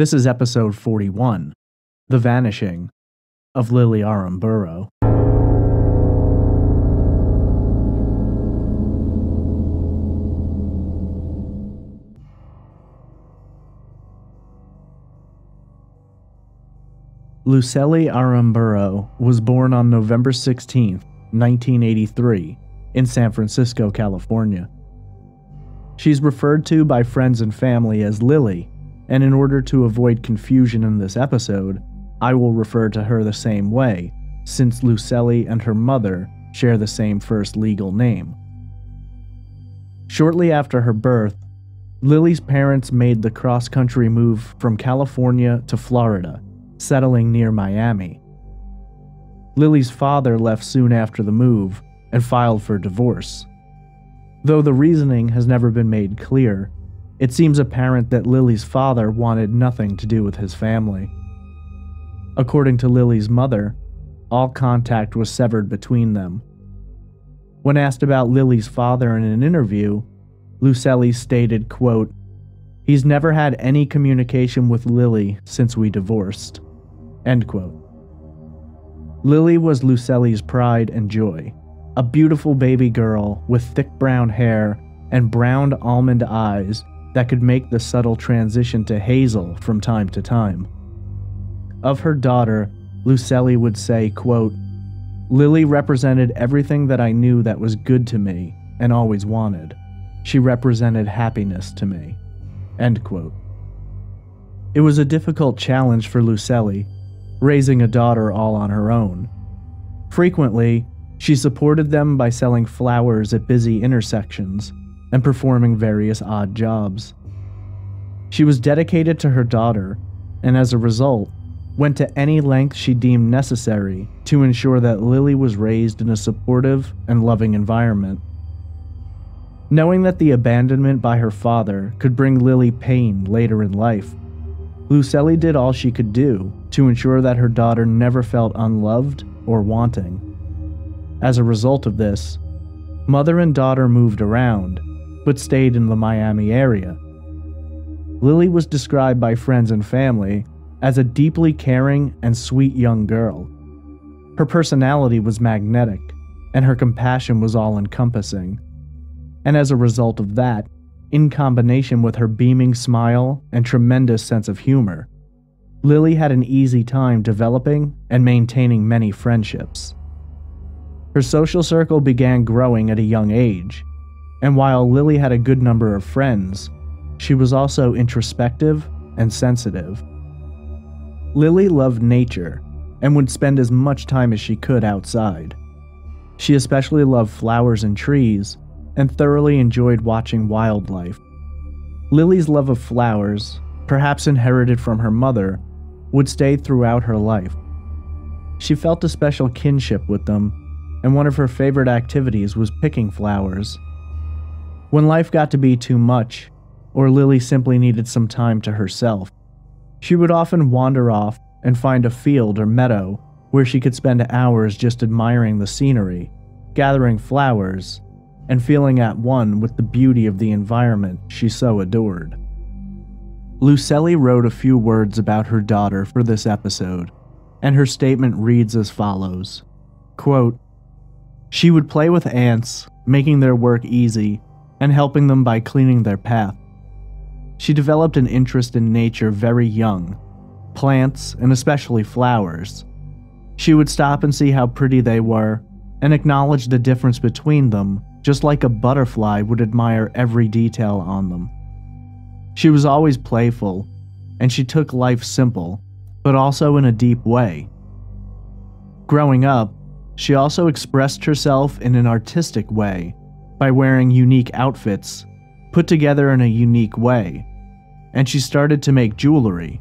This is episode 41, The Vanishing of Lily Aramburo. Lucely Aramburo was born on November 16, 1983, in San Francisco, California. She's referred to by friends and family as Lily, and in order to avoid confusion in this episode, I will refer to her the same way, since Lucely and her mother share the same first legal name. Shortly after her birth, Lily's parents made the cross-country move from California to Florida, settling near Miami. Lily's father left soon after the move and filed for divorce. Though the reasoning has never been made clear, it seems apparent that Lily's father wanted nothing to do with his family. According to Lily's mother, all contact was severed between them. When asked about Lily's father in an interview, Lucely stated, quote, "He's never had any communication with Lily since we divorced." End quote. Lily was Lucely's pride and joy, a beautiful baby girl with thick brown hair and brown almond eyes that could make the subtle transition to hazel from time to time. Of her daughter, Lucely would say, quote, "Lily represented everything that I knew that was good to me and always wanted. She represented happiness to me." End quote. It was a difficult challenge for Lucely, raising a daughter all on her own. Frequently, she supported them by selling flowers at busy intersections and performing various odd jobs. She was dedicated to her daughter, and as a result, went to any length she deemed necessary to ensure that Lily was raised in a supportive and loving environment. Knowing that the abandonment by her father could bring Lily pain later in life, Lucely did all she could do to ensure that her daughter never felt unloved or wanting. As a result of this, mother and daughter moved around, but stayed in the Miami area. Lily was described by friends and family as a deeply caring and sweet young girl. Her personality was magnetic, and her compassion was all-encompassing. And as a result of that, in combination with her beaming smile and tremendous sense of humor, Lily had an easy time developing and maintaining many friendships. Her social circle began growing at a young age, and while Lily had a good number of friends, she was also introspective and sensitive. Lily loved nature and would spend as much time as she could outside. She especially loved flowers and trees and thoroughly enjoyed watching wildlife. Lily's love of flowers, perhaps inherited from her mother, would stay throughout her life. She felt a special kinship with them, and one of her favorite activities was picking flowers. When life got to be too much, or Lily simply needed some time to herself, she would often wander off and find a field or meadow where she could spend hours just admiring the scenery, gathering flowers, and feeling at one with the beauty of the environment she so adored. Lucely wrote a few words about her daughter for this episode, and her statement reads as follows, quote, "She would play with ants, making their work easy, and helping them by cleaning their path. She developed an interest in nature very young, plants and especially flowers. She would stop and see how pretty they were, and acknowledge the difference between them, just like a butterfly would admire every detail on them. She was always playful, and she took life simple, but also in a deep way. Growing up, she also expressed herself in an artistic way by wearing unique outfits, put together in a unique way, and she started to make jewelry.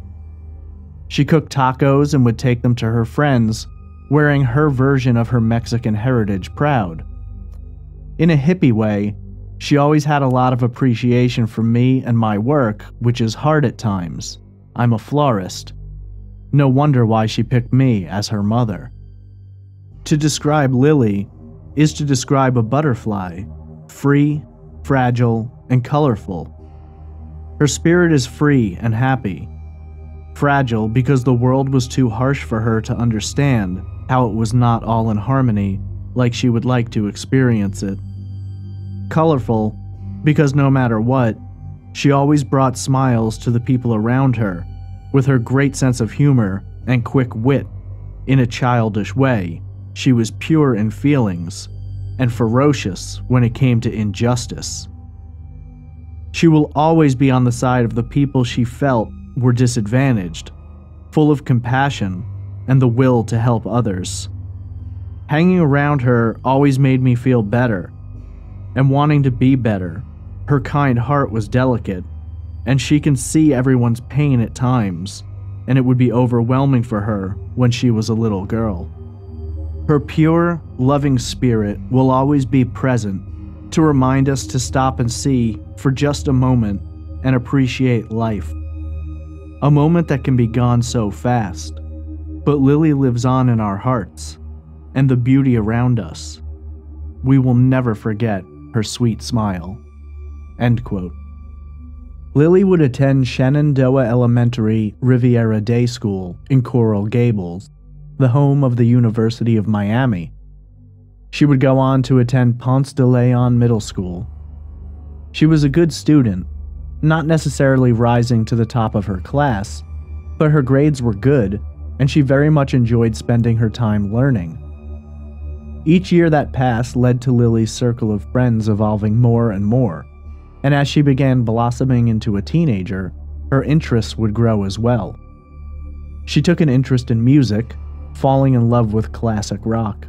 She cooked tacos and would take them to her friends, wearing her version of her Mexican heritage proud. In a hippie way, she always had a lot of appreciation for me and my work, which is hard at times. I'm a florist. No wonder why she picked me as her mother." To describe Lily is to describe a butterfly, free, fragile, and colorful. Her spirit is free and happy. fragile because the world was too harsh for her to understand how it was not all in harmony like she would like to experience it. Colorful because no matter what, she always brought smiles to the people around her with her great sense of humor and quick wit. In a childish way, she was pure in feelings and ferocious when it came to injustice. She will always be on the side of the people she felt were disadvantaged, full of compassion and the will to help others. Hanging around her always made me feel better and wanting to be better. Her kind heart was delicate, and she can see everyone's pain at times, and it would be overwhelming for her when she was a little girl. Her pure, loving spirit will always be present to remind us to stop and see for just a moment and appreciate life. A moment that can be gone so fast, but Lily lives on in our hearts and the beauty around us. We will never forget her sweet smile." End quote. Lily would attend Shenandoah Elementary Riviera Day School in Coral Gables, the home of the University of Miami. She would go on to attend Ponce de Leon Middle School. She was a good student, not necessarily rising to the top of her class, but her grades were good, and she very much enjoyed spending her time learning. Each year that passed led to Lily's circle of friends evolving more and more, and as she began blossoming into a teenager, her interests would grow as well. She took an interest in music, falling in love with classic rock.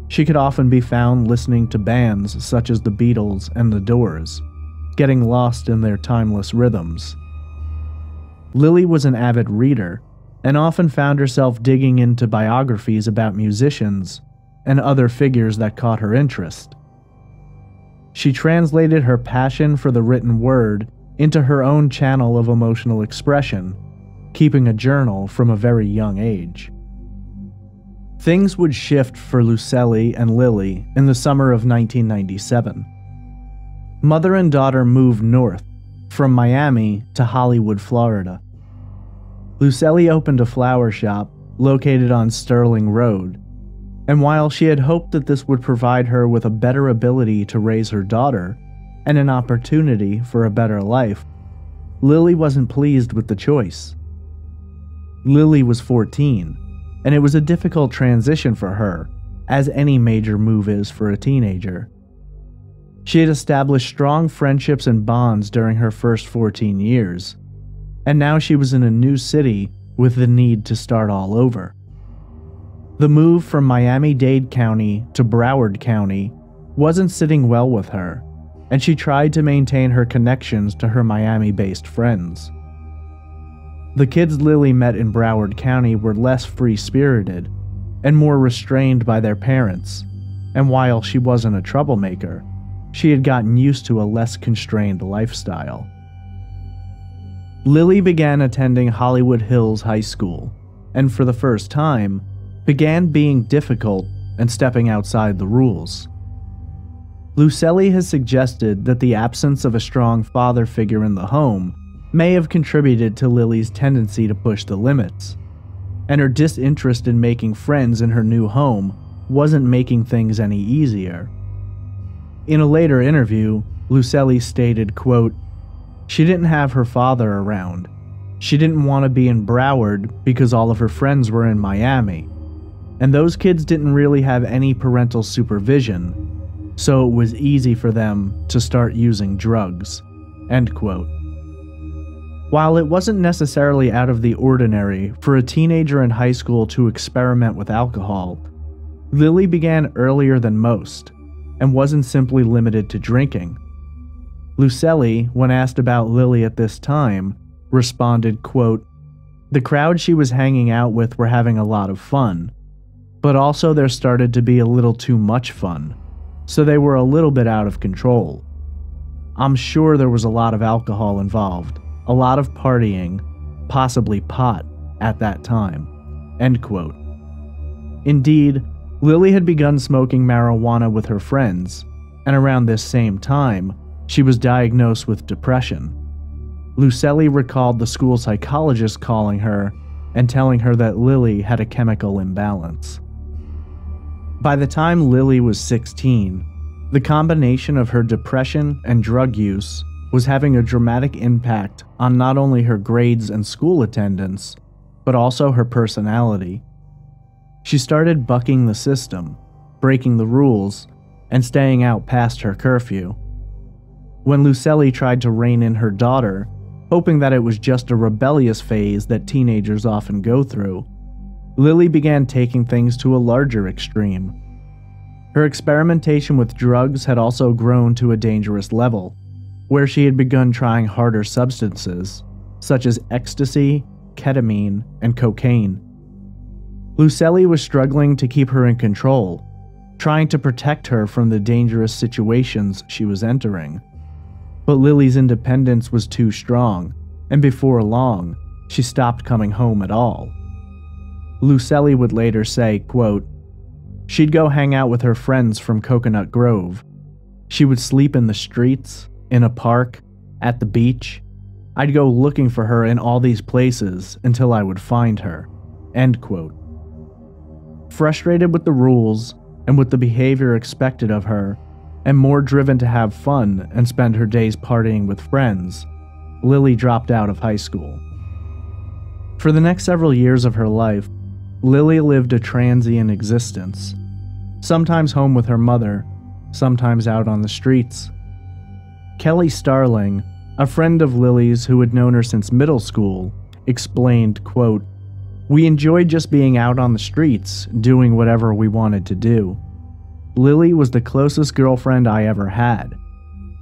She could often be found listening to bands such as the Beatles and the Doors, getting lost in their timeless rhythms. Lily was an avid reader, and often found herself digging into biographies about musicians and other figures that caught her interest. She translated her passion for the written word into her own channel of emotional expression, keeping a journal from a very young age. Things would shift for Lucely and Lily in the summer of 1997. Mother and daughter moved north, from Miami to Hollywood, Florida. Lucely opened a flower shop located on Sterling Road, and while she had hoped that this would provide her with a better ability to raise her daughter and an opportunity for a better life, Lily wasn't pleased with the choice. Lily was 14, and it was a difficult transition for her, as any major move is for a teenager. She had established strong friendships and bonds during her first 14 years, and now she was in a new city with the need to start all over. The move from Miami-Dade County to Broward County wasn't sitting well with her, and she tried to maintain her connections to her Miami-based friends. The kids Lily met in Broward County were less free-spirited and more restrained by their parents, and while she wasn't a troublemaker, she had gotten used to a less constrained lifestyle. Lily began attending Hollywood Hills High School, and for the first time, began being difficult and stepping outside the rules. Lucely has suggested that the absence of a strong father figure in the home may have contributed to Lily's tendency to push the limits, and her disinterest in making friends in her new home wasn't making things any easier. In a later interview, Lucely stated, quote, "She didn't have her father around. She didn't want to be in Broward because all of her friends were in Miami, and those kids didn't really have any parental supervision, so it was easy for them to start using drugs." End quote. While it wasn't necessarily out of the ordinary for a teenager in high school to experiment with alcohol, Lily began earlier than most, and wasn't simply limited to drinking. Lucely, when asked about Lily at this time, responded, quote, "The crowd she was hanging out with were having a lot of fun, but also there started to be a little too much fun, so they were a little bit out of control. I'm sure there was a lot of alcohol involved, a lot of partying, possibly pot, at that time." End quote. Indeed, Lily had begun smoking marijuana with her friends, and around this same time, she was diagnosed with depression. Lucelli recalled the school psychologist calling her and telling her that Lily had a chemical imbalance. By the time Lily was 16, the combination of her depression and drug use was having a dramatic impact on not only her grades and school attendance, but also her personality. She started bucking the system, breaking the rules, and staying out past her curfew. When Lucelli tried to rein in her daughter, hoping that it was just a rebellious phase that teenagers often go through, Lily began taking things to a larger extreme. Her experimentation with drugs had also grown to a dangerous level, where she had begun trying harder substances, such as ecstasy, ketamine, and cocaine. Lucelli was struggling to keep her in control, trying to protect her from the dangerous situations she was entering. But Lily's independence was too strong, and before long, she stopped coming home at all. Lucelli would later say, quote, "She'd go hang out with her friends from Coconut Grove. She would sleep in the streets, in a park, at the beach. I'd go looking for her in all these places until I would find her." End quote. Frustrated with the rules and with the behavior expected of her, and more driven to have fun and spend her days partying with friends, Lily dropped out of high school. For the next several years of her life, Lily lived a transient existence, sometimes home with her mother, sometimes out on the streets. Kelly Starling, a friend of Lily's who had known her since middle school, explained, quote, "We enjoyed just being out on the streets, doing whatever we wanted to do. Lily was the closest girlfriend I ever had.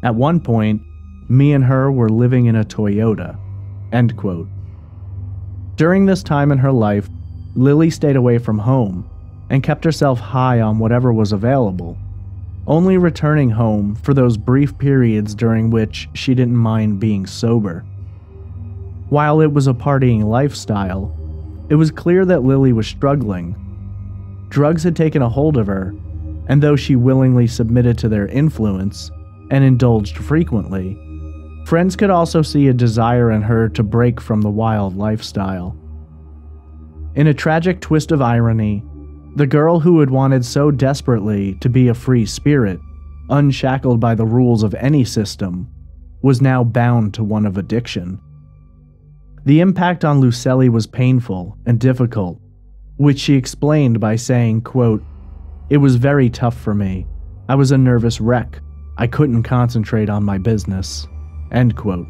At one point, me and her were living in a Toyota." End quote. During this time in her life, Lily stayed away from home and kept herself high on whatever was available, only returning home for those brief periods during which she didn't mind being sober. While it was a partying lifestyle, it was clear that Lily was struggling. Drugs had taken a hold of her, and though she willingly submitted to their influence and indulged frequently, friends could also see a desire in her to break from the wild lifestyle. In a tragic twist of irony, the girl who had wanted so desperately to be a free spirit, unshackled by the rules of any system, was now bound to one of addiction. The impact on Lucelli was painful and difficult, which she explained by saying, quote, "It was very tough for me. I was a nervous wreck. I couldn't concentrate on my business." End quote.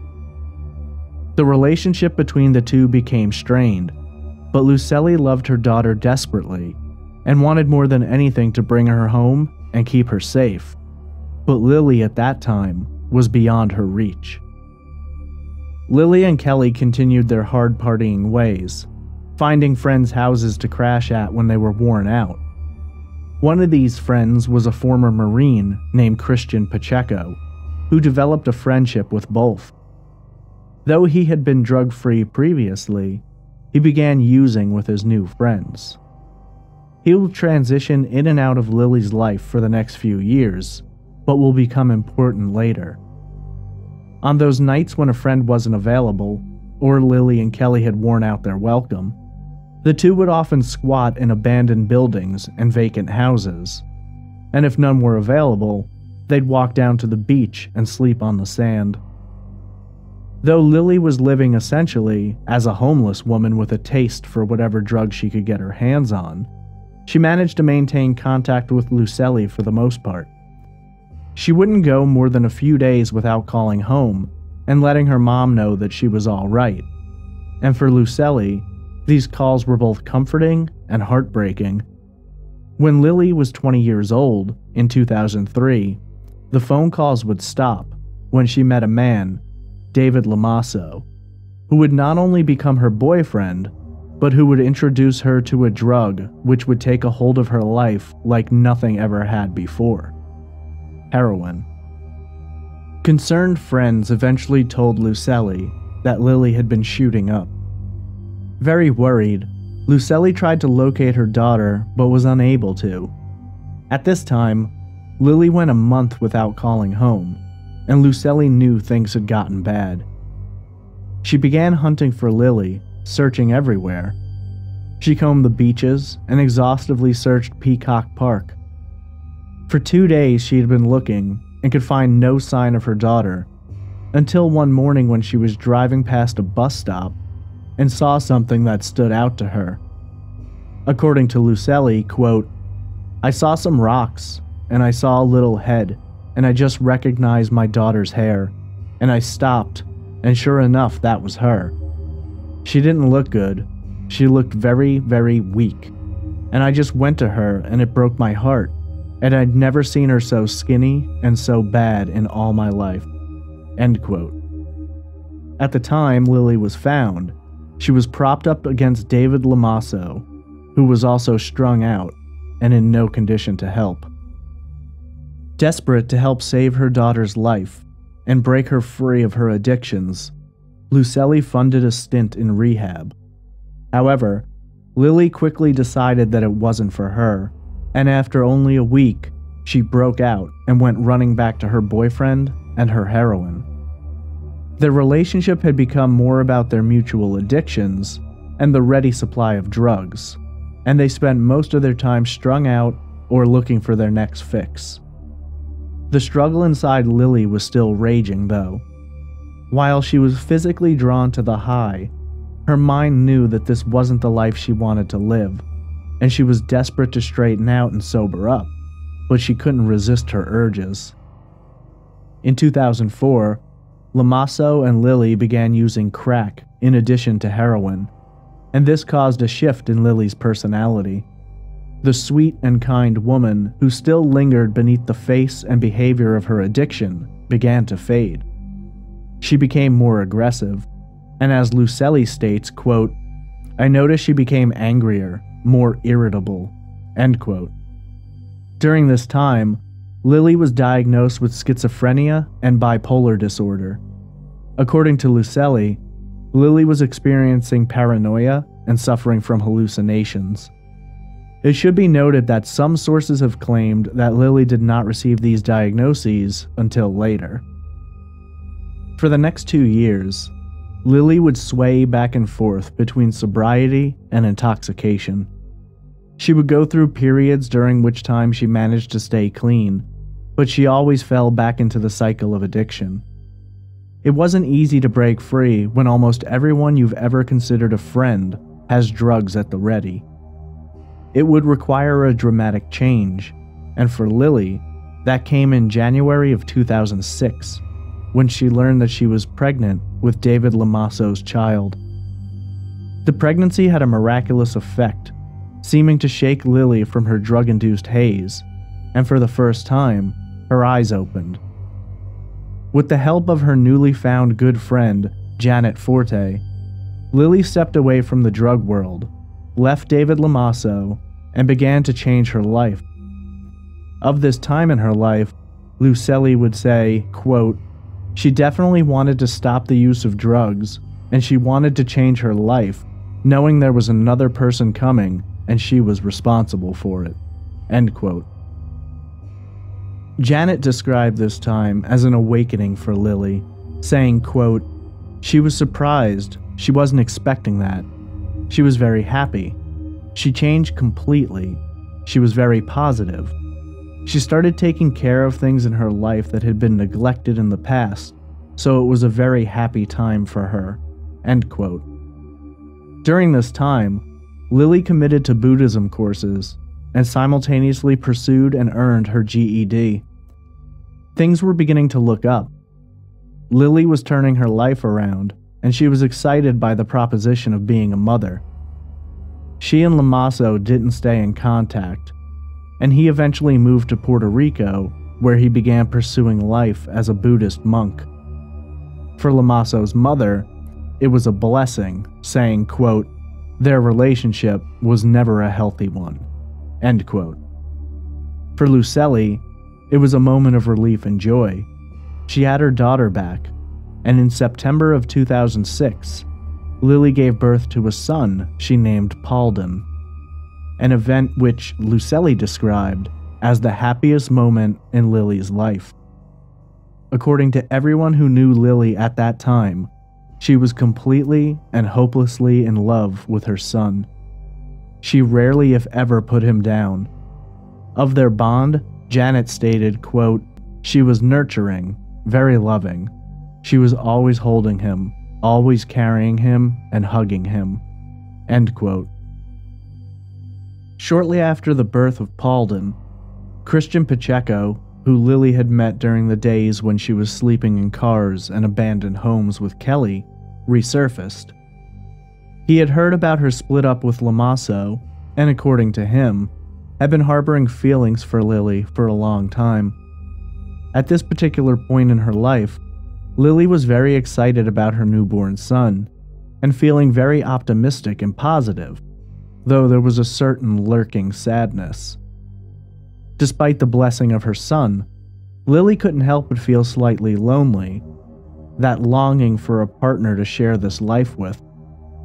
The relationship between the two became strained, but Lucelli loved her daughter desperately and wanted more than anything to bring her home and keep her safe. But Lily at that time was beyond her reach. Lily and Kelly continued their hard partying ways, finding friends' houses to crash at when they were worn out. One of these friends was a former Marine named Christian Pacheco, who developed a friendship with both. Though he had been drug-free previously, he began using with his new friends. He will transition in and out of Lily's life for the next few years, but will become important later. On those nights when a friend wasn't available, or Lily and Kelly had worn out their welcome, the two would often squat in abandoned buildings and vacant houses, and if none were available, they'd walk down to the beach and sleep on the sand. Though Lily was living essentially as a homeless woman with a taste for whatever drug she could get her hands on, she managed to maintain contact with Lucelli for the most part. She wouldn't go more than a few days without calling home and letting her mom know that she was all right. And for Lucelli, these calls were both comforting and heartbreaking. When Lily was 20 years old, in 2003, the phone calls would stop when she met a man, David Lamasso, who would not only become her boyfriend, but who would introduce her to a drug which would take a hold of her life like nothing ever had before: heroin. Concerned friends eventually told Lucelli that Lily had been shooting up. Very worried, Lucelli tried to locate her daughter but was unable to. At this time, Lily went a month without calling home, and Lucelli knew things had gotten bad. She began hunting for Lily, searching everywhere. She combed the beaches and exhaustively searched Peacock Park. For 2 days she had been looking and could find no sign of her daughter, until one morning when she was driving past a bus stop and saw something that stood out to her. According to Lucelli, quote, "I saw some rocks, and I saw a little head, and I just recognized my daughter's hair, and I stopped, and sure enough, that was her. She didn't look good. She looked very, very weak, and I just went to her, and it broke my heart, and I'd never seen her so skinny and so bad in all my life." End quote. At the time Lily was found, she was propped up against David Lamasso, who was also strung out and in no condition to help. Desperate to help save her daughter's life and break her free of her addictions, Lucelli funded a stint in rehab. However, Lily quickly decided that it wasn't for her, and after only a week, she broke out and went running back to her boyfriend and her heroin. Their relationship had become more about their mutual addictions and the ready supply of drugs, and they spent most of their time strung out or looking for their next fix. The struggle inside Lily was still raging, though. While she was physically drawn to the high, her mind knew that this wasn't the life she wanted to live, and she was desperate to straighten out and sober up, but she couldn't resist her urges. In 2004, Lamasso and Lily began using crack in addition to heroin, and this caused a shift in Lily's personality. The sweet and kind woman who still lingered beneath the face and behavior of her addiction began to fade. She became more aggressive, and as Lucelli states, quote, "I noticed she became angrier, more irritable." End quote. During this time, Lily was diagnosed with schizophrenia and bipolar disorder. According to Lucelli, Lily was experiencing paranoia and suffering from hallucinations. It should be noted that some sources have claimed that Lily did not receive these diagnoses until later. For the next 2 years, Lily would sway back and forth between sobriety and intoxication. She would go through periods during which time she managed to stay clean, but she always fell back into the cycle of addiction. It wasn't easy to break free when almost everyone you've ever considered a friend has drugs at the ready. It would require a dramatic change, and for Lily, that came in January of 2006, when she learned that she was pregnant with David Lamasso's child. The pregnancy had a miraculous effect, seeming to shake Lily from her drug-induced haze, and for the first time, her eyes opened. With the help of her newly found good friend, Janet Forte, Lily stepped away from the drug world, left David Lamasso, and began to change her life. Of this time in her life, Lucelli would say, quote, "She definitely wanted to stop the use of drugs, and she wanted to change her life, knowing there was another person coming and she was responsible for it." End quote. Janet described this time as an awakening for Lily, saying, quote, "She was surprised. She wasn't expecting that. She was very happy. She changed completely. She was very positive. She started taking care of things in her life that had been neglected in the past, so it was a very happy time for her." End quote. During this time, Lily committed to Buddhism courses and simultaneously pursued and earned her GED. Things were beginning to look up. Lily was turning her life around, and she was excited by the proposition of being a mother. She and Lamasso didn't stay in contact, and he eventually moved to Puerto Rico, where he began pursuing life as a Buddhist monk. For Lamasso's mother, it was a blessing, saying, quote, "Their relationship was never a healthy one." End quote. For Lucelli, it was a moment of relief and joy. She had her daughter back, and in September of 2006, Lily gave birth to a son she named Paulden, an event which Lucelli described as the happiest moment in Lily's life. According to everyone who knew Lily at that time, She was completely and hopelessly in love with her son. She rarely, if ever, put him down. Of their bond, Janet stated, quote, "She was nurturing, very loving. She was always holding him, always carrying him and hugging him." End quote. Shortly after the birth of Paulden, Christian Pacheco, who Lily had met during the days when she was sleeping in cars and abandoned homes with Kelly, resurfaced. He had heard about her split up with Lamasso, and according to him, had been harboring feelings for Lily for a long time. At this particular point in her life, Lily was very excited about her newborn son, and feeling very optimistic and positive, though there was a certain lurking sadness. Despite the blessing of her son, Lily couldn't help but feel slightly lonely, that longing for a partner to share this life with,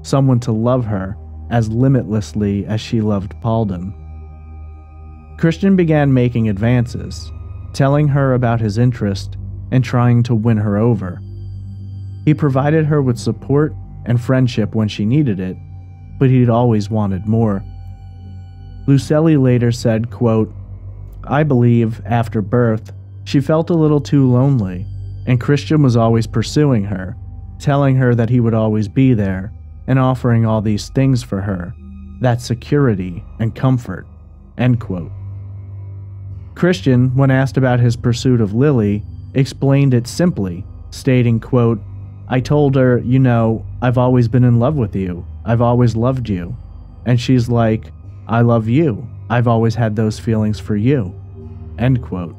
someone to love her as limitlessly as she loved Paulden. Christian began making advances, telling her about his interest and trying to win her over. He provided her with support and friendship when she needed it, but he'd always wanted more. Lucelli later said, quote, "I believe, after birth, she felt a little too lonely, and Christian was always pursuing her, telling her that he would always be there, and offering all these things for her, that security and comfort." End quote. Christian, when asked about his pursuit of Lily, explained it simply, stating, quote, "I told her, you know, I've always been in love with you. I've always loved you." And she's like, "I love you. I've always had those feelings for you." End quote.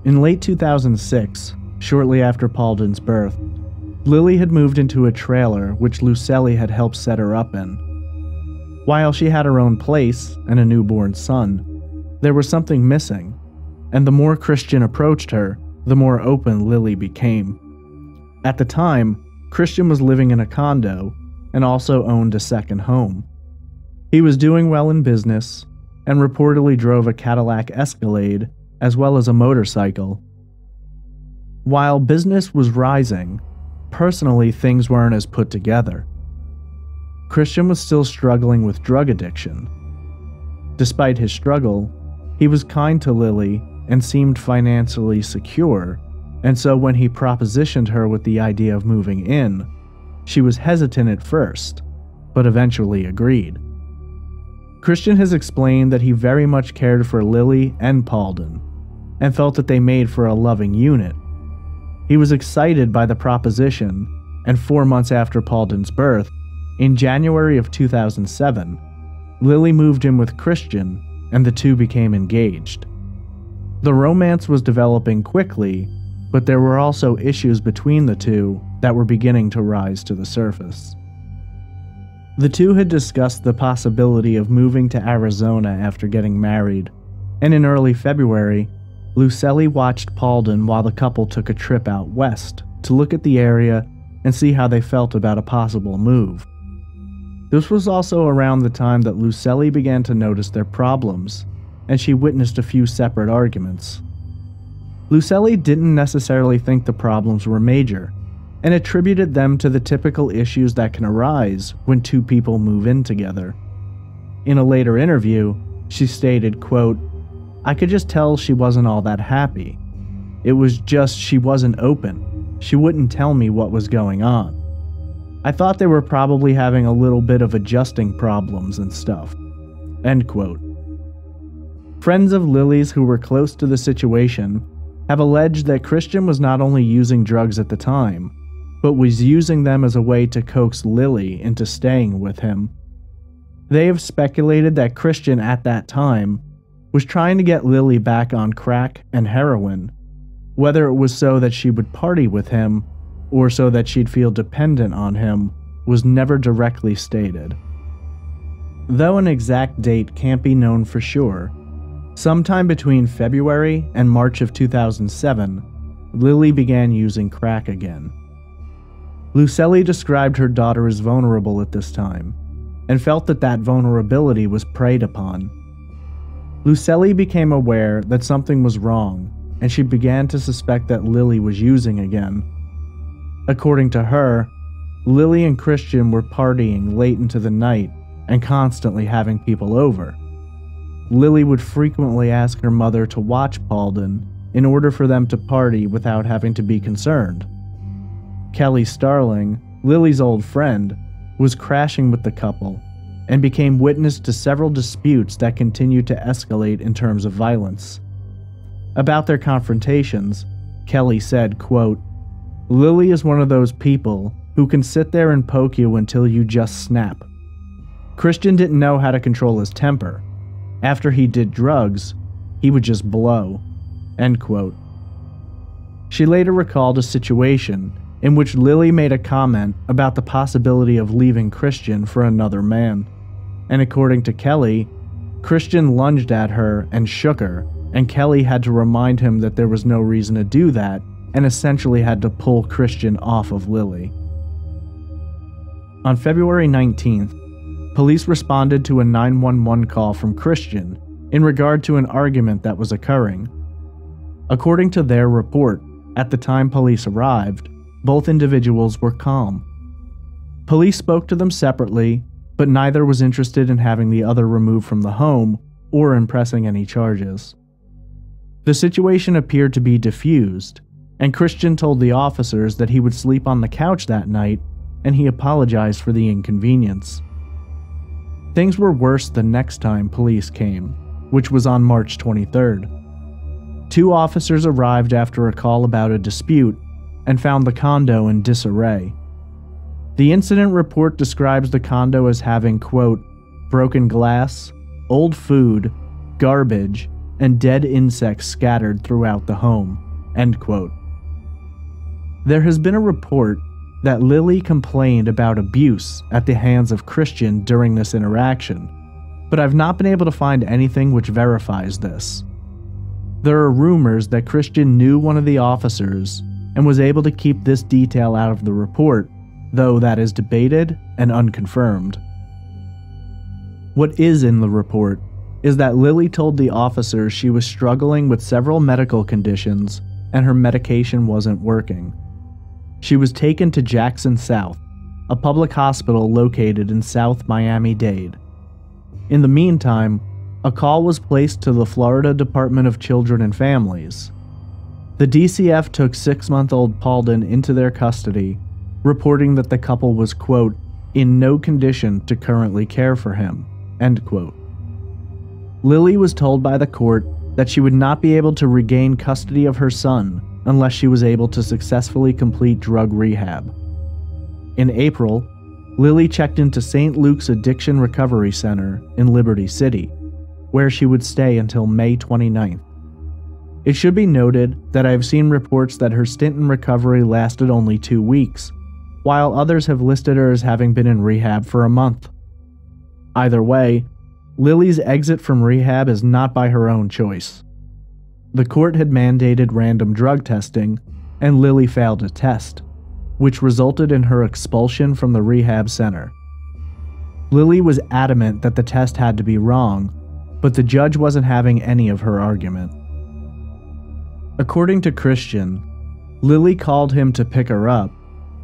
In late 2006, shortly after Paulden's birth, Lily had moved into a trailer which Lucelli had helped set her up in. While she had her own place and a newborn son, there was something missing, and the more Christian approached her, the more open Lily became. At the time, Christian was living in a condo and also owned a second home. He was doing well in business and reportedly drove a Cadillac Escalade as well as a motorcycle. While business was rising, personally things weren't as put together. Christian was still struggling with drug addiction. Despite his struggle, he was kind to Lily and seemed financially secure, and so when he propositioned her with the idea of moving in, she was hesitant at first, but eventually agreed. Christian has explained that he very much cared for Lily and Paulden, and felt that they made for a loving unit. He was excited by the proposition, and 4 months after Paulden's birth, in January of 2007, Lily moved in with Christian, and the two became engaged. The romance was developing quickly, but there were also issues between the two that were beginning to rise to the surface. The two had discussed the possibility of moving to Arizona after getting married, and in early February, Lucelli watched Paulden while the couple took a trip out west to look at the area and see how they felt about a possible move. This was also around the time that Lucelli began to notice their problems, and she witnessed a few separate arguments. Lucelli didn't necessarily think the problems were major, and attributed them to the typical issues that can arise when two people move in together. In a later interview, she stated, quote, "I could just tell she wasn't all that happy. It was just she wasn't open. She wouldn't tell me what was going on. I thought they were probably having a little bit of adjusting problems and stuff." End quote. Friends of Lily's who were close to the situation have alleged that Christian was not only using drugs at the time, but was using them as a way to coax Lily into staying with him. They have speculated that Christian at that time was trying to get Lily back on crack and heroin, whether it was so that she would party with him or so that she'd feel dependent on him was never directly stated. Though an exact date can't be known for sure, sometime between February and March of 2007, Lily began using crack again. Lucelli described her daughter as vulnerable at this time, and felt that that vulnerability was preyed upon. Lucelli became aware that something was wrong, and she began to suspect that Lily was using again. According to her, Lily and Christian were partying late into the night and constantly having people over. Lily would frequently ask her mother to watch Paulden in order for them to party without having to be concerned. Kelly Starling, Lily's old friend, was crashing with the couple and became witness to several disputes that continued to escalate in terms of violence. About their confrontations, Kelly said, quote, "Lily is one of those people who can sit there and poke you until you just snap. Christian didn't know how to control his temper. After he did drugs, he would just blow." End quote. She later recalled a situation in which Lily made a comment about the possibility of leaving Christian for another man. And according to Kelly, Christian lunged at her and shook her, and Kelly had to remind him that there was no reason to do that, and essentially had to pull Christian off of Lily. On February 19th, police responded to a 911 call from Christian in regard to an argument that was occurring. According to their report, at the time police arrived, both individuals were calm. Police spoke to them separately, but neither was interested in having the other removed from the home or in pressing any charges. The situation appeared to be diffused, and Christian told the officers that he would sleep on the couch that night, and he apologized for the inconvenience. Things were worse the next time police came, which was on March 23rd. Two officers arrived after a call about a dispute and found the condo in disarray. The incident report describes the condo as having, quote, "broken glass, old food, garbage, and dead insects scattered throughout the home," end quote. There has been a report that Lily complained about abuse at the hands of Christian during this interaction, but I've not been able to find anything which verifies this. There are rumors that Christian knew one of the officers and was able to keep this detail out of the report, though that is debated and unconfirmed. What is in the report is that Lily told the officers she was struggling with several medical conditions and her medication wasn't working. She was taken to Jackson South, a public hospital located in South Miami-Dade. In the meantime, a call was placed to the Florida Department of Children and Families. The DCF took 6-month-old Paulden into their custody, reporting that the couple was, quote, "in no condition to currently care for him," end quote. Lily was told by the court that she would not be able to regain custody of her son unless she was able to successfully complete drug rehab. In April, Lily checked into St. Luke's Addiction Recovery Center in Liberty City, where she would stay until May 29th. It should be noted that I have seen reports that her stint in recovery lasted only 2 weeks, while others have listed her as having been in rehab for a month. Either way, Lily's exit from rehab is not by her own choice. The court had mandated random drug testing, and Lily failed a test, which resulted in her expulsion from the rehab center. Lily was adamant that the test had to be wrong, but the judge wasn't having any of her argument. According to Christian, Lily called him to pick her up,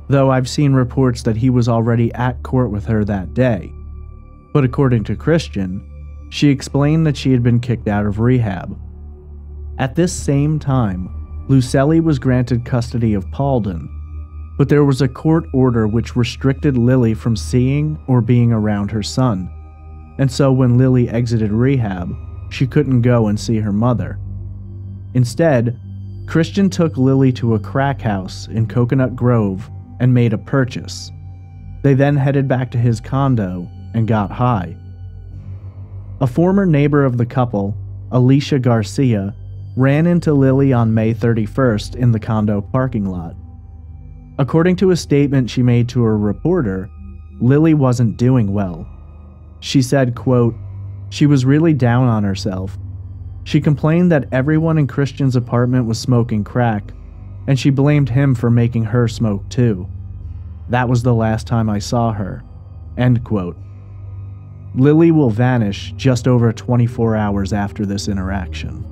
though I've seen reports that he was already at court with her that day. But according to Christian, she explained that she had been kicked out of rehab. At this same time, Lucelli was granted custody of Paulden, but there was a court order which restricted Lily from seeing or being around her son, and so when Lily exited rehab, she couldn't go and see her mother. Instead, Christian took Lily to a crack house in Coconut Grove and made a purchase. They then headed back to his condo and got high. A former neighbor of the couple, Alicia Garcia, ran into Lily on May 31st in the condo parking lot. According to a statement she made to a reporter, Lily wasn't doing well. She said, quote, "She was really down on herself. She complained that everyone in Christian's apartment was smoking crack, and she blamed him for making her smoke too. That was the last time I saw her." End quote. Lily will vanish just over 24 hours after this interaction.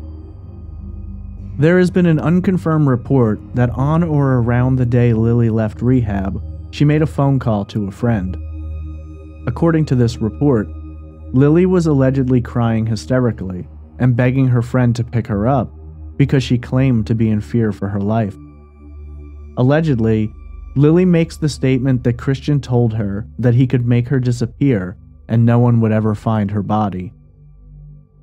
There has been an unconfirmed report that on or around the day Lily left rehab, she made a phone call to a friend. According to this report, Lily was allegedly crying hysterically and begging her friend to pick her up because she claimed to be in fear for her life. Allegedly, Lily makes the statement that Christian told her that he could make her disappear and no one would ever find her body.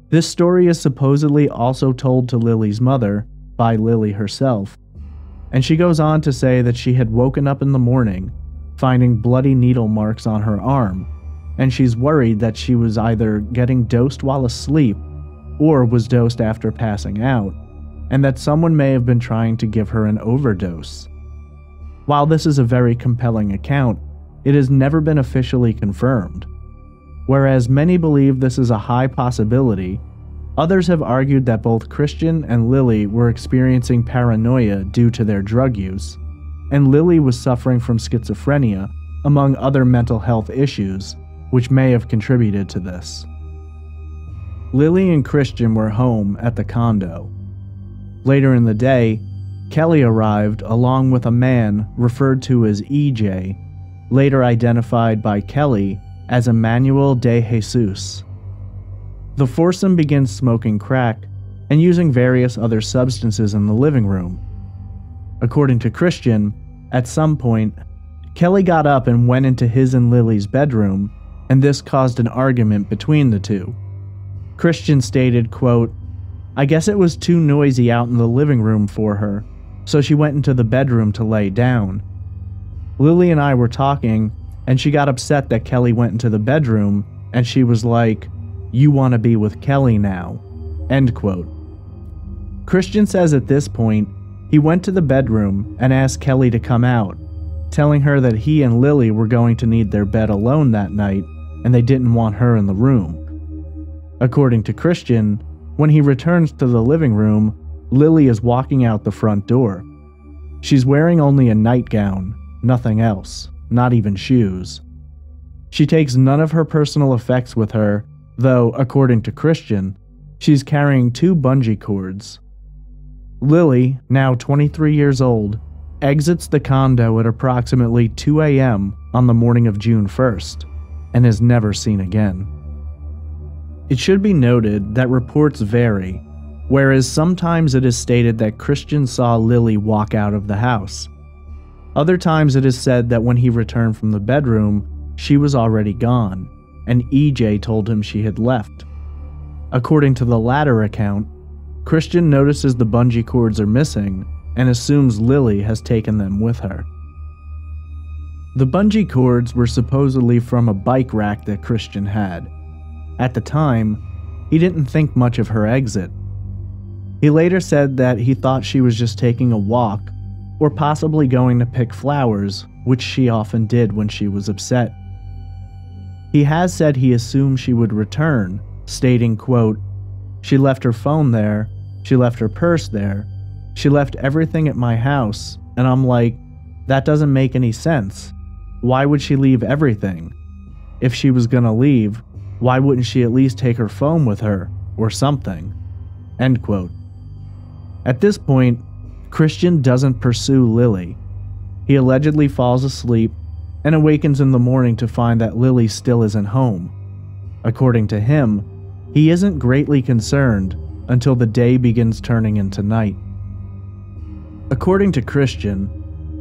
This story is supposedly also told to Lily's mother by Lily herself, and she goes on to say that she had woken up in the morning, finding bloody needle marks on her arm, and she's worried that she was either getting dosed while asleep or was dosed after passing out, and that someone may have been trying to give her an overdose. While this is a very compelling account, it has never been officially confirmed. Whereas many believe this is a high possibility, others have argued that both Christian and Lily were experiencing paranoia due to their drug use, and Lily was suffering from schizophrenia, among other mental health issues, which may have contributed to this. Lily and Christian were home at the condo. Later in the day, Kelly arrived along with a man referred to as EJ, later identified by Kelly as Emmanuel de Jesus. The foursome begins smoking crack and using various other substances in the living room. According to Christian, at some point, Kelly got up and went into his and Lily's bedroom, and this caused an argument between the two. Christian stated, quote, "I guess it was too noisy out in the living room for her, so she went into the bedroom to lay down. Lily and I were talking, and she got upset that Kelly went into the bedroom, and she was like, 'You want to be with Kelly now,'" end quote. Christian says at this point, he went to the bedroom and asked Kelly to come out, telling her that he and Lily were going to need their bed alone that night, and they didn't want her in the room. According to Christian, when he returns to the living room, Lily is walking out the front door. She's wearing only a nightgown, nothing else, not even shoes. She takes none of her personal effects with her, though, according to Christian, she's carrying 2 bungee cords. Lily, now 23 years old, exits the condo at approximately 2 a.m. on the morning of June 1st, and is never seen again. It should be noted that reports vary, whereas sometimes it is stated that Christian saw Lily walk out of the house. Other times it is said that when he returned from the bedroom, she was already gone, and EJ told him she had left. According to the latter account, Christian notices the bungee cords are missing and assumes Lily has taken them with her. The bungee cords were supposedly from a bike rack that Christian had. At the time, he didn't think much of her exit. He later said that he thought she was just taking a walk, or possibly going to pick flowers, which she often did when she was upset. He has said he assumed she would return, stating, quote, "She left her phone there, she left her purse there, she left everything at my house, and I'm like, that doesn't make any sense. Why would she leave everything? If she was gonna leave, why wouldn't she at least take her phone with her, or something?" End quote. At this point, Christian doesn't pursue Lily. He allegedly falls asleep and awakens in the morning to find that Lily still isn't home. According to him, he isn't greatly concerned until the day begins turning into night. According to Christian,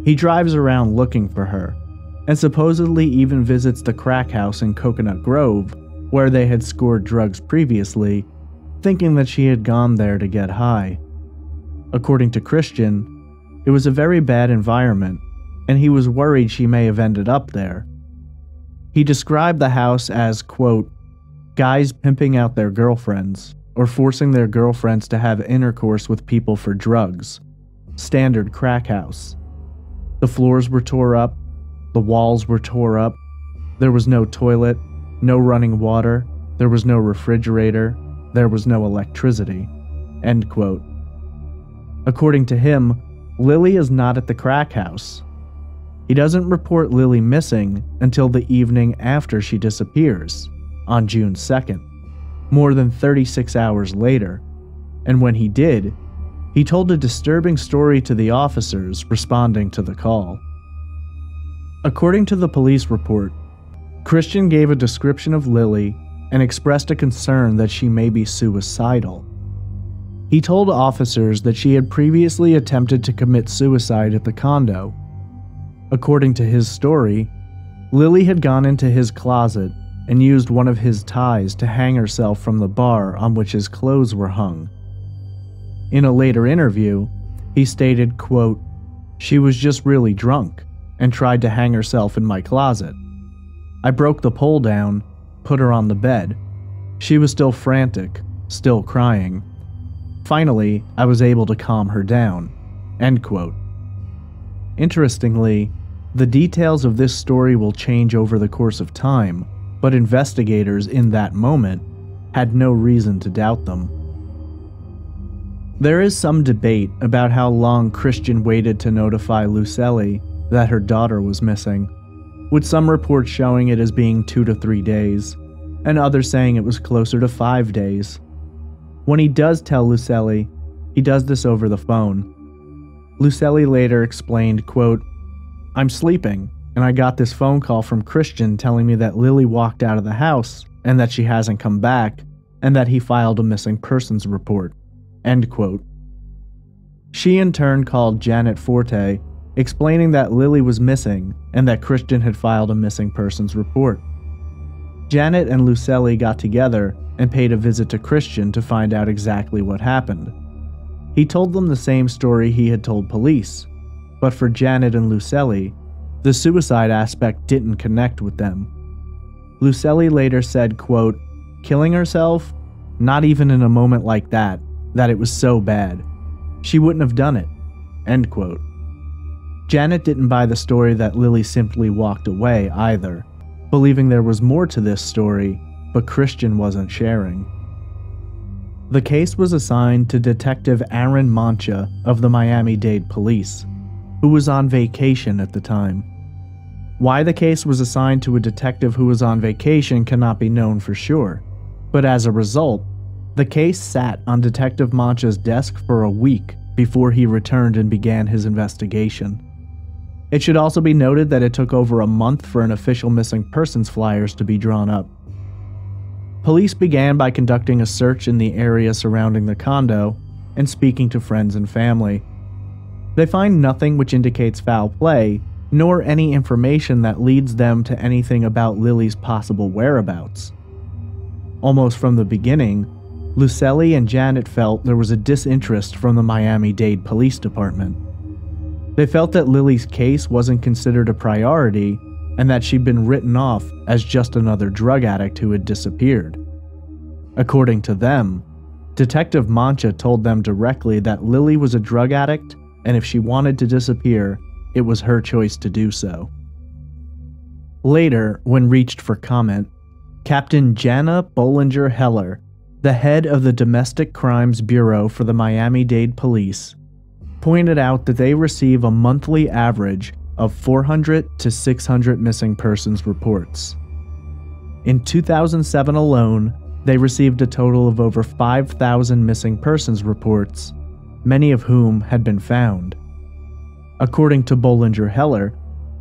he drives around looking for her, and supposedly even visits the crack house in Coconut Grove, where they had scored drugs previously, thinking that she had gone there to get high. According to Christian, it was a very bad environment, and he was worried she may have ended up there. He described the house as, quote, "guys pimping out their girlfriends, or forcing their girlfriends to have intercourse with people for drugs. Standard crack house. The floors were tore up, the walls were tore up, there was no toilet, no running water, there was no refrigerator, there was no electricity." End quote. According to him, Lily is not at the crack house. He doesn't report Lily missing until the evening after she disappears, on June 2nd, more than 36 hours later, and when he did, He told a disturbing story to the officers responding to the call. According to the police report, Christian gave a description of Lily and expressed a concern that she may be suicidal. He told officers that she had previously attempted to commit suicide at the condo. According to his story, Lily had gone into his closet and used one of his ties to hang herself from the bar on which his clothes were hung. In a later interview, he stated, quote, "She was just really drunk and tried to hang herself in my closet. I broke the pole down, put her on the bed. She was still frantic, still crying. Finally, I was able to calm her down." End quote. Interestingly, the details of this story will change over the course of time, but investigators in that moment had no reason to doubt them. There is some debate about how long Christian waited to notify Lucely that her daughter was missing, with some reports showing it as being 2 to 3 days, and others saying it was closer to 5 days. When he does tell Lucely, he does this over the phone. Lucely later explained, quote, "I'm sleeping, and I got this phone call from Christian telling me that Lily walked out of the house and that she hasn't come back, and that he filed a missing persons report." End quote. She in turn called Janet Forte, explaining that Lily was missing and that Christian had filed a missing persons report. Janet and Lucely got together and paid a visit to Christian to find out exactly what happened. He told them the same story he had told police, but for Janet and Lucely, the suicide aspect didn't connect with them. Lucely later said, quote, "Killing herself? Not even in a moment like that it was so bad. She wouldn't have done it." End quote. Janet didn't buy the story that Lily simply walked away either, believing there was more to this story, but Christian wasn't sharing. The case was assigned to Detective Aaron Mancha of the Miami-Dade Police, who was on vacation at the time. Why the case was assigned to a detective who was on vacation cannot be known for sure, but as a result, the case sat on Detective Mancha's desk for a week before he returned and began his investigation. It should also be noted that it took over a month for an official missing persons flyers to be drawn up. Police began by conducting a search in the area surrounding the condo and speaking to friends and family. They find nothing which indicates foul play, nor any information that leads them to anything about Lily's possible whereabouts. Almost from the beginning, Lucely and Janet felt there was a disinterest from the Miami-Dade Police Department. They felt that Lily's case wasn't considered a priority and that she'd been written off as just another drug addict who had disappeared. According to them, Detective Mancha told them directly that Lily was a drug addict, and if she wanted to disappear, it was her choice to do so. Later, when reached for comment, Captain Jana Bollinger Heller, the head of the Domestic Crimes Bureau for the Miami-Dade Police, pointed out that they receive a monthly average of 400 to 600 missing persons reports. In 2007 alone, they received a total of over 5,000 missing persons reports, many of whom had been found. According to Bollinger Heller,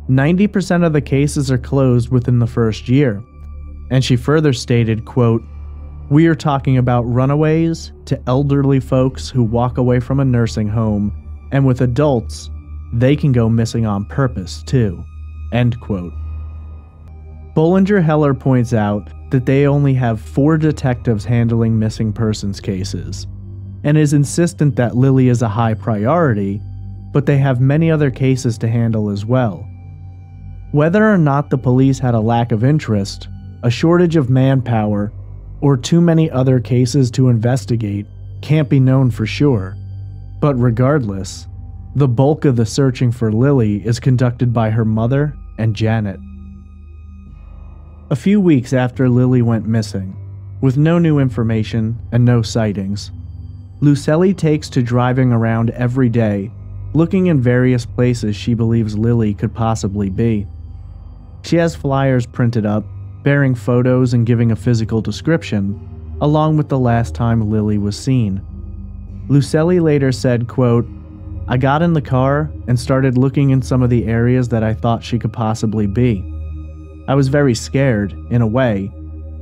90% of the cases are closed within the first year, and she further stated, quote, "We are talking about runaways to elderly folks who walk away from a nursing home, and with adults, they can go missing on purpose too." End quote. Bollinger Heller points out that they only have 4 detectives handling missing persons cases, and is insistent that Lily is a high priority, but they have many other cases to handle as well. Whether or not the police had a lack of interest, a shortage of manpower, or too many other cases to investigate can't be known for sure, but regardless, the bulk of the searching for Lily is conducted by her mother and Janet. A few weeks after Lily went missing, with no new information and no sightings, Lucely takes to driving around every day, looking in various places she believes Lily could possibly be. She has flyers printed up, bearing photos and giving a physical description, along with the last time Lily was seen. Lucelli later said, quote, "I got in the car and started looking in some of the areas that I thought she could possibly be. I was very scared, in a way,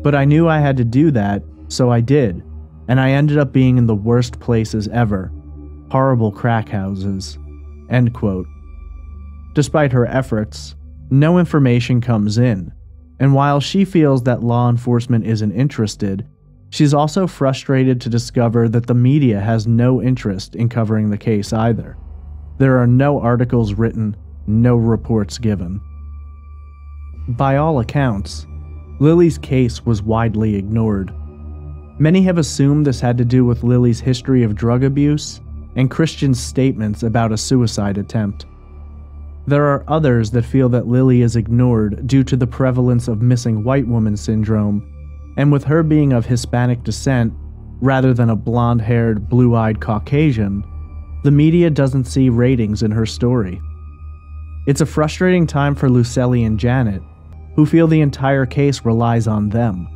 but I knew I had to do that, so I did, and I ended up being in the worst places ever. Horrible crack houses." End quote. Despite her efforts, no information comes in, and while she feels that law enforcement isn't interested, she's also frustrated to discover that the media has no interest in covering the case either. There are no articles written, no reports given. By all accounts, Lily's case was widely ignored. Many have assumed this had to do with Lily's history of drug abuse and Christian's statements about a suicide attempt. There are others that feel that Lily is ignored due to the prevalence of missing white woman syndrome, and with her being of Hispanic descent rather than a blonde-haired, blue-eyed Caucasian, the media doesn't see ratings in her story. It's a frustrating time for Lucelli and Janet, who feel the entire case relies on them.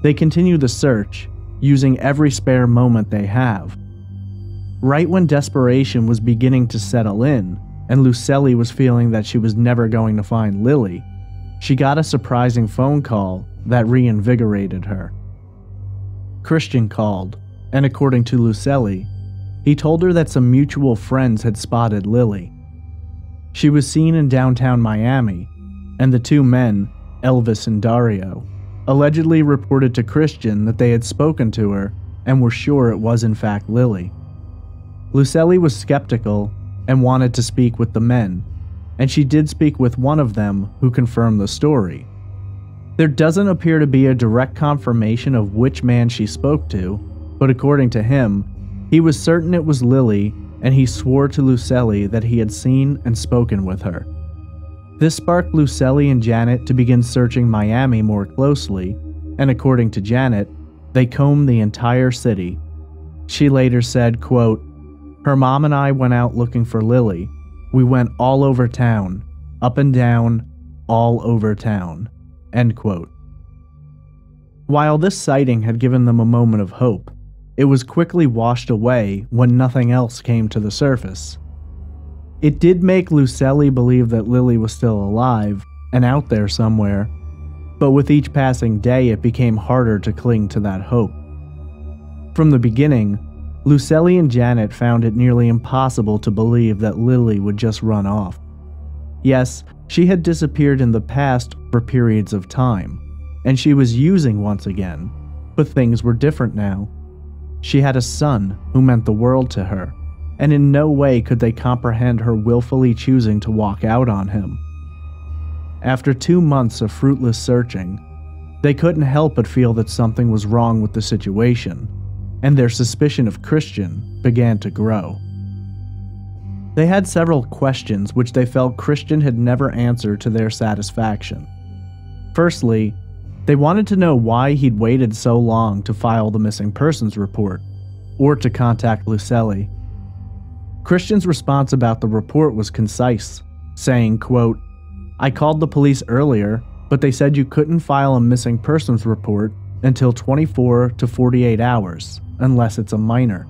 They continue the search, using every spare moment they have. Right when desperation was beginning to settle in, and Lucelli was feeling that she was never going to find Lily, she got a surprising phone call that reinvigorated her. Christian called, and according to Lucelli, he told her that some mutual friends had spotted Lily. She was seen in downtown Miami, and the two men, Elvis and Dario, allegedly reported to Christian that they had spoken to her and were sure it was in fact Lily. Lucelli was skeptical and wanted to speak with the men, and she did speak with one of them who confirmed the story. There doesn't appear to be a direct confirmation of which man she spoke to, but according to him, he was certain it was Lily, and he swore to Lucelli that he had seen and spoken with her. This sparked Lucelli and Janet to begin searching Miami more closely, and according to Janet, they combed the entire city. She later said, quote, "Her mom and I went out looking for Lily. We went all over town, up and down, all over town." End quote. While this sighting had given them a moment of hope, it was quickly washed away when nothing else came to the surface. It did make Lucelli believe that Lily was still alive and out there somewhere, but with each passing day it became harder to cling to that hope. From the beginning, Lucelli and Janet found it nearly impossible to believe that Lily would just run off. Yes, she had disappeared in the past for periods of time, and she was using once again, but things were different now. She had a son who meant the world to her, and in no way could they comprehend her willfully choosing to walk out on him. After 2 months of fruitless searching, they couldn't help but feel that something was wrong with the situation, and their suspicion of Christian began to grow. They had several questions which they felt Christian had never answered to their satisfaction. Firstly, they wanted to know why he'd waited so long to file the missing persons report, or to contact Lucelli. Christian's response about the report was concise, saying, quote, "I called the police earlier, but they said you couldn't file a missing persons report until 24 to 48 hours, unless it's a minor.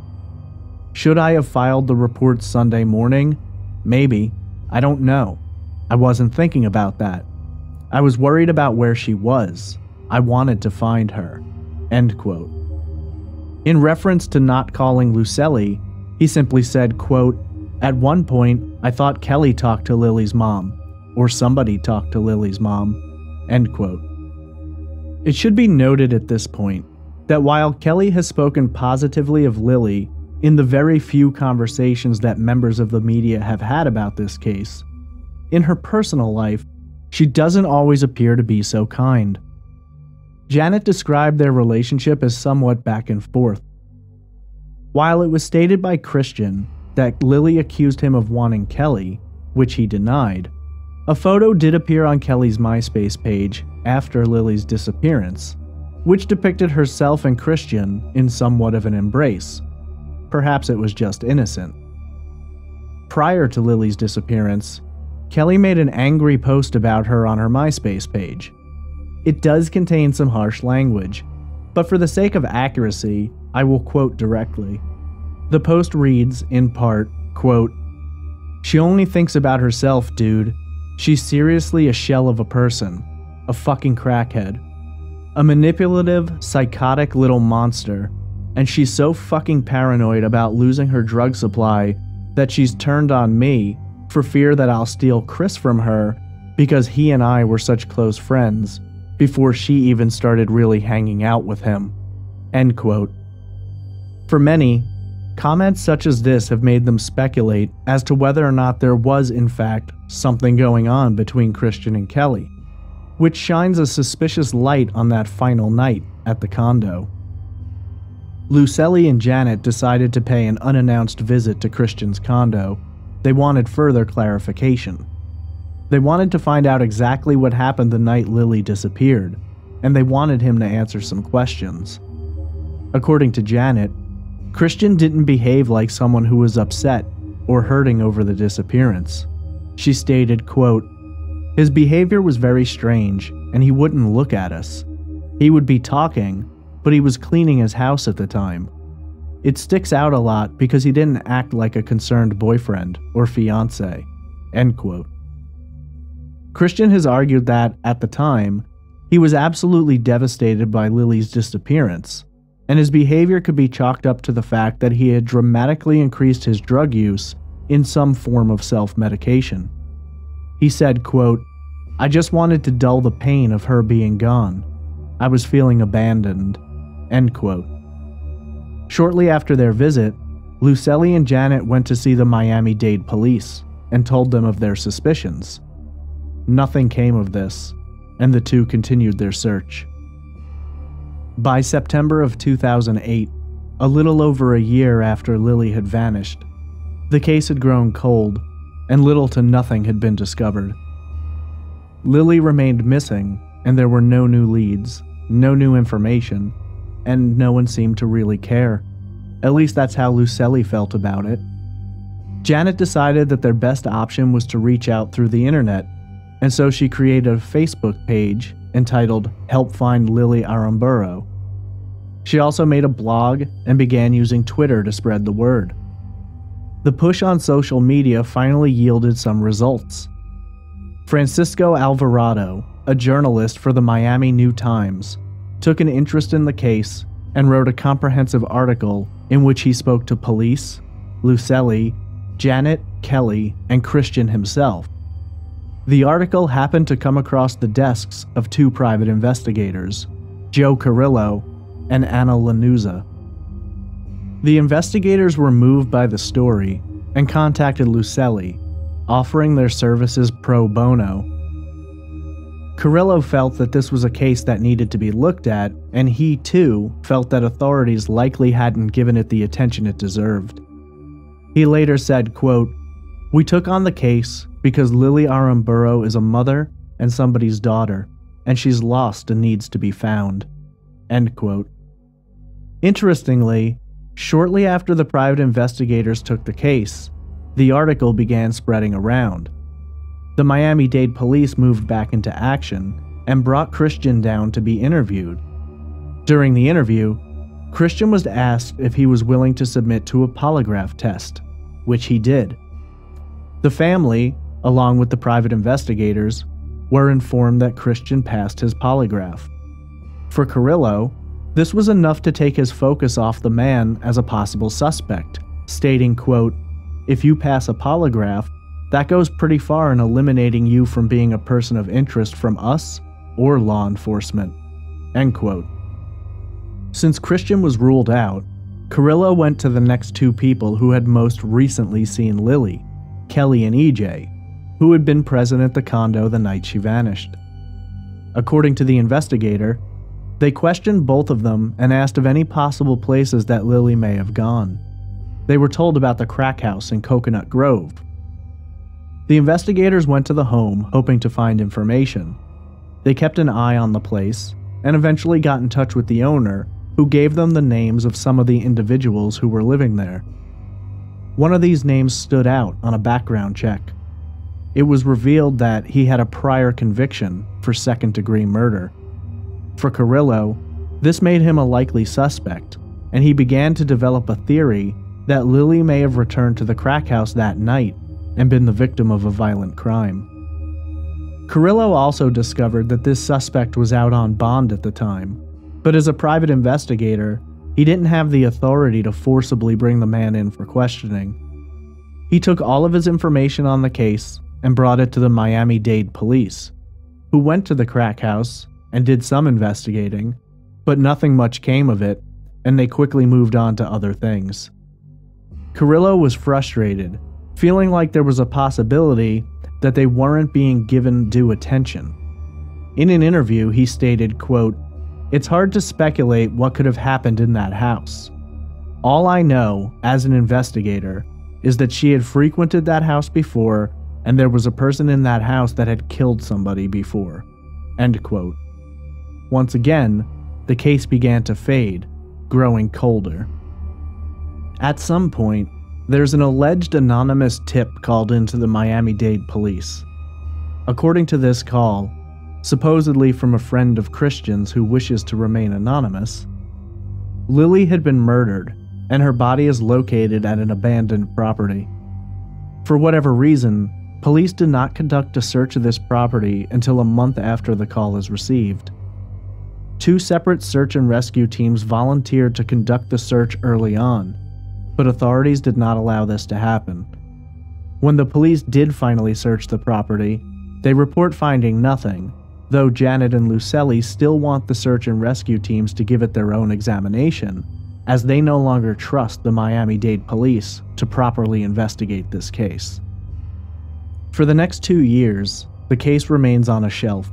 Should I have filed the report Sunday morning? Maybe. I don't know. I wasn't thinking about that. I was worried about where she was. I wanted to find her." End quote. In reference to not calling Lucelli, he simply said, quote, "At one point, I thought Kelly talked to Lily's mom, or somebody talked to Lily's mom." End quote. It should be noted at this point that while Kelly has spoken positively of Lily in the very few conversations that members of the media have had about this case, in her personal life, she doesn't always appear to be so kind. Janet described their relationship as somewhat back and forth. While it was stated by Christian that Lily accused him of wanting Kelly, which he denied, a photo did appear on Kelly's MySpace page after Lily's disappearance, which depicted herself and Christian in somewhat of an embrace. Perhaps it was just innocent. Prior to Lily's disappearance, Kelly made an angry post about her on her MySpace page. It does contain some harsh language, but for the sake of accuracy, I will quote directly. The post reads, in part, quote, "She only thinks about herself, dude. She's seriously a shell of a person. A fucking crackhead. A manipulative, psychotic little monster. And she's so fucking paranoid about losing her drug supply that she's turned on me for fear that I'll steal Chris from her because he and I were such close friends before she even started really hanging out with him." End quote. For many, comments such as this have made them speculate as to whether or not there was in fact something going on between Christian and Kelly, which shines a suspicious light on that final night at the condo. Lucely and Janet decided to pay an unannounced visit to Christian's condo. They wanted further clarification. They wanted to find out exactly what happened the night Lily disappeared, and they wanted him to answer some questions. According to Janet, Christian didn't behave like someone who was upset or hurting over the disappearance. She stated, quote, "His behavior was very strange, and he wouldn't look at us. He would be talking, but he was cleaning his house at the time. It sticks out a lot because he didn't act like a concerned boyfriend or fiancé." End quote. Christian has argued that, at the time, he was absolutely devastated by Lily's disappearance, and his behavior could be chalked up to the fact that he had dramatically increased his drug use in some form of self-medication. He said, quote, "I just wanted to dull the pain of her being gone. I was feeling abandoned." End quote. Shortly after their visit, Lucely and Janet went to see the Miami-Dade police and told them of their suspicions. Nothing came of this, and the two continued their search. By September of 2008, a little over a year after Lily had vanished, the case had grown cold, and little to nothing had been discovered. Lily remained missing, and there were no new leads, no new information, and no one seemed to really care. At least that's how Lucely felt about it. Janet decided that their best option was to reach out through the internet, and so she created a Facebook page entitled "Help Find Lily Aramburu." She also made a blog and began using Twitter to spread the word. The push on social media finally yielded some results. Francisco Alvarado, a journalist for the Miami New Times, took an interest in the case and wrote a comprehensive article in which he spoke to police, Lucely, Janet, Kelly, and Christian himself. The article happened to come across the desks of two private investigators, Joe Carrillo and Anna Lanuza. The investigators were moved by the story and contacted Lucely, offering their services pro bono. Carrillo felt that this was a case that needed to be looked at, and he too felt that authorities likely hadn't given it the attention it deserved. He later said, quote, "We took on the case because Lily Aramburu is a mother and somebody's daughter, and she's lost and needs to be found." End quote. Interestingly, shortly after the private investigators took the case, the article began spreading around. The Miami-Dade police moved back into action and brought Christian down to be interviewed. During the interview, Christian was asked if he was willing to submit to a polygraph test, which he did. The family, along with the private investigators, were informed that Christian passed his polygraph. For Carrillo, this was enough to take his focus off the man as a possible suspect, stating, quote, "If you pass a polygraph, that goes pretty far in eliminating you from being a person of interest from us or law enforcement." End quote. Since Christian was ruled out, Carrillo went to the next two people who had most recently seen Lily, Kelly and EJ, who had been present at the condo the night she vanished. According to the investigator, they questioned both of them and asked of any possible places that Lily may have gone. They were told about the crack house in Coconut Grove. The investigators went to the home hoping to find information. They kept an eye on the place and eventually got in touch with the owner, who gave them the names of some of the individuals who were living there. One of these names stood out on a background check. It was revealed that he had a prior conviction for second-degree murder. For Carrillo, this made him a likely suspect, and he began to develop a theory that Lily may have returned to the crack house that night and been the victim of a violent crime. Carrillo also discovered that this suspect was out on bond at the time, but as a private investigator, he didn't have the authority to forcibly bring the man in for questioning. He took all of his information on the case and brought it to the Miami-Dade police, who went to the crack house and did some investigating, but nothing much came of it, and they quickly moved on to other things. Carrillo was frustrated, feeling like there was a possibility that they weren't being given due attention. In an interview, he stated, quote, "It's hard to speculate what could have happened in that house. All I know, as an investigator, is that she had frequented that house before, and there was a person in that house that had killed somebody before." End quote. Once again, the case began to fade, growing colder. At some point, there's an alleged anonymous tip called into the Miami-Dade police. According to this call, supposedly from a friend of Christian's who wishes to remain anonymous, Lily had been murdered, and her body is located at an abandoned property. For whatever reason, police did not conduct a search of this property until a month after the call is received. 2 separate search and rescue teams volunteered to conduct the search early on, but authorities did not allow this to happen. When the police did finally search the property, they report finding nothing, though Janet and Lucelli still want the search and rescue teams to give it their own examination, as they no longer trust the Miami-Dade police to properly investigate this case. For the next 2 years, the case remains on a shelf.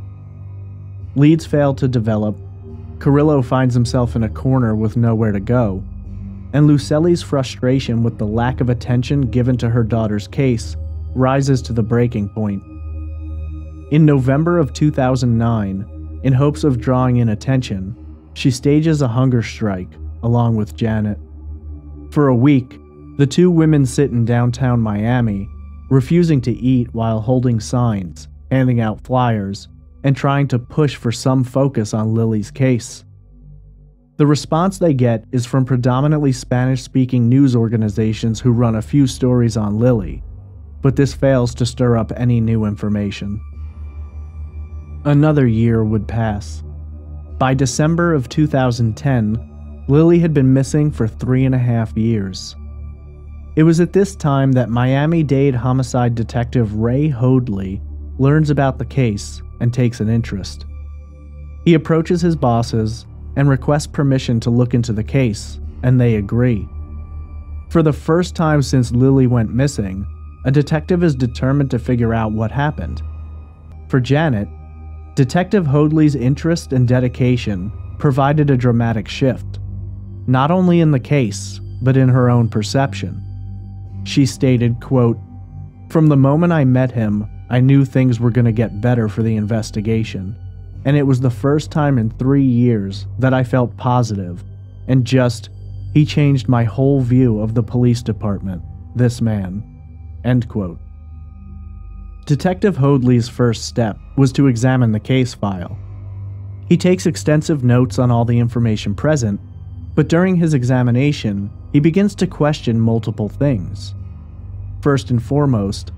Leads fail to develop, Carrillo finds himself in a corner with nowhere to go, and Lucelli's frustration with the lack of attention given to her daughter's case rises to the breaking point. In November of 2009, in hopes of drawing in attention, she stages a hunger strike along with Janet. For a week, the 2 women sit in downtown Miami, refusing to eat while holding signs, handing out flyers, and trying to push for some focus on Lily's case. The response they get is from predominantly Spanish-speaking news organizations who run a few stories on Lily, but this fails to stir up any new information. Another year would pass. By December of 2010, Lily had been missing for 3.5 years. It was at this time that Miami-Dade homicide detective Ray Hoadley learns about the case and takes an interest. He approaches his bosses and requests permission to look into the case, and they agree. For the first time since Lily went missing, a detective is determined to figure out what happened. For Janet, Detective Hoadley's interest and dedication provided a dramatic shift, not only in the case, but in her own perception. She stated, quote, "From the moment I met him, I knew things were going to get better for the investigation, and it was the first time in 3 years that I felt positive, and he changed my whole view of the police department, this man." End quote. Detective Hoadley's first step was to examine the case file. He takes extensive notes on all the information present, but during his examination, he begins to question multiple things. First and foremost,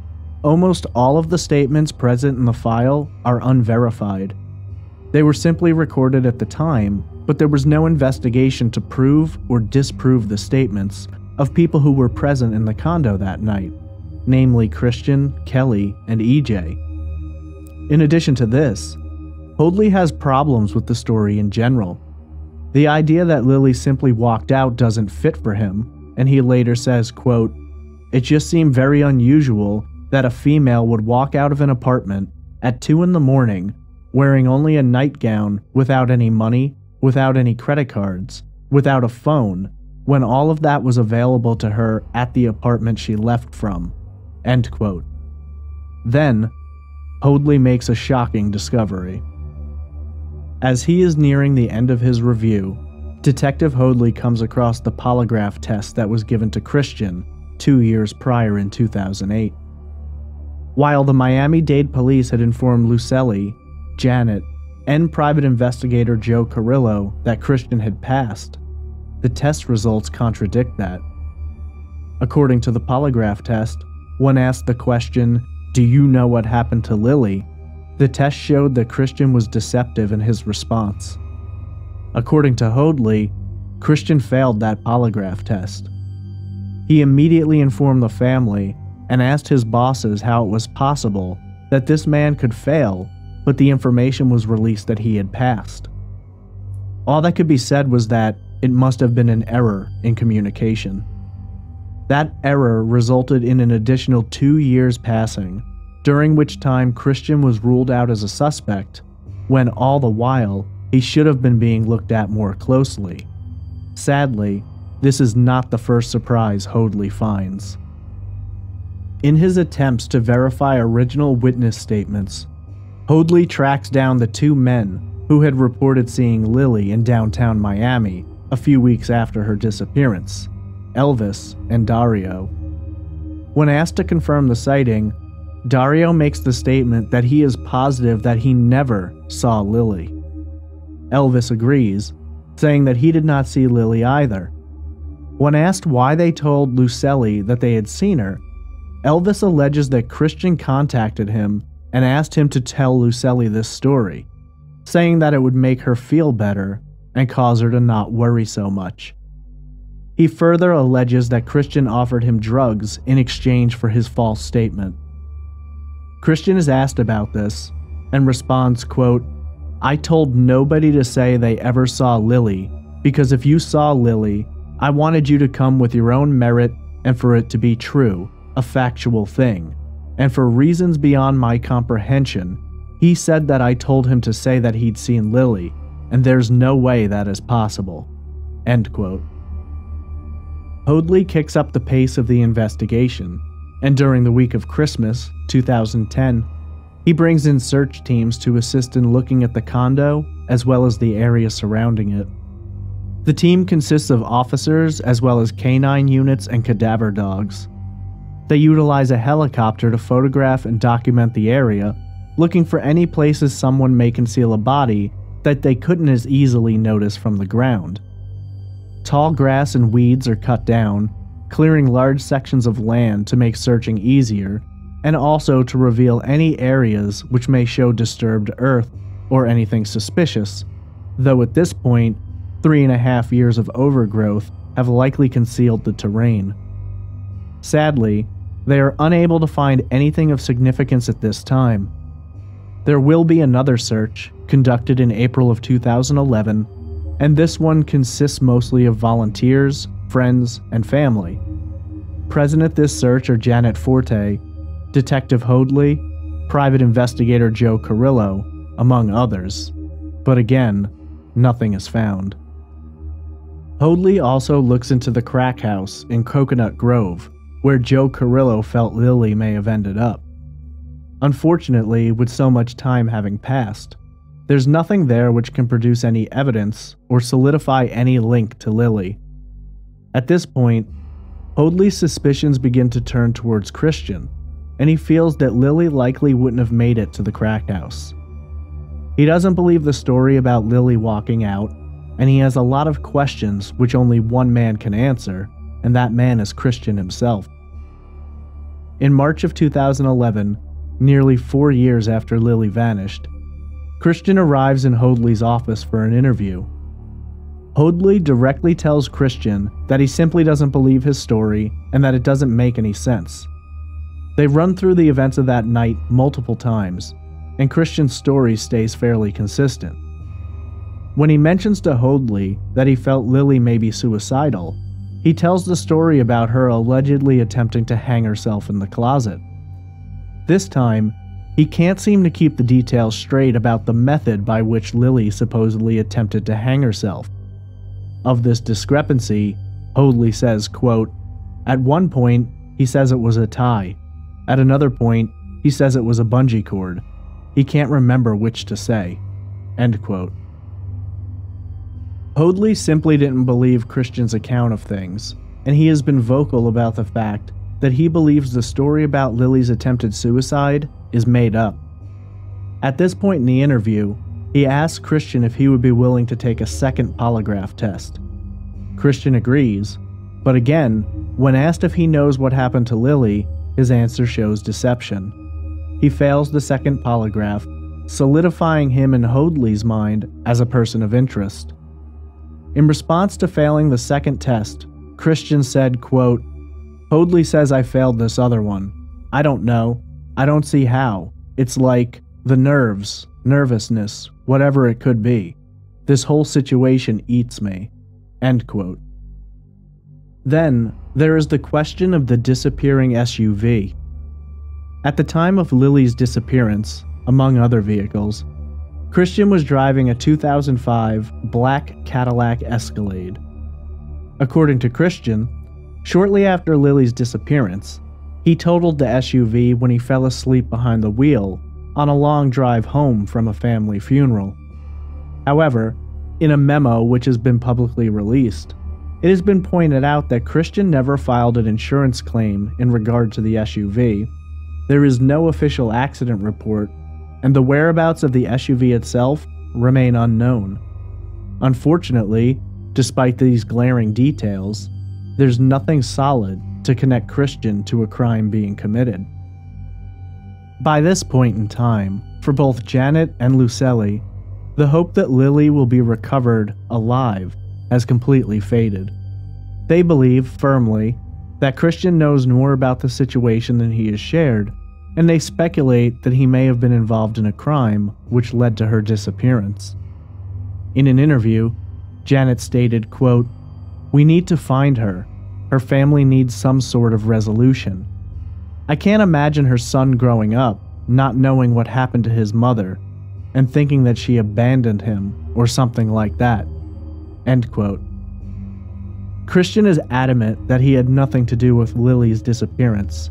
almost all of the statements present in the file are unverified. They were simply recorded at the time, but there was no investigation to prove or disprove the statements of people who were present in the condo that night, namely Christian, Kelly, and EJ. In addition to this, Hoadley has problems with the story in general. The idea that Lily simply walked out doesn't fit for him, and he later says, quote, "It just seemed very unusual that a female would walk out of an apartment at 2 in the morning wearing only a nightgown, without any money, without any credit cards, without a phone, when all of that was available to her at the apartment she left from." End quote. Then, Hoadley makes a shocking discovery. As he is nearing the end of his review, Detective Hoadley comes across the polygraph test that was given to Christian 2 years prior in 2008. While the Miami-Dade police had informed Lucelli, Janet, and private investigator Joe Carrillo that Christian had passed, the test results contradict that. According to the polygraph test, when asked the question, "Do you know what happened to Lily?" the test showed that Christian was deceptive in his response. According to Hoadley, Christian failed that polygraph test. He immediately informed the family and asked his bosses how it was possible that this man could fail, but the information was released that he had passed. All that could be said was that it must have been an error in communication. That error resulted in an additional 2 years passing, during which time Christian was ruled out as a suspect, when all the while he should have been being looked at more closely. Sadly, this is not the first surprise Hoadley finds. In his attempts to verify original witness statements, Hoadley tracks down the 2 men who had reported seeing Lily in downtown Miami a few weeks after her disappearance, Elvis and Dario. When asked to confirm the sighting, Dario makes the statement that he is positive that he never saw Lily. Elvis agrees, saying that he did not see Lily either. When asked why they told Lucelli that they had seen her, Elvis alleges that Christian contacted him and asked him to tell Lucelli this story, saying that it would make her feel better and cause her to not worry so much. He further alleges that Christian offered him drugs in exchange for his false statement. Christian is asked about this and responds, quote, "I told nobody to say they ever saw Lily, because if you saw Lily, I wanted you to come with your own merit and for it to be true, a factual thing. And for reasons beyond my comprehension, he said that I told him to say that he'd seen Lily, and there's no way that is possible." End quote. Hoadley kicks up the pace of the investigation, and during the week of Christmas, 2010, he brings in search teams to assist in looking at the condo as well as the area surrounding it. The team consists of officers as well as canine units and cadaver dogs. They utilize a helicopter to photograph and document the area, looking for any places someone may conceal a body that they couldn't as easily notice from the ground. Tall grass and weeds are cut down, clearing large sections of land to make searching easier, and also to reveal any areas which may show disturbed earth or anything suspicious, though at this point, 3.5 years of overgrowth have likely concealed the terrain. Sadly, they are unable to find anything of significance at this time. There will be another search, conducted in April of 2011, and this one consists mostly of volunteers, friends, and family. Present at this search are Janet Forte, Detective Hoadley, Private Investigator Joe Carrillo, among others. But again, nothing is found. Hoadley also looks into the crack house in Coconut Grove, where Joe Carrillo felt Lily may have ended up. Unfortunately, with so much time having passed, there's nothing there which can produce any evidence or solidify any link to Lily. At this point, Hoadley's suspicions begin to turn towards Christian, and he feels that Lily likely wouldn't have made it to the crack house. He doesn't believe the story about Lily walking out, and he has a lot of questions which only one man can answer, and that man is Christian himself. In March of 2011, nearly 4 years after Lily vanished, Christian arrives in Hoadley's office for an interview. Hoadley directly tells Christian that he simply doesn't believe his story and that it doesn't make any sense. They run through the events of that night multiple times, and Christian's story stays fairly consistent. When he mentions to Hoadley that he felt Lily may be suicidal, he tells the story about her allegedly attempting to hang herself in the closet. This time, he can't seem to keep the details straight about the method by which Lily supposedly attempted to hang herself. Of this discrepancy, Hoadley says, quote, "At one point, he says it was a tie. At another point, he says it was a bungee cord. He can't remember which to say." End quote. Hoadley simply didn't believe Christian's account of things, and he has been vocal about the fact that he believes the story about Lily's attempted suicide is made up. At this point in the interview, he asks Christian if he would be willing to take a second polygraph test. Christian agrees, But again, when asked if he knows what happened to Lily, his answer shows deception. He fails the second polygraph, solidifying him in Hoadley's mind as a person of interest. In response to failing the second test, Christian said, quote, "Hoadley says I failed this other one. I don't know. I don't see how. It's like the nerves, nervousness, whatever it could be. This whole situation eats me." End quote. Then, there is the question of the disappearing SUV. At the time of Lily's disappearance, among other vehicles, Christian was driving a 2005 black Cadillac Escalade. According to Christian, shortly after Lily's disappearance, he totaled the SUV when he fell asleep behind the wheel on a long drive home from a family funeral. However, in a memo which has been publicly released, it has been pointed out that Christian never filed an insurance claim in regard to the SUV. There is no official accident report, and the whereabouts of the SUV itself remain unknown. Unfortunately, despite these glaring details, there's nothing solid to connect Christian to a crime being committed. By this point in time, for both Janet and Lucely, the hope that Lily will be recovered alive has completely faded. They believe firmly that Christian knows more about the situation than he has shared, and they speculate that he may have been involved in a crime which led to her disappearance. In an interview, Janet stated, quote, "We need to find her. Her family needs some sort of resolution. I can't imagine her son growing up, not knowing what happened to his mother, and thinking that she abandoned him or something like that." End quote. Christian is adamant that he had nothing to do with Lily's disappearance.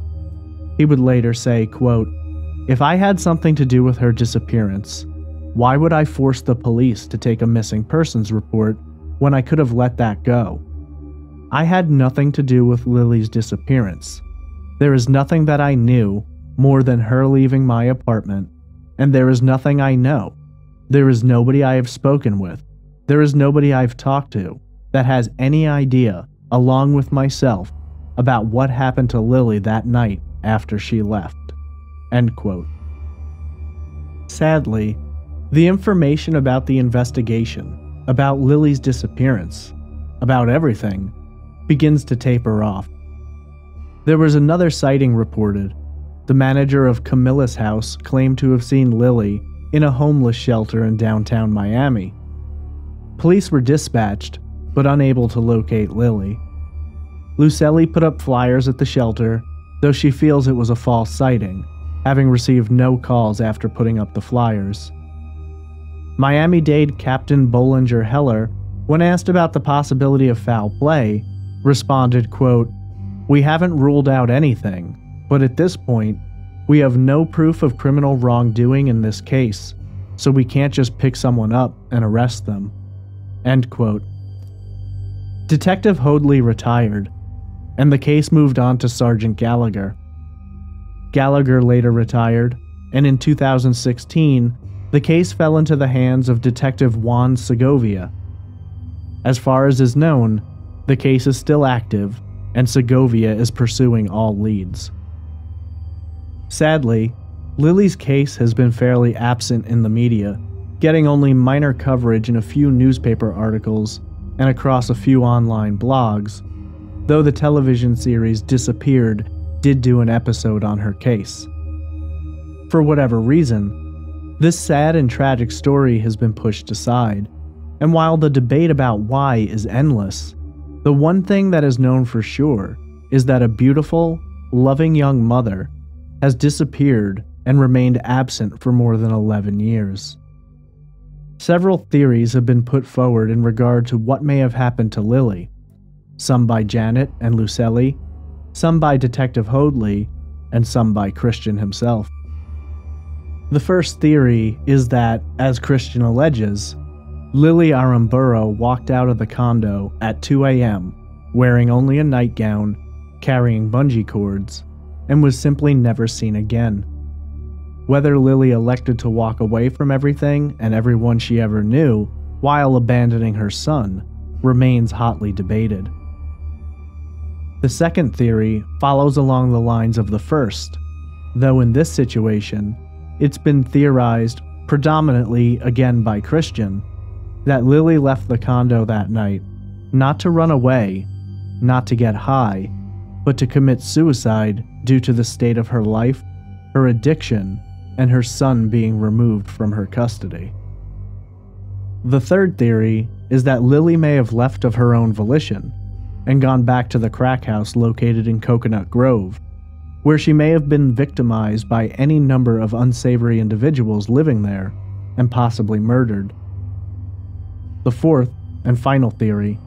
He would later say, quote, "If I had something to do with her disappearance, why would I force the police to take a missing persons report when I could have let that go? I had nothing to do with Lily's disappearance. There is nothing that I knew more than her leaving my apartment, and there is nothing I know. There is nobody I have spoken with. There is nobody I've talked to that has any idea, along with myself, about what happened to Lily that night after she left." End quote. Sadly, the information about the investigation, about Lily's disappearance, about everything, begins to taper off. There was another sighting reported. The manager of Camilla's house claimed to have seen Lily in a homeless shelter in downtown Miami. Police were dispatched, but unable to locate Lily. Lucely put up flyers at the shelter, though she feels it was a false sighting, having received no calls after putting up the flyers. Miami-Dade Captain Bollinger Heller, when asked about the possibility of foul play, responded, quote, "We haven't ruled out anything, but at this point, we have no proof of criminal wrongdoing in this case, so we can't just pick someone up and arrest them." End quote. Detective Hoadley retired, and the case moved on to Sergeant Gallagher. Gallagher later retired, and in 2016, the case fell into the hands of Detective Juan Segovia. As far as is known, the case is still active, and Segovia is pursuing all leads. Sadly, Lily's case has been fairly absent in the media, getting only minor coverage in a few newspaper articles and across a few online blogs, though the television series Disappeared did do an episode on her case. For whatever reason, this sad and tragic story has been pushed aside, and while the debate about why is endless, the one thing that is known for sure is that a beautiful, loving young mother has disappeared and remained absent for more than 11 years. Several theories have been put forward in regard to what may have happened to Lily, some by Janet and Lucely, some by Detective Hoadley, and some by Christian himself. The first theory is that, as Christian alleges, Lily Aramburo walked out of the condo at 2 a.m., wearing only a nightgown, carrying bungee cords, and was simply never seen again. Whether Lily elected to walk away from everything and everyone she ever knew while abandoning her son remains hotly debated. The second theory follows along the lines of the first, though in this situation, it's been theorized, predominantly again by Christian, that Lily left the condo that night, not to run away, not to get high, but to commit suicide due to the state of her life, her addiction, and her son being removed from her custody. The third theory is that Lily may have left of her own volition and gone back to the crack house located in Coconut Grove, where she may have been victimized by any number of unsavory individuals living there and possibly murdered. The fourth and final theory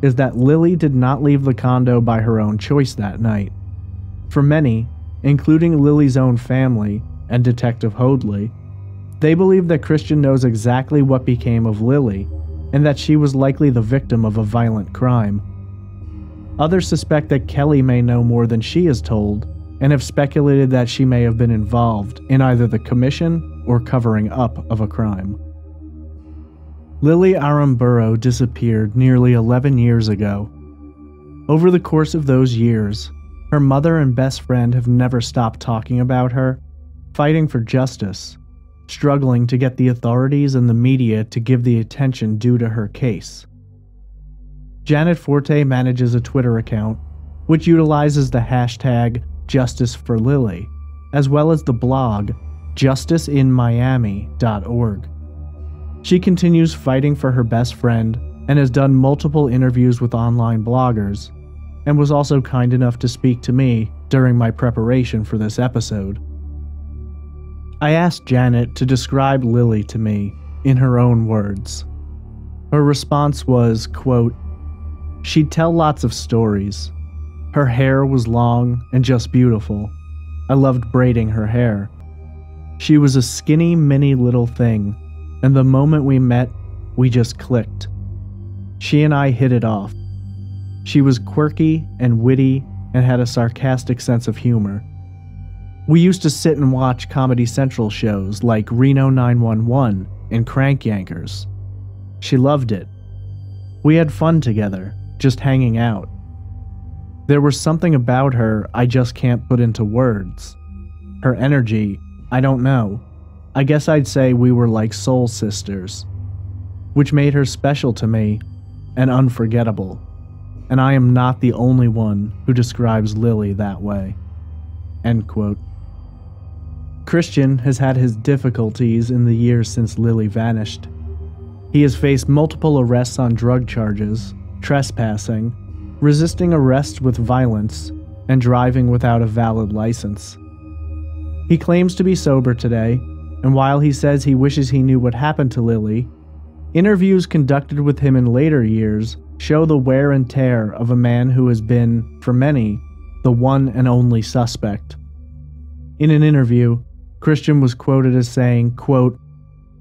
is that Lily did not leave the condo by her own choice that night. For many, including Lily's own family and Detective Hoadley, they believe that Christian knows exactly what became of Lily and that she was likely the victim of a violent crime. Others suspect that Kelly may know more than she is told and have speculated that she may have been involved in either the commission or covering up of a crime. Lily Aramburu disappeared nearly 11 years ago. Over the course of those years, her mother and best friend have never stopped talking about her, fighting for justice, struggling to get the authorities and the media to give the attention due to her case. Janet Forte manages a Twitter account, which utilizes the hashtag #JusticeForLily, as well as the blog justiceinmiami.org. She continues fighting for her best friend and has done multiple interviews with online bloggers, and was also kind enough to speak to me during my preparation for this episode. I asked Janet to describe Lily to me in her own words. Her response was, quote, "She'd tell lots of stories. Her hair was long and just beautiful. I loved braiding her hair. She was a skinny, mini little thing, and the moment we met, we just clicked. She and I hit it off. She was quirky and witty and had a sarcastic sense of humor. We used to sit and watch Comedy Central shows like Reno 911 and Crank Yankers. She loved it. We had fun together, just hanging out. There was something about her I just can't put into words. Her energy, I don't know. I guess I'd say we were like soul sisters, which made her special to me and unforgettable. And I am not the only one who describes Lily that way." End quote. Christian has had his difficulties in the years since Lily vanished. He has faced multiple arrests on drug charges, trespassing, resisting arrest with violence, and driving without a valid license. He claims to be sober today, and while he says he wishes he knew what happened to Lily, interviews conducted with him in later years show the wear and tear of a man who has been, for many, the one and only suspect. In an interview, Christian was quoted as saying, quote,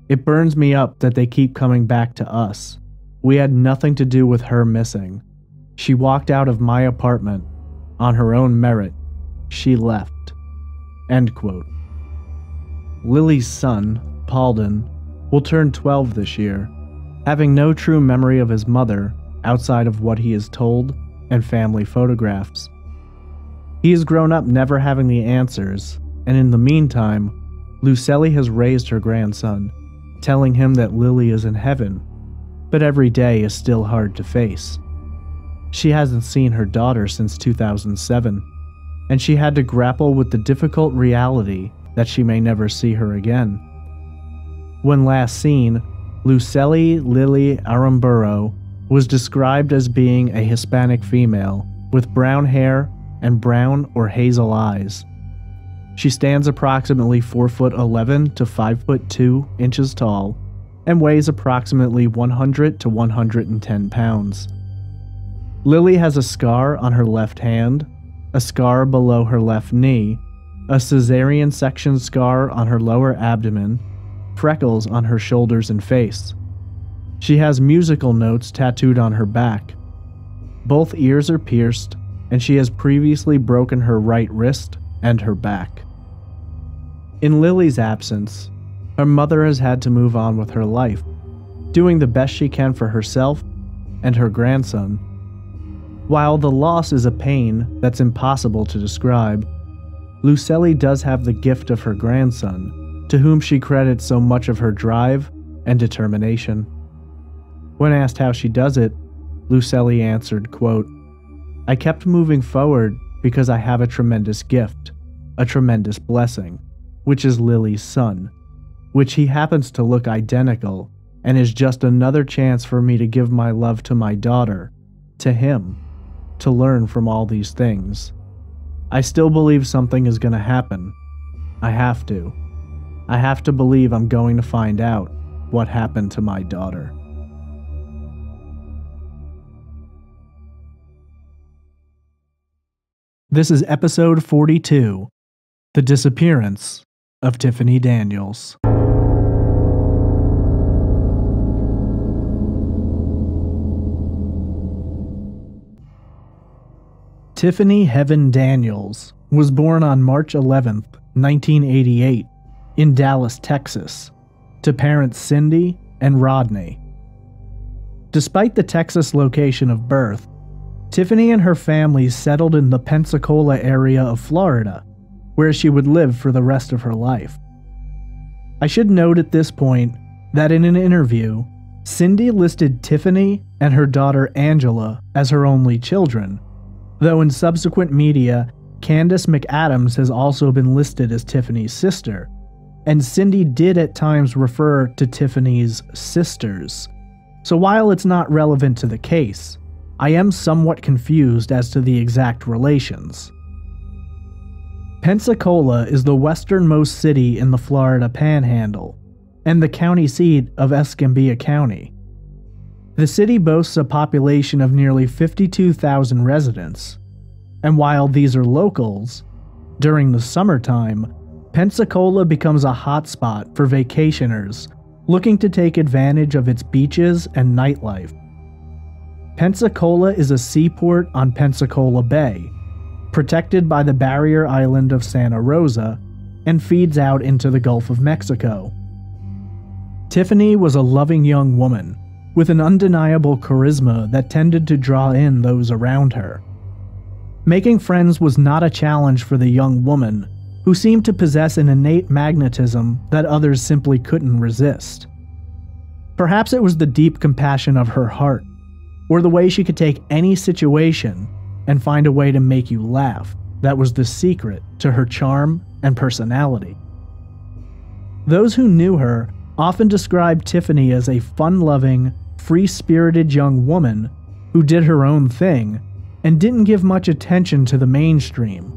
"It burns me up that they keep coming back to us. We had nothing to do with her missing. She walked out of my apartment. On her own merit, she left." End quote. Lily's son, Paulden, will turn 12 this year, having no true memory of his mother outside of what he is told and family photographs. He has grown up never having the answers, and in the meantime, Lucely has raised her grandson, telling him that Lily is in heaven, but every day is still hard to face. She hasn't seen her daughter since 2007, and she had to grapple with the difficult reality that she may never see her again. When last seen, Lucely Lily Aramburu was described as being a Hispanic female with brown hair and brown or hazel eyes. She stands approximately 4'11" to 5'2" inches tall and weighs approximately 100 to 110 pounds. Lily has a scar on her left hand, a scar below her left knee, a cesarean section scar on her lower abdomen, freckles on her shoulders and face. She has musical notes tattooed on her back. Both ears are pierced, and she has previously broken her right wrist and her back. In Lily's absence, her mother has had to move on with her life, doing the best she can for herself and her grandson. While the loss is a pain that's impossible to describe, Lucely does have the gift of her grandson, to whom she credits so much of her drive and determination. When asked how she does it, Lucely answered, quote, "I kept moving forward because I have a tremendous gift, a tremendous blessing, which is Lily's son, which he happens to look identical and is just another chance for me to give my love to my daughter, to him, to learn from all these things. I still believe something is going to happen. I have to. I have to believe I'm going to find out what happened to my daughter." This is episode 42, The Disappearance of Tiffany Daniels. Tiffany Heaven Daniels was born on March 11, 1988, in Dallas, Texas, to parents Cindy and Rodney. Despite the Texas location of birth, Tiffany and her family settled in the Pensacola area of Florida, where she would live for the rest of her life. I should note at this point that in an interview, Cindy listed Tiffany and her daughter Angela as her only children, though in subsequent media, Candace McAdams has also been listed as Tiffany's sister, and Cindy did at times refer to Tiffany's sisters. So while it's not relevant to the case, I am somewhat confused as to the exact relations. Pensacola is the westernmost city in the Florida Panhandle, and the county seat of Escambia County. The city boasts a population of nearly 52,000 residents, and while these are locals, during the summertime, Pensacola becomes a hotspot for vacationers looking to take advantage of its beaches and nightlife. Pensacola is a seaport on Pensacola Bay, protected by the barrier island of Santa Rosa, and feeds out into the Gulf of Mexico. Tiffany was a loving young woman with an undeniable charisma that tended to draw in those around her. Making friends was not a challenge for the young woman, who seemed to possess an innate magnetism that others simply couldn't resist. Perhaps it was the deep compassion of her heart, or the way she could take any situation and find a way to make you laugh, that was the secret to her charm and personality. Those who knew her often described Tiffany as a fun-loving, free-spirited young woman who did her own thing and didn't give much attention to the mainstream,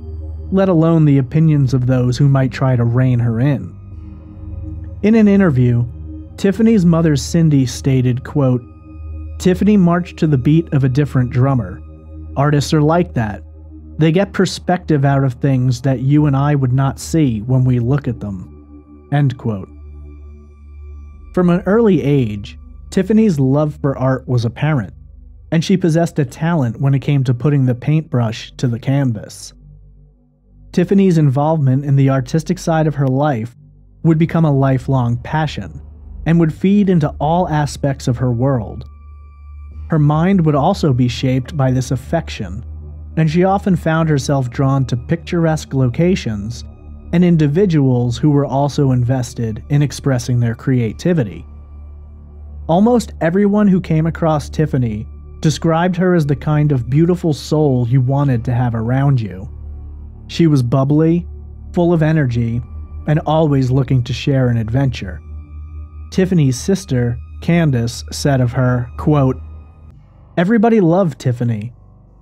let alone the opinions of those who might try to rein her in. In an interview, Tiffany's mother Cindy stated, quote, "Tiffany marched to the beat of a different drummer. Artists are like that. They get perspective out of things that you and I would not see when we look at them." End quote. From an early age, Tiffany's love for art was apparent, and she possessed a talent when it came to putting the paintbrush to the canvas. Tiffany's involvement in the artistic side of her life would become a lifelong passion, and would feed into all aspects of her world. Her mind would also be shaped by this affection, and she often found herself drawn to picturesque locations and individuals who were also invested in expressing their creativity. Almost everyone who came across Tiffany described her as the kind of beautiful soul you wanted to have around you. She was bubbly, full of energy, and always looking to share an adventure. Tiffany's sister, Candace, said of her, quote, "Everybody loved Tiffany.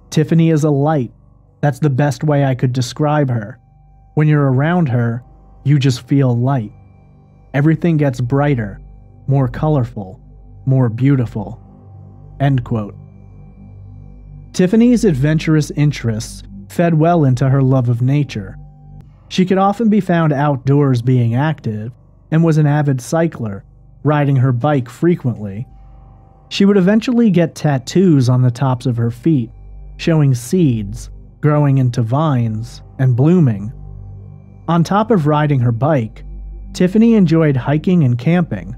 Tiffany is a light. That's the best way I could describe her. When you're around her, you just feel light. Everything gets brighter, more colorful, more beautiful." End quote. Tiffany's adventurous interests fed well into her love of nature. She could often be found outdoors being active, and was an avid cycler, riding her bike frequently. She would eventually get tattoos on the tops of her feet, showing seeds, growing into vines, and blooming. On top of riding her bike, Tiffany enjoyed hiking and camping.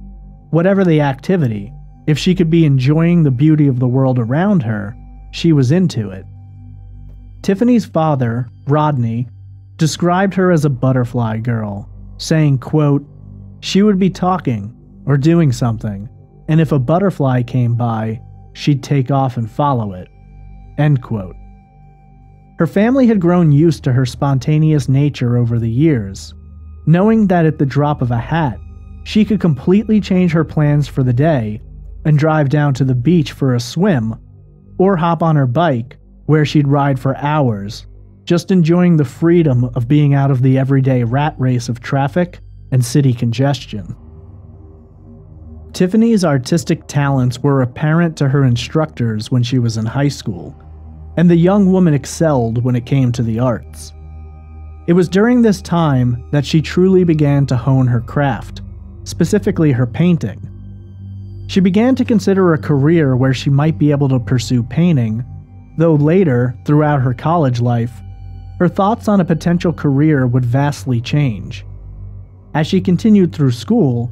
Whatever the activity, if she could be enjoying the beauty of the world around her, she was into it. Tiffany's father, Rodney, described her as a butterfly girl, saying, quote, "She would be talking or doing something, and if a butterfly came by, she'd take off and follow it." End quote. Her family had grown used to her spontaneous nature over the years, knowing that at the drop of a hat, she could completely change her plans for the day and drive down to the beach for a swim, or hop on her bike, where she'd ride for hours, just enjoying the freedom of being out of the everyday rat race of traffic and city congestion. Tiffany's artistic talents were apparent to her instructors when she was in high school, and the young woman excelled when it came to the arts. It was during this time that she truly began to hone her craft, specifically her painting. She began to consider a career where she might be able to pursue painting, though later, throughout her college life, her thoughts on a potential career would vastly change. As she continued through school,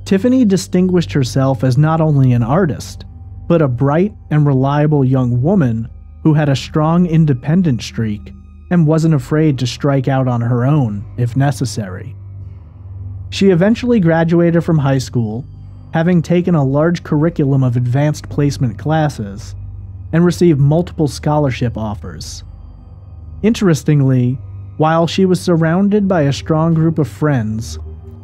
Tiffany distinguished herself as not only an artist, but a bright and reliable young woman who had a strong independent streak and wasn't afraid to strike out on her own if necessary. She eventually graduated from high school, having taken a large curriculum of advanced placement classes, and received multiple scholarship offers. Interestingly, while she was surrounded by a strong group of friends,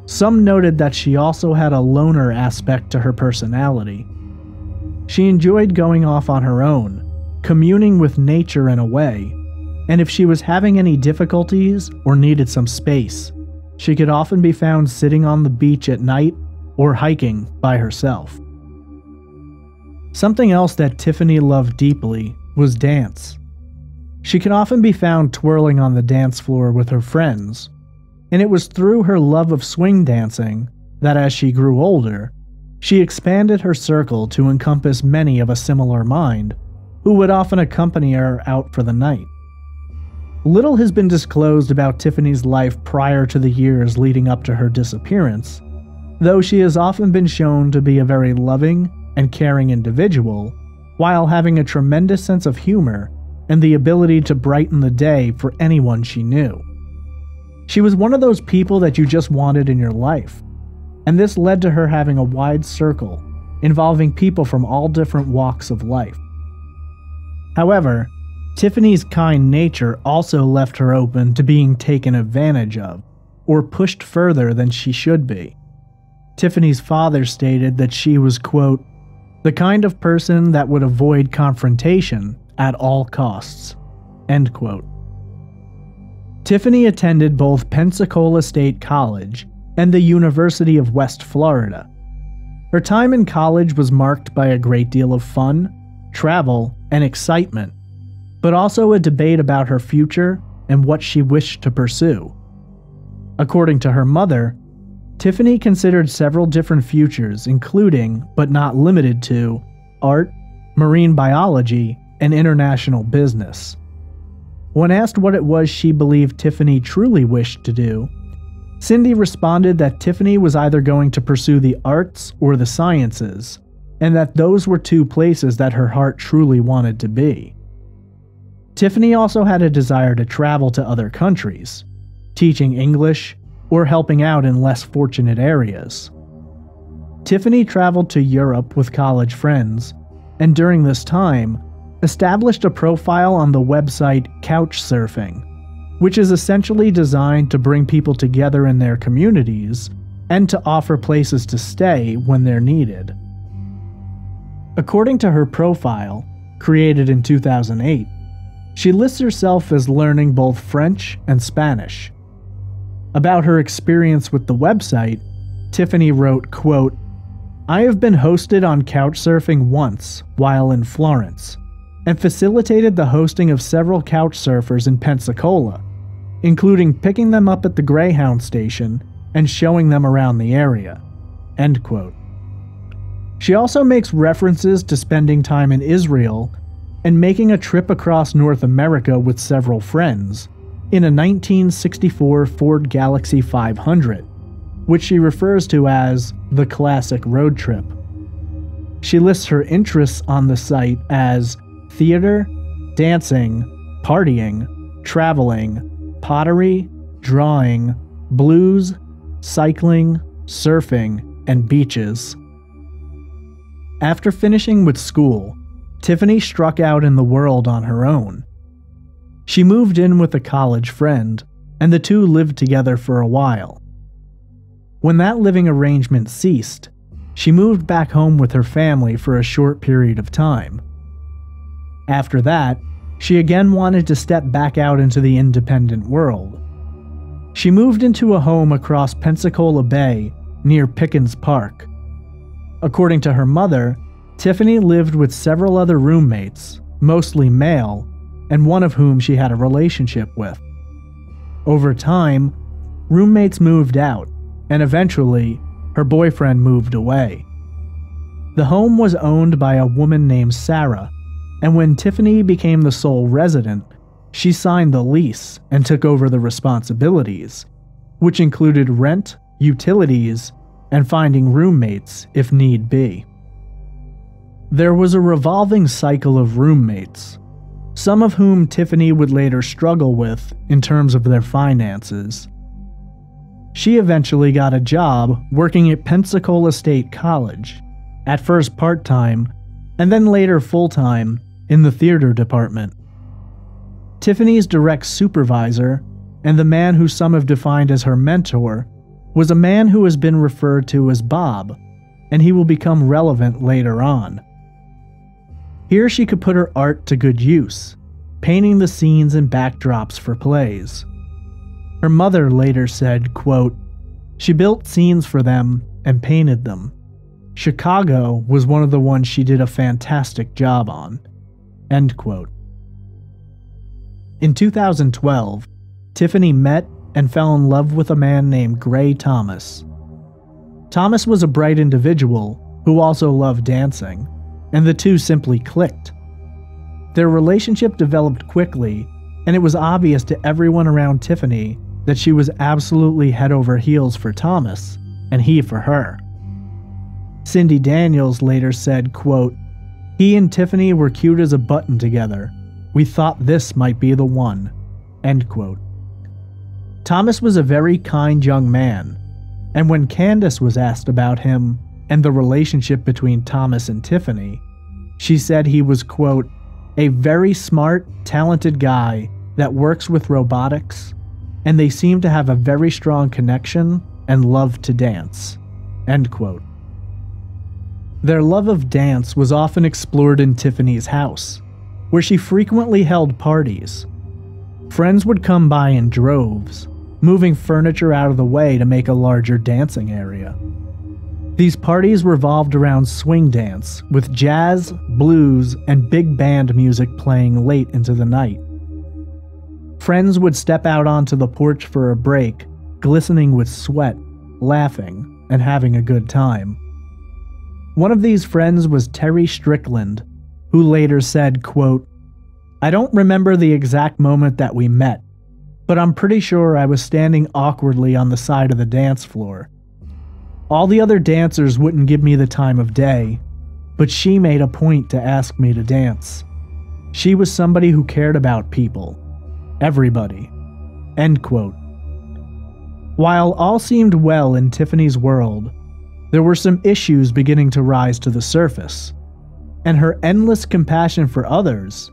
some noted that she also had a loner aspect to her personality. She enjoyed going off on her own, communing with nature in a way, and if she was having any difficulties or needed some space, she could often be found sitting on the beach at night or hiking by herself. Something else that Tiffany loved deeply was dance. She could often be found twirling on the dance floor with her friends, and it was through her love of swing dancing that as she grew older, she expanded her circle to encompass many of a similar mind, who would often accompany her out for the night. Little has been disclosed about Tiffany's life prior to the years leading up to her disappearance, though she has often been shown to be a very loving and caring individual, while having a tremendous sense of humor and the ability to brighten the day for anyone she knew. She was one of those people that you just wanted in your life, and this led to her having a wide circle involving people from all different walks of life. However, Tiffany's kind nature also left her open to being taken advantage of, or pushed further than she should be. Tiffany's father stated that she was, quote, "the kind of person that would avoid confrontation at all costs," end quote. Tiffany attended both Pensacola State College and the University of West Florida. Her time in college was marked by a great deal of fun, travel, and excitement, but also a debate about her future and what she wished to pursue. According to her mother, Tiffany considered several different futures, including, but not limited to, art, marine biology, and international business. When asked what it was she believed Tiffany truly wished to do, Cindy responded that Tiffany was either going to pursue the arts or the sciences, and that those were two places that her heart truly wanted to be. Tiffany also had a desire to travel to other countries, teaching English or helping out in less fortunate areas. Tiffany traveled to Europe with college friends, and during this time, established a profile on the website Couchsurfing, which is essentially designed to bring people together in their communities and to offer places to stay when they're needed. According to her profile, created in 2008, she lists herself as learning both French and Spanish. About her experience with the website, Tiffany wrote, quote, "I have been hosted on Couchsurfing once while in Florence, and facilitated the hosting of several couchsurfers in Pensacola, including picking them up at the Greyhound station and showing them around the area." End quote. She also makes references to spending time in Israel and making a trip across North America with several friends in a 1964 Ford Galaxy 500, which she refers to as the classic road trip. She lists her interests on the site as theater, dancing, partying, traveling, pottery, drawing, blues, cycling, surfing, and beaches. After finishing with school, Tiffany struck out in the world on her own. She moved in with a college friend, and the two lived together for a while. When that living arrangement ceased, she moved back home with her family for a short period of time. After that, she again wanted to step back out into the independent world. She moved into a home across Pensacola Bay near Pickens Park. According to her mother, Tiffany lived with several other roommates, mostly male, and one of whom she had a relationship with. Over time, roommates moved out, and eventually, her boyfriend moved away. The home was owned by a woman named Sarah, and when Tiffany became the sole resident, she signed the lease and took over the responsibilities, which included rent, utilities, and finding roommates if need be. There was a revolving cycle of roommates, some of whom Tiffany would later struggle with in terms of their finances. She eventually got a job working at Pensacola State College, at first part-time, and then later full-time, in the theater department. Tiffany's direct supervisor, and the man who some have defined as her mentor, was a man who has been referred to as Bob, and he will become relevant later on. Here she could put her art to good use, painting the scenes and backdrops for plays. Her mother later said, quote, "She built scenes for them and painted them. Chicago was one of the ones she did a fantastic job on." End quote. In 2012, Tiffany met and fell in love with a man named Gray Thomas. Thomas was a bright individual who also loved dancing, and the two simply clicked. Their relationship developed quickly, and it was obvious to everyone around Tiffany that she was absolutely head over heels for Thomas, and he for her. Cindy Daniels later said, quote, "He and Tiffany were cute as a button together. We thought this might be the one." End quote. Thomas was a very kind young man, and when Candace was asked about him and the relationship between Thomas and Tiffany, she said he was, quote, "a very smart, talented guy that works with robotics, and they seem to have a very strong connection and love to dance." End quote. Their love of dance was often explored in Tiffany's house, where she frequently held parties. Friends would come by in droves, moving furniture out of the way to make a larger dancing area. These parties revolved around swing dance, with jazz, blues, and big band music playing late into the night. Friends would step out onto the porch for a break, glistening with sweat, laughing, and having a good time. One of these friends was Terry Strickland, who later said, quote, "I don't remember the exact moment that we met, but I'm pretty sure I was standing awkwardly on the side of the dance floor. All the other dancers wouldn't give me the time of day, but she made a point to ask me to dance. She was somebody who cared about people. Everybody." End quote. While all seemed well in Tiffany's world, there were some issues beginning to rise to the surface, and her endless compassion for others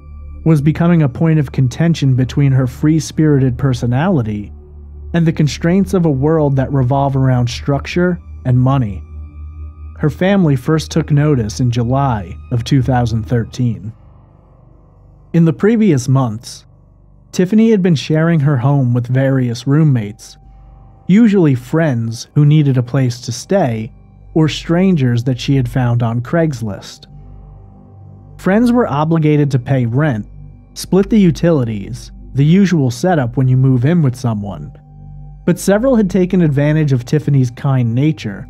was becoming a point of contention between her free-spirited personality and the constraints of a world that revolved around structure and money. Her family first took notice in July of 2013. In the previous months, Tiffany had been sharing her home with various roommates, usually friends who needed a place to stay or strangers that she had found on Craigslist. Friends were obligated to pay rent, split the utilities, the usual setup when you move in with someone, but several had taken advantage of Tiffany's kind nature.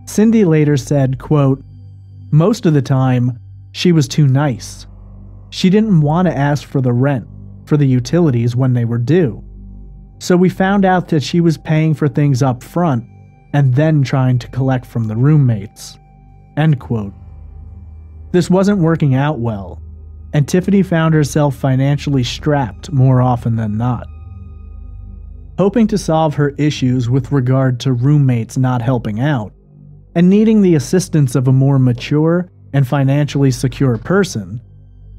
Cindy later said, quote, "Most of the time, she was too nice. She didn't want to ask for the rent, for the utilities when they were due. So we found out that she was paying for things up front and then trying to collect from the roommates." End quote. This wasn't working out well, and Tiffany found herself financially strapped more often than not. Hoping to solve her issues with regard to roommates not helping out, and needing the assistance of a more mature and financially secure person,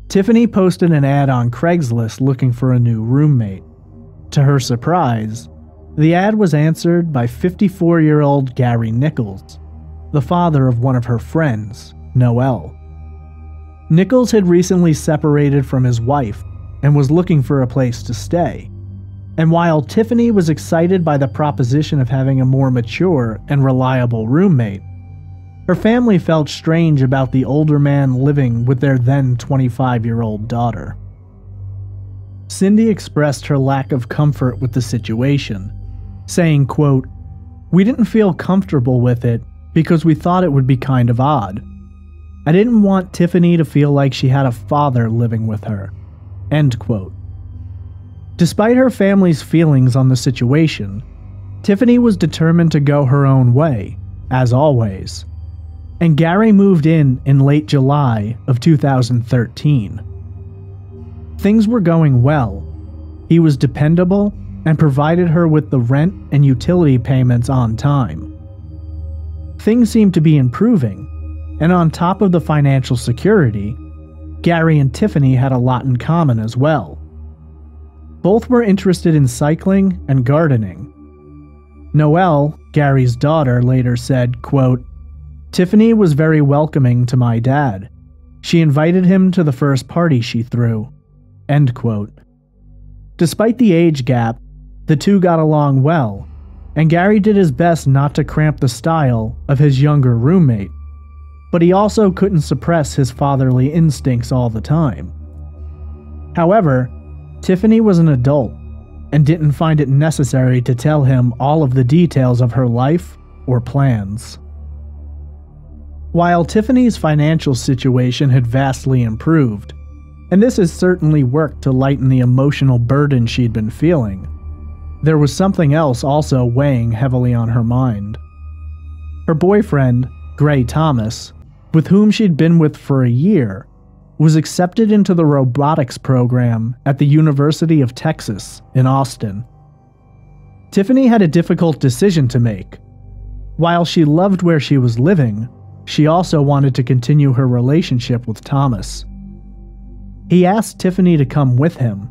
Tiffany posted an ad on Craigslist looking for a new roommate. To her surprise, the ad was answered by 54-year-old Gary Nichols, the father of one of her friends, Noelle. Nichols had recently separated from his wife and was looking for a place to stay. And while Tiffany was excited by the proposition of having a more mature and reliable roommate, her family felt strange about the older man living with their then 25-year-old daughter. Cindy expressed her lack of comfort with the situation, saying, quote, "We didn't feel comfortable with it because we thought it would be kind of odd. I didn't want Tiffany to feel like she had a father living with her." End quote. Despite her family's feelings on the situation, Tiffany was determined to go her own way, as always. And Gary moved in late July of 2013. Things were going well. He was dependable and provided her with the rent and utility payments on time. Things seemed to be improving, and on top of the financial security, Gary and Tiffany had a lot in common as well. Both were interested in cycling and gardening. Noelle, Gary's daughter, later said, quote, "Tiffany was very welcoming to my dad. She invited him to the first party she threw." End quote. Despite the age gap, the two got along well, and Gary did his best not to cramp the style of his younger roommate, but he also couldn't suppress his fatherly instincts all the time. However, Tiffany was an adult and didn't find it necessary to tell him all of the details of her life or plans. While Tiffany's financial situation had vastly improved, and this has certainly worked to lighten the emotional burden she'd been feeling, there was something else also weighing heavily on her mind. Her boyfriend, Gray Thomas, with whom she'd been with for a year, was accepted into the robotics program at the University of Texas in Austin. Tiffany had a difficult decision to make. While she loved where she was living, she also wanted to continue her relationship with Thomas. He asked Tiffany to come with him,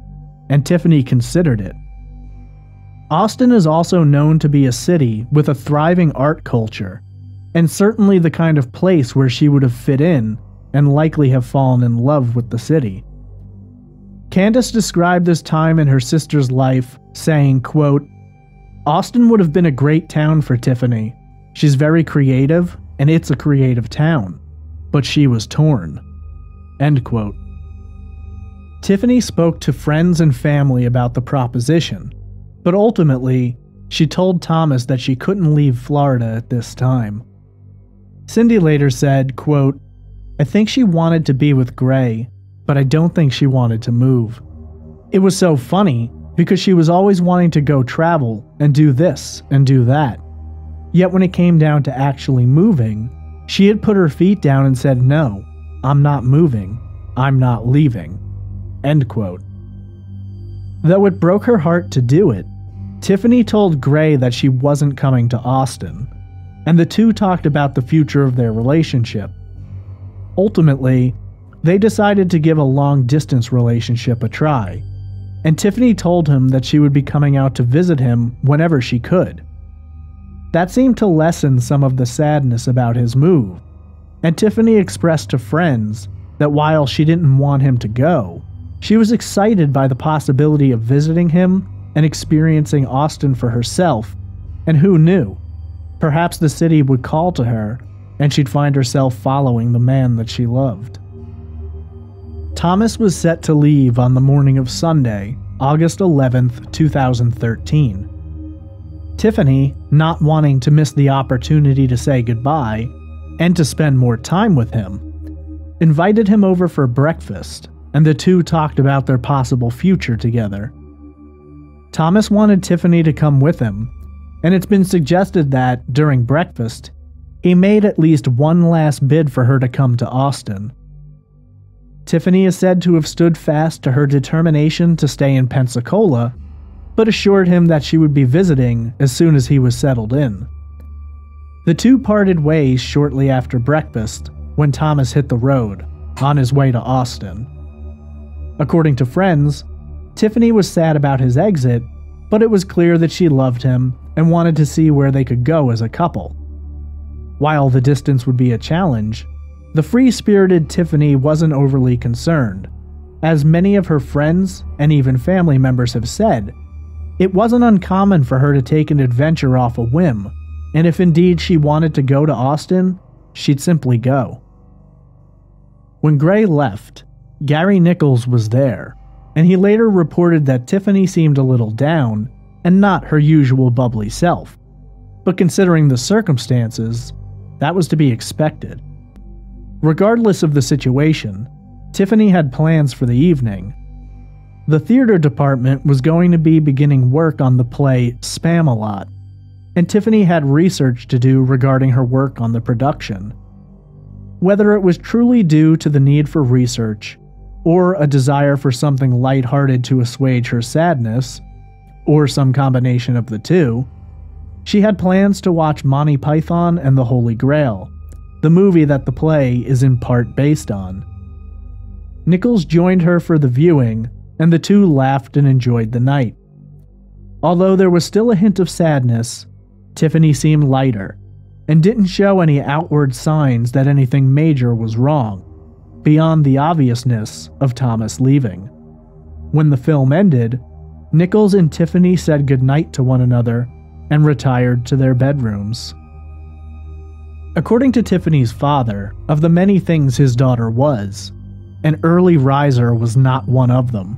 and Tiffany considered it. Austin is also known to be a city with a thriving art culture, and certainly the kind of place where she would have fit in and likely have fallen in love with the city. Candace described this time in her sister's life, saying, quote, "Austin would have been a great town for Tiffany. She's very creative, and it's a creative town. But she was torn." End quote. Tiffany spoke to friends and family about the proposition, but ultimately, she told Thomas that she couldn't leave Florida at this time. Cindy later said, quote, "I think she wanted to be with Gray, but I don't think she wanted to move. It was so funny because she was always wanting to go travel and do this and do that. Yet when it came down to actually moving, she had put her feet down and said, 'No, I'm not moving. I'm not leaving.'" End quote. Though it broke her heart to do it, Tiffany told Gray that she wasn't coming to Austin, and the two talked about the future of their relationship. Ultimately, they decided to give a long-distance relationship a try, and Tiffany told him that she would be coming out to visit him whenever she could. That seemed to lessen some of the sadness about his move, and Tiffany expressed to friends that while she didn't want him to go, she was excited by the possibility of visiting him and experiencing Austin for herself, and who knew, perhaps the city would call to her and she'd find herself following the man that she loved. Thomas was set to leave on the morning of Sunday, August 11th, 2013. Tiffany, not wanting to miss the opportunity to say goodbye and to spend more time with him, invited him over for breakfast, and the two talked about their possible future together. Thomas wanted Tiffany to come with him, and it's been suggested that, during breakfast, he made at least one last bid for her to come to Austin. Tiffany is said to have stood fast to her determination to stay in Pensacola, but assured him that she would be visiting as soon as he was settled in. The two parted ways shortly after breakfast when Thomas hit the road, on his way to Austin. According to friends, Tiffany was sad about his exit, but it was clear that she loved him and wanted to see where they could go as a couple. While the distance would be a challenge, the free-spirited Tiffany wasn't overly concerned. As many of her friends and even family members have said, it wasn't uncommon for her to take an adventure off a whim, and if indeed she wanted to go to Austin, she'd simply go. When Gray left, Gary Nichols was there, and he later reported that Tiffany seemed a little down and not her usual bubbly self. But considering the circumstances, that was to be expected. Regardless of the situation, Tiffany had plans for the evening. The theater department was going to be beginning work on the play Spam-A-Lot, and Tiffany had research to do regarding her work on the production. Whether it was truly due to the need for research, or a desire for something lighthearted to assuage her sadness, or some combination of the two, she had plans to watch Monty Python and the Holy Grail, the movie that the play is in part based on. Nichols joined her for the viewing, and the two laughed and enjoyed the night. Although there was still a hint of sadness, Tiffany seemed lighter, and didn't show any outward signs that anything major was wrong, beyond the obviousness of Thomas leaving. When the film ended, Nichols and Tiffany said goodnight to one another and retired to their bedrooms. According to Tiffany's father, of the many things his daughter was, an early riser was not one of them.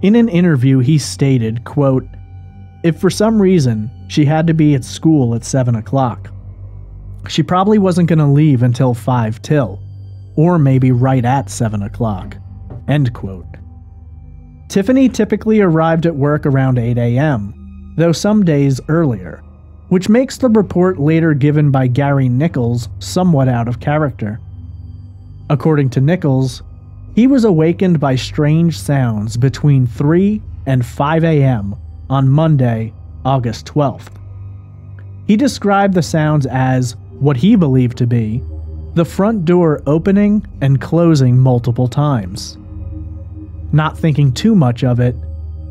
In an interview, he stated, quote, "If for some reason she had to be at school at 7 o'clock, she probably wasn't going to leave until 5 till, or maybe right at 7 o'clock." End quote. Tiffany typically arrived at work around 8 a.m., though some days earlier, which makes the report later given by Gary Nichols somewhat out of character. According to Nichols, he was awakened by strange sounds between 3 and 5 a.m. on Monday, August 12th. He described the sounds as what he believed to be the front door opening and closing multiple times. Not thinking too much of it,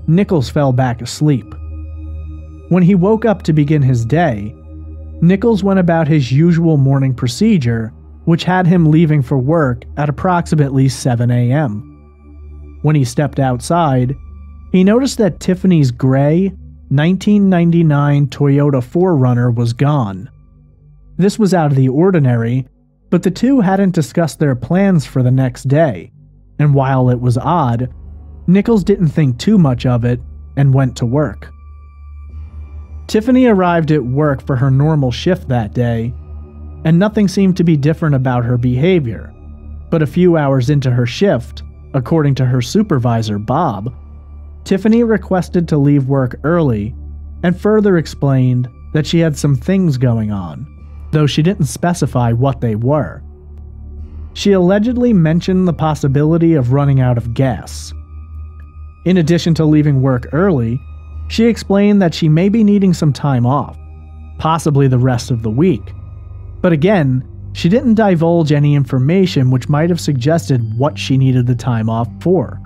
Nichols fell back asleep. When he woke up to begin his day, Nichols went about his usual morning procedure, which had him leaving for work at approximately 7 a.m. When he stepped outside, he noticed that Tiffany's gray 1999 Toyota 4Runner was gone. This was out of the ordinary, but the two hadn't discussed their plans for the next day, and while it was odd, Nichols didn't think too much of it and went to work. Tiffany arrived at work for her normal shift that day, and nothing seemed to be different about her behavior, but a few hours into her shift, according to her supervisor Bob, Tiffany requested to leave work early and further explained that she had some things going on, though she didn't specify what they were. She allegedly mentioned the possibility of running out of gas. In addition to leaving work early, she explained that she may be needing some time off, possibly the rest of the week. But again, she didn't divulge any information which might have suggested what she needed the time off for.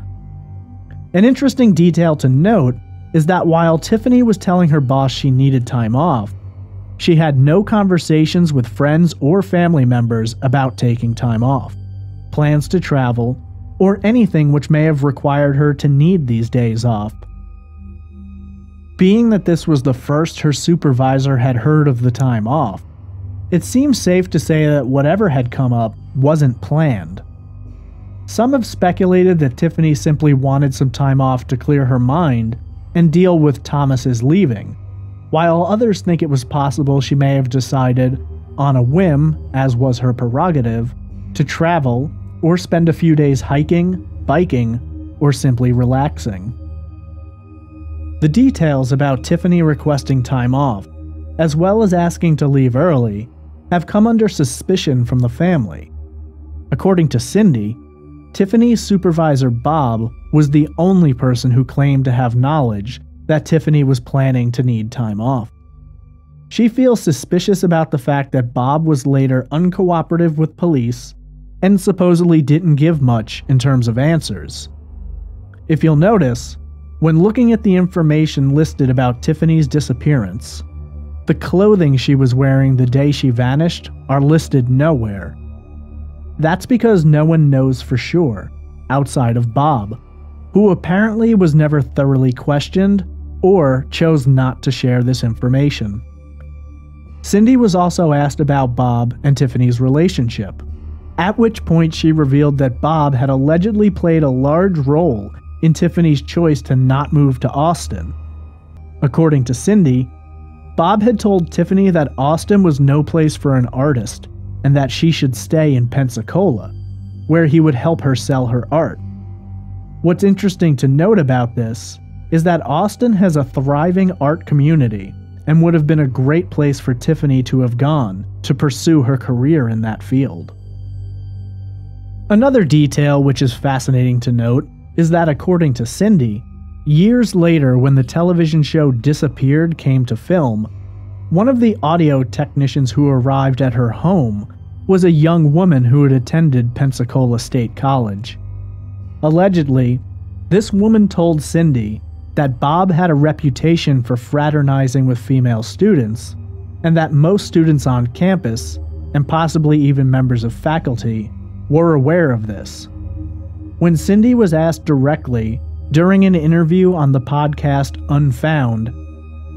An interesting detail to note is that while Tiffany was telling her boss she needed time off, she had no conversations with friends or family members about taking time off, plans to travel, or anything which may have required her to need these days off. Being that this was the first her supervisor had heard of the time off, it seems safe to say that whatever had come up wasn't planned. Some have speculated that Tiffany simply wanted some time off to clear her mind and deal with Thomas's leaving, while others think it was possible she may have decided, on a whim, as was her prerogative, to travel or spend a few days hiking, biking, or simply relaxing. The details about Tiffany requesting time off, as well as asking to leave early, have come under suspicion from the family. According to Cindy, Tiffany's supervisor Bob was the only person who claimed to have knowledge that Tiffany was planning to need time off. She feels suspicious about the fact that Bob was later uncooperative with police and supposedly didn't give much in terms of answers. If you'll notice, when looking at the information listed about Tiffany's disappearance, the clothing she was wearing the day she vanished are listed nowhere. That's because no one knows for sure, outside of Bob, who apparently was never thoroughly questioned or chose not to share this information. Cindy was also asked about Bob and Tiffany's relationship, at which point she revealed that Bob had allegedly played a large role in Tiffany's choice to not move to Austin. According to Cindy, Bob had told Tiffany that Austin was no place for an artist and that she should stay in Pensacola, where he would help her sell her art. What's interesting to note about this is that Austin has a thriving art community and would have been a great place for Tiffany to have gone to pursue her career in that field. Another detail which is fascinating to note is that according to Cindy, years later when the television show Disappeared came to film, one of the audio technicians who arrived at her home was a young woman who had attended Pensacola State College. Allegedly, this woman told Cindy that Bob had a reputation for fraternizing with female students, and that most students on campus, and possibly even members of faculty, were aware of this. When Cindy was asked directly, during an interview on the podcast Unfound,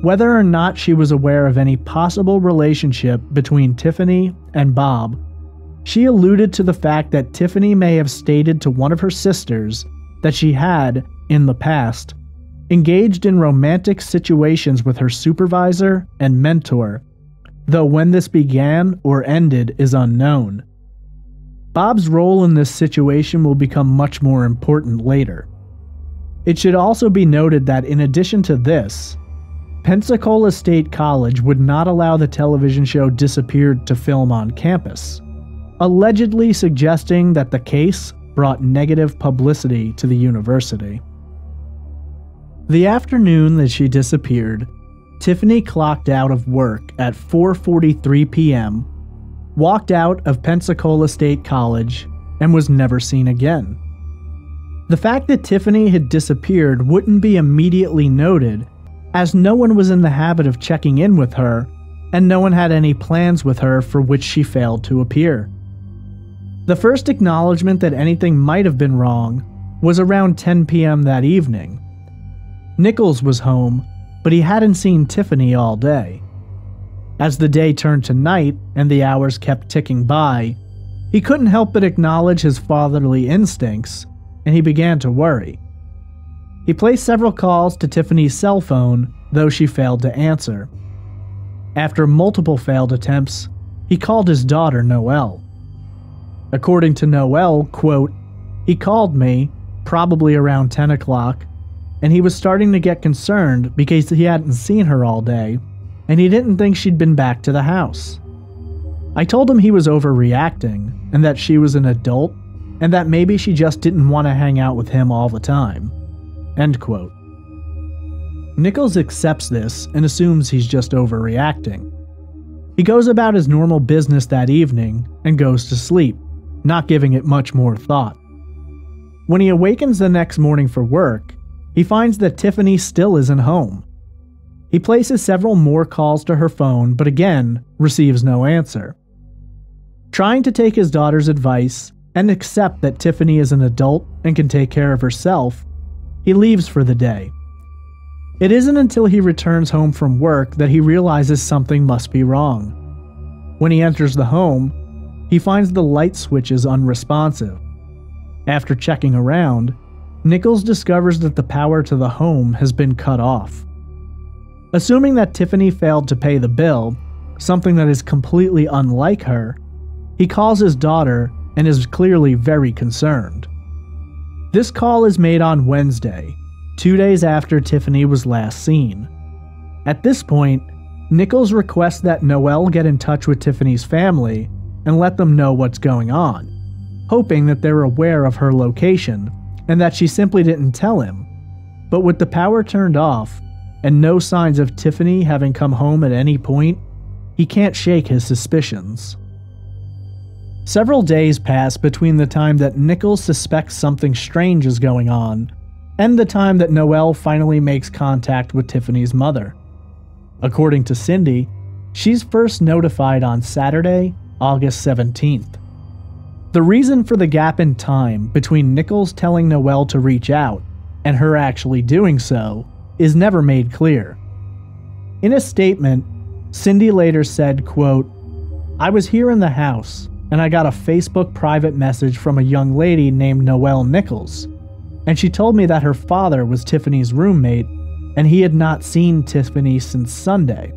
whether or not she was aware of any possible relationship between Tiffany and Bob, she alluded to the fact that Tiffany may have stated to one of her sisters that she had, in the past, engaged in romantic situations with her supervisor and mentor, though when this began or ended is unknown. Bob's role in this situation will become much more important later. It should also be noted that in addition to this, Pensacola State College would not allow the television show Disappeared to film on campus, allegedly suggesting that the case brought negative publicity to the university. The afternoon that she disappeared, Tiffany clocked out of work at 4:43 p.m., walked out of Pensacola State College, and was never seen again. The fact that Tiffany had disappeared wouldn't be immediately noted, as no one was in the habit of checking in with her, and no one had any plans with her for which she failed to appear. The first acknowledgement that anything might have been wrong was around 10 p.m. that evening. Nichols was home, but he hadn't seen Tiffany all day. As the day turned to night and the hours kept ticking by, he couldn't help but acknowledge his fatherly instincts, and he began to worry. He placed several calls to Tiffany's cell phone, though she failed to answer. After multiple failed attempts, he called his daughter Noelle. According to Noelle, quote, "He called me, probably around 10 o'clock, and he was starting to get concerned because he hadn't seen her all day, and he didn't think she'd been back to the house. I told him he was overreacting, and that she was an adult, and that maybe she just didn't want to hang out with him all the time." End quote. Nichols accepts this and assumes he's just overreacting. He goes about his normal business that evening and goes to sleep, not giving it much more thought. When he awakens the next morning for work, he finds that Tiffany still isn't home. He places several more calls to her phone, but again, receives no answer. Trying to take his daughter's advice and accept that Tiffany is an adult and can take care of herself, he leaves for the day. It isn't until he returns home from work that he realizes something must be wrong. When he enters the home, he finds the light switches unresponsive. After checking around, Nichols discovers that the power to the home has been cut off. Assuming that Tiffany failed to pay the bill, something that is completely unlike her, he calls his daughter and is clearly very concerned. This call is made on Wednesday, 2 days after Tiffany was last seen. At this point, Nichols requests that Noelle get in touch with Tiffany's family and let them know what's going on. hoping that they're aware of her location and that she simply didn't tell him. But with the power turned off and no signs of Tiffany having come home at any point, he can't shake his suspicions. Several days pass between the time that Nichols suspects something strange is going on and the time that Noelle finally makes contact with Tiffany's mother. According to Cindy, she's first notified on Saturday, August 17th. The reason for the gap in time between Nichols telling Noelle to reach out and her actually doing so is never made clear. In a statement, Cindy later said, quote, "I was here in the house and I got a Facebook private message from a young lady named Noelle Nichols, and she told me that her father was Tiffany's roommate and he had not seen Tiffany since Sunday.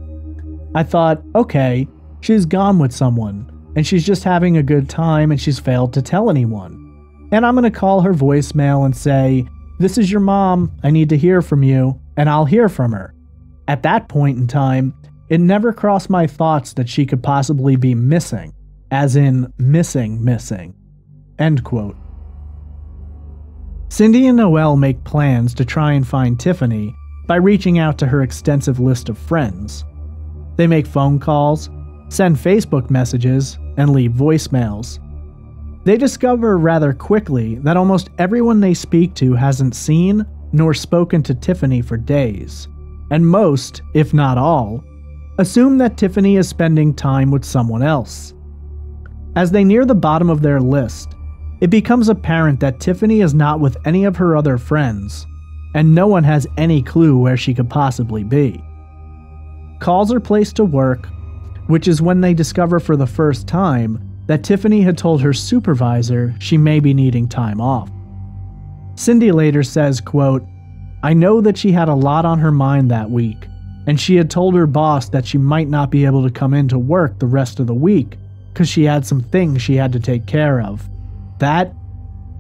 I thought, okay, she's gone with someone and she's just having a good time and she's failed to tell anyone. And I'm going to call her voicemail and say, 'This is your mom, I need to hear from you,' and I'll hear from her. At that point in time, it never crossed my thoughts that she could possibly be missing, as in missing. End quote. Cindy and Noelle make plans to try and find Tiffany by reaching out to her extensive list of friends. They make phone calls, send Facebook messages, and leave voicemails. They discover rather quickly that almost everyone they speak to hasn't seen nor spoken to Tiffany for days, and most, if not all, assume that Tiffany is spending time with someone else. As they near the bottom of their list, it becomes apparent that Tiffany is not with any of her other friends, and no one has any clue where she could possibly be. Calls are placed to work, which is when they discover for the first time that Tiffany had told her supervisor she may be needing time off. Cindy later says, quote, "I know that she had a lot on her mind that week, and she had told her boss that she might not be able to come into work the rest of the week because she had some things she had to take care of. That,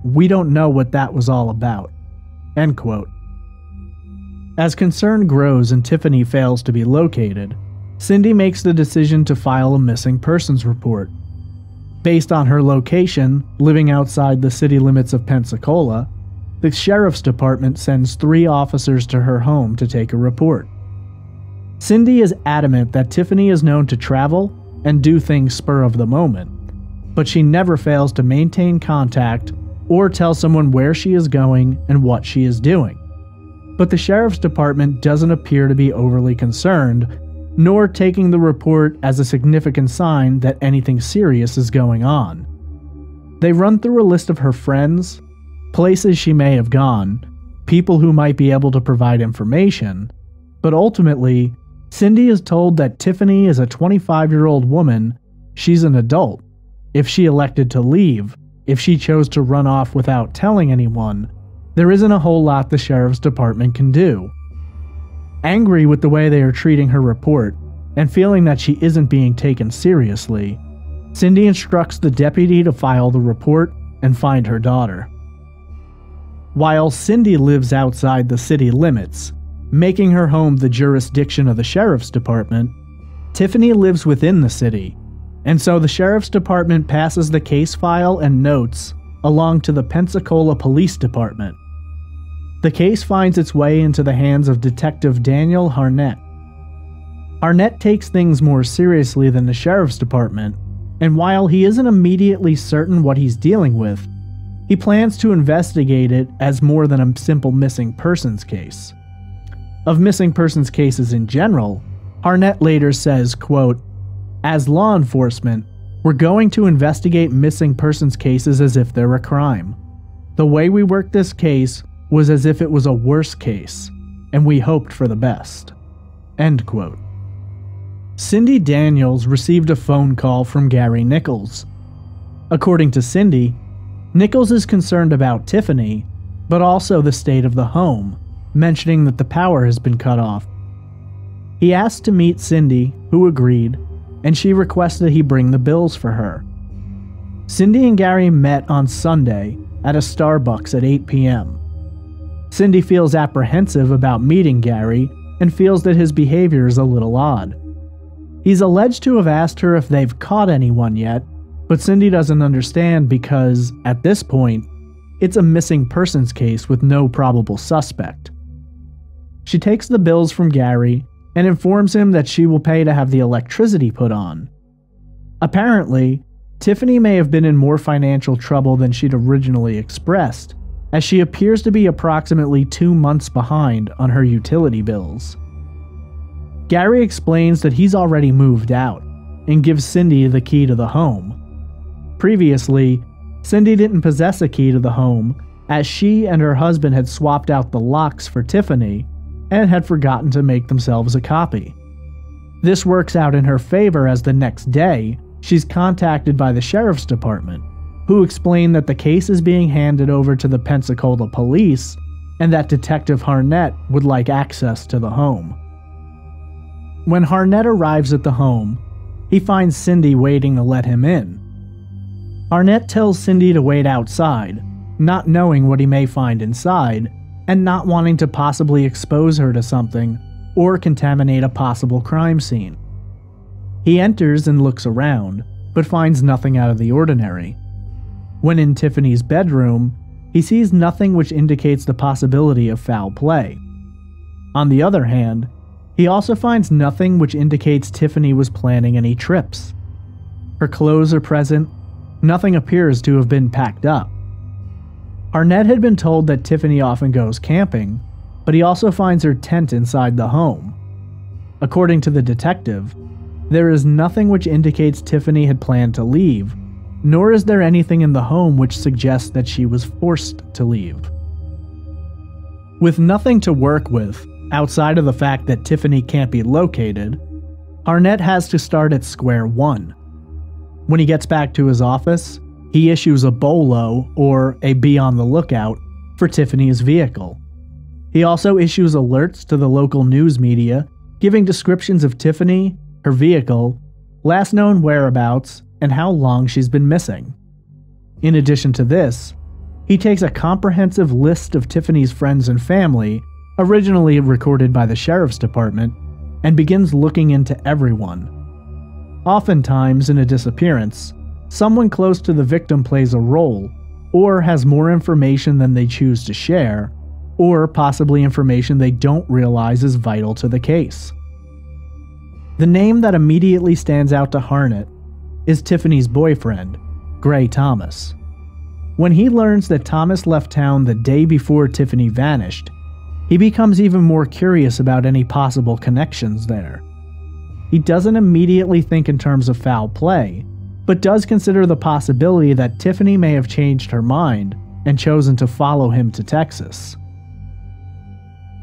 we don't know what that was all about." End quote. As concern grows and Tiffany fails to be located, Cindy makes the decision to file a missing persons report. Based on her location, living outside the city limits of Pensacola, the sheriff's department sends 3 officers to her home to take a report. Cindy is adamant that Tiffany is known to travel and do things spur of the moment, but she never fails to maintain contact or tell someone where she is going and what she is doing. But the sheriff's department doesn't appear to be overly concerned, nor taking the report as a significant sign that anything serious is going on. They run through a list of her friends, places she may have gone, people who might be able to provide information, but ultimately, Cindy is told that Tiffany is a 25-year-old woman, she's an adult. If she elected to leave, if she chose to run off without telling anyone, there isn't a whole lot the sheriff's department can do. Angry with the way they are treating her report, and feeling that she isn't being taken seriously, Cindy instructs the deputy to file the report and find her daughter. While Cindy lives outside the city limits, making her home the jurisdiction of the sheriff's department, Tiffany lives within the city, and so the sheriff's department passes the case file and notes along to the Pensacola Police Department. The case finds its way into the hands of Detective Daniel Harnett. Harnett takes things more seriously than the sheriff's department, and while he isn't immediately certain what he's dealing with, he plans to investigate it as more than a simple missing persons case. Of missing persons cases in general, Harnett later says, quote, "As law enforcement, we're going to investigate missing persons cases as if they're a crime. The way we worked this case was as if it was a worse case, and we hoped for the best." End quote. Cindy Daniels received a phone call from Gary Nichols. According to Cindy, Nichols is concerned about Tiffany, but also the state of the home, mentioning that the power has been cut off. He asked to meet Cindy, who agreed, and she requested he bring the bills for her. Cindy and Gary met on Sunday at a Starbucks at 8 p.m. Cindy feels apprehensive about meeting Gary and feels that his behavior is a little odd. He's alleged to have asked her if they've caught anyone yet, But Cindy doesn't understand because, at this point, it's a missing persons case with no probable suspect. She takes the bills from Gary and informs him that she will pay to have the electricity put on. Apparently, Tiffany may have been in more financial trouble than she'd originally expressed, as she appears to be approximately 2 months behind on her utility bills. Gary explains that he's already moved out and gives Cindy the key to the home. Previously, Cindy didn't possess a key to the home, as she and her husband had swapped out the locks for Tiffany and had forgotten to make themselves a copy. This works out in her favor, as the next day, she's contacted by the sheriff's department, who explain that the case is being handed over to the Pensacola police and that Detective Harnett would like access to the home. When Harnett arrives at the home, he finds Cindy waiting to let him in. Harnett tells Cindy to wait outside, not knowing what he may find inside, and not wanting to possibly expose her to something or contaminate a possible crime scene. He enters and looks around, but finds nothing out of the ordinary. When in Tiffany's bedroom, he sees nothing which indicates the possibility of foul play. On the other hand, he also finds nothing which indicates Tiffany was planning any trips. Her clothes are present. Nothing appears to have been packed up. Harnett had been told that Tiffany often goes camping, but he also finds her tent inside the home. According to the detective, there is nothing which indicates Tiffany had planned to leave, nor is there anything in the home which suggests that she was forced to leave. With nothing to work with, outside of the fact that Tiffany can't be located, Harnett has to start at square one. When he gets back to his office, he issues a BOLO, or a be on the lookout, for Tiffany's vehicle. He also issues alerts to the local news media, giving descriptions of Tiffany, her vehicle, last known whereabouts, and how long she's been missing. In addition to this, he takes a comprehensive list of Tiffany's friends and family, originally recorded by the sheriff's department, and begins looking into everyone. Oftentimes, in a disappearance, someone close to the victim plays a role, or has more information than they choose to share, or possibly information they don't realize is vital to the case. The name that immediately stands out to Harnett is Tiffany's boyfriend, Gray Thomas. When he learns that Thomas left town the day before Tiffany vanished, he becomes even more curious about any possible connections there. He doesn't immediately think in terms of foul play, but does consider the possibility that Tiffany may have changed her mind and chosen to follow him to Texas.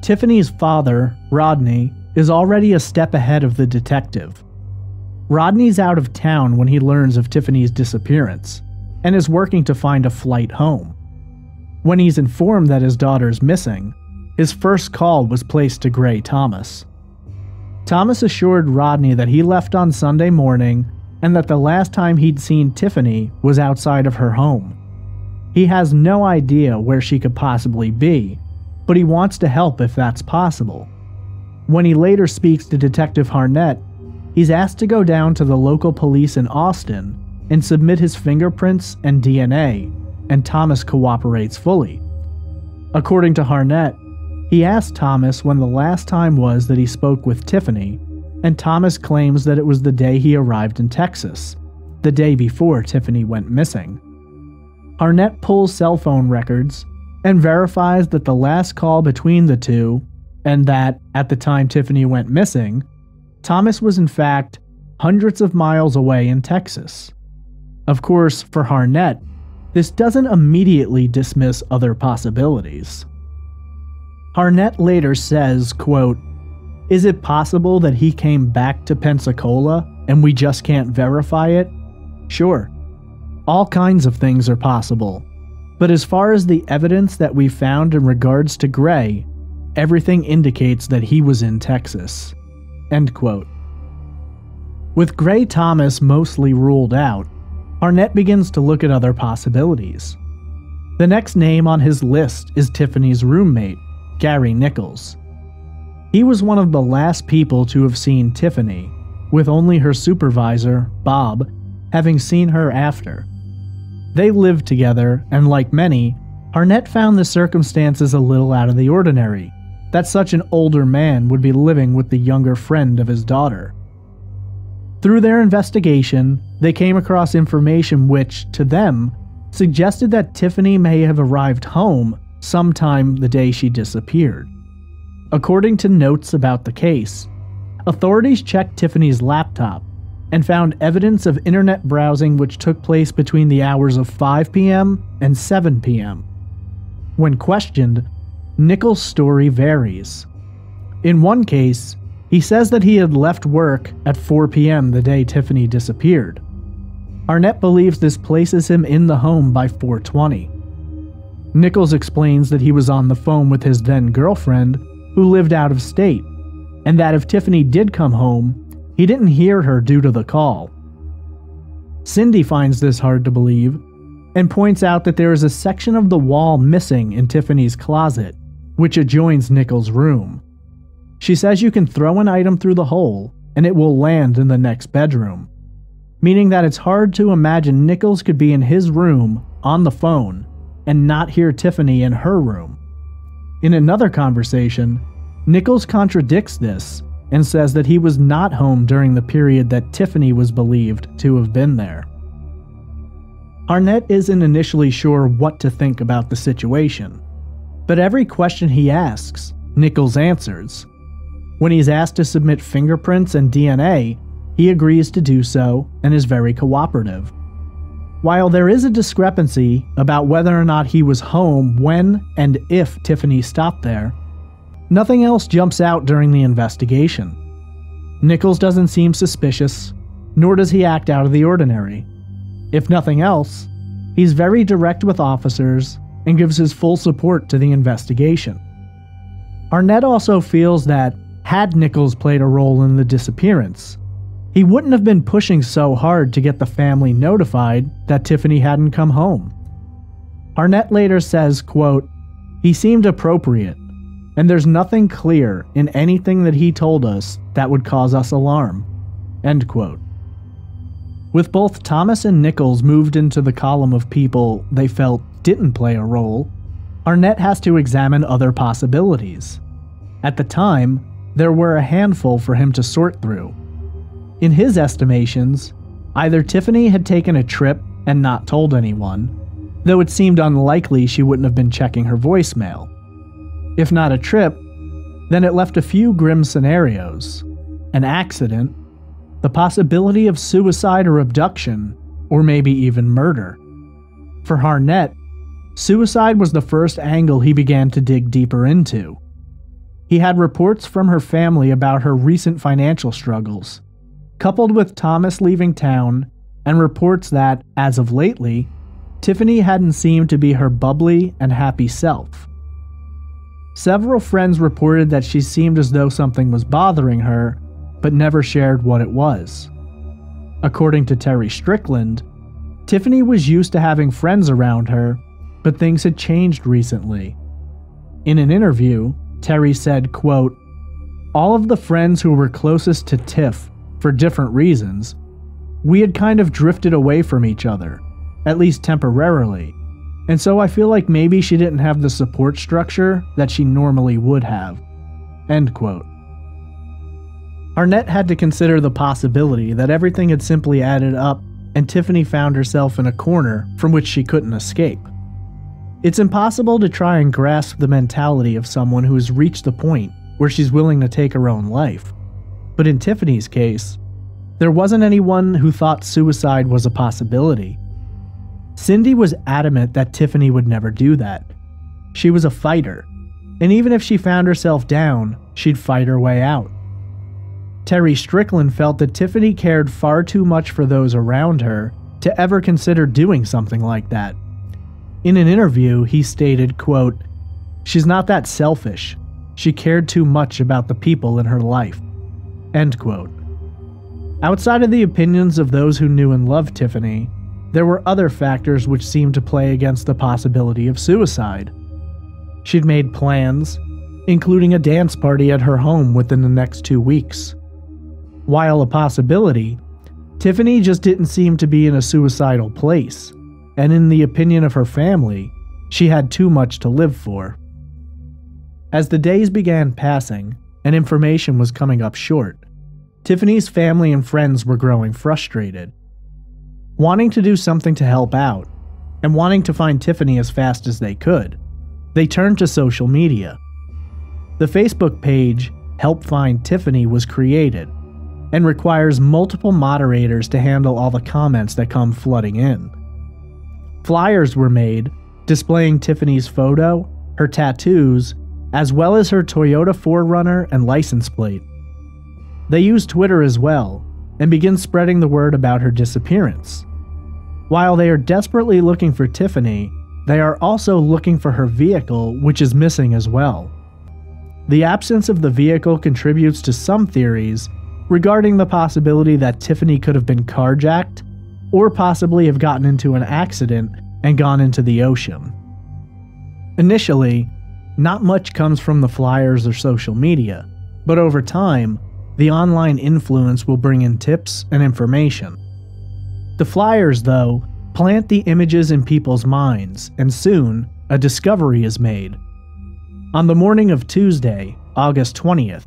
Tiffany's father, Rodney, is already a step ahead of the detective. Rodney's out of town when he learns of Tiffany's disappearance, and is working to find a flight home. When he's informed that his daughter's missing, his first call was placed to Gray Thomas. Thomas assured Rodney that he left on Sunday morning and that the last time he'd seen Tiffany was outside of her home. He has no idea where she could possibly be, but he wants to help if that's possible. When he later speaks to Detective Harnett, he's asked to go down to the local police in Austin and submit his fingerprints and DNA, and Thomas cooperates fully. According to Harnett, he asked Thomas when the last time was that he spoke with Tiffany, and Thomas claims that it was the day he arrived in Texas, the day before Tiffany went missing. Harnett pulls cell phone records and verifies that the last call between the two, and that, at the time Tiffany went missing, Thomas was in fact hundreds of miles away in Texas. Of course, for Harnett, this doesn't immediately dismiss other possibilities. Harnett later says, quote, "Is it possible that he came back to Pensacola and we just can't verify it? Sure. All kinds of things are possible. But as far as the evidence that we found in regards to Gray, everything indicates that he was in Texas." End quote. With Gray Thomas mostly ruled out, Harnett begins to look at other possibilities. The next name on his list is Tiffany's roommate, Gary Nichols. He was one of the last people to have seen Tiffany, with only her supervisor, Bob, having seen her after. They lived together, and like many, Arnett found the circumstances a little out of the ordinary, that such an older man would be living with the younger friend of his daughter. Through their investigation, they came across information which, to them, suggested that Tiffany may have arrived home sometime the day she disappeared. According to notes about the case, authorities checked Tiffany's laptop and found evidence of internet browsing which took place between the hours of 5 p.m. and 7 p.m. When questioned, Nichols' story varies. In one case, he says that he had left work at 4 p.m. the day Tiffany disappeared. Arnett believes this places him in the home by 4:20. Nichols explains that he was on the phone with his then-girlfriend, who lived out of state, and that if Tiffany did come home, he didn't hear her due to the call. Cindy finds this hard to believe, and points out that there is a section of the wall missing in Tiffany's closet, which adjoins Nichols' room. She says you can throw an item through the hole, and it will land in the next bedroom, meaning that it's hard to imagine Nichols could be in his room on the phone and not hear Tiffany in her room. In another conversation, Nichols contradicts this and says that he was not home during the period that Tiffany was believed to have been there. Arnett isn't initially sure what to think about the situation, but every question he asks, Nichols answers. When he's asked to submit fingerprints and DNA, he agrees to do so and is very cooperative. While there is a discrepancy about whether or not he was home when and if Tiffany stopped there, nothing else jumps out during the investigation. Nichols doesn't seem suspicious, nor does he act out of the ordinary. If nothing else, he's very direct with officers and gives his full support to the investigation. Arnett also feels that, had Nichols played a role in the disappearance, he wouldn't have been pushing so hard to get the family notified that Tiffany hadn't come home. Arnett later says, quote, "He seemed appropriate, and there's nothing clear in anything that he told us that would cause us alarm." End quote. With both Thomas and Nichols moved into the column of people they felt didn't play a role, Arnett has to examine other possibilities. At the time, there were a handful for him to sort through. In his estimations, either Tiffany had taken a trip and not told anyone, though it seemed unlikely she wouldn't have been checking her voicemail. If not a trip, then it left a few grim scenarios: an accident, the possibility of suicide or abduction, or maybe even murder. For Arnett, suicide was the first angle he began to dig deeper into. He had reports from her family about her recent financial struggles, coupled with Thomas leaving town, and reports that, as of lately, Tiffany hadn't seemed to be her bubbly and happy self. Several friends reported that she seemed as though something was bothering her, but never shared what it was. According to Terry Strickland, Tiffany was used to having friends around her, but things had changed recently. In an interview, Terry said, quote, "All of the friends who were closest to Tiff, for different reasons, we had kind of drifted away from each other, at least temporarily, and so I feel like maybe she didn't have the support structure that she normally would have." End quote. Arnett had to consider the possibility that everything had simply added up and Tiffany found herself in a corner from which she couldn't escape. It's impossible to try and grasp the mentality of someone who has reached the point where she's willing to take her own life. But in Tiffany's case, there wasn't anyone who thought suicide was a possibility. Cindy was adamant that Tiffany would never do that. She was a fighter, and even if she found herself down, she'd fight her way out. Terry Strickland felt that Tiffany cared far too much for those around her to ever consider doing something like that. In an interview, he stated, quote, "She's not that selfish. She cared too much about the people in her life." End quote. Outside of the opinions of those who knew and loved Tiffany, there were other factors which seemed to play against the possibility of suicide. She'd made plans, including a dance party at her home within the next 2 weeks. While a possibility, Tiffany just didn't seem to be in a suicidal place, and in the opinion of her family, she had too much to live for. As the days began passing and information was coming up short, Tiffany's family and friends were growing frustrated. Wanting to do something to help out, and wanting to find Tiffany as fast as they could, they turned to social media. The Facebook page Help Find Tiffany was created, and requires multiple moderators to handle all the comments that come flooding in. Flyers were made displaying Tiffany's photo, her tattoos, as well as her Toyota 4Runner and license plate. They used Twitter as well, and began spreading the word about her disappearance. While they are desperately looking for Tiffany, they are also looking for her vehicle, which is missing as well. The absence of the vehicle contributes to some theories regarding the possibility that Tiffany could have been carjacked, or possibly have gotten into an accident and gone into the ocean. Initially, not much comes from the flyers or social media, but over time, the online influence will bring in tips and information. The flyers, though, plant the images in people's minds, and soon, a discovery is made. On the morning of Tuesday, August 20th,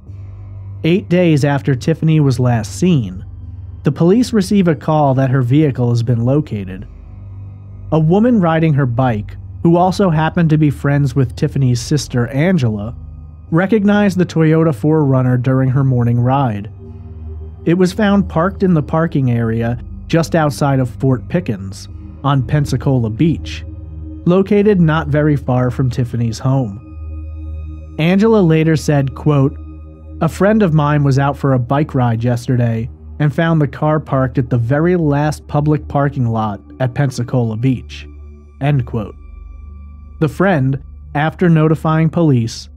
8 days after Tiffany was last seen, the police receive a call that her vehicle has been located. A woman riding her bike, who also happened to be friends with Tiffany's sister Angela, recognized the Toyota 4Runner during her morning ride. It was found parked in the parking area just outside of Fort Pickens, on Pensacola Beach, located not very far from Tiffany's home. Angela later said, quote, "A friend of mine was out for a bike ride yesterday and found the car parked at the very last public parking lot at Pensacola Beach." End quote. The friend, after notifying police,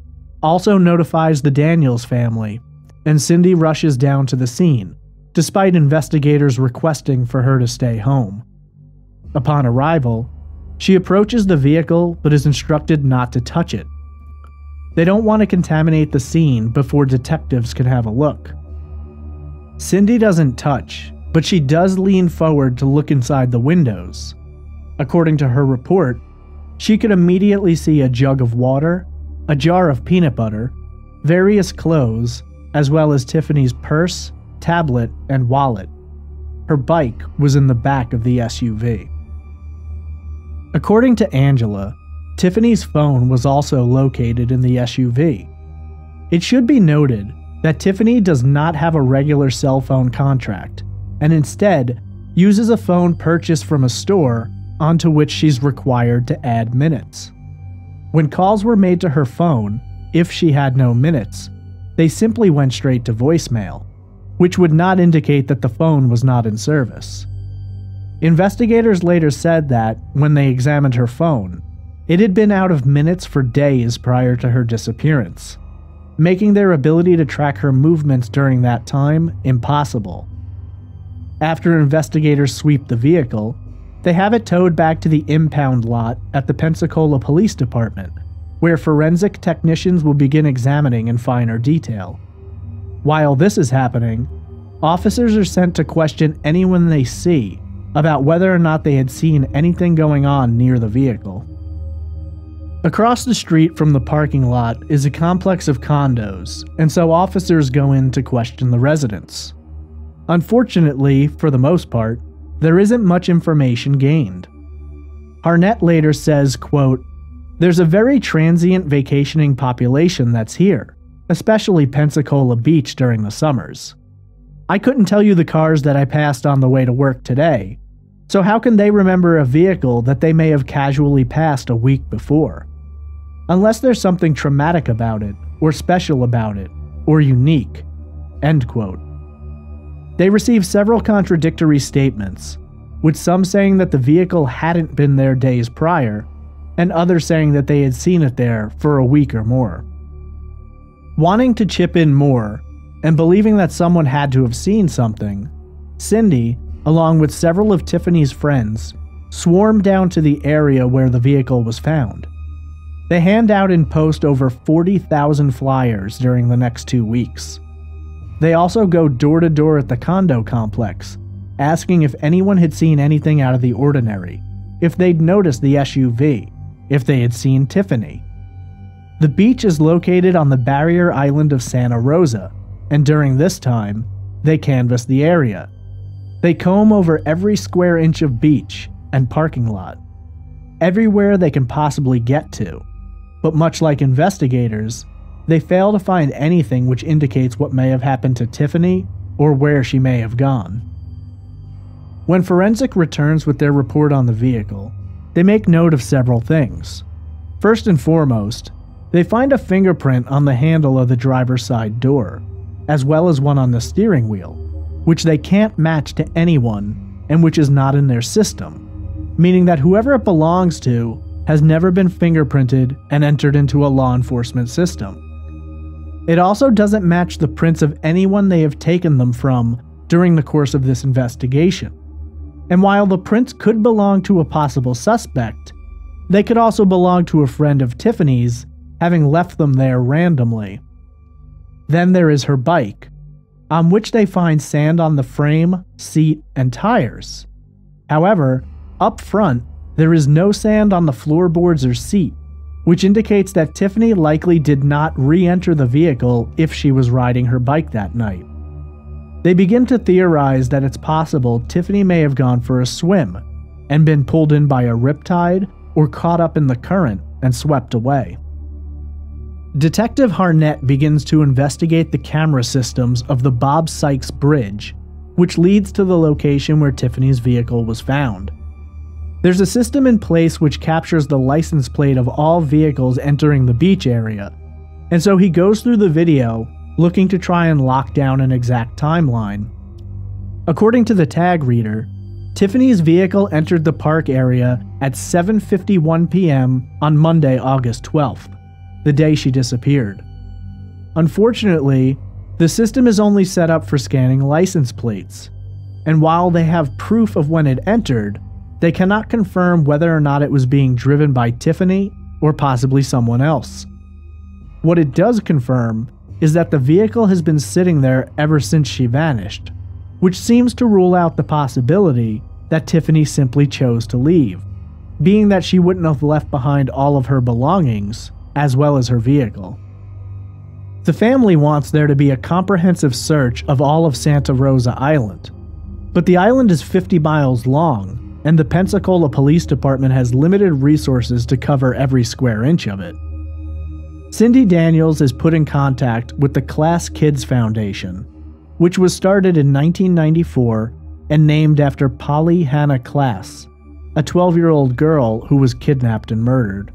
also notifies the Daniels family, and Cindy rushes down to the scene, despite investigators requesting for her to stay home. Upon arrival, she approaches the vehicle but is instructed not to touch it. They don't want to contaminate the scene before detectives can have a look. Cindy doesn't touch, but she does lean forward to look inside the windows. According to her report, she could immediately see a jug of water, a jar of peanut butter, various clothes, as well as Tiffany's purse, tablet, and wallet. Her bike was in the back of the SUV. According to Angela, Tiffany's phone was also located in the SUV. It should be noted that Tiffany does not have a regular cell phone contract, and instead uses a phone purchased from a store onto which she's required to add minutes. When calls were made to her phone, if she had no minutes, they simply went straight to voicemail, which would not indicate that the phone was not in service. Investigators later said that, when they examined her phone, it had been out of minutes for days prior to her disappearance, making their ability to track her movements during that time impossible. After investigators sweep the vehicle, they have it towed back to the impound lot at the Pensacola Police Department, where forensic technicians will begin examining in finer detail. While this is happening, officers are sent to question anyone they see about whether or not they had seen anything going on near the vehicle. Across the street from the parking lot is a complex of condos, and so officers go in to question the residents. Unfortunately, for the most part, there isn't much information gained. Harnett later says, quote, "There's a very transient vacationing population that's here, especially Pensacola Beach during the summers. I couldn't tell you the cars that I passed on the way to work today, so how can they remember a vehicle that they may have casually passed a week before? Unless there's something traumatic about it, or special about it, or unique." End quote. They received several contradictory statements, with some saying that the vehicle hadn't been there days prior, and others saying that they had seen it there for a week or more. Wanting to chip in more, and believing that someone had to have seen something, Cindy, along with several of Tiffany's friends, swarmed down to the area where the vehicle was found. They hand out and post over 40,000 flyers during the next 2 weeks. They also go door to door at the condo complex, asking if anyone had seen anything out of the ordinary, if they'd noticed the SUV, if they had seen Tiffany. The beach is located on the barrier island of Santa Rosa, and during this time, they canvass the area. They comb over every square inch of beach and parking lot, everywhere they can possibly get to. But much like investigators, they fail to find anything which indicates what may have happened to Tiffany or where she may have gone. When forensic returns with their report on the vehicle, they make note of several things. First and foremost, they find a fingerprint on the handle of the driver's side door, as well as one on the steering wheel, which they can't match to anyone and which is not in their system, meaning that whoever it belongs to has never been fingerprinted and entered into a law enforcement system. It also doesn't match the prints of anyone they have taken them from during the course of this investigation. And while the prints could belong to a possible suspect, they could also belong to a friend of Tiffany's, having left them there randomly. Then there is her bike, on which they find sand on the frame, seat, and tires. However, up front, there is no sand on the floorboards or seat, which indicates that Tiffany likely did not re-enter the vehicle if she was riding her bike that night. They begin to theorize that it's possible Tiffany may have gone for a swim and been pulled in by a riptide or caught up in the current and swept away. Detective Harnett begins to investigate the camera systems of the Bob Sykes Bridge, which leads to the location where Tiffany's vehicle was found. There's a system in place which captures the license plate of all vehicles entering the beach area, and so he goes through the video looking to try and lock down an exact timeline. According to the tag reader, Tiffany's vehicle entered the park area at 7:51 p.m. on Monday, August 12th, the day she disappeared. Unfortunately, the system is only set up for scanning license plates, and while they have proof of when it entered, they cannot confirm whether or not it was being driven by Tiffany or possibly someone else. What it does confirm is that the vehicle has been sitting there ever since she vanished, which seems to rule out the possibility that Tiffany simply chose to leave, being that she wouldn't have left behind all of her belongings as well as her vehicle. The family wants there to be a comprehensive search of all of Santa Rosa Island, but the island is 50 miles long, and the Pensacola Police Department has limited resources to cover every square inch of it. Cindy Daniels is put in contact with the Class Kids Foundation, which was started in 1994 and named after Polly Hannah Class, a 12-year-old girl who was kidnapped and murdered.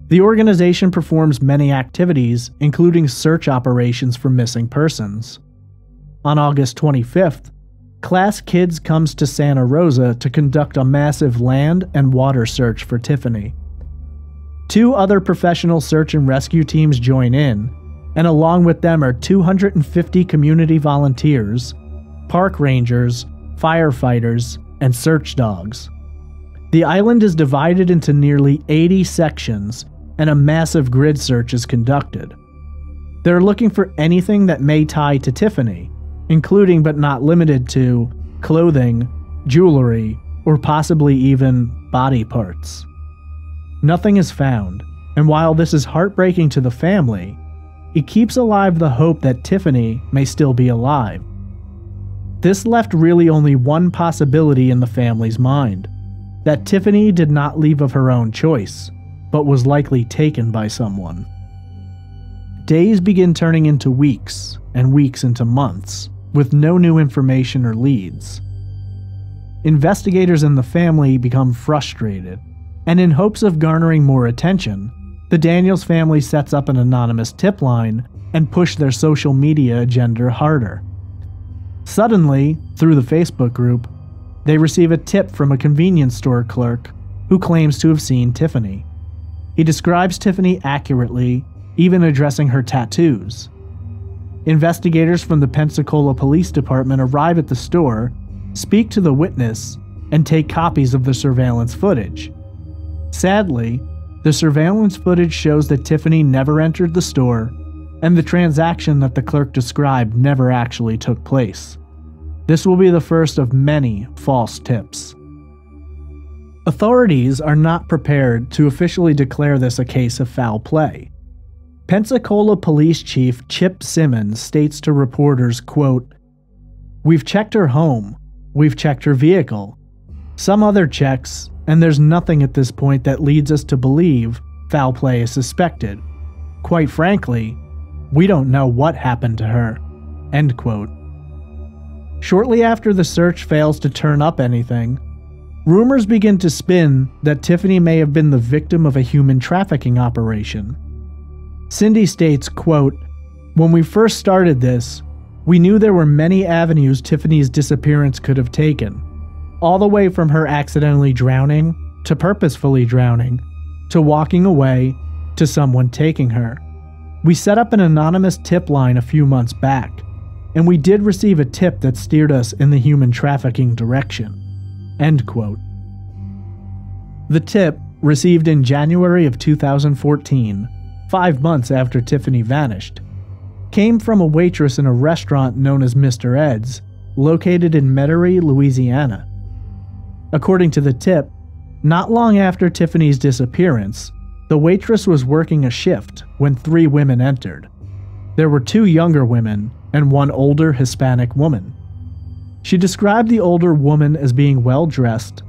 The organization performs many activities, including search operations for missing persons. On August 25th, Class Kids comes to Santa Rosa to conduct a massive land and water search for Tiffany. 2 other professional search and rescue teams join in, and along with them are 250 community volunteers, park rangers, firefighters, and search dogs. The island is divided into nearly 80 sections, and a massive grid search is conducted. They're looking for anything that may tie to Tiffany, including but not limited to clothing, jewelry, or possibly even body parts. Nothing is found, and while this is heartbreaking to the family, it keeps alive the hope that Tiffany may still be alive. This left really only one possibility in the family's mind, that Tiffany did not leave of her own choice, but was likely taken by someone. Days begin turning into weeks, and weeks into months, with no new information or leads. Investigators and the family become frustrated, and in hopes of garnering more attention, the Daniels family sets up an anonymous tip line and push their social media agenda harder. Suddenly, through the Facebook group, they receive a tip from a convenience store clerk who claims to have seen Tiffany. He describes Tiffany accurately, even addressing her tattoos. Investigators from the Pensacola Police Department arrive at the store, speak to the witness, and take copies of the surveillance footage. Sadly, the surveillance footage shows that Tiffany never entered the store, and the transaction that the clerk described never actually took place. This will be the first of many false tips. Authorities are not prepared to officially declare this a case of foul play. Pensacola Police Chief Chip Simmons states to reporters, quote, "We've checked her home, we've checked her vehicle, some other checks, and there's nothing at this point that leads us to believe foul play is suspected. Quite frankly, we don't know what happened to her." End quote. Shortly after the search fails to turn up anything, rumors begin to spin that Tiffany may have been the victim of a human trafficking operation. Cindy states, quote, "When we first started this, we knew there were many avenues Tiffany's disappearance could have taken, all the way from her accidentally drowning, to purposefully drowning, to walking away, to someone taking her. We set up an anonymous tip line a few months back, and we did receive a tip that steered us in the human trafficking direction." End quote. The tip, received in January of 2014, 5 months after Tiffany vanished, came from a waitress in a restaurant known as Mr. Ed's, located in Metairie, Louisiana. According to the tip, not long after Tiffany's disappearance, the waitress was working a shift when 3 women entered. There were 2 younger women and 1 older Hispanic woman. She described the older woman as being well-dressed,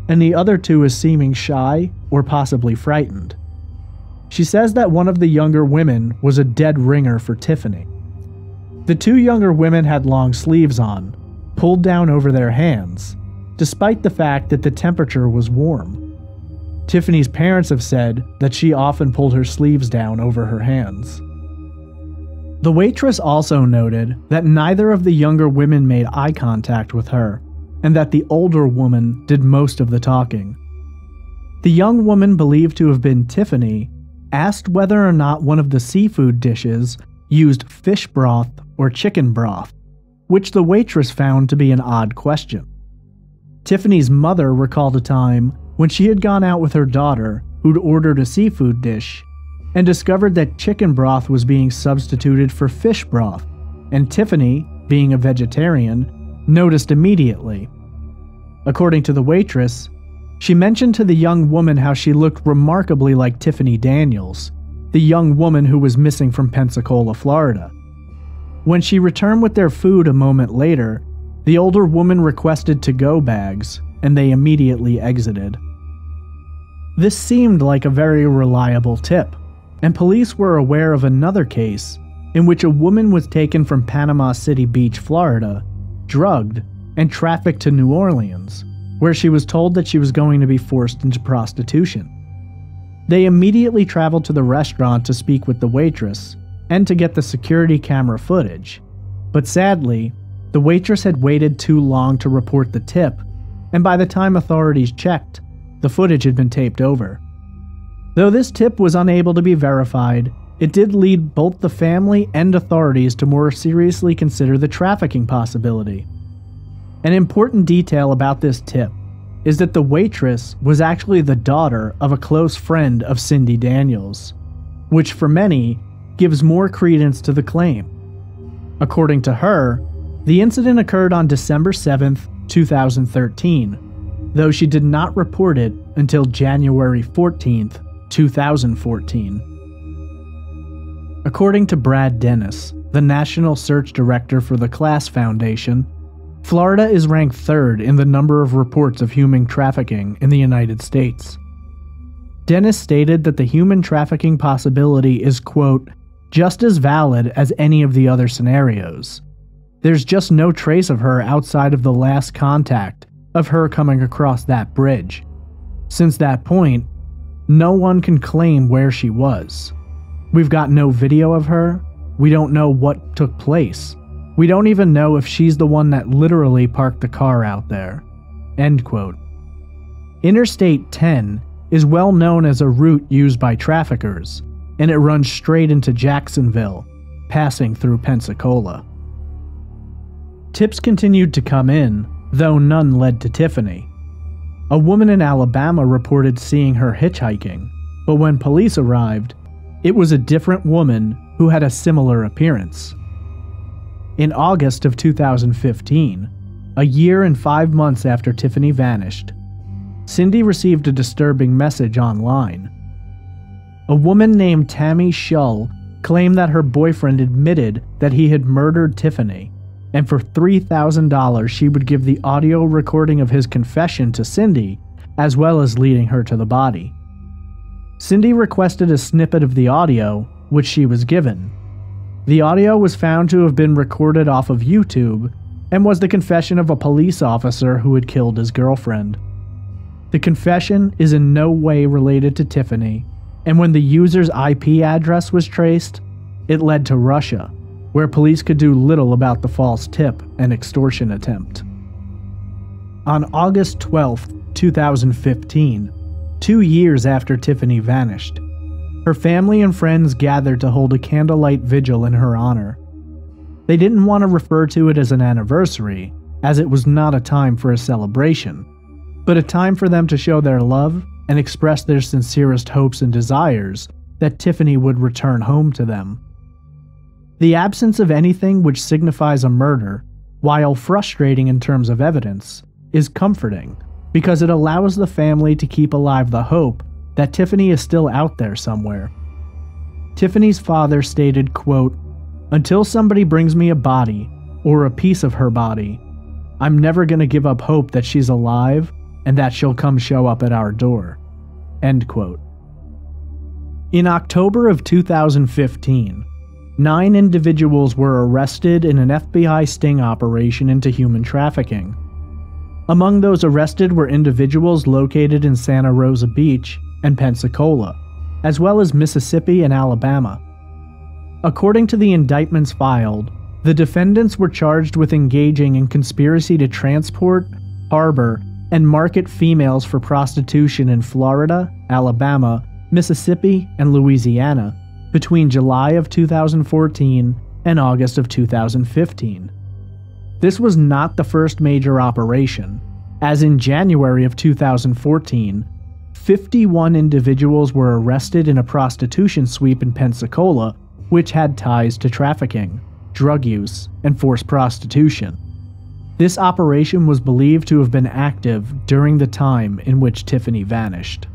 and the other 2 as seeming shy or possibly frightened. She says that one of the younger women was a dead ringer for Tiffany. The 2 younger women had long sleeves on, pulled down over their hands, despite the fact that the temperature was warm. Tiffany's parents have said that she often pulled her sleeves down over her hands. The waitress also noted that neither of the younger women made eye contact with her, and that the older woman did most of the talking. The young woman believed to have been Tiffany asked whether or not one of the seafood dishes used fish broth or chicken broth, which the waitress found to be an odd question. Tiffany's mother recalled a time when she had gone out with her daughter who'd ordered a seafood dish and discovered that chicken broth was being substituted for fish broth, and Tiffany, being a vegetarian, noticed immediately. According to the waitress, she mentioned to the young woman how she looked remarkably like Tiffany Daniels, the young woman who was missing from Pensacola, Florida. When she returned with their food a moment later, the older woman requested to-go bags, and they immediately exited. This seemed like a very reliable tip, and police were aware of another case in which a woman was taken from Panama City Beach, Florida, drugged, and trafficked to New Orleans, where she was told that she was going to be forced into prostitution. They immediately traveled to the restaurant to speak with the waitress and to get the security camera footage, but sadly, the waitress had waited too long to report the tip, and by the time authorities checked, the footage had been taped over. Though this tip was unable to be verified, it did lead both the family and authorities to more seriously consider the trafficking possibility. An important detail about this tip is that the waitress was actually the daughter of a close friend of Cindy Daniels, which for many gives more credence to the claim. According to her, the incident occurred on December 7, 2013, though she did not report it until January 14, 2014. According to Brad Dennis, the National Search Director for the Class Foundation, Florida is ranked 3rd in the number of reports of human trafficking in the United States. Dennis stated that the human trafficking possibility is, quote, just as valid as any of the other scenarios. There's just no trace of her outside of the last contact of her coming across that bridge. Since that point, no one can claim where she was. We've got no video of her. We don't know what took place. We don't even know if she's the one that literally parked the car out there. End quote. Interstate 10 is well known as a route used by traffickers, and it runs straight into Jacksonville, passing through Pensacola. Tips continued to come in, though none led to Tiffany. A woman in Alabama reported seeing her hitchhiking, but when police arrived, it was a different woman who had a similar appearance. In August of 2015, a year and 5 months after Tiffany vanished, Cindy received a disturbing message online. A woman named Tammy Shull claimed that her boyfriend admitted that he had murdered Tiffany, and for $3,000 she would give the audio recording of his confession to Cindy, as well as leading her to the body. Cindy requested a snippet of the audio, which she was given. The audio was found to have been recorded off of YouTube and was the confession of a police officer who had killed his girlfriend. The confession is in no way related to Tiffany, and when the user's IP address was traced, it led to Russia, where police could do little about the false tip and extortion attempt. On August 12, 2015, 2 years after Tiffany vanished, her family and friends gathered to hold a candlelight vigil in her honor. They didn't want to refer to it as an anniversary, as it was not a time for a celebration, but a time for them to show their love and express their sincerest hopes and desires that Tiffany would return home to them. The absence of anything which signifies a murder, while frustrating in terms of evidence, is comforting because it allows the family to keep alive the hope that Tiffany is still out there somewhere. Tiffany's father stated, quote, "Until somebody brings me a body, or a piece of her body, I'm never going to give up hope that she's alive and that she'll come show up at our door." End quote. In October of 2015, 9 individuals were arrested in an FBI sting operation into human trafficking. Among those arrested were individuals located in Santa Rosa Beach and Pensacola, as well as Mississippi and Alabama. According to the indictments filed, the defendants were charged with engaging in conspiracy to transport, harbor, and market females for prostitution in Florida, Alabama, Mississippi, and Louisiana between July of 2014 and August of 2015. This was not the first major operation, as in January of 2014, 51 individuals were arrested in a prostitution sweep in Pensacola, which had ties to trafficking, drug use, and forced prostitution. This operation was believed to have been active during the time in which Tiffany vanished.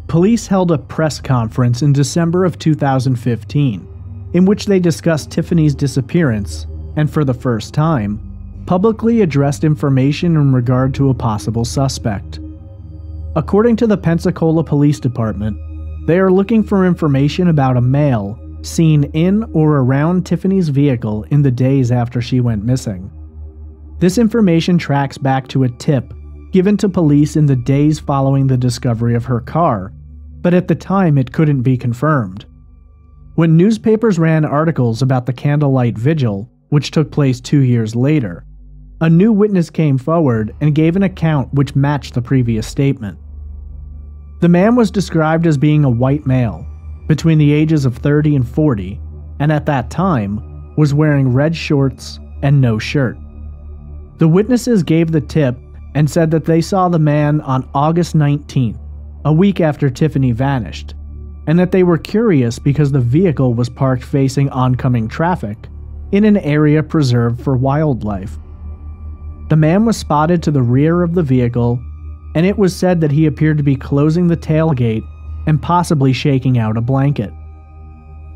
Police held a press conference in December of 2015, in which they discussed Tiffany's disappearance and, for the first time, publicly addressed information in regard to a possible suspect. According to the Pensacola Police Department, they are looking for information about a male seen in or around Tiffany's vehicle in the days after she went missing. This information tracks back to a tip given to police in the days following the discovery of her car, but at the time it couldn't be confirmed. When newspapers ran articles about the candlelight vigil, which took place 2 years later, a new witness came forward and gave an account which matched the previous statement. The man was described as being a white male, between the ages of 30 and 40, and at that time was wearing red shorts and no shirt. The witnesses gave the tip and said that they saw the man on August 19th, a week after Tiffany vanished, and that they were curious because the vehicle was parked facing oncoming traffic in an area preserved for wildlife. The man was spotted to the rear of the vehicle, and it was said that he appeared to be closing the tailgate and possibly shaking out a blanket.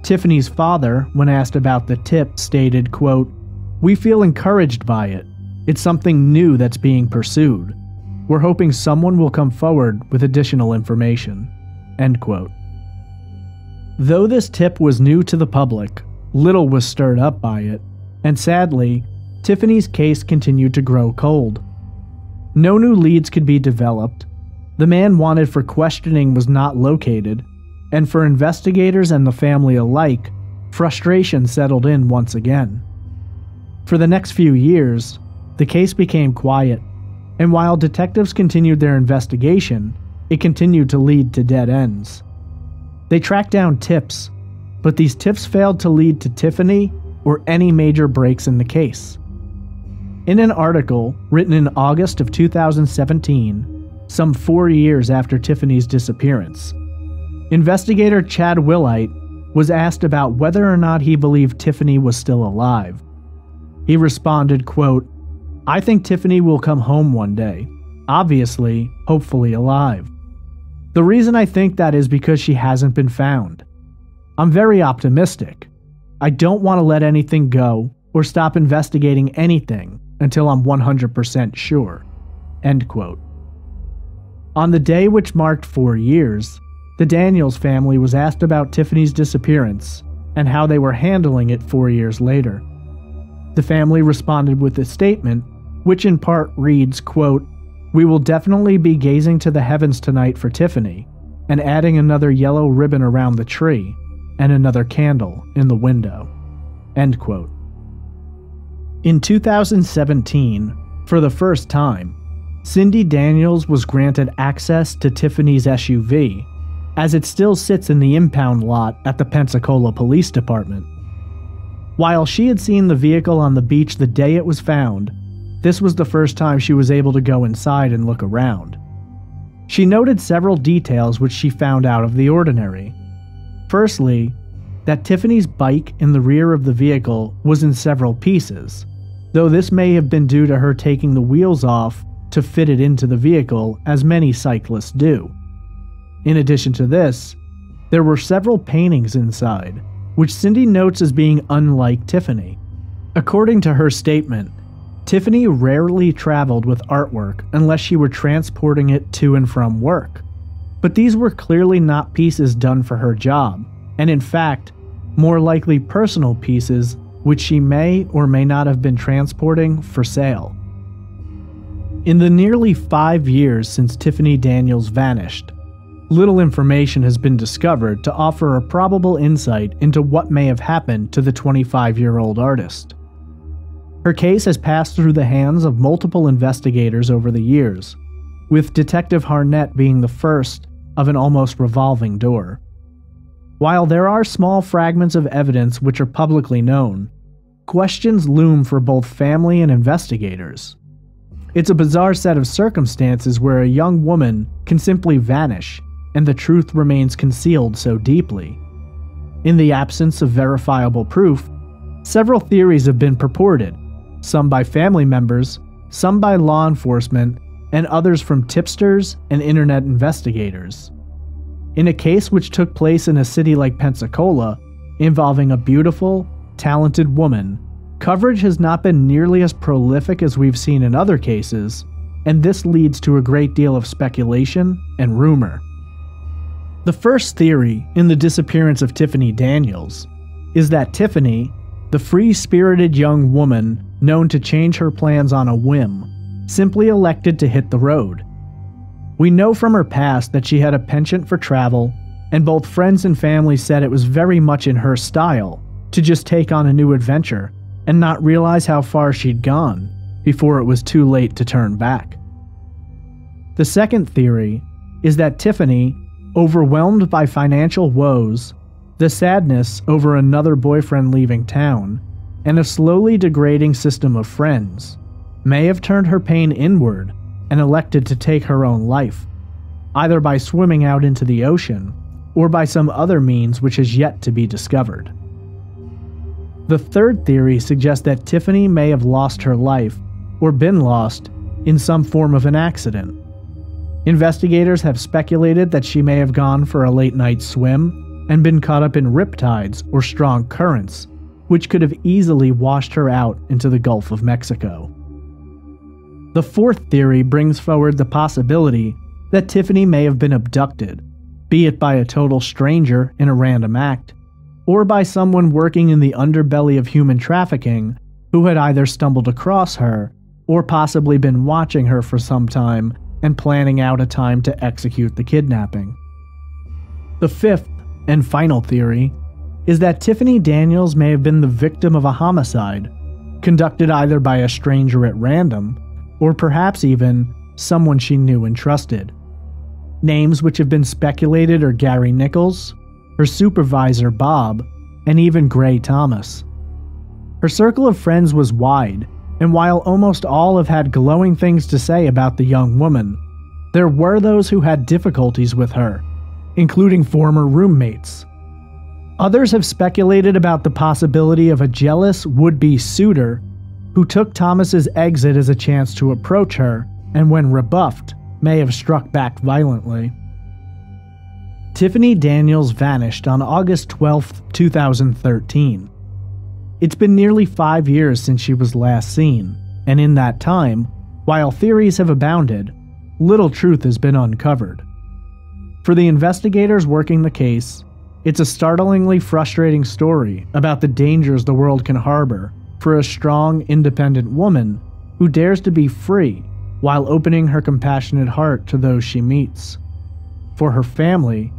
Tiffany's father, when asked about the tip, stated, quote, "We feel encouraged by it. It's something new that's being pursued. We're hoping someone will come forward with additional information." End quote. Though this tip was new to the public, little was stirred up by it, and sadly, Tiffany's case continued to grow cold. No new leads could be developed, the man wanted for questioning was not located, and for investigators and the family alike, frustration settled in once again. For the next few years, the case became quiet, and while detectives continued their investigation, it continued to lead to dead ends. They tracked down tips, but these tips failed to lead to Tiffany or any major breaks in the case. In an article written in August of 2017, some 4 years after Tiffany's disappearance, investigator Chad Willite was asked about whether or not he believed Tiffany was still alive. He responded, quote, I think Tiffany will come home one day, obviously, hopefully alive. The reason I think that is because she hasn't been found. I'm very optimistic. I don't want to let anything go or stop investigating anything until I'm 100% sure." End quote. On the day which marked 4 years, the Daniels family was asked about Tiffany's disappearance and how they were handling it 4 years later. The family responded with a statement, which in part reads, quote, "We will definitely be gazing to the heavens tonight for Tiffany, and adding another yellow ribbon around the tree, and another candle in the window." End quote. In 2017, for the first time, Cindy Daniels was granted access to Tiffany's SUV, as it still sits in the impound lot at the Pensacola Police Department. While she had seen the vehicle on the beach the day it was found, this was the first time she was able to go inside and look around. She noted several details which she found out of the ordinary. Firstly, that Tiffany's bike in the rear of the vehicle was in several pieces, though this may have been due to her taking the wheels off to fit it into the vehicle, as many cyclists do. In addition to this, there were several paintings inside, which Cindy notes as being unlike Tiffany. According to her statement, Tiffany rarely traveled with artwork unless she were transporting it to and from work. But these were clearly not pieces done for her job, and in fact, more likely personal pieces which she may or may not have been transporting for sale. In the nearly 5 years since Tiffany Daniels vanished, little information has been discovered to offer a probable insight into what may have happened to the 25-year-old artist. Her case has passed through the hands of multiple investigators over the years, with Detective Harnett being the first of an almost revolving door. While there are small fragments of evidence which are publicly known, questions loom for both family and investigators. It's a bizarre set of circumstances where a young woman can simply vanish, and the truth remains concealed so deeply. In the absence of verifiable proof, several theories have been purported, some by family members, some by law enforcement, and others from tipsters and internet investigators. In a case which took place in a city like Pensacola, involving a beautiful, talented woman, coverage has not been nearly as prolific as we've seen in other cases, and this leads to a great deal of speculation and rumor. The first theory in the disappearance of Tiffany Daniels is that Tiffany, the free-spirited young woman known to change her plans on a whim, simply elected to hit the road. We know from her past that she had a penchant for travel, and both friends and family said it was very much in her style to just take on a new adventure and not realize how far she'd gone before it was too late to turn back. The second theory is that Tiffany, overwhelmed by financial woes, the sadness over another boyfriend leaving town, and a slowly degrading system of friends, may have turned her pain inward and elected to take her own life, either by swimming out into the ocean or by some other means which has yet to be discovered. The third theory suggests that Tiffany may have lost her life, or been lost, in some form of an accident. Investigators have speculated that she may have gone for a late-night swim and been caught up in riptides or strong currents, which could have easily washed her out into the Gulf of Mexico. The fourth theory brings forward the possibility that Tiffany may have been abducted, be it by a total stranger in a random act, or by someone working in the underbelly of human trafficking who had either stumbled across her or possibly been watching her for some time and planning out a time to execute the kidnapping. The fifth and final theory is that Tiffany Daniels may have been the victim of a homicide, conducted either by a stranger at random, or perhaps even someone she knew and trusted. Names which have been speculated are Gary Nichols, her supervisor Bob, and even Gray Thomas. Her circle of friends was wide, and while almost all have had glowing things to say about the young woman, there were those who had difficulties with her, including former roommates. Others have speculated about the possibility of a jealous would-be suitor who took Thomas's exit as a chance to approach her, and when rebuffed, may have struck back violently. Tiffany Daniels vanished on August 12, 2013. It's been nearly 5 years since she was last seen, and in that time, while theories have abounded, little truth has been uncovered. For the investigators working the case, it's a startlingly frustrating story about the dangers the world can harbor for a strong, independent woman who dares to be free while opening her compassionate heart to those she meets. For her family,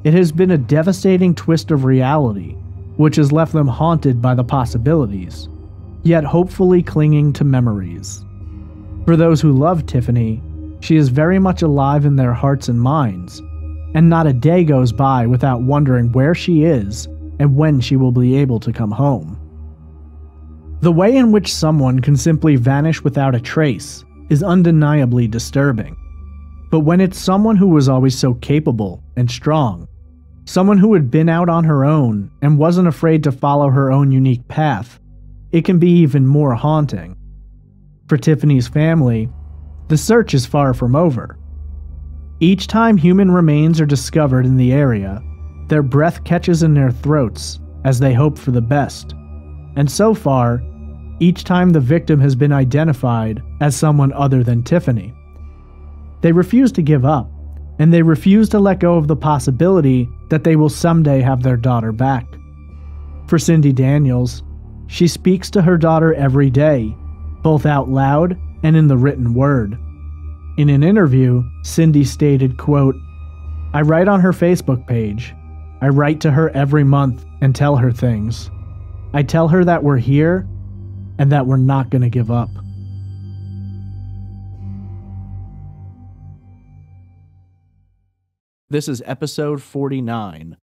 it has been a devastating twist of reality, which has left them haunted by the possibilities, yet hopefully clinging to memories. For those who love Tiffany, she is very much alive in their hearts and minds, and not a day goes by without wondering where she is and when she will be able to come home. The way in which someone can simply vanish without a trace is undeniably disturbing. But when it's someone who was always so capable and strong, someone who had been out on her own and wasn't afraid to follow her own unique path, it can be even more haunting. For Tiffany's family, the search is far from over. Each time human remains are discovered in the area, their breath catches in their throats as they hope for the best. And so far, each time the victim has been identified as someone other than Tiffany. They refuse to give up, and they refuse to let go of the possibility that they will someday have their daughter back. For Cindy Daniels, she speaks to her daughter every day, both out loud and in the written word. In an interview, Cindy stated, quote, "I write on her Facebook page. I write to her every month and tell her things. I tell her that we're here and that we're not going to give up." This is episode 49,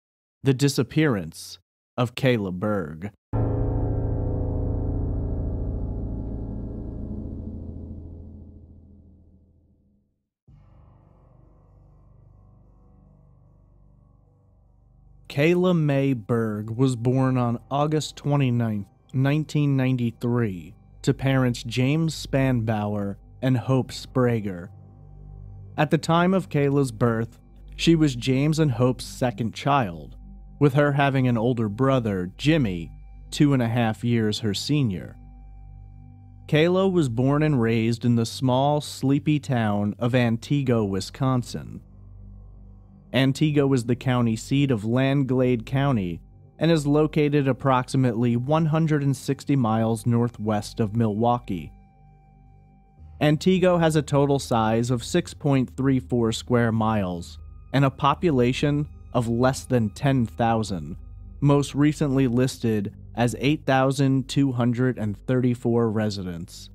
The Disappearance of Kayla Berg. Kayla Mae Berg was born on August 29, 1993, to parents James Spanbauer and Hope Sprague. At the time of Kayla's birth, she was James and Hope's second child, with her having an older brother, Jimmy, 2.5 years her senior. Kayla was born and raised in the small, sleepy town of Antigo, Wisconsin. Antigo is the county seat of Langlade County and is located approximately 160 miles northwest of Milwaukee. Antigo has a total size of 6.34 square miles and a population of less than 10,000, most recently listed as 8,234 residents.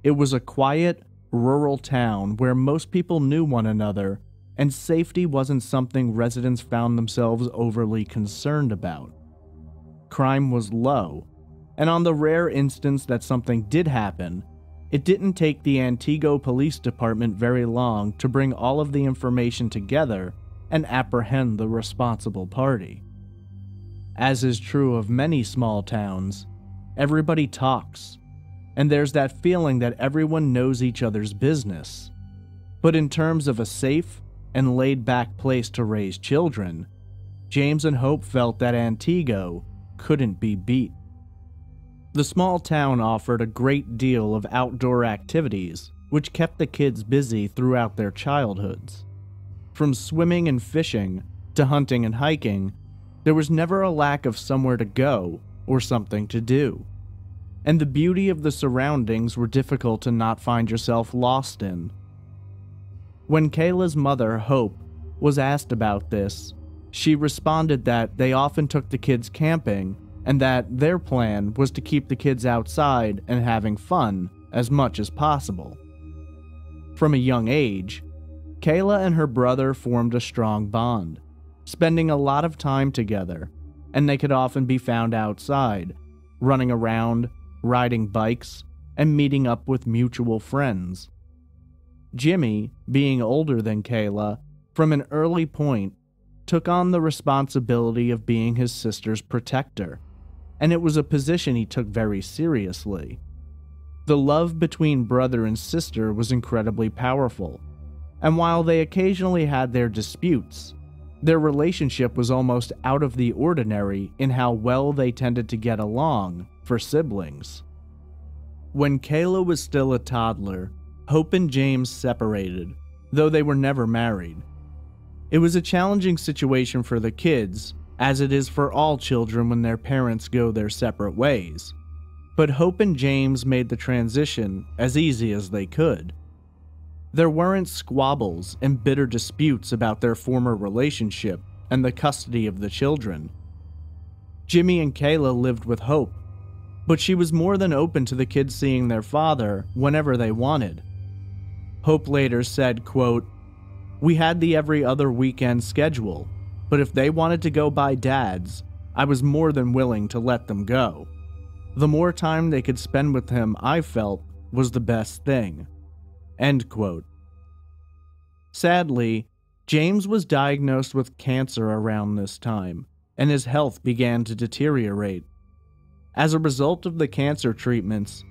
It was a quiet, rural town where most people knew one another, and safety wasn't something residents found themselves overly concerned about. Crime was low, and on the rare instance that something did happen, it didn't take the Antigo Police Department very long to bring all of the information together and apprehend the responsible party. As is true of many small towns, everybody talks, and there's that feeling that everyone knows each other's business. But in terms of a safe and laid-back place to raise children, James and Hope felt that Antigo couldn't be beat. The small town offered a great deal of outdoor activities, which kept the kids busy throughout their childhoods. From swimming and fishing to hunting and hiking, there was never a lack of somewhere to go or something to do. And the beauty of the surroundings were difficult to not find yourself lost in. When Kayla's mother, Hope, was asked about this, she responded that they often took the kids camping and that their plan was to keep the kids outside and having fun as much as possible. From a young age, Kayla and her brother formed a strong bond, spending a lot of time together, and they could often be found outside, running around, riding bikes, and meeting up with mutual friends. Jimmy, being older than Kayla, from an early point, took on the responsibility of being his sister's protector, and it was a position he took very seriously. The love between brother and sister was incredibly powerful, and while they occasionally had their disputes, their relationship was almost out of the ordinary in how well they tended to get along for siblings. When Kayla was still a toddler, Hope and James separated, though they were never married. It was a challenging situation for the kids, as it is for all children when their parents go their separate ways. But Hope and James made the transition as easy as they could. There weren't squabbles and bitter disputes about their former relationship and the custody of the children. Jimmy and Kayla lived with Hope, but she was more than open to the kids seeing their father whenever they wanted. Hope later said, quote, "We had the every other weekend schedule, but if they wanted to go by Dad's, I was more than willing to let them go. The more time they could spend with him, I felt, was the best thing." End quote. Sadly, James was diagnosed with cancer around this time, and his health began to deteriorate. As a result of the cancer treatments,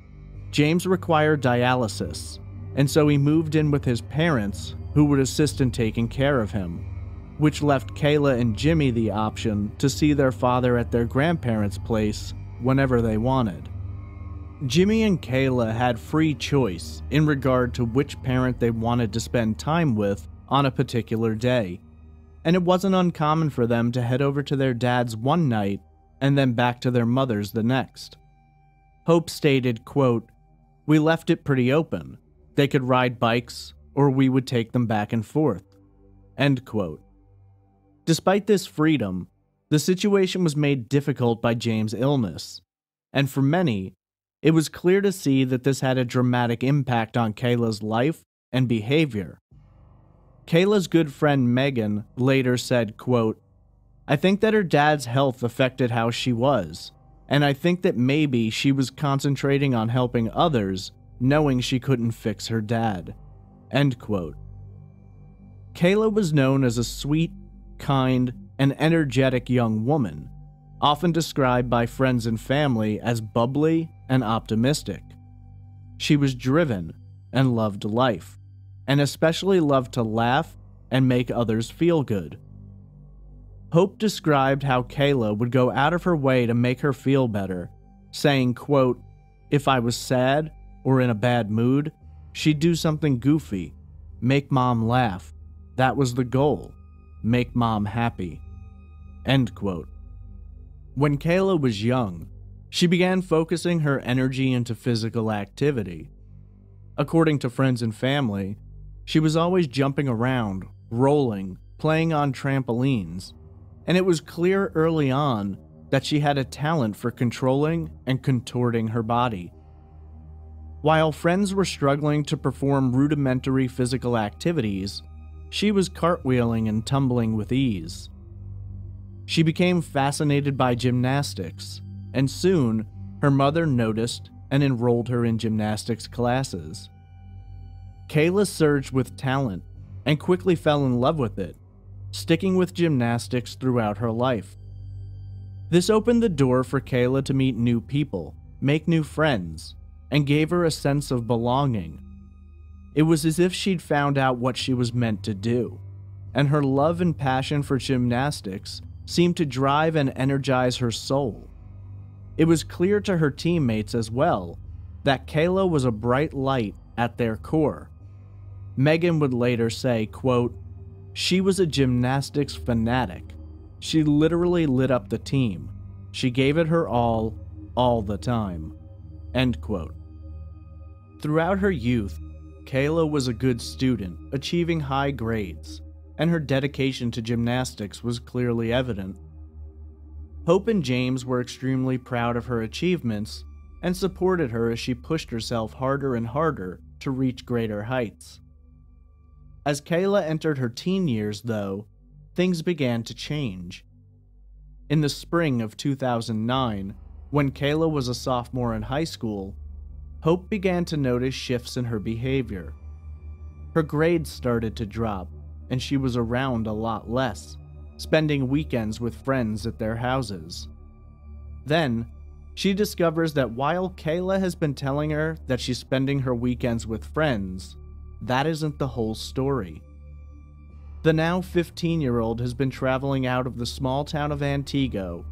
James required dialysis, and so he moved in with his parents, who would assist in taking care of him, which left Kayla and Jimmy the option to see their father at their grandparents' place whenever they wanted. Jimmy and Kayla had free choice in regard to which parent they wanted to spend time with on a particular day, and it wasn't uncommon for them to head over to their dad's one night and then back to their mother's the next. Hope stated, quote, "We left it pretty open. They could ride bikes, or we would take them back and forth." End quote. Despite this freedom, the situation was made difficult by James' illness, and for many, it was clear to see that this had a dramatic impact on Kayla's life and behavior. Kayla's good friend Megan later said, quote, "I think that her dad's health affected how she was, and I think that maybe she was concentrating on helping others, knowing she couldn't fix her dad." End quote. Kayla was known as a sweet, kind, and energetic young woman, often described by friends and family as bubbly and optimistic. She was driven and loved life, and especially loved to laugh and make others feel good. Hope described how Kayla would go out of her way to make her feel better, saying, quote, "If I was sad or in a bad mood, she'd do something goofy, make mom laugh. That was the goal, make mom happy." End quote. When Kayla was young, she began focusing her energy into physical activity. According to friends and family, she was always jumping around, rolling, playing on trampolines, and it was clear early on that she had a talent for controlling and contorting her body. While friends were struggling to perform rudimentary physical activities, she was cartwheeling and tumbling with ease. She became fascinated by gymnastics, and soon her mother noticed and enrolled her in gymnastics classes. Kayla surged with talent and quickly fell in love with it, sticking with gymnastics throughout her life. This opened the door for Kayla to meet new people, make new friends, and gave her a sense of belonging. It was as if she'd found out what she was meant to do, and her love and passion for gymnastics seemed to drive and energize her soul. It was clear to her teammates as well that Kayla was a bright light at their core. Megan would later say, quote, "She was a gymnastics fanatic. She literally lit up the team. She gave it her all the time." End quote. Throughout her youth, Kayla was a good student, achieving high grades, and her dedication to gymnastics was clearly evident. Hope and James were extremely proud of her achievements and supported her as she pushed herself harder and harder to reach greater heights. As Kayla entered her teen years, though, things began to change. In the spring of 2009, when Kayla was a sophomore in high school, Hope began to notice shifts in her behavior. Her grades started to drop, and she was around a lot less, spending weekends with friends at their houses. Then, She discovers that while Kayla has been telling her that she's spending her weekends with friends, that isn't the whole story. The now 15-year-old has been traveling out of the small town of Antigo,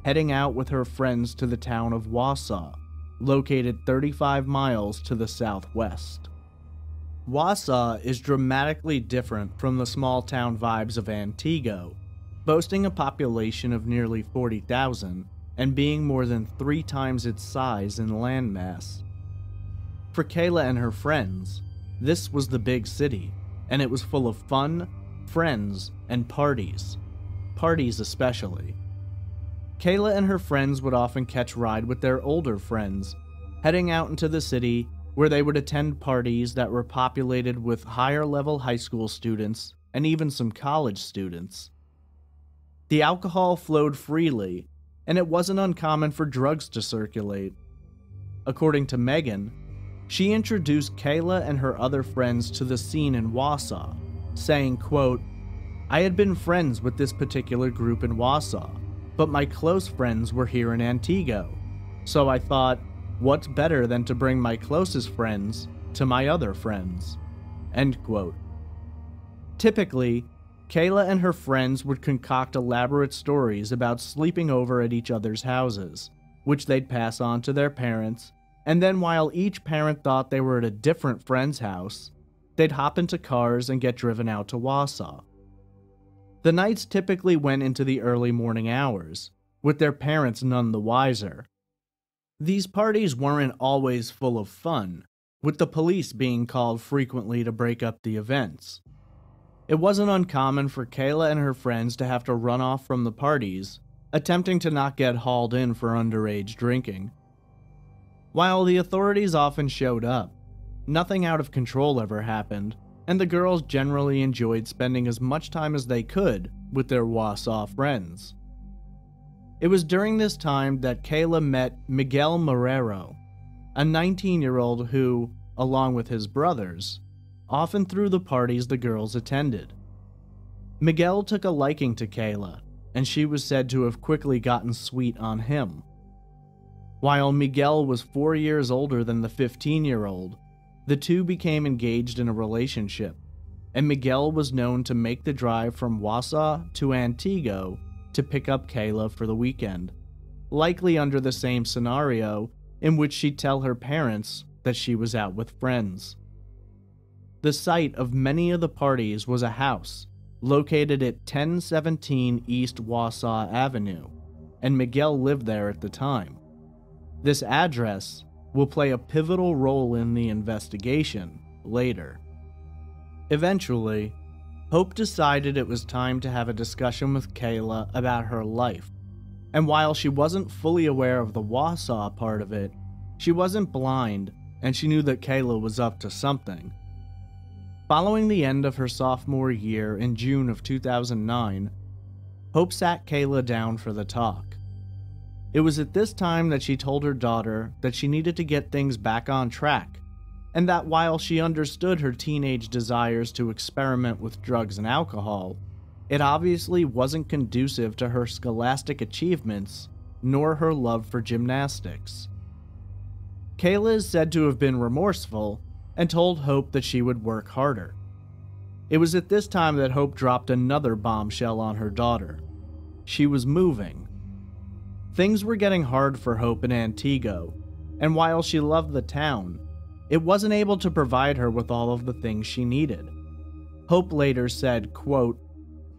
heading out with her friends to the town of Wausau, located 35 miles to the southwest. Wausau is dramatically different from the small town vibes of Antigo, boasting a population of nearly 40,000 and being more than 3 times its size in landmass. For Kayla and her friends, this was the big city, and it was full of fun, friends, and parties. Parties especially. Kayla and her friends would often catch ride with their older friends, heading out into the city where they would attend parties that were populated with higher-level high school students and even some college students. The alcohol flowed freely, and it wasn't uncommon for drugs to circulate. According to Megan, she introduced Kayla and her other friends to the scene in Wausau, saying, quote, "I had been friends with this particular group in Wausau, but my close friends were here in Antigo, so I thought, what's better than to bring my closest friends to my other friends?" End quote. Typically, Kayla and her friends would concoct elaborate stories about sleeping over at each other's houses, which they'd pass on to their parents, and then while each parent thought they were at a different friend's house, they'd hop into cars and get driven out to Wausau. The nights typically went into the early morning hours, with their parents none the wiser. These parties weren't always full of fun, with the police being called frequently to break up the events. It wasn't uncommon for Kayla and her friends to have to run off from the parties, attempting to not get hauled in for underage drinking. While the authorities often showed up, nothing out of control ever happened, and the girls generally enjoyed spending as much time as they could with their Wausau friends. It was during this time that Kayla met Miguel Marrero, a 19-year-old who, along with his brothers, often threw the parties the girls attended. Miguel took a liking to Kayla, and she was said to have quickly gotten sweet on him. While Miguel was 4 years older than the 15-year-old, the two became engaged in a relationship, and Miguel was known to make the drive from Wausau to Antigo to pick up Kayla for the weekend, likely under the same scenario in which she'd tell her parents that she was out with friends. The site of many of the parties was a house located at 1017 East Wausau Avenue, and Miguel lived there at the time. This address will play a pivotal role in the investigation later. Eventually, Hope decided it was time to have a discussion with Kayla about her life, and while she wasn't fully aware of the Wausau part of it, she wasn't blind and she knew that Kayla was up to something. Following the end of her sophomore year in June of 2009, Hope sat Kayla down for the talk. It was at this time that she told her daughter that she needed to get things back on track, and that while she understood her teenage desires to experiment with drugs and alcohol, it obviously wasn't conducive to her scholastic achievements nor her love for gymnastics. Kayla is said to have been remorseful and told Hope that she would work harder. It was at this time that Hope dropped another bombshell on her daughter. She was moving. Things were getting hard for Hope in Antigo, and while she loved the town, it wasn't able to provide her with all of the things she needed. Hope later said, quote,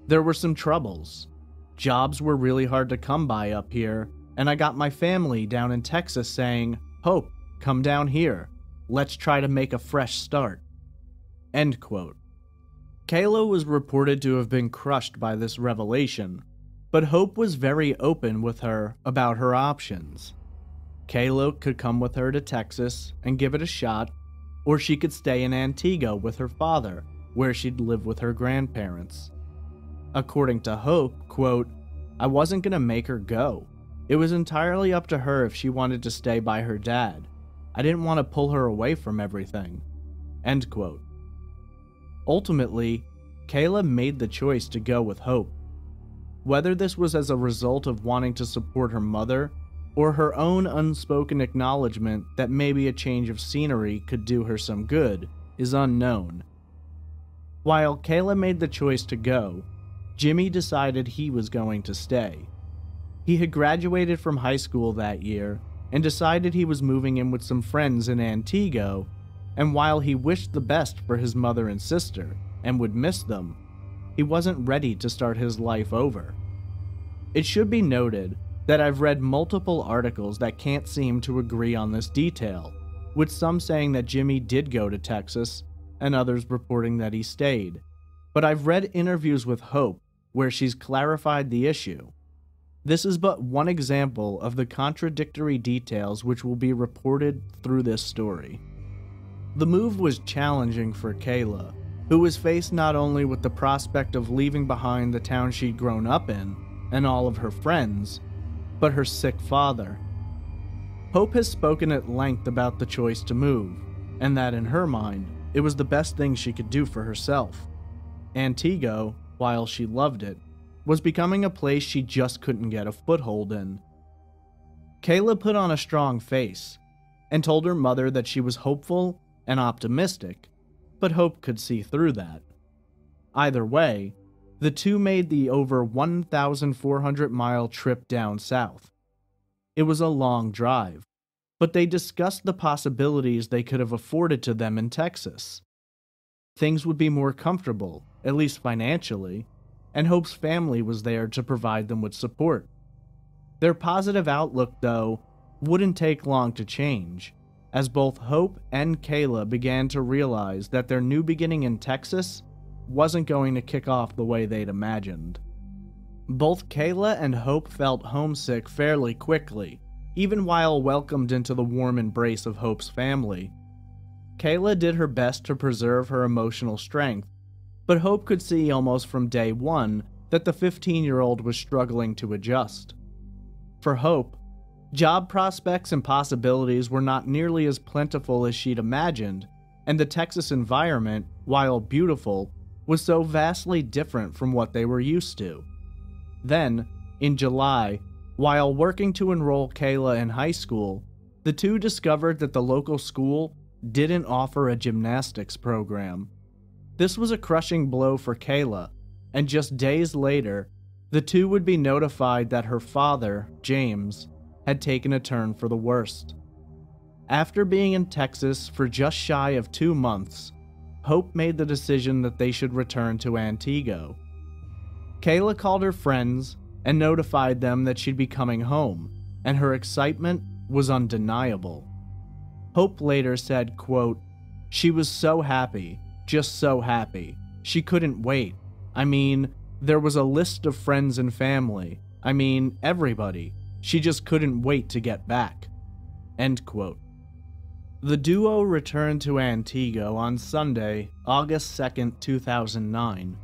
"There were some troubles. Jobs were really hard to come by up here, and I got my family down in Texas saying, 'Hope, come down here. Let's try to make a fresh start.'" End quote. Kayla was reported to have been crushed by this revelation, but Hope was very open with her about her options. Kayla could come with her to Texas and give it a shot, or she could stay in Antigo with her father, where she'd live with her grandparents. According to Hope, quote, "I wasn't going to make her go. It was entirely up to her if she wanted to stay by her dad. I didn't want to pull her away from everything." End quote. Ultimately, Kayla made the choice to go with Hope. Whether this was as a result of wanting to support her mother, or her own unspoken acknowledgement that maybe a change of scenery could do her some good, is unknown. While Kayla made the choice to go, Jimmy decided he was going to stay. He had graduated from high school that year and decided he was moving in with some friends in Antigua, and while he wished the best for his mother and sister and would miss them, he wasn't ready to start his life over. It should be noted that I've read multiple articles that can't seem to agree on this detail, with some saying that Jimmy did go to Texas and others reporting that he stayed. But I've read interviews with Hope where she's clarified the issue. This is but one example of the contradictory details which will be reported through this story. The move was challenging for Kayla, who was faced not only with the prospect of leaving behind the town she'd grown up in and all of her friends, but her sick father. Hope has spoken at length about the choice to move, and that in her mind, it was the best thing she could do for herself. Antigua, while she loved it, was becoming a place she just couldn't get a foothold in. Kayla put on a strong face, and told her mother that she was hopeful and optimistic, but Hope could see through that. Either way, the two made the over 1,400-mile trip down south. It was a long drive, but they discussed the possibilities they could have afforded to them in Texas. Things would be more comfortable, at least financially, and Hope's family was there to provide them with support. Their positive outlook, though, wouldn't take long to change, as both Hope and Kayla began to realize that their new beginning in Texas wasn't going to kick off the way they'd imagined. Both Kayla and Hope felt homesick fairly quickly, even while welcomed into the warm embrace of Hope's family. Kayla did her best to preserve her emotional strength, but Hope could see almost from day one that the 15-year-old was struggling to adjust. For Hope, job prospects and possibilities were not nearly as plentiful as she'd imagined, and the Texas environment, while beautiful, was so vastly different from what they were used to. Then, in July, while working to enroll Kayla in high school, the two discovered that the local school didn't offer a gymnastics program. This was a crushing blow for Kayla, and just days later, the two would be notified that her father, James, had taken a turn for the worst. After being in Texas for just shy of 2 months, Hope made the decision that they should return to Antigua. Kayla called her friends and notified them that she'd be coming home, and her excitement was undeniable. Hope later said, quote, "She was so happy, just so happy. She couldn't wait. I mean, there was a list of friends and family. I mean, everybody. She just couldn't wait to get back." End quote. The duo returned to Antigua on Sunday, August 2nd, 2009.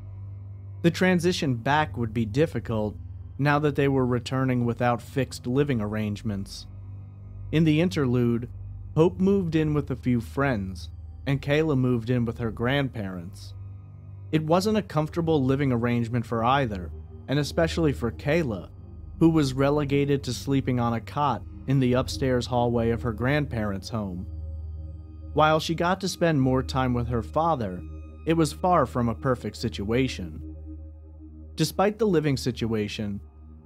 The transition back would be difficult now that they were returning without fixed living arrangements. In the interlude, Hope moved in with a few friends, and Kayla moved in with her grandparents. It wasn't a comfortable living arrangement for either, and especially for Kayla, who was relegated to sleeping on a cot in the upstairs hallway of her grandparents' home. While she got to spend more time with her father, it was far from a perfect situation. Despite the living situation,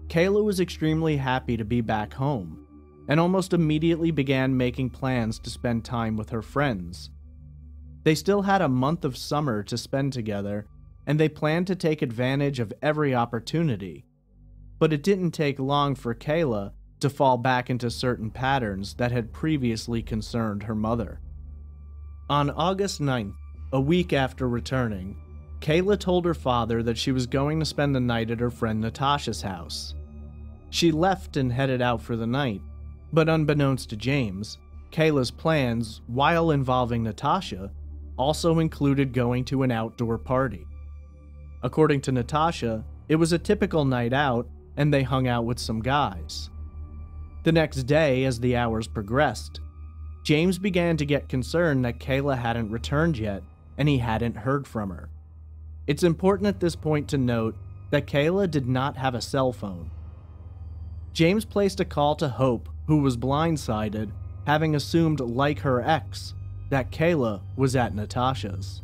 Kayla was extremely happy to be back home, and almost immediately began making plans to spend time with her friends. They still had a month of summer to spend together, and they planned to take advantage of every opportunity. But it didn't take long for Kayla to fall back into certain patterns that had previously concerned her mother. On August 9th, a week after returning, Kayla told her father that she was going to spend the night at her friend Natasha's house. She left and headed out for the night, but unbeknownst to James, Kayla's plans, while involving Natasha, also included going to an outdoor party. According to Natasha, it was a typical night out, and they hung out with some guys. The next day, as the hours progressed, James began to get concerned that Kayla hadn't returned yet, and he hadn't heard from her. It's important at this point to note that Kayla did not have a cell phone. James placed a call to Hope who was blindsided, having assumed, like her ex, that Kayla was at Natasha's.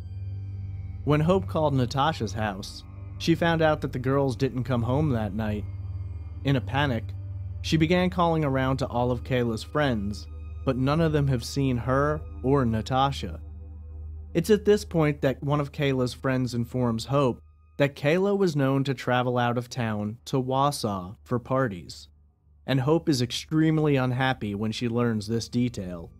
When Hope called Natasha's house, she found out that the girls didn't come home that night. In a panic, she began calling around to all of Kayla's friends, but none of them have seen her or Natasha. It's at this point that one of Kayla's friends informs Hope that Kayla was known to travel out of town to Wausau for parties, and Hope is extremely unhappy when she learns this detail.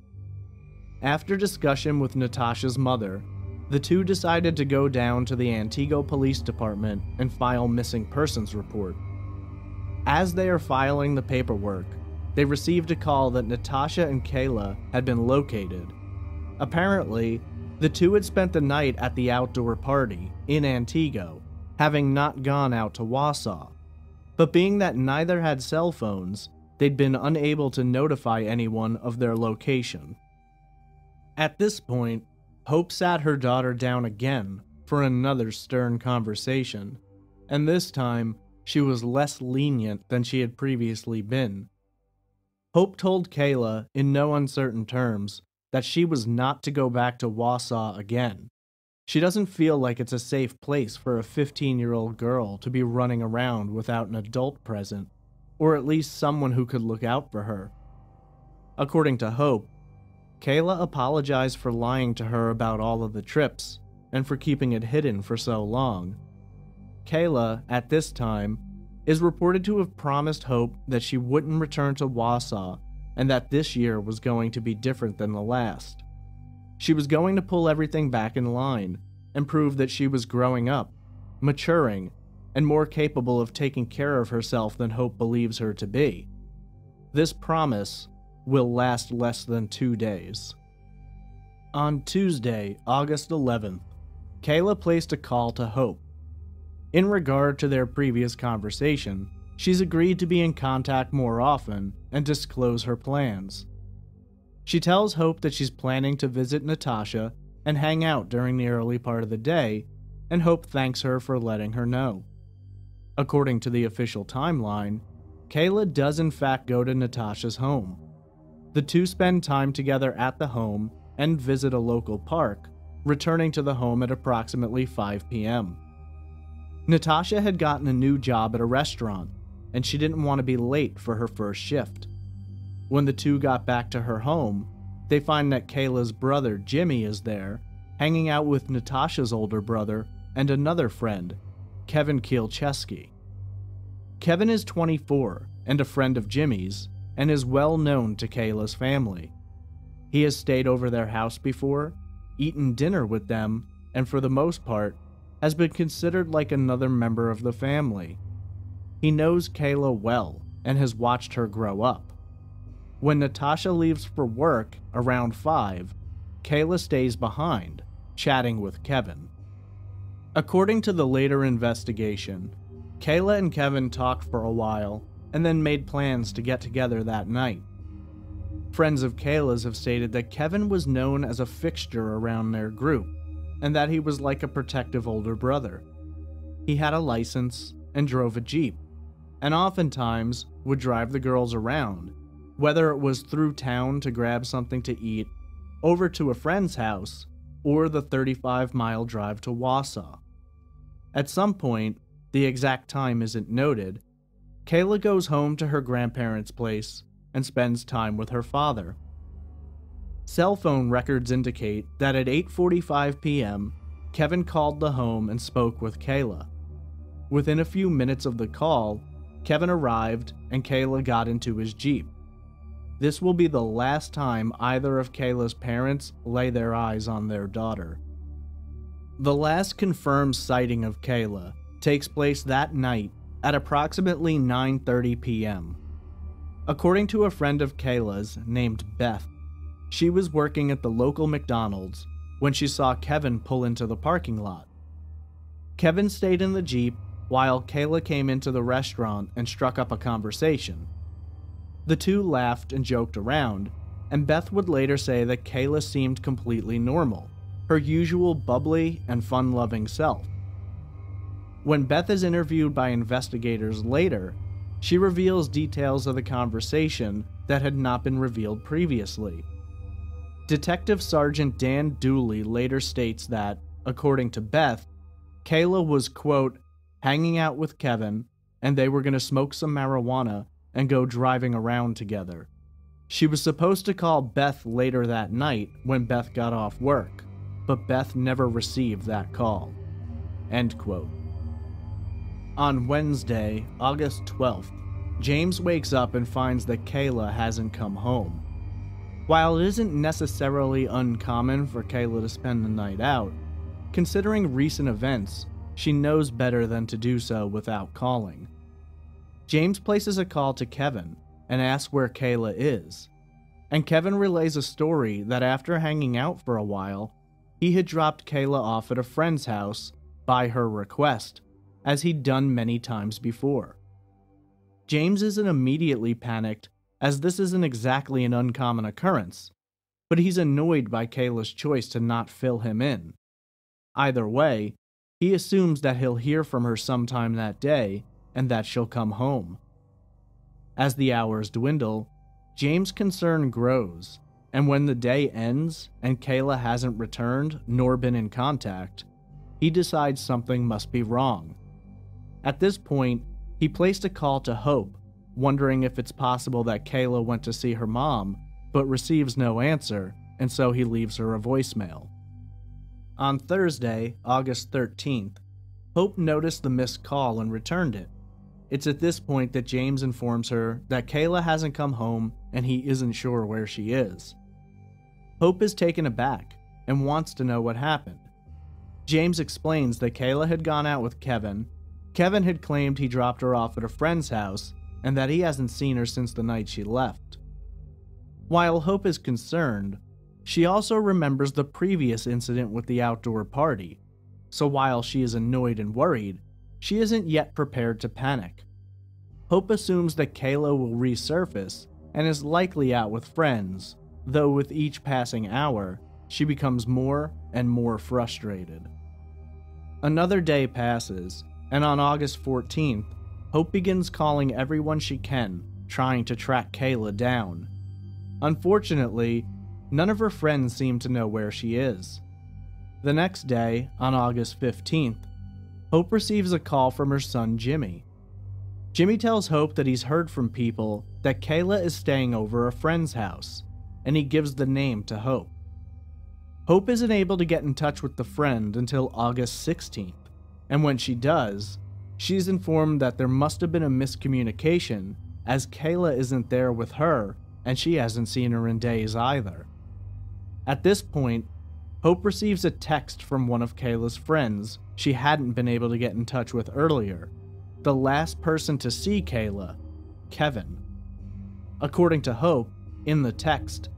After discussion with Natasha's mother, the two decided to go down to the Antigo Police Department and file missing persons report. As they are filing the paperwork, they received a call that Natasha and Kayla had been located. Apparently, the two had spent the night at the outdoor party in Antigo, having not gone out to Wausau. But being that neither had cell phones, they'd been unable to notify anyone of their location. At this point, Hope sat her daughter down again for another stern conversation, and this time she was less lenient than she had previously been. Hope told Kayla in no uncertain terms that she was not to go back to Wausau again. She doesn't feel like it's a safe place for a 15-year-old girl to be running around without an adult present, or at least someone who could look out for her. According to Hope, Kayla apologized for lying to her about all of the trips and for keeping it hidden for so long. Kayla, at this time, is reported to have promised Hope that she wouldn't return to Wausau and that this year was going to be different than the last. She was going to pull everything back in line and prove that she was growing up, maturing, and more capable of taking care of herself than Hope believes her to be. This promise will last less than 2 days. On Tuesday, August 11th, Kayla placed a call to Hope. In regard to their previous conversation, she's agreed to be in contact more often and disclose her plans. She tells Hope that she's planning to visit Natasha and hang out during the early part of the day, and Hope thanks her for letting her know. According to the official timeline, Kayla does in fact go to Natasha's home. The two spend time together at the home and visit a local park, returning to the home at approximately 5 p.m. Natasha had gotten a new job at a restaurant, and she didn't want to be late for her first shift. When the two got back to her home, they find that Kayla's brother Jimmy is there, hanging out with Natasha's older brother and another friend, Kevin Kielcheski. Kevin is 24 and a friend of Jimmy's, and is well known to Kayla's family. He has stayed over their house before, eaten dinner with them, and for the most part, has been considered like another member of the family. He knows Kayla well and has watched her grow up. When Natasha leaves for work around 5, Kayla stays behind, chatting with Kevin. According to the later investigation, Kayla and Kevin talked for a while and then made plans to get together that night. Friends of Kayla's have stated that Kevin was known as a fixture around their group, and that he was like a protective older brother. He had a license and drove a Jeep, and oftentimes would drive the girls around, whether it was through town to grab something to eat, over to a friend's house, or the 35-mile drive to Wausau. At some point, the exact time isn't noted, Kayla goes home to her grandparents' place and spends time with her father. Cell phone records indicate that at 8:45 p.m., Kevin called the home and spoke with Kayla. Within a few minutes of the call, Kevin arrived and Kayla got into his Jeep. This will be the last time either of Kayla's parents lay their eyes on their daughter. The last confirmed sighting of Kayla takes place that night at approximately 9:30 p.m. According to a friend of Kayla's named Beth, she was working at the local McDonald's when she saw Kevin pull into the parking lot. Kevin stayed in the Jeep while Kayla came into the restaurant and struck up a conversation. The two laughed and joked around, and Beth would later say that Kayla seemed completely normal, her usual bubbly and fun-loving self. When Beth is interviewed by investigators later, She reveals details of the conversation that had not been revealed previously. Detective Sergeant Dan Dooley later states that, according to Beth, Kayla was, quote, hanging out with Kevin, and they were going to smoke some marijuana and go driving around together. She was supposed to call Beth later that night when Beth got off work, but Beth never received that call. End quote. On Wednesday, August 12th, James wakes up and finds that Kayla hasn't come home. While it isn't necessarily uncommon for Kayla to spend the night out, considering recent events, she knows better than to do so without calling. James places a call to Kevin and asks where Kayla is, and Kevin relays a story that after hanging out for a while, he had dropped Kayla off at a friend's house by her request, as he'd done many times before. James isn't immediately panicked, as this isn't exactly an uncommon occurrence, but he's annoyed by Kayla's choice to not fill him in. Either way, he assumes that he'll hear from her sometime that day and that she'll come home. As the hours dwindle, James' concern grows, and when the day ends and Kayla hasn't returned nor been in contact, he decides something must be wrong. At this point, he placed a call to Hope, wondering if it's possible that Kayla went to see her mom, but receives no answer, and so he leaves her a voicemail. On Thursday, August 13th, Hope noticed the missed call and returned it. It's at this point that James informs her that Kayla hasn't come home and he isn't sure where she is. Hope is taken aback and wants to know what happened. James explains that Kayla had gone out with Kevin. Kevin had claimed he dropped her off at a friend's house and that he hasn't seen her since the night she left. While Hope is concerned, she also remembers the previous incident with the outdoor party, so while she is annoyed and worried, she isn't yet prepared to panic. Hope assumes that Kayla will resurface and is likely out with friends, though with each passing hour, she becomes more and more frustrated. Another day passes, and on August 14th, Hope begins calling everyone she can, trying to track Kayla down. Unfortunately, none of her friends seem to know where she is. The next day, on August 15th, Hope receives a call from her son Jimmy. Jimmy tells Hope that he's heard from people that Kayla is staying over a friend's house, and he gives the name to Hope. Hope isn't able to get in touch with the friend until August 16th, and when she does, she's informed that there must have been a miscommunication, as Kayla isn't there with her and she hasn't seen her in days either. At this point, Hope receives a text from one of Kayla's friends she hadn't been able to get in touch with earlier, the last person to see Kayla, Kevin. According to Hope, in the text,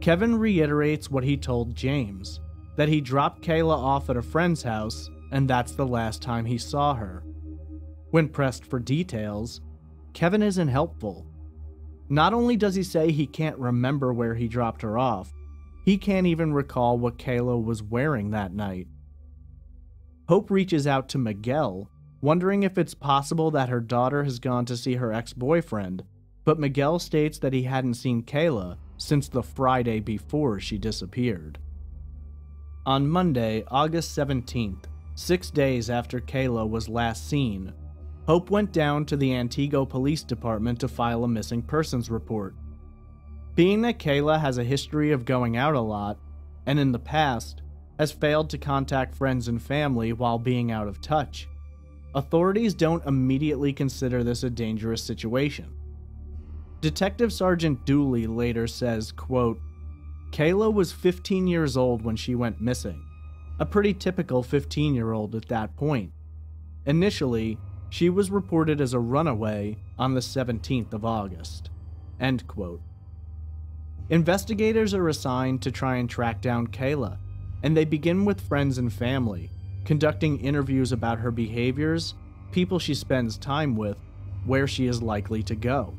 Kevin reiterates what he told James, that he dropped Kayla off at a friend's house and that's the last time he saw her. When pressed for details, Kevin isn't helpful. Not only does he say he can't remember where he dropped her off, he can't even recall what Kayla was wearing that night. Hope reaches out to Miguel, wondering if it's possible that her daughter has gone to see her ex-boyfriend, but Miguel states that he hadn't seen Kayla since the Friday before she disappeared. On Monday, August 17th, 6 days after Kayla was last seen, Hope went down to the Antigo Police Department to file a missing persons report. Being that Kayla has a history of going out a lot, and in the past, has failed to contact friends and family while being out of touch, authorities don't immediately consider this a dangerous situation. Detective Sergeant Dooley later says, quote, Kayla was 15 years old when she went missing, a pretty typical 15-year-old at that point. Initially, she was reported as a runaway on the 17th of August. End quote. Investigators are assigned to try and track down Kayla, and they begin with friends and family, conducting interviews about her behaviors, people she spends time with, where she is likely to go.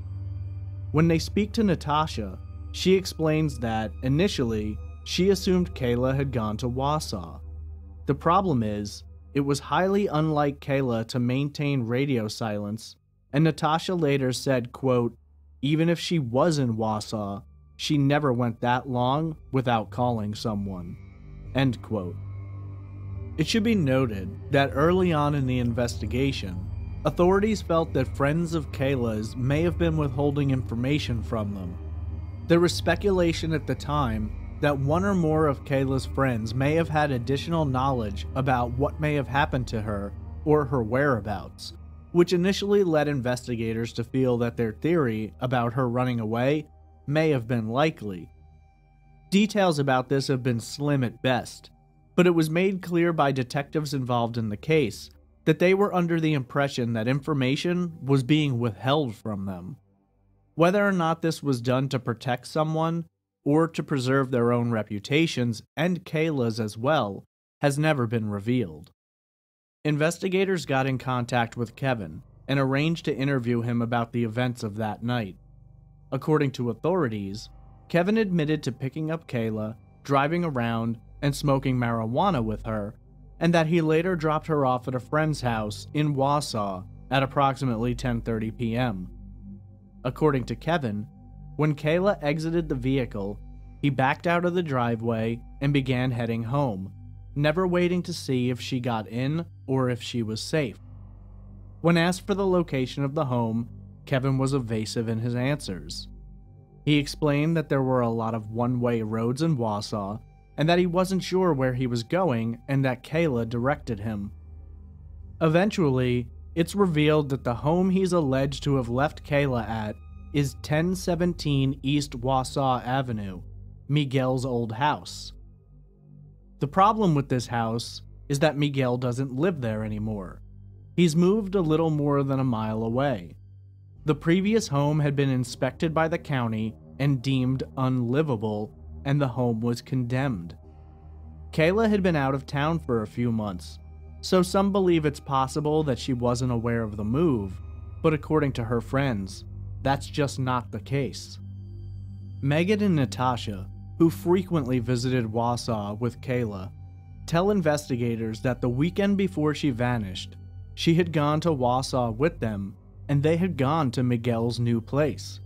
When they speak to Natasha, she explains that, initially, she assumed Kayla had gone to Wausau. The problem is, it was highly unlike Kayla to maintain radio silence and Natasha later said, quote, "Even if she was in Wausau, she never went that long without calling someone." End quote. It should be noted that early on in the investigation, authorities felt that friends of Kayla's may have been withholding information from them. There was speculation at the time that one or more of Kayla's friends may have had additional knowledge about what may have happened to her or her whereabouts, which initially led investigators to feel that their theory about her running away may have been likely. Details about this have been slim at best, but it was made clear by detectives involved in the case that they were under the impression that information was being withheld from them. Whether or not this was done to protect someone or to preserve their own reputations and Kayla's as well has never been revealed. Investigators got in contact with Kevin and arranged to interview him about the events of that night. According to authorities, Kevin admitted to picking up Kayla, driving around, and smoking marijuana with her, and that he later dropped her off at a friend's house in Wausau at approximately 10:30 p.m. According to Kevin, when Kayla exited the vehicle, he backed out of the driveway and began heading home, never waiting to see if she got in or if she was safe. When asked for the location of the home, Kevin was evasive in his answers. He explained that there were a lot of one-way roads in Wausau and that he wasn't sure where he was going and that Kayla directed him. Eventually, it's revealed that the home he's alleged to have left Kayla at is 1017 East Wausau Avenue, Miguel's old house. The problem with this house is that Miguel doesn't live there anymore. He's moved a little more than a mile away. The previous home had been inspected by the county and deemed unlivable, and the home was condemned. Kayla had been out of town for a few months, so some believe it's possible that she wasn't aware of the move, but according to her friends, that's just not the case. Megan and Natasha, who frequently visited Wausau with Kayla, tell investigators that the weekend before she vanished, she had gone to Wausau with them, and they had gone to Miguel's new place.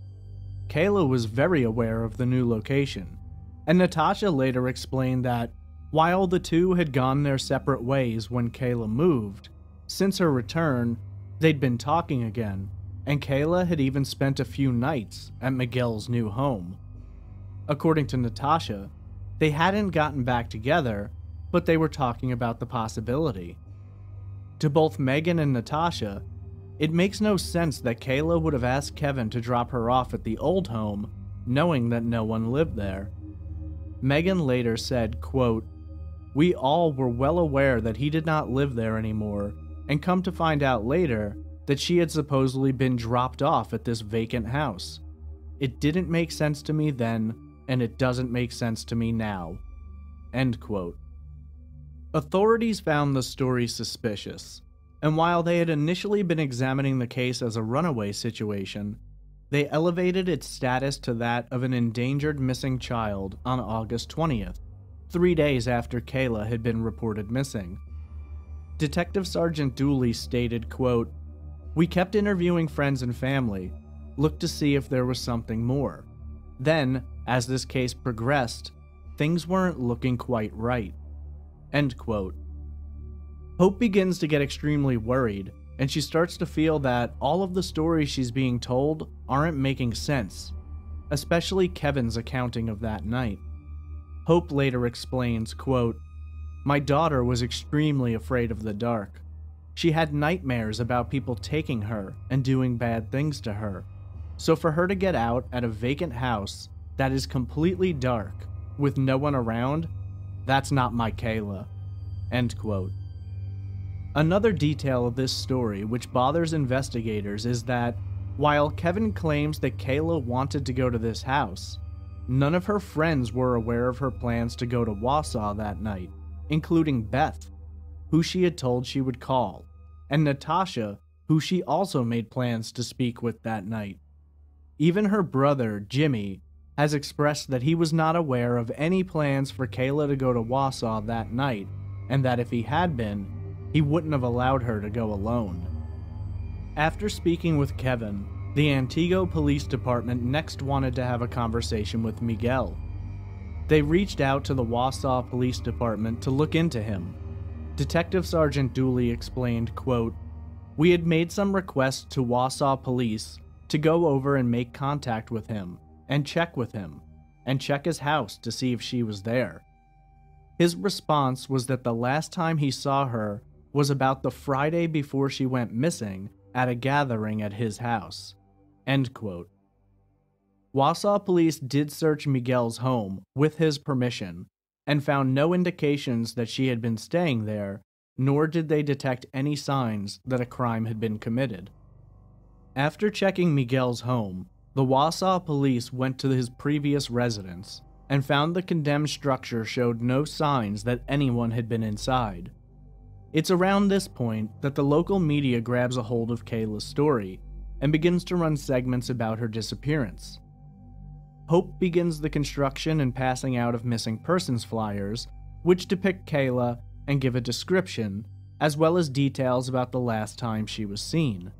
Kayla was very aware of the new location, and Natasha later explained that while the two had gone their separate ways when Kayla moved, since her return, they'd been talking again, and Kayla had even spent a few nights at Miguel's new home. According to Natasha, they hadn't gotten back together, but they were talking about the possibility. To both Megan and Natasha, it makes no sense that Kayla would have asked Kevin to drop her off at the old home, knowing that no one lived there. Megan later said, quote, "We all were well aware that he did not live there anymore, and come to find out later that she had supposedly been dropped off at this vacant house. It didn't make sense to me then, and it doesn't make sense to me now." End quote. Authorities found the story suspicious, and while they had initially been examining the case as a runaway situation, they elevated its status to that of an endangered missing child on August 20th, 3 days after Kayla had been reported missing. Detective Sergeant Dooley stated, quote, "We kept interviewing friends and family, looked to see if there was something more. Then, as this case progressed, things weren't looking quite right." End quote. Hope begins to get extremely worried, and she starts to feel that all of the stories she's being told aren't making sense, especially Kevin's accounting of that night. Hope later explains, quote, "My daughter was extremely afraid of the dark. She had nightmares about people taking her and doing bad things to her. So for her to get out at a vacant house that is completely dark, with no one around, that's not my Kayla." End quote. Another detail of this story which bothers investigators is that, while Kevin claims that Kayla wanted to go to this house, none of her friends were aware of her plans to go to Wausau that night, including Beth, who she had told she would call, and Natasha, who she also made plans to speak with that night. Even her brother, Jimmy, has expressed that he was not aware of any plans for Kayla to go to Wausau that night, and that if he had been, he wouldn't have allowed her to go alone. After speaking with Kevin, the Antigo Police Department next wanted to have a conversation with Miguel. They reached out to the Wausau Police Department to look into him. Detective Sergeant Dooley explained, quote, "We had made some requests to Wausau Police to go over and make contact with him, and check with him, and check his house to see if she was there. His response was that the last time he saw her was about the Friday before she went missing at a gathering at his house." End quote. Wausau police did search Miguel's home with his permission and found no indications that she had been staying there, nor did they detect any signs that a crime had been committed. After checking Miguel's home, the Wausau police went to his previous residence and found the condemned structure showed no signs that anyone had been inside. It's around this point that the local media grabs a hold of Kayla's story and begins to run segments about her disappearance. Hope begins the construction and passing out of missing persons flyers, which depict Kayla and give a description, as well as details about the last time she was seen.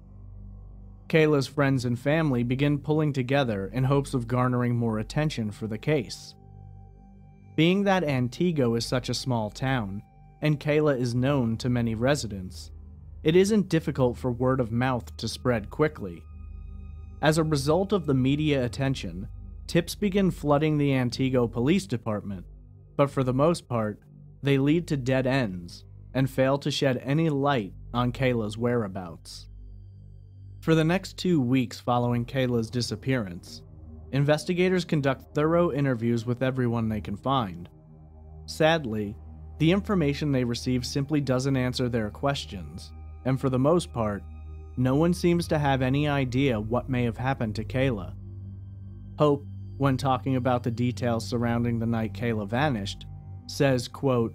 Kayla's friends and family begin pulling together in hopes of garnering more attention for the case. Being that Antigo is such a small town, and Kayla is known to many residents, it isn't difficult for word of mouth to spread quickly. As a result of the media attention, tips begin flooding the Antigo Police Department, but for the most part, they lead to dead ends and fail to shed any light on Kayla's whereabouts. For the next 2 weeks following Kayla's disappearance, investigators conduct thorough interviews with everyone they can find. Sadly, the information they receive simply doesn't answer their questions, and for the most part, no one seems to have any idea what may have happened to Kayla. Hope, when talking about the details surrounding the night Kayla vanished, says, quote,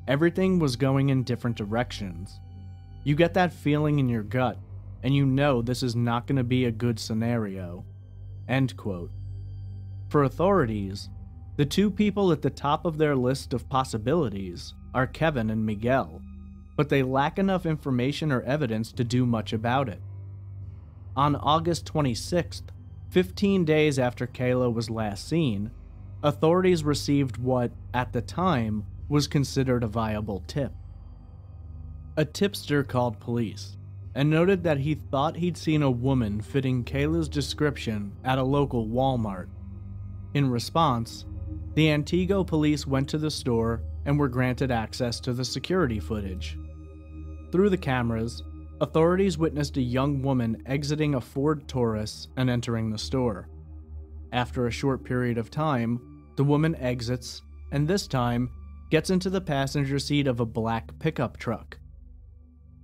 "Everything was going in different directions. You get that feeling in your gut, and you know this is not going to be a good scenario." End quote. For authorities, the two people at the top of their list of possibilities are Kevin and Miguel, but they lack enough information or evidence to do much about it. On August 26th, 15 days after Kayla was last seen, authorities received what, at the time, was considered a viable tip. A tipster called police and noted that he thought he'd seen a woman fitting Kayla's description at a local Walmart. In response, the Antigo police went to the store and were granted access to the security footage. Through the cameras, authorities witnessed a young woman exiting a Ford Taurus and entering the store. After a short period of time, the woman exits and this time gets into the passenger seat of a black pickup truck.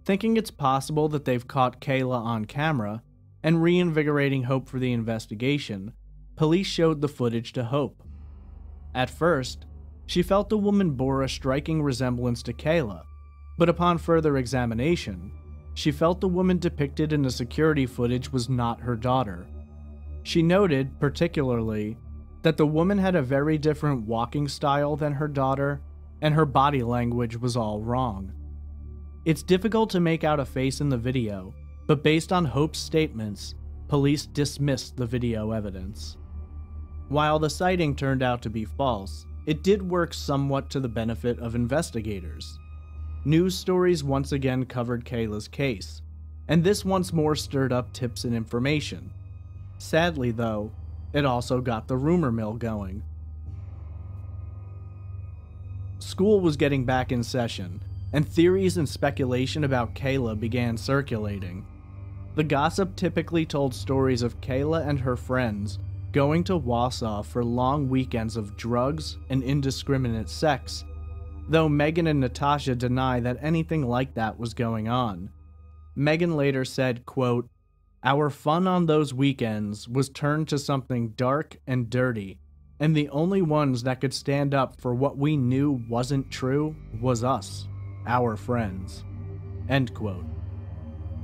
Thinking it's possible that they've caught Kayla on camera and reinvigorating hope for the investigation, police showed the footage to Hope. At first, she felt the woman bore a striking resemblance to Kayla, but upon further examination, she felt the woman depicted in the security footage was not her daughter. She noted, particularly, that the woman had a very different walking style than her daughter, and her body language was all wrong. It's difficult to make out a face in the video, but based on Hope's statements, police dismissed the video evidence. While the sighting turned out to be false, it did work somewhat to the benefit of investigators. News stories once again covered Kayla's case, and this once more stirred up tips and information. Sadly, though, it also got the rumor mill going. School was getting back in session, and theories and speculation about Kayla began circulating. The gossip typically told stories of Kayla and her friends going to Wausau for long weekends of drugs and indiscriminate sex, though Megan and Natasha deny that anything like that was going on. Megan later said, quote, "Our fun on those weekends was turned to something dark and dirty, and the only ones that could stand up for what we knew wasn't true was us, our friends." End quote.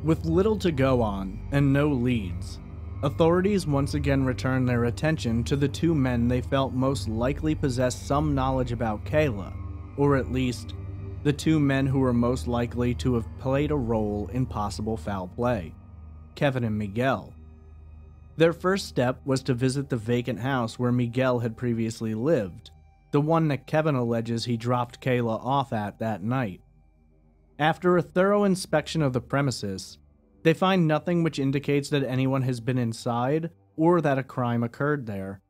With little to go on and no leads, authorities once again returned their attention to the two men they felt most likely possessed some knowledge about Kayla, or at least, the two men who were most likely to have played a role in possible foul play. Kevin and Miguel. Their first step was to visit the vacant house where Miguel had previously lived, the one that Kevin alleges he dropped Kayla off at that night. After a thorough inspection of the premises, they find nothing which indicates that anyone has been inside or that a crime occurred there.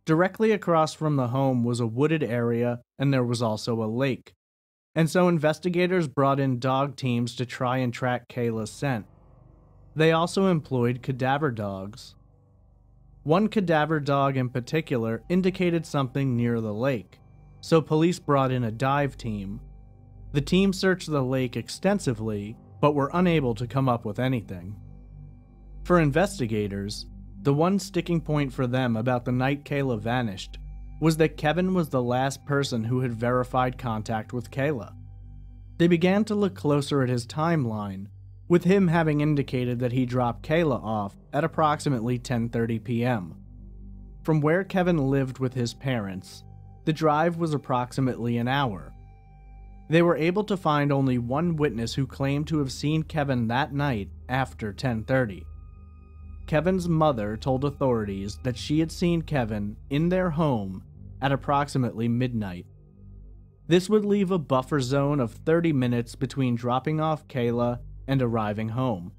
Directly across from the home was a wooded area, and there was also a lake, and so investigators brought in dog teams to try and track Kayla's scent. They also employed cadaver dogs. One cadaver dog in particular indicated something near the lake, so police brought in a dive team. The team searched the lake extensively, but were unable to come up with anything. For investigators, the one sticking point for them about the night Kayla vanished was that Kevin was the last person who had verified contact with Kayla. They began to look closer at his timeline, with him having indicated that he dropped Kayla off at approximately 10:30 p.m. From where Kevin lived with his parents, the drive was approximately an hour. They were able to find only one witness who claimed to have seen Kevin that night after 10:30. Kevin's mother told authorities that she had seen Kevin in their home at approximately midnight. This would leave a buffer zone of 30 minutes between dropping off Kayla and arriving home.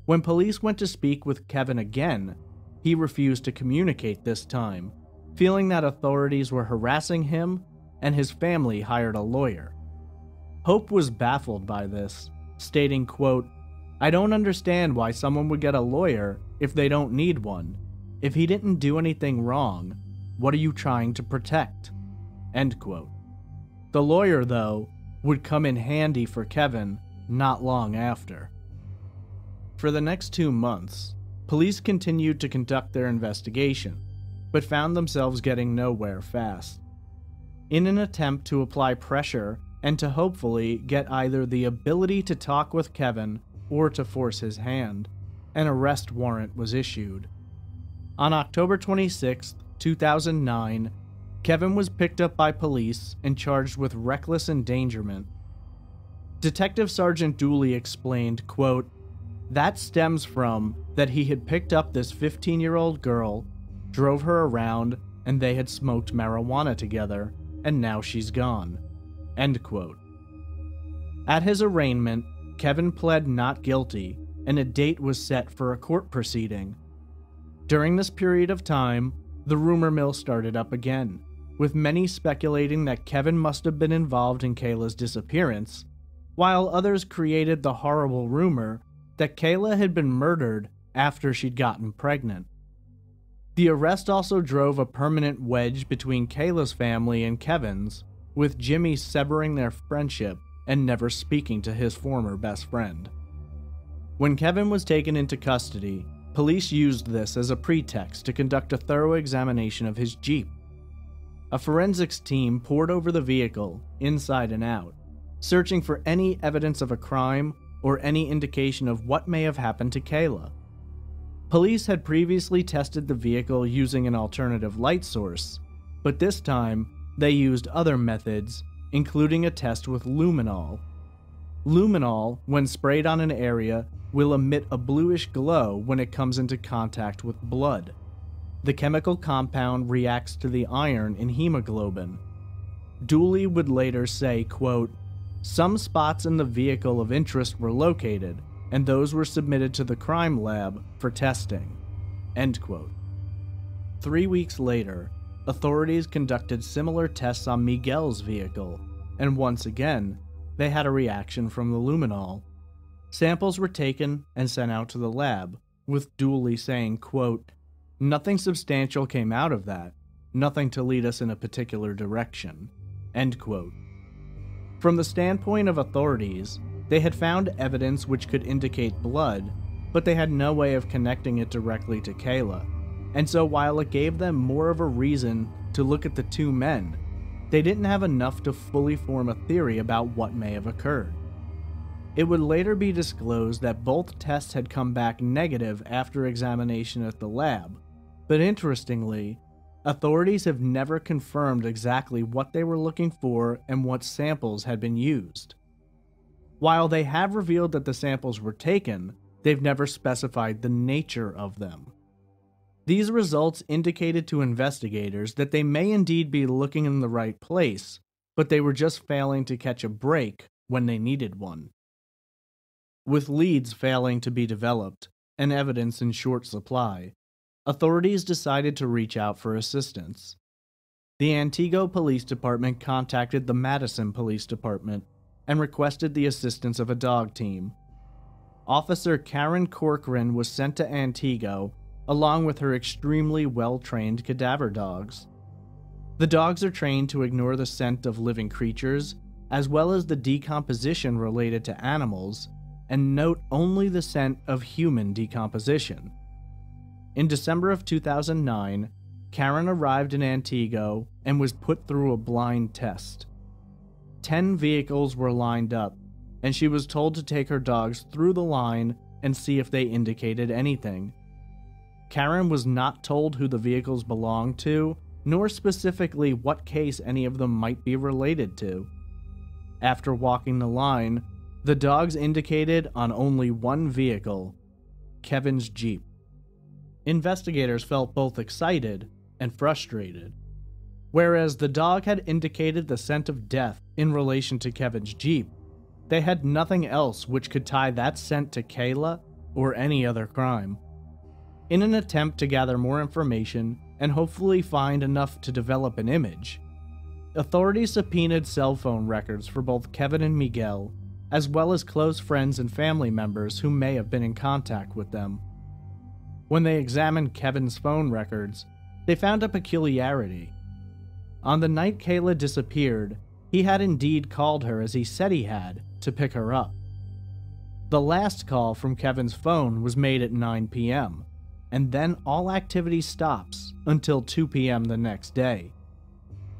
When police went to speak with Kevin again, he refused to communicate this time, feeling that authorities were harassing him and his family hired a lawyer. Hope was baffled by this, stating, quote, "I don't understand why someone would get a lawyer if they don't need one. If he didn't do anything wrong, what are you trying to protect?" End quote. The lawyer, though, would come in handy for Kevin not long after. For the next 2 months, police continued to conduct their investigation, but found themselves getting nowhere fast. In an attempt to apply pressure and to hopefully get either the ability to talk with Kevin or to force his hand, an arrest warrant was issued. On October 26, 2009, Kevin was picked up by police and charged with reckless endangerment. Detective Sergeant Dooley explained, quote, "That stems from that he had picked up this 15-year-old girl, drove her around, and they had smoked marijuana together, and now she's gone." End quote. At his arraignment, Kevin pled not guilty, and a date was set for a court proceeding. During this period of time, the rumor mill started up again, with many speculating that Kevin must have been involved in Kayla's disappearance, while others created the horrible rumor that Kayla had been murdered after she'd gotten pregnant. The arrest also drove a permanent wedge between Kayla's family and Kevin's, with Jimmy severing their friendship and never speaking to his former best friend. When Kevin was taken into custody, police used this as a pretext to conduct a thorough examination of his Jeep. A forensics team pored over the vehicle, inside and out, searching for any evidence of a crime or any indication of what may have happened to Kayla. Police had previously tested the vehicle using an alternative light source, but this time they used other methods, including a test with luminol. Luminol, when sprayed on an area, will emit a bluish glow when it comes into contact with blood. The chemical compound reacts to the iron in hemoglobin. Dooley would later say, quote, "Some spots in the vehicle of interest were located, and those were submitted to the crime lab for testing." End quote. 3 weeks later, authorities conducted similar tests on Miguel's vehicle, and once again, they had a reaction from the luminol. Samples were taken and sent out to the lab, with Dooley saying, quote, "Nothing substantial came out of that, nothing to lead us in a particular direction." End quote. From the standpoint of authorities, they had found evidence which could indicate blood, but they had no way of connecting it directly to Kayla, and so while it gave them more of a reason to look at the two men, they didn't have enough to fully form a theory about what may have occurred. It would later be disclosed that both tests had come back negative after examination at the lab, but interestingly, authorities have never confirmed exactly what they were looking for and what samples had been used. While they have revealed that the samples were taken, They've never specified the nature of them. These results indicated to investigators that they may indeed be looking in the right place, but they were just failing to catch a break when they needed one. With leads failing to be developed and evidence in short supply, authorities decided to reach out for assistance. The Antigo Police Department contacted the Madison Police Department and requested the assistance of a dog team. Officer Karen Corcoran was sent to Antigo along with her extremely well-trained cadaver dogs. The dogs are trained to ignore the scent of living creatures, as well as the decomposition related to animals, and note only the scent of human decomposition. In December of 2009, Karen arrived in Antigo and was put through a blind test. 10 vehicles were lined up, and she was told to take her dogs through the line and see if they indicated anything. Karen was not told who the vehicles belonged to, nor specifically what case any of them might be related to. After walking the line, the dogs indicated on only one vehicle, Kevin's Jeep. Investigators felt both excited and frustrated. Whereas the dog had indicated the scent of death in relation to Kevin's Jeep, they had nothing else which could tie that scent to Kayla or any other crime. In an attempt to gather more information and hopefully find enough to develop an image, authorities subpoenaed cell phone records for both Kevin and Miguel, as well as close friends and family members who may have been in contact with them. When they examined Kevin's phone records, they found a peculiarity. On the night Kayla disappeared, he had indeed called her as he said he had to pick her up. The last call from Kevin's phone was made at 9 p.m., and then all activity stops until 2 p.m. the next day.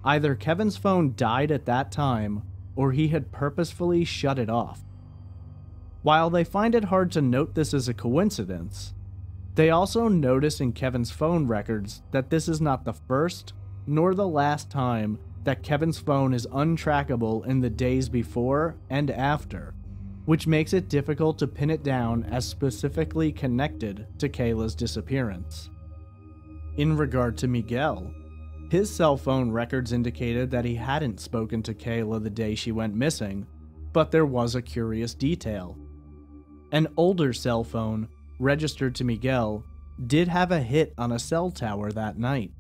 Either Kevin's phone died at that time, or he had purposefully shut it off. While they find it hard to note this as a coincidence, they also notice in Kevin's phone records that this is not the first nor the last time that Kevin's phone is untrackable in the days before and after, which makes it difficult to pin it down as specifically connected to Kayla's disappearance. In regard to Miguel, his cell phone records indicated that he hadn't spoken to Kayla the day she went missing, but there was a curious detail. An older cell phone, registered to Miguel, did have a hit on a cell tower that night.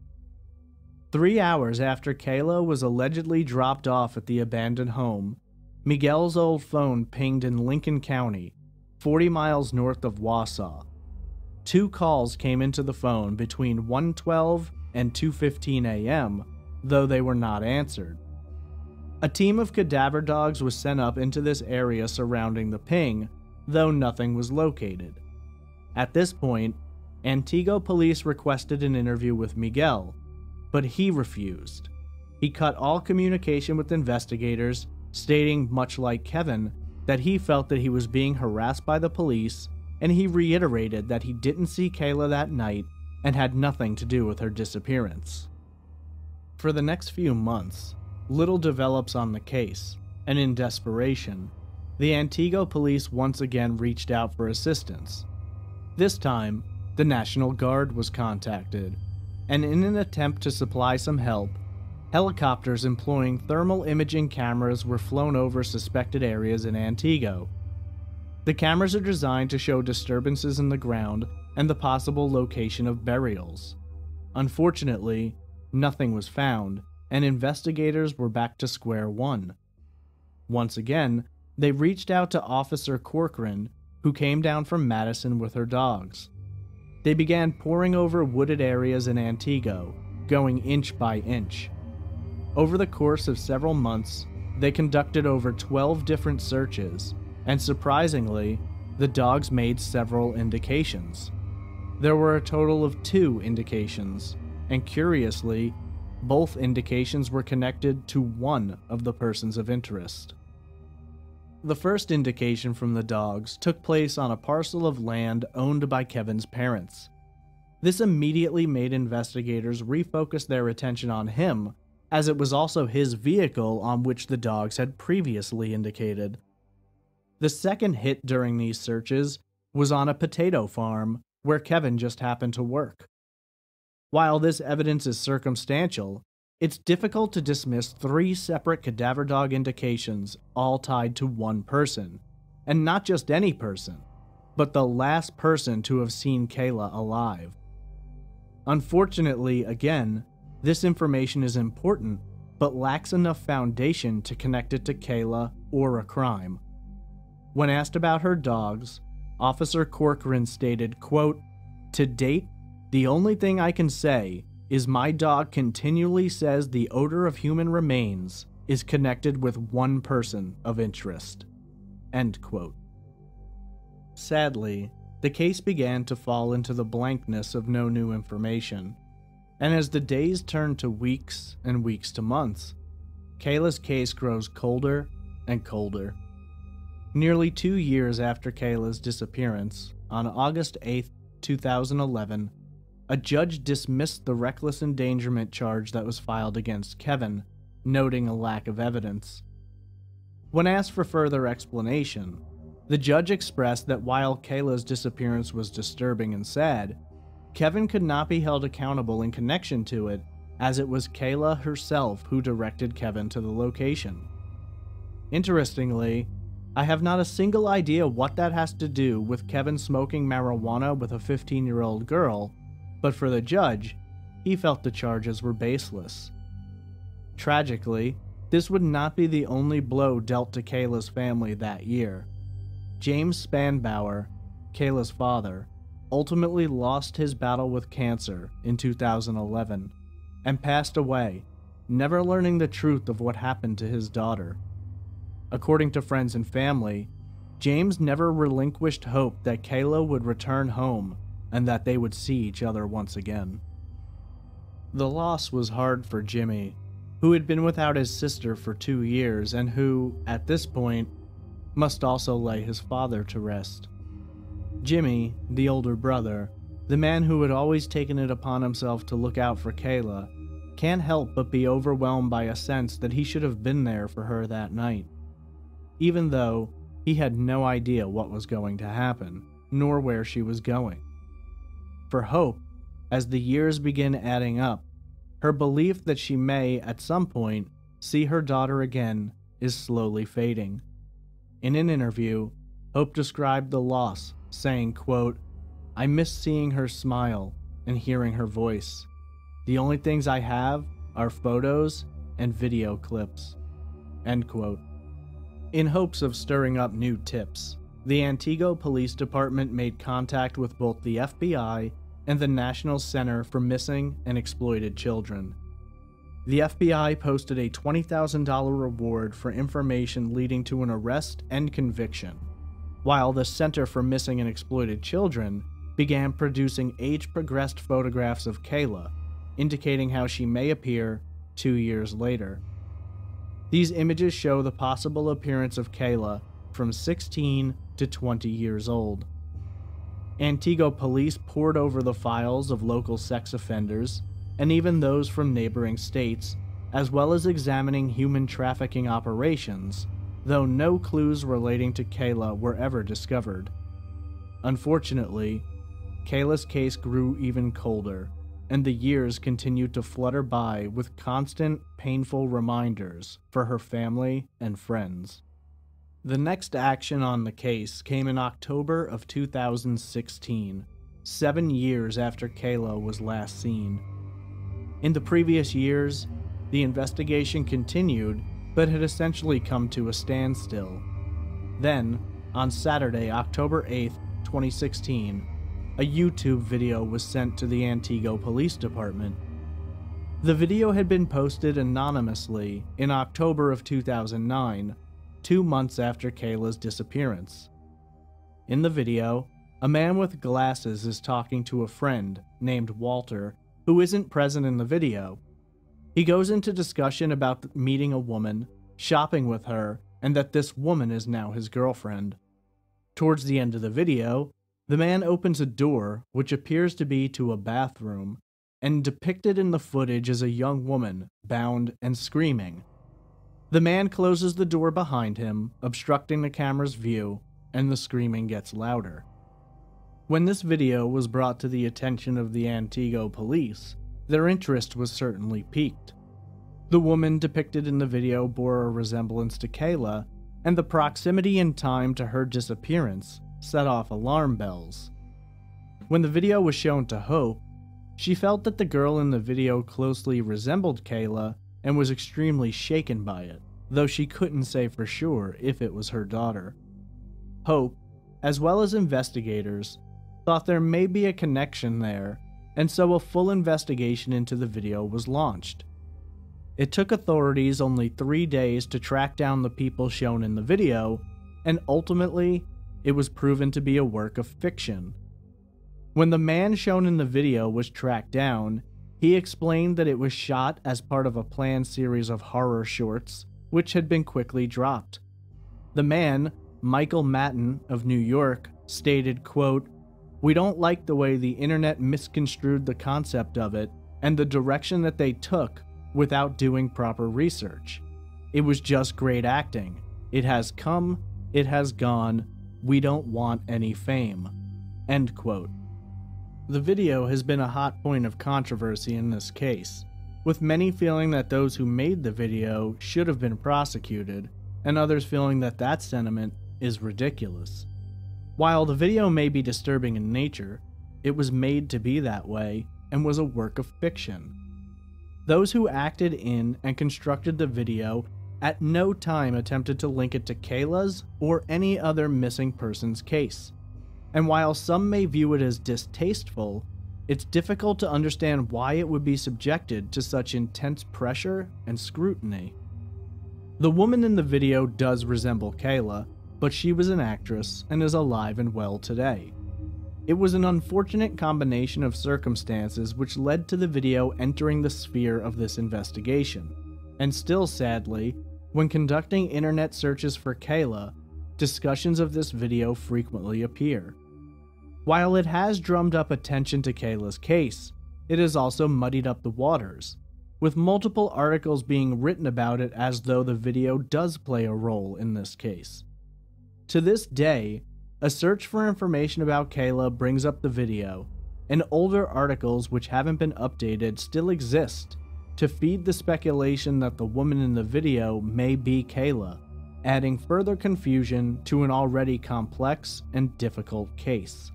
3 hours after Kayla was allegedly dropped off at the abandoned home, Miguel's old phone pinged in Lincoln County, 40 miles north of Wausau. 2 calls came into the phone between 1:12 and 2:15 a.m., though they were not answered. A team of cadaver dogs was sent up into this area surrounding the ping, though nothing was located. At this point, Antigo police requested an interview with Miguel, but he refused. He cut all communication with investigators, stating, much like Kevin, that he felt that he was being harassed by the police, and he reiterated that he didn't see Kayla that night and had nothing to do with her disappearance. For the next few months, little develops on the case, and in desperation, the Antigo police once again reached out for assistance. This time, the National Guard was contacted, and in an attempt to supply some help, helicopters employing thermal imaging cameras were flown over suspected areas in Antigo. The cameras are designed to show disturbances in the ground and the possible location of burials. Unfortunately, nothing was found, and investigators were back to square one. Once again, they reached out to Officer Corcoran, who came down from Madison with her dogs. They began poring over wooded areas in Antigo, going inch by inch. Over the course of several months, they conducted over 12 different searches, and surprisingly, the dogs made several indications. There were a total of 2 indications, and curiously, both indications were connected to one of the persons of interest. The first indication from the dogs took place on a parcel of land owned by Kevin's parents. This immediately made investigators refocus their attention on him, as it was also his vehicle on which the dogs had previously indicated. The second hit during these searches was on a potato farm where Kevin just happened to work. While this evidence is circumstantial, it's difficult to dismiss 3 separate cadaver dog indications all tied to one person, and not just any person, but the last person to have seen Kayla alive. Unfortunately, again, this information is important, but lacks enough foundation to connect it to Kayla or a crime. When asked about her dogs, Officer Corcoran stated, quote, "To date, the only thing I can say is my dog continually says the odor of human remains is connected with one person of interest." End quote. Sadly, the case began to fall into the blankness of no new information, and as the days turned to weeks and weeks to months, Kayla's case grows colder and colder. Nearly 2 years after Kayla's disappearance, on August 8, 2011, a judge dismissed the reckless endangerment charge that was filed against Kevin, noting a lack of evidence. When asked for further explanation, the judge expressed that while Kayla's disappearance was disturbing and sad, Kevin could not be held accountable in connection to it, as it was Kayla herself who directed Kevin to the location. Interestingly, I have not a single idea what that has to do with Kevin smoking marijuana with a 15-year-old girl, but for the judge, he felt the charges were baseless. Tragically, this would not be the only blow dealt to Kayla's family that year. James Spanbauer, Kayla's father, ultimately lost his battle with cancer in 2011 and passed away, never learning the truth of what happened to his daughter. According to friends and family, James never relinquished hope that Kayla would return home and that they would see each other once again. The loss was hard for Jimmy, who had been without his sister for 2 years and who, at this point, must also lay his father to rest. Jimmy, the older brother, the man who had always taken it upon himself to look out for Kayla, can't help but be overwhelmed by a sense that he should have been there for her that night, even though he had no idea what was going to happen, nor where she was going. For Hope, as the years begin adding up, her belief that she may, at some point, see her daughter again is slowly fading. In an interview, Hope described the loss, saying, quote, "I miss seeing her smile and hearing her voice. The only things I have are photos and video clips." End quote. In hopes of stirring up new tips, the Antigo Police Department made contact with both the FBI and the National Center for Missing and Exploited Children. The FBI posted a $20,000 reward for information leading to an arrest and conviction, while the Center for Missing and Exploited Children began producing age-progressed photographs of Kayla, indicating how she may appear 2 years later. These images show the possible appearance of Kayla from 16 to 20 years old. Antigo police pored over the files of local sex offenders, and even those from neighboring states, as well as examining human trafficking operations, though no clues relating to Kayla were ever discovered. Unfortunately, Kayla's case grew even colder, and the years continued to flutter by with constant, painful reminders for her family and friends. The next action on the case came in October of 2016, 7 years after Kayla was last seen. In the previous years, the investigation continued, but had essentially come to a standstill. Then, on Saturday, October 8, 2016, a YouTube video was sent to the Antigo Police Department. The video had been posted anonymously in October of 2009, 2 months after Kayla's disappearance. In the video, a man with glasses is talking to a friend named Walter, who isn't present in the video. He goes into discussion about meeting a woman, shopping with her, and that this woman is now his girlfriend. Towards the end of the video, the man opens a door, which appears to be to a bathroom, and depicted in the footage is a young woman, bound and screaming. The man closes the door behind him, obstructing the camera's view, and the screaming gets louder. When this video was brought to the attention of the Antigo police, their interest was certainly piqued. The woman depicted in the video bore a resemblance to Kayla, and the proximity and time to her disappearance set off alarm bells. When the video was shown to Hope, she felt that the girl in the video closely resembled Kayla and was extremely shaken by it, though she couldn't say for sure if it was her daughter. Hope, as well as investigators, thought there may be a connection there, and so a full investigation into the video was launched. It took authorities only 3 days to track down the people shown in the video, and ultimately, it was proven to be a work of fiction. When the man shown in the video was tracked down, he explained that it was shot as part of a planned series of horror shorts, which had been quickly dropped. The man, Michael Matten of New York, stated, quote, "We don't like the way the internet misconstrued the concept of it and the direction that they took without doing proper research. It was just great acting. It has come, it has gone, we don't want any fame." End quote. The video has been a hot point of controversy in this case, with many feeling that those who made the video should have been prosecuted, and others feeling that that sentiment is ridiculous. While the video may be disturbing in nature, it was made to be that way and was a work of fiction. Those who acted in and constructed the video at no time attempted to link it to Kayla's or any other missing person's case. And while some may view it as distasteful, it's difficult to understand why it would be subjected to such intense pressure and scrutiny. The woman in the video does resemble Kayla, but she was an actress and is alive and well today. It was an unfortunate combination of circumstances which led to the video entering the sphere of this investigation, and still sadly, when conducting internet searches for Kayla, discussions of this video frequently appear. While it has drummed up attention to Kayla's case, it has also muddied up the waters, with multiple articles being written about it as though the video does play a role in this case. To this day, a search for information about Kayla brings up the video, and older articles which haven't been updated still exist to feed the speculation that the woman in the video may be Kayla, adding further confusion to an already complex and difficult case.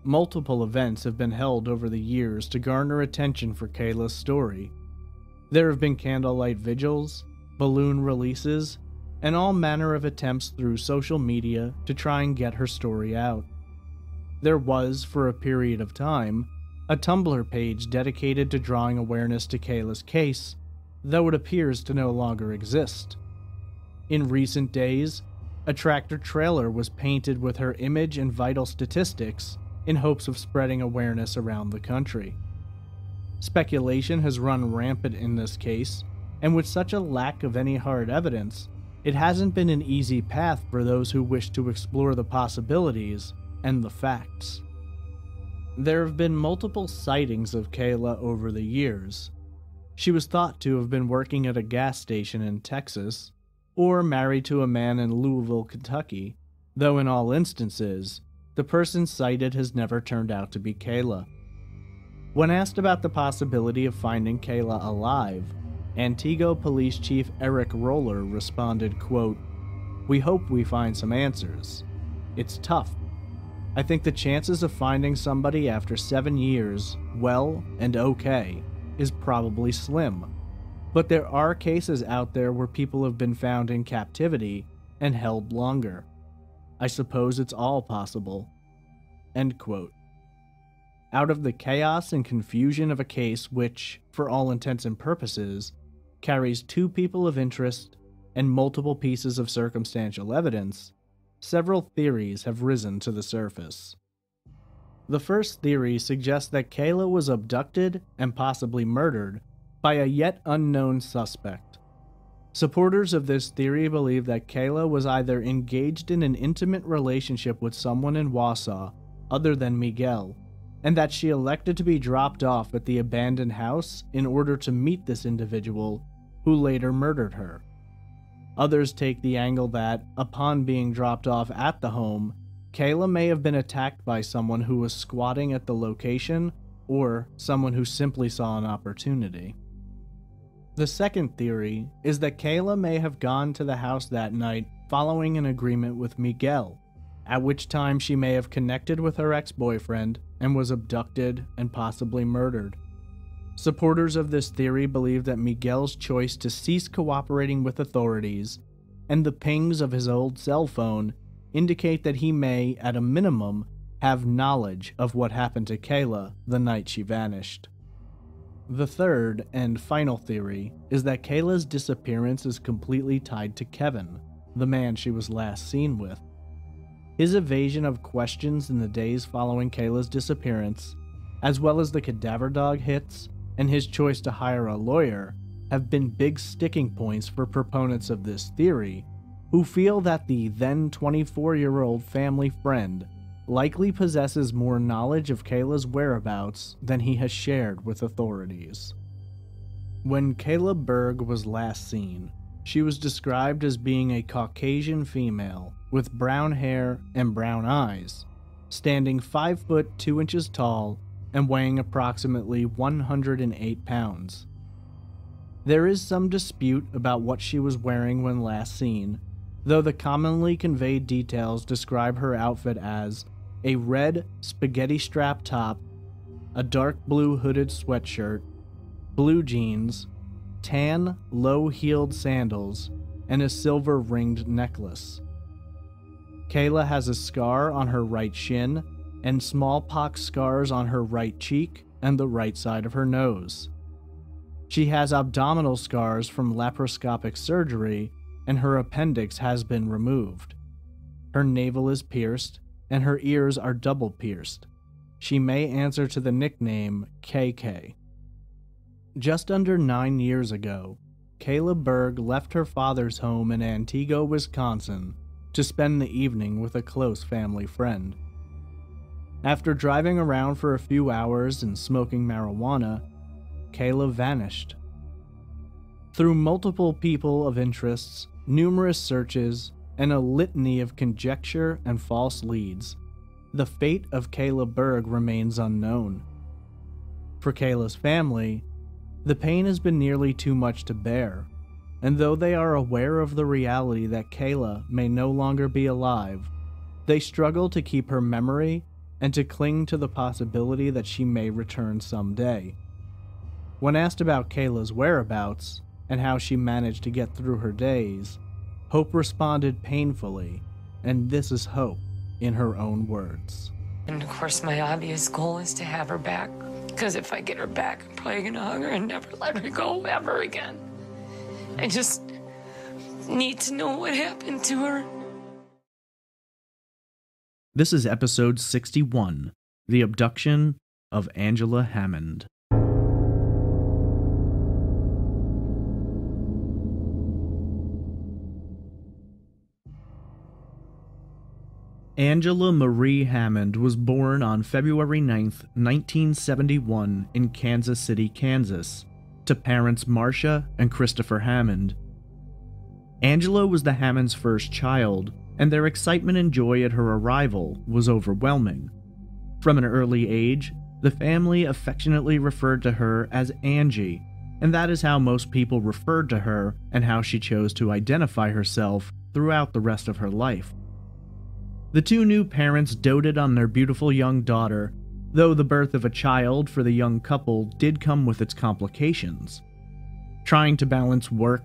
Multiple events have been held over the years to garner attention for Kayla's story. There have been candlelight vigils, balloon releases, and all manner of attempts through social media to try and get her story out. There was, for a period of time, a Tumblr page dedicated to drawing awareness to Kayla's case, though it appears to no longer exist. In recent days, a tractor trailer was painted with her image and vital statistics in hopes of spreading awareness around the country. Speculation has run rampant in this case, and with such a lack of any hard evidence, it hasn't been an easy path for those who wish to explore the possibilities and the facts. There have been multiple sightings of Kayla over the years. She was thought to have been working at a gas station in Texas, or married to a man in Louisville, Kentucky, though in all instances, the person cited has never turned out to be Kayla. When asked about the possibility of finding Kayla alive, Antigo Police Chief Eric Roller responded, quote, "We hope we find some answers. It's tough. I think the chances of finding somebody after 7 years, well and okay, is probably slim. But there are cases out there where people have been found in captivity and held longer. I suppose it's all possible." End quote. Out of the chaos and confusion of a case which, for all intents and purposes, carries 2 people of interest and multiple pieces of circumstantial evidence, several theories have risen to the surface. The first theory suggests that Kayla was abducted and possibly murdered by a yet unknown suspect. Supporters of this theory believe that Kayla was either engaged in an intimate relationship with someone in Wausau other than Miguel, and that she elected to be dropped off at the abandoned house in order to meet this individual, who later murdered her. Others take the angle that, upon being dropped off at the home, Kayla may have been attacked by someone who was squatting at the location, or someone who simply saw an opportunity. The second theory is that Kayla may have gone to the house that night following an agreement with Miguel, at which time she may have connected with her ex-boyfriend and was abducted and possibly murdered. Supporters of this theory believe that Miguel's choice to cease cooperating with authorities and the pings of his old cell phone indicate that he may, at a minimum, have knowledge of what happened to Kayla the night she vanished. The third and final theory is that Kayla's disappearance is completely tied to Kevin, the man she was last seen with. His evasion of questions in the days following Kayla's disappearance, as well as the cadaver dog hits and his choice to hire a lawyer, have been big sticking points for proponents of this theory, who feel that the then 24-year-old family friend likely possesses more knowledge of Kayla's whereabouts than he has shared with authorities. When Kayla Berg was last seen, she was described as being a Caucasian female with brown hair and brown eyes, standing 5 foot 2 inches tall and weighing approximately 108 pounds. There is some dispute about what she was wearing when last seen, though the commonly conveyed details describe her outfit as a red spaghetti strap top, a dark blue hooded sweatshirt, blue jeans, tan low-heeled sandals, and a silver ringed necklace. Kayla has a scar on her right shin and smallpox scars on her right cheek and the right side of her nose. She has abdominal scars from laparoscopic surgery, and her appendix has been removed. Her navel is pierced, and her ears are double pierced. She may answer to the nickname KK. Just under 9 years ago, Kayla Berg left her father's home in Antigo, Wisconsin, to spend the evening with a close family friend. After driving around for a few hours and smoking marijuana, Kayla vanished. Through multiple people of interests, numerous searches, and a litany of conjecture and false leads, the fate of Kayla Berg remains unknown. For Kayla's family, the pain has been nearly too much to bear, and though they are aware of the reality that Kayla may no longer be alive, they struggle to keep her memory and to cling to the possibility that she may return someday. When asked about Kayla's whereabouts and how she managed to get through her days, Hope responded painfully, and this is Hope in her own words. And of course, my obvious goal is to have her back, because if I get her back, I'm probably gonna hug her and never let her go ever again. I just need to know what happened to her. This is episode 61, The Abduction of Angela Hammond. Angela Marie Hammond was born on February 9, 1971 in Kansas City, Kansas, to parents Marcia and Christopher Hammond. Angela was the Hammonds' first child, and their excitement and joy at her arrival was overwhelming. From an early age, the family affectionately referred to her as Angie, and that is how most people referred to her and how she chose to identify herself throughout the rest of her life. The two new parents doted on their beautiful young daughter, though the birth of a child for the young couple did come with its complications. Trying to balance work,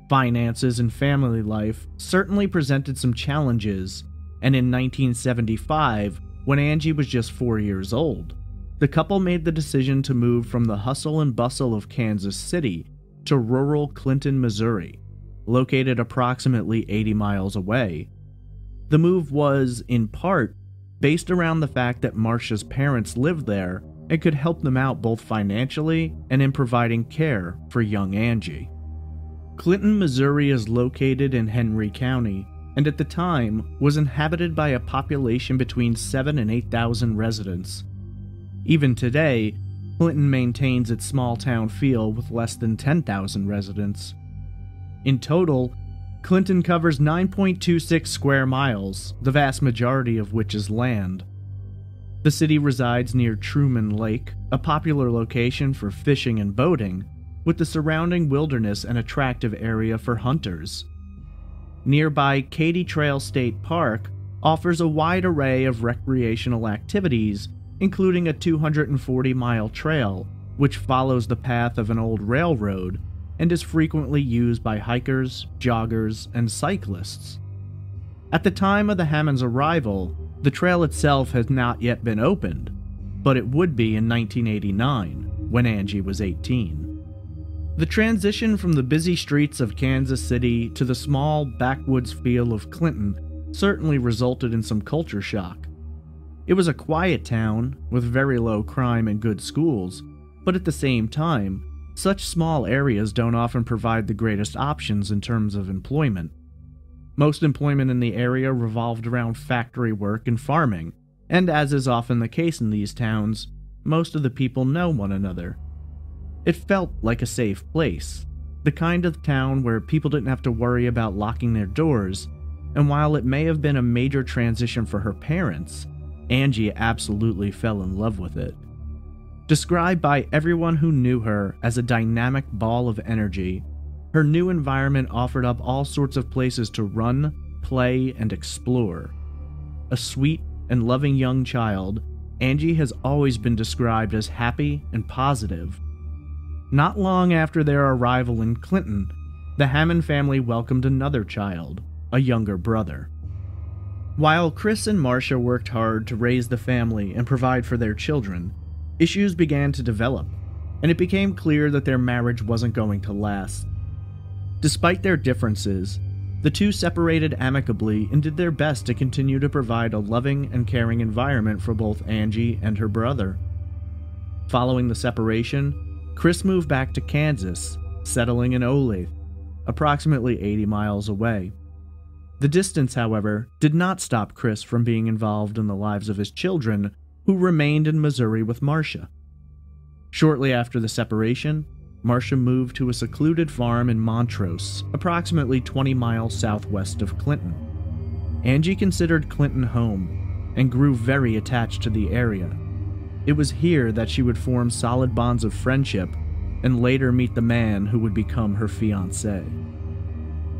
finances, and family life certainly presented some challenges, and in 1975, when Angie was just 4 years old, the couple made the decision to move from the hustle and bustle of Kansas City to rural Clinton, Missouri, located approximately 80 miles away. The move was, in part, based around the fact that Marcia's parents lived there and could help them out both financially and in providing care for young Angie. Clinton, Missouri is located in Henry County, and at the time was inhabited by a population between 7,000 and 8,000 residents. Even today, Clinton maintains its small-town feel with less than 10,000 residents. In total, Clinton covers 9.26 square miles, the vast majority of which is land. The city resides near Truman Lake, a popular location for fishing and boating, with the surrounding wilderness an attractive area for hunters. Nearby Katy Trail State Park offers a wide array of recreational activities, including a 240-mile trail, which follows the path of an old railroad and is frequently used by hikers, joggers, and cyclists. At the time of the Hammonds' arrival, the trail itself had not yet been opened, but it would be in 1989, when Angie was 18. The transition from the busy streets of Kansas City to the small, backwoods feel of Clinton certainly resulted in some culture shock. It was a quiet town, with very low crime and good schools, but at the same time, such small areas don't often provide the greatest options in terms of employment. Most employment in the area revolved around factory work and farming, and as is often the case in these towns, most of the people know one another. It felt like a safe place, the kind of town where people didn't have to worry about locking their doors, and while it may have been a major transition for her parents, Angie absolutely fell in love with it. Described by everyone who knew her as a dynamic ball of energy, her new environment offered up all sorts of places to run, play, and explore. A sweet and loving young child, Angie has always been described as happy and positive. Not long after their arrival in Clinton, the Hammond family welcomed another child, a younger brother. While Chris and Marcia worked hard to raise the family and provide for their children, issues began to develop, and it became clear that their marriage wasn't going to last. Despite their differences, the two separated amicably and did their best to continue to provide a loving and caring environment for both Angie and her brother. Following the separation, Chris moved back to Kansas, settling in Olathe, approximately 80 miles away. The distance, however, did not stop Chris from being involved in the lives of his children, who remained in Missouri with Marcia. Shortly after the separation, Marcia moved to a secluded farm in Montrose, approximately 20 miles southwest of Clinton. Angie considered Clinton home and grew very attached to the area. It was here that she would form solid bonds of friendship and later meet the man who would become her fiancé.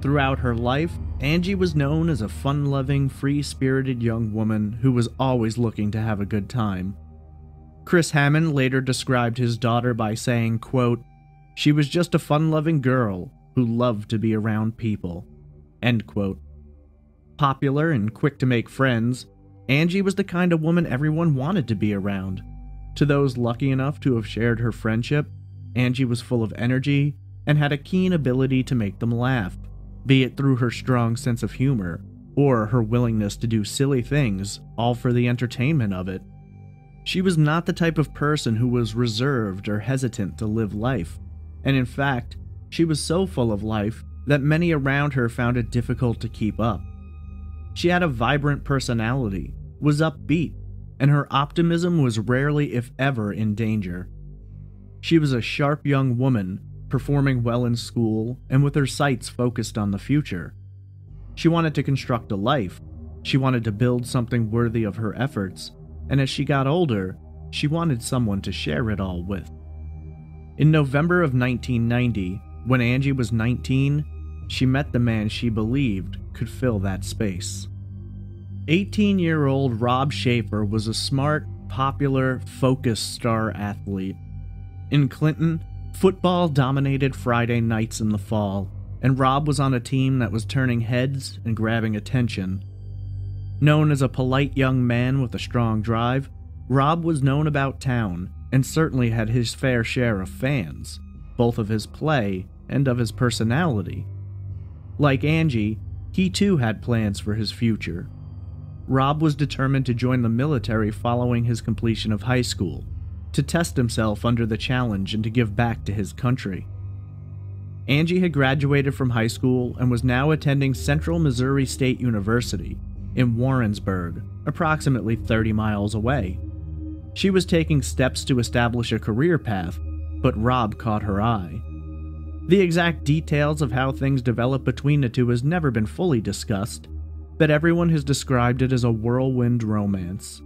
Throughout her life, Angie was known as a fun-loving, free-spirited young woman who was always looking to have a good time. Chris Hammond later described his daughter by saying, quote, "She was just a fun-loving girl who loved to be around people," end quote. Popular and quick to make friends, Angie was the kind of woman everyone wanted to be around. To those lucky enough to have shared her friendship, Angie was full of energy and had a keen ability to make them laugh, be it through her strong sense of humor or her willingness to do silly things, all for the entertainment of it. She was not the type of person who was reserved or hesitant to live life, and in fact, she was so full of life that many around her found it difficult to keep up. She had a vibrant personality, was upbeat, and her optimism was rarely, if ever, in danger. She was a sharp young woman, performing well in school and with her sights focused on the future. She wanted to construct a life, she wanted to build something worthy of her efforts, and as she got older, she wanted someone to share it all with. In November of 1990, when Angie was 19, she met the man she believed could fill that space. 18-year-old Rob Schaefer was a smart, popular, focused star athlete. In Clinton, football dominated Friday nights in the fall, and Rob was on a team that was turning heads and grabbing attention. Known as a polite young man with a strong drive, Rob was known about town and certainly had his fair share of fans, both of his play and of his personality. Like Angie, he too had plans for his future. Rob was determined to join the military following his completion of high school, to test himself under the challenge and to give back to his country. Angie had graduated from high school and was now attending Central Missouri State University in Warrensburg, approximately 30 miles away. She was taking steps to establish a career path, but Rob caught her eye. The exact details of how things developed between the two has never been fully discussed, but everyone has described it as a whirlwind romance.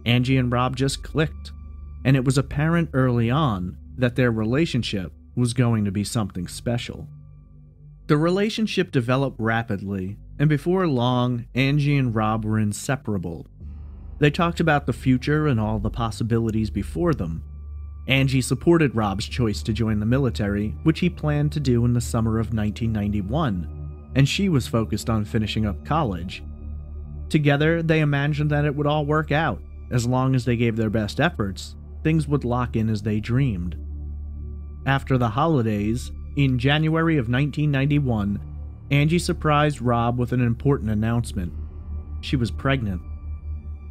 Angie and Rob just clicked, and it was apparent early on that their relationship was going to be something special. The relationship developed rapidly, and before long, Angie and Rob were inseparable. They talked about the future and all the possibilities before them. Angie supported Rob's choice to join the military, which he planned to do in the summer of 1991, and she was focused on finishing up college. Together, they imagined that it would all work out. As long as they gave their best efforts, things would lock in as they dreamed. After the holidays, in January of 1991, Angie surprised Rob with an important announcement. She was pregnant.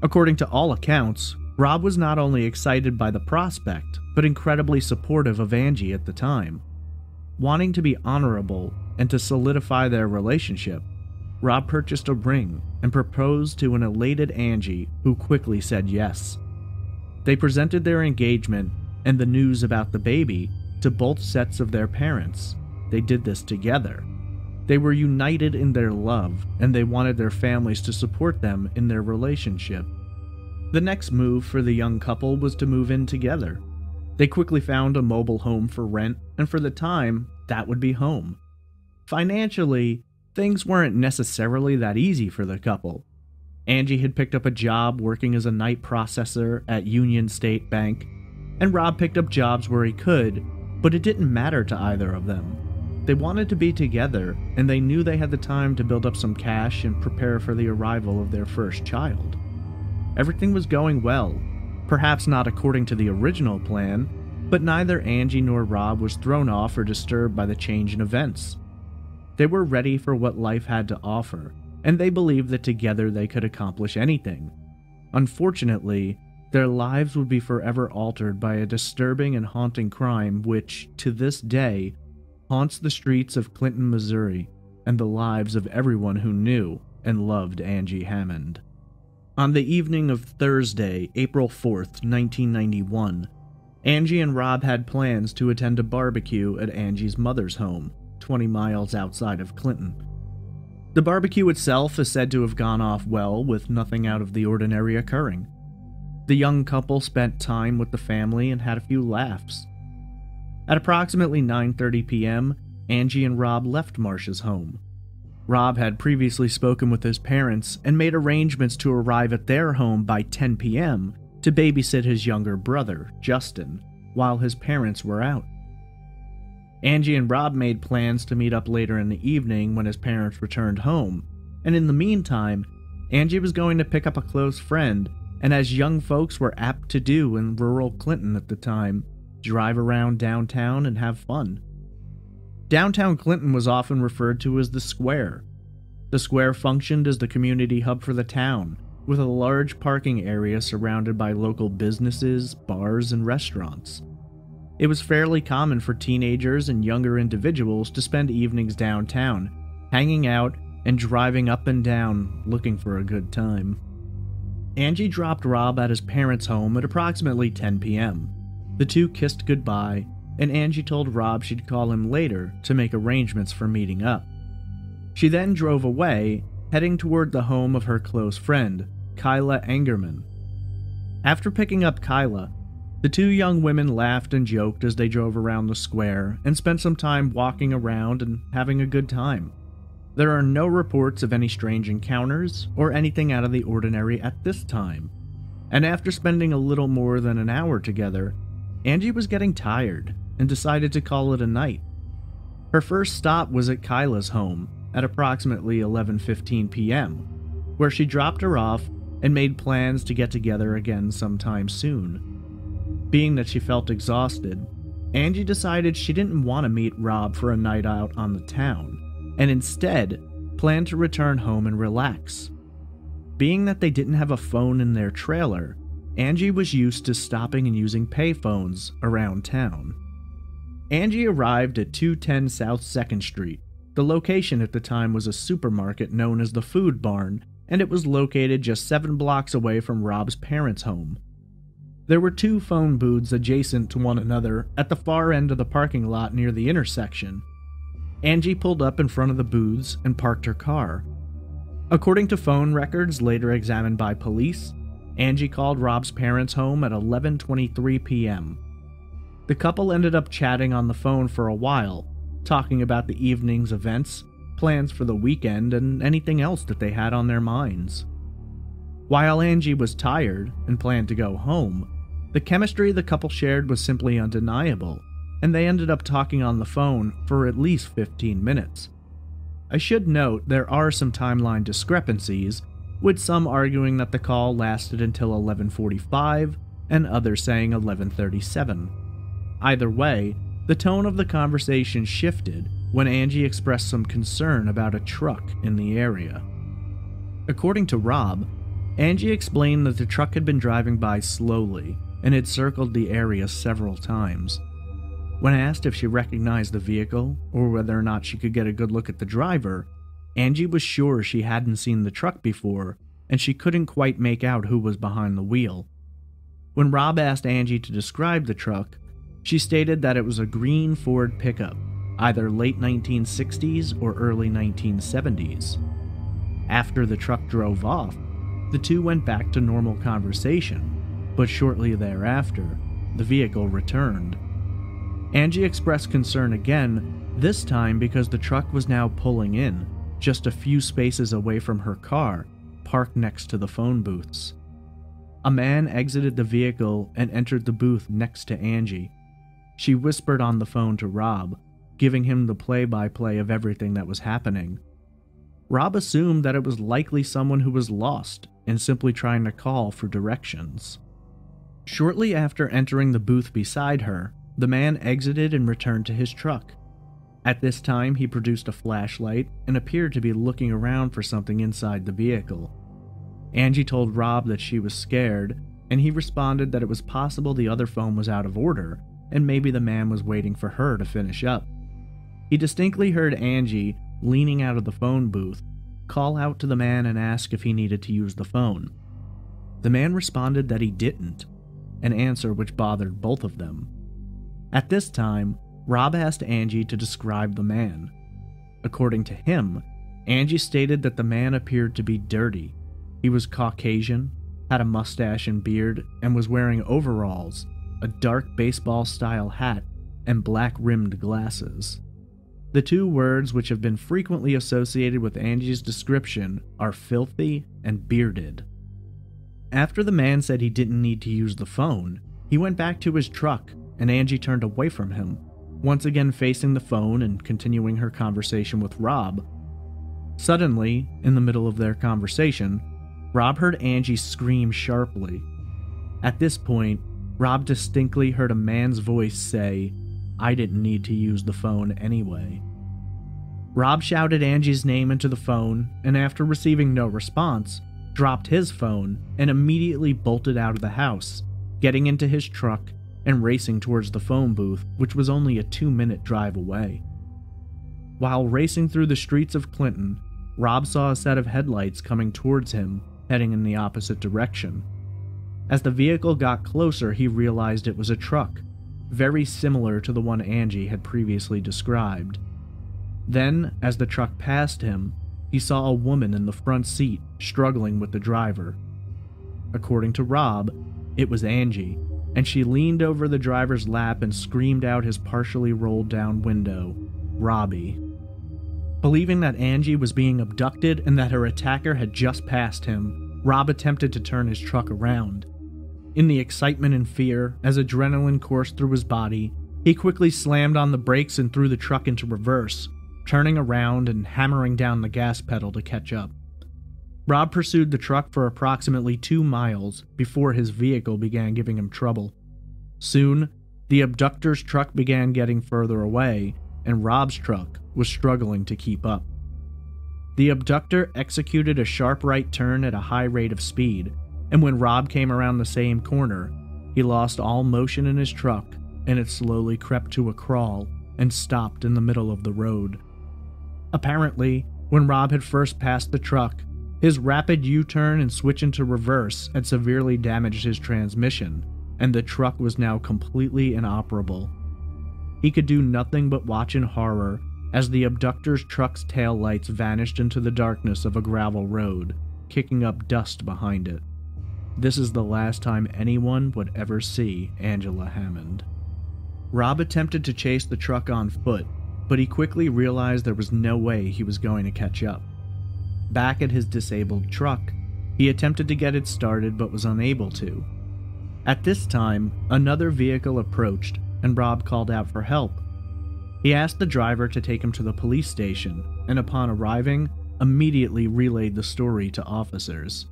According to all accounts, Rob was not only excited by the prospect, but incredibly supportive of Angie at the time. Wanting to be honorable and to solidify their relationship, Rob purchased a ring and proposed to an elated Angie, who quickly said yes. They presented their engagement and the news about the baby to both sets of their parents. They did this together. They were united in their love, and they wanted their families to support them in their relationship. The next move for the young couple was to move in together. They quickly found a mobile home for rent, and for the time, that would be home. Financially, things weren't necessarily that easy for the couple. Angie had picked up a job working as a night processor at Union State Bank, and Rob picked up jobs where he could, but it didn't matter to either of them. They wanted to be together, and they knew they had the time to build up some cash and prepare for the arrival of their first child. Everything was going well, perhaps not according to the original plan, but neither Angie nor Rob was thrown off or disturbed by the change in events. They were ready for what life had to offer, and they believed that together they could accomplish anything. Unfortunately, their lives would be forever altered by a disturbing and haunting crime which, to this day, haunts the streets of Clinton, Missouri, and the lives of everyone who knew and loved Angie Hammond. On the evening of Thursday, April 4th, 1991, Angie and Rob had plans to attend a barbecue at Angie's mother's home, 20 miles outside of Clinton. The barbecue itself is said to have gone off well, with nothing out of the ordinary occurring. The young couple spent time with the family and had a few laughs. At approximately 9:30 p.m., Angie and Rob left Marcia's home. Rob had previously spoken with his parents and made arrangements to arrive at their home by 10 p.m. to babysit his younger brother, Justin, while his parents were out. Angie and Rob made plans to meet up later in the evening when his parents returned home, and in the meantime, Angie was going to pick up a close friend, and as young folks were apt to do in rural Clinton at the time, drive around downtown and have fun. Downtown Clinton was often referred to as the Square. The Square functioned as the community hub for the town, with a large parking area surrounded by local businesses, bars, and restaurants. It was fairly common for teenagers and younger individuals to spend evenings downtown, hanging out and driving up and down looking for a good time. Angie dropped Rob at his parents' home at approximately 10 p.m. The two kissed goodbye, and Angie told Rob she'd call him later to make arrangements for meeting up. She then drove away, heading toward the home of her close friend, Kyla Engerman. After picking up Kyla, the two young women laughed and joked as they drove around the square and spent some time walking around and having a good time. There are no reports of any strange encounters or anything out of the ordinary at this time, and after spending a little more than an hour together, Angie was getting tired and decided to call it a night. Her first stop was at Kyla's home at approximately 11:15 p.m., where she dropped her off and made plans to get together again sometime soon. Being that she felt exhausted, Angie decided she didn't want to meet Rob for a night out on the town, and instead planned to return home and relax. Being that they didn't have a phone in their trailer, Angie was used to stopping and using payphones around town. Angie arrived at 210 South 2nd Street. The location at the time was a supermarket known as the Food Barn, and it was located just 7 blocks away from Rob's parents' home. There were two phone booths adjacent to one another at the far end of the parking lot near the intersection. Angie pulled up in front of the booths and parked her car. According to phone records later examined by police, Angie called Rob's parents' home at 11:23 p.m. The couple ended up chatting on the phone for a while, talking about the evening's events, plans for the weekend, and anything else that they had on their minds. While Angie was tired and planned to go home, the chemistry the couple shared was simply undeniable, and they ended up talking on the phone for at least 15 minutes. I should note there are some timeline discrepancies, with some arguing that the call lasted until 11:45 and others saying 11:37. Either way, the tone of the conversation shifted when Angie expressed some concern about a truck in the area. According to Rob, Angie explained that the truck had been driving by slowly and had circled the area several times. When asked if she recognized the vehicle or whether or not she could get a good look at the driver, Angie was sure she hadn't seen the truck before and she couldn't quite make out who was behind the wheel. When Rob asked Angie to describe the truck, she stated that it was a green Ford pickup, either late 1960s or early 1970s. After the truck drove off, the two went back to normal conversation, but shortly thereafter, the vehicle returned. Angie expressed concern again, this time because the truck was now pulling in, just a few spaces away from her car, parked next to the phone booths. A man exited the vehicle and entered the booth next to Angie. She whispered on the phone to Rob, giving him the play-by-play of everything that was happening. Rob assumed that it was likely someone who was lost and simply trying to call for directions. Shortly after entering the booth beside her, the man exited and returned to his truck. At this time, he produced a flashlight and appeared to be looking around for something inside the vehicle. Angie told Rob that she was scared, and he responded that it was possible the other phone was out of order, and maybe the man was waiting for her to finish up. He distinctly heard Angie, leaning out of the phone booth, call out to the man and ask if he needed to use the phone. The man responded that he didn't, an answer which bothered both of them. At this time, Rob asked Angie to describe the man. According to him, Angie stated that the man appeared to be dirty. He was Caucasian, had a mustache and beard, and was wearing overalls, a dark baseball-style hat, and black-rimmed glasses. The two words which have been frequently associated with Angie's description are filthy and bearded. After the man said he didn't need to use the phone, he went back to his truck and Angie turned away from him, once again facing the phone and continuing her conversation with Rob. Suddenly, in the middle of their conversation, Rob heard Angie scream sharply. At this point, Rob distinctly heard a man's voice say, "I didn't need to use the phone anyway." Rob shouted Angie's name into the phone, and after receiving no response, dropped his phone and immediately bolted out of the house, getting into his truck and racing towards the phone booth, which was only a 2-minute drive away. While racing through the streets of Clinton, Rob saw a set of headlights coming towards him, heading in the opposite direction. As the vehicle got closer, he realized it was a truck, very similar to the one Angie had previously described. Then, as the truck passed him, he saw a woman in the front seat struggling with the driver. According to Rob, it was Angie, and she leaned over the driver's lap and screamed out his partially rolled down window, "Robbie." Believing that Angie was being abducted and that her attacker had just passed him, Rob attempted to turn his truck around. In the excitement and fear, as adrenaline coursed through his body, he quickly slammed on the brakes and threw the truck into reverse, turning around and hammering down the gas pedal to catch up. Rob pursued the truck for approximately 2 miles before his vehicle began giving him trouble. Soon, the abductor's truck began getting further away, and Rob's truck was struggling to keep up. The abductor executed a sharp right turn at a high rate of speed, and when Rob came around the same corner, he lost all motion in his truck, and it slowly crept to a crawl and stopped in the middle of the road. Apparently, when Rob had first passed the truck, his rapid U-turn and switch into reverse had severely damaged his transmission, and the truck was now completely inoperable. He could do nothing but watch in horror as the abductor's truck's taillights vanished into the darkness of a gravel road, kicking up dust behind it. This is the last time anyone would ever see Angela Hammond. Rob attempted to chase the truck on foot, but he quickly realized there was no way he was going to catch up. Back at his disabled truck, he attempted to get it started but was unable to. At this time, another vehicle approached and Rob called out for help. He asked the driver to take him to the police station, and upon arriving, immediately relayed the story to officers.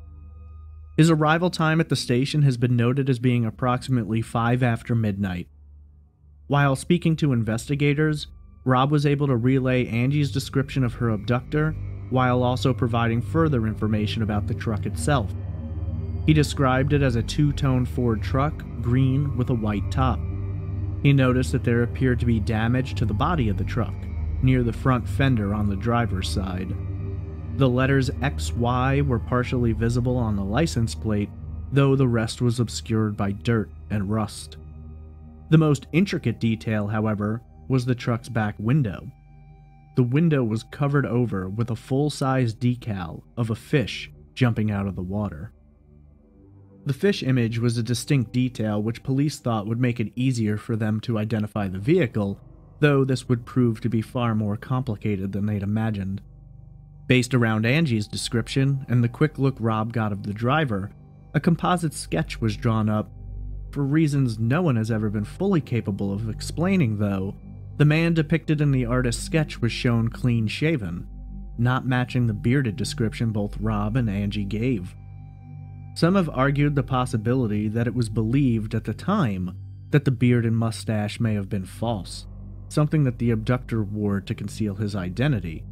His arrival time at the station has been noted as being approximately 5 after midnight. While speaking to investigators, Rob was able to relay Angie's description of her abductor, while also providing further information about the truck itself. He described it as a two-tone Ford truck, green with a white top. He noticed that there appeared to be damage to the body of the truck, near the front fender on the driver's side. The letters XY were partially visible on the license plate, though the rest was obscured by dirt and rust. The most intricate detail, however, was the truck's back window. The window was covered over with a full-size decal of a fish jumping out of the water. The fish image was a distinct detail which police thought would make it easier for them to identify the vehicle, though this would prove to be far more complicated than they'd imagined. Based around Angie's description and the quick look Rob got of the driver, a composite sketch was drawn up. For reasons no one has ever been fully capable of explaining, though, the man depicted in the artist's sketch was shown clean-shaven, not matching the bearded description both Rob and Angie gave. Some have argued the possibility that it was believed at the time that the beard and mustache may have been false, something that the abductor wore to conceal his identity.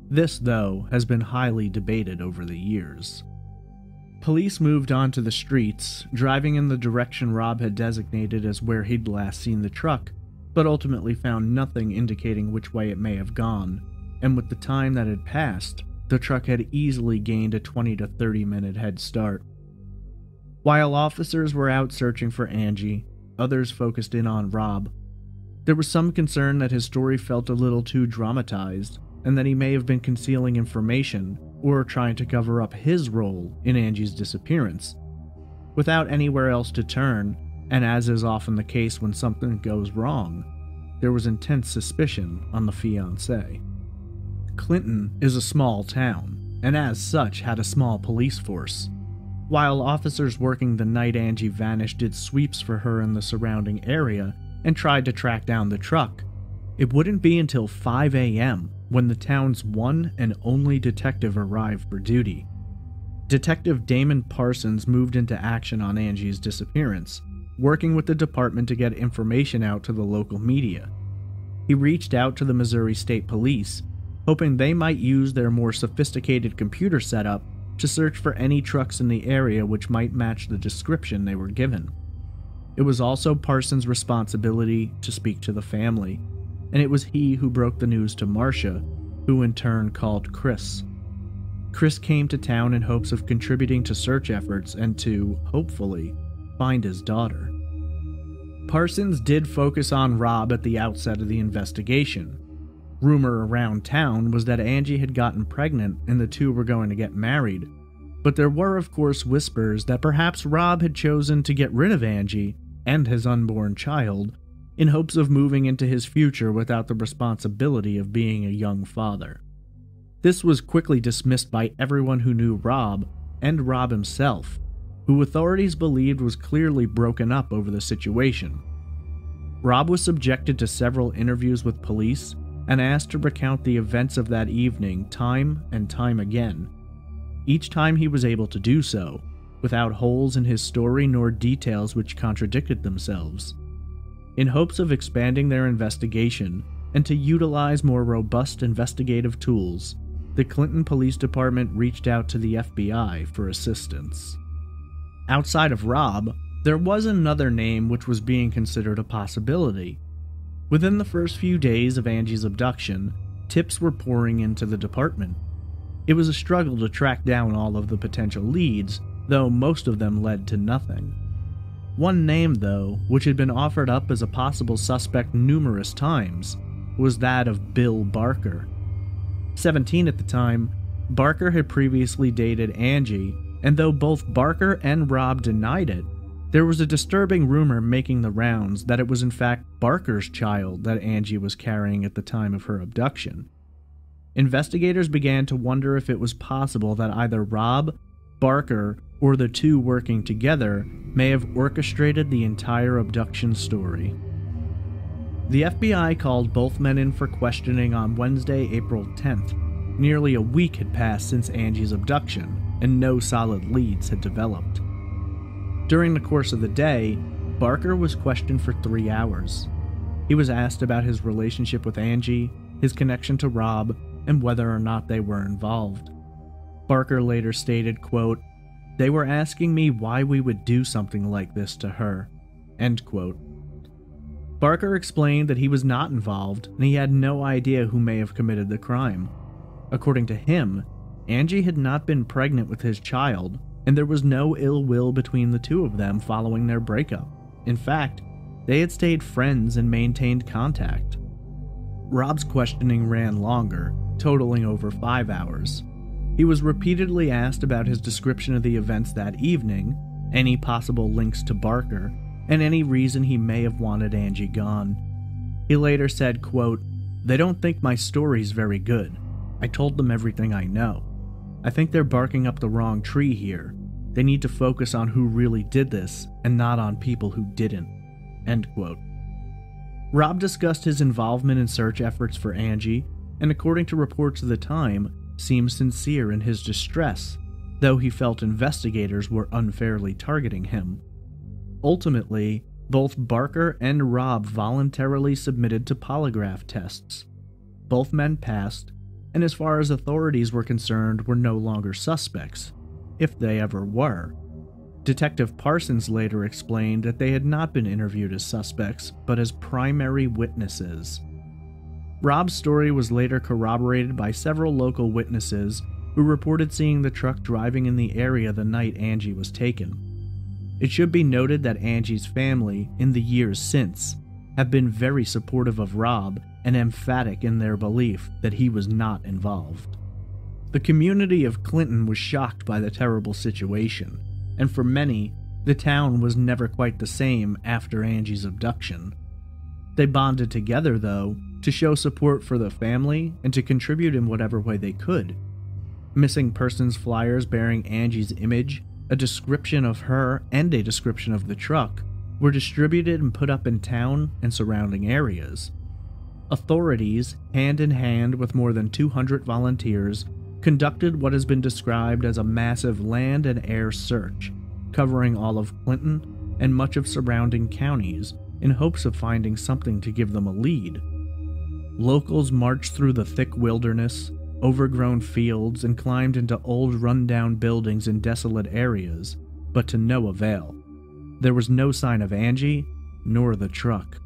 This, though, has been highly debated over the years. Police moved on to the streets, driving in the direction Rob had designated as where he'd last seen the truck, but ultimately found nothing indicating which way it may have gone, and with the time that had passed, the truck had easily gained a 20 to 30 minute head start. While officers were out searching for Angie, others focused in on Rob. There was some concern that his story felt a little too dramatized, and that he may have been concealing information or trying to cover up his role in Angie's disappearance. Without anywhere else to turn, and as is often the case when something goes wrong, there was intense suspicion on the fiancé. Clinton is a small town, and as such had a small police force. While officers working the night Angie vanished did sweeps for her in the surrounding area and tried to track down the truck, it wouldn't be until 5 a.m. when the town's one and only detective arrived for duty. Detective Damon Parsons moved into action on Angie's disappearance, working with the department to get information out to the local media. He reached out to the Missouri State Police, hoping they might use their more sophisticated computer setup to search for any trucks in the area which might match the description they were given. It was also Parsons' responsibility to speak to the family, and it was he who broke the news to Marcia, who in turn called Chris. Chris came to town in hopes of contributing to search efforts and to, hopefully, find his daughter. Parsons did focus on Rob at the outset of the investigation. Rumor around town was that Angie had gotten pregnant and the two were going to get married, but there were of course whispers that perhaps Rob had chosen to get rid of Angie and his unborn child in hopes of moving into his future without the responsibility of being a young father. This was quickly dismissed by everyone who knew Rob and Rob himself, who authorities believed was clearly broken up over the situation. Rob was subjected to several interviews with police and asked to recount the events of that evening time and time again. Each time he was able to do so, without holes in his story nor details which contradicted themselves. In hopes of expanding their investigation and to utilize more robust investigative tools, the Clinton Police Department reached out to the FBI for assistance. Outside of Rob, there was another name which was being considered a possibility. Within the first few days of Angie's abduction, tips were pouring into the department. It was a struggle to track down all of the potential leads, though most of them led to nothing. One name, though, which had been offered up as a possible suspect numerous times, was that of Bill Barker. 17 at the time, Barker had previously dated Angie, and though both Barker and Rob denied it, there was a disturbing rumor making the rounds that it was in fact Barker's child that Angie was carrying at the time of her abduction. Investigators began to wonder if it was possible that either Rob, Barker, or the two working together may have orchestrated the entire abduction story. The FBI called both men in for questioning on Wednesday, April 10th. Nearly a week had passed since Angie's abduction, and no solid leads had developed. During the course of the day, Barker was questioned for 3 hours. He was asked about his relationship with Angie, his connection to Rob, and whether or not they were involved. Barker later stated, quote, "They were asking me why we would do something like this to her," end quote. Barker explained that he was not involved and he had no idea who may have committed the crime. According to him, Angie had not been pregnant with his child, and there was no ill will between the two of them following their breakup. In fact, they had stayed friends and maintained contact. Rob's questioning ran longer, totaling over 5 hours. He was repeatedly asked about his description of the events that evening, any possible links to Barker, and any reason he may have wanted Angie gone. He later said, quote, "They don't think my story's very good. I told them everything I know. I think they're barking up the wrong tree here. They need to focus on who really did this and not on people who didn't." End quote. Rob discussed his involvement in search efforts for Angie, and according to reports of the time, seemed sincere in his distress, though he felt investigators were unfairly targeting him. Ultimately, both Barker and Rob voluntarily submitted to polygraph tests. Both men passed, and as far as authorities were concerned, were no longer suspects, if they ever were. Detective Parsons later explained that they had not been interviewed as suspects, but as primary witnesses. Rob's story was later corroborated by several local witnesses who reported seeing the truck driving in the area the night Angie was taken. It should be noted that Angie's family, in the years since, have been very supportive of Rob and emphatic in their belief that he was not involved. The community of Clinton was shocked by the terrible situation, and for many, the town was never quite the same after Angie's abduction. They bonded together, though, to show support for the family and to contribute in whatever way they could. Missing persons flyers bearing Angie's image, a description of her, and a description of the truck were distributed and put up in town and surrounding areas. Authorities, hand in hand with more than 200 volunteers, conducted what has been described as a massive land and air search, covering all of Clinton and much of surrounding counties in hopes of finding something to give them a lead. Locals marched through the thick wilderness, overgrown fields, and climbed into old rundown buildings in desolate areas, but to no avail. There was no sign of Angie, nor the truck.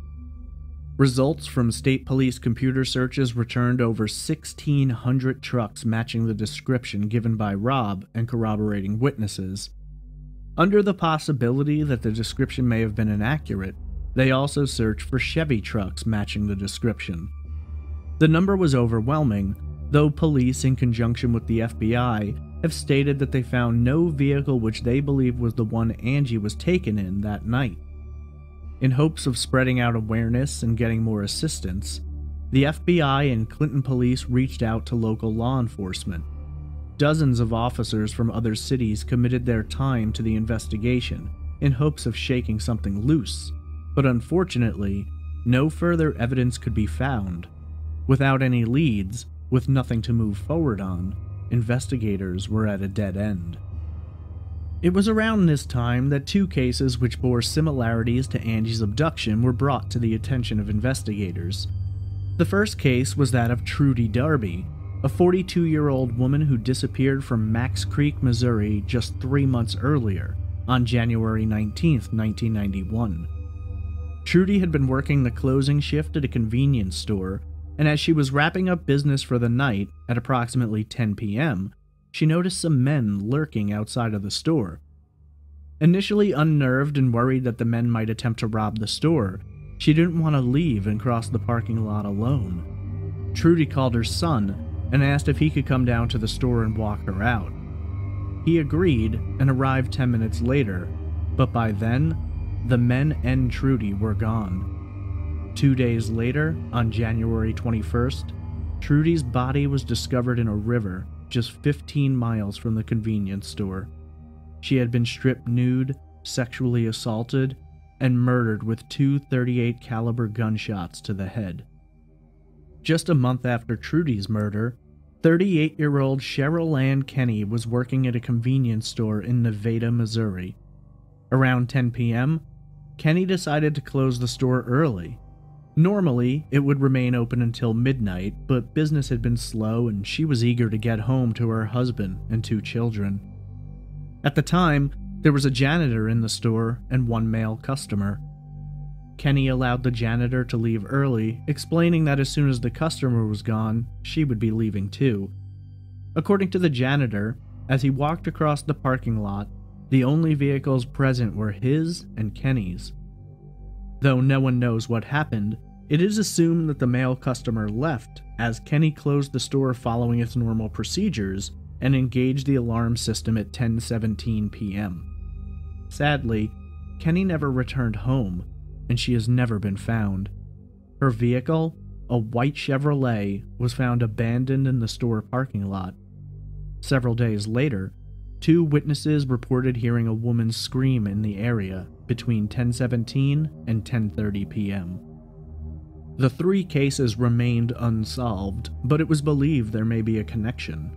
Results from state police computer searches returned over 1,600 trucks matching the description given by Rob and corroborating witnesses. Under the possibility that the description may have been inaccurate, they also searched for Chevy trucks matching the description. The number was overwhelming, though police, in conjunction with the FBI, have stated that they found no vehicle which they believe was the one Angie was taken in that night. In hopes of spreading out awareness and getting more assistance, the FBI and Clinton police reached out to local law enforcement. Dozens of officers from other cities committed their time to the investigation in hopes of shaking something loose, but unfortunately, no further evidence could be found. Without any leads, with nothing to move forward on, investigators were at a dead end. It was around this time that two cases which bore similarities to Angie's abduction were brought to the attention of investigators. The first case was that of Trudy Darby, a 42-year-old woman who disappeared from Max Creek, Missouri just 3 months earlier, on January 19, 1991. Trudy had been working the closing shift at a convenience store, and as she was wrapping up business for the night at approximately 10 p.m., she noticed some men lurking outside of the store. Initially unnerved and worried that the men might attempt to rob the store, she didn't want to leave and cross the parking lot alone. Trudy called her son and asked if he could come down to the store and walk her out. He agreed and arrived 10 minutes later, but by then, the men and Trudy were gone. 2 days later, on January 21st, Trudy's body was discovered in a river just 15 miles from the convenience store. She had been stripped nude, sexually assaulted, and murdered with 2 .38 caliber gunshots to the head. Just a month after Trudy's murder, 38-year-old Cheryl Ann Kenny was working at a convenience store in Nevada, Missouri. Around 10 p.m., Kenny decided to close the store early. Normally, it would remain open until midnight, but business had been slow and she was eager to get home to her husband and 2 children. At the time, there was a janitor in the store and 1 male customer. Kenny allowed the janitor to leave early, explaining that as soon as the customer was gone, she would be leaving too. According to the janitor, as he walked across the parking lot, the only vehicles present were his and Kenny's. Though no one knows what happened, it is assumed that the male customer left as Kenny closed the store following its normal procedures and engaged the alarm system at 10:17 p.m. Sadly, Kenny never returned home, and she has never been found. Her vehicle, a white Chevrolet, was found abandoned in the store parking lot. Several days later, 2 witnesses reported hearing a woman scream in the area between 10:17 and 10:30 p.m. The 3 cases remained unsolved, but it was believed there may be a connection.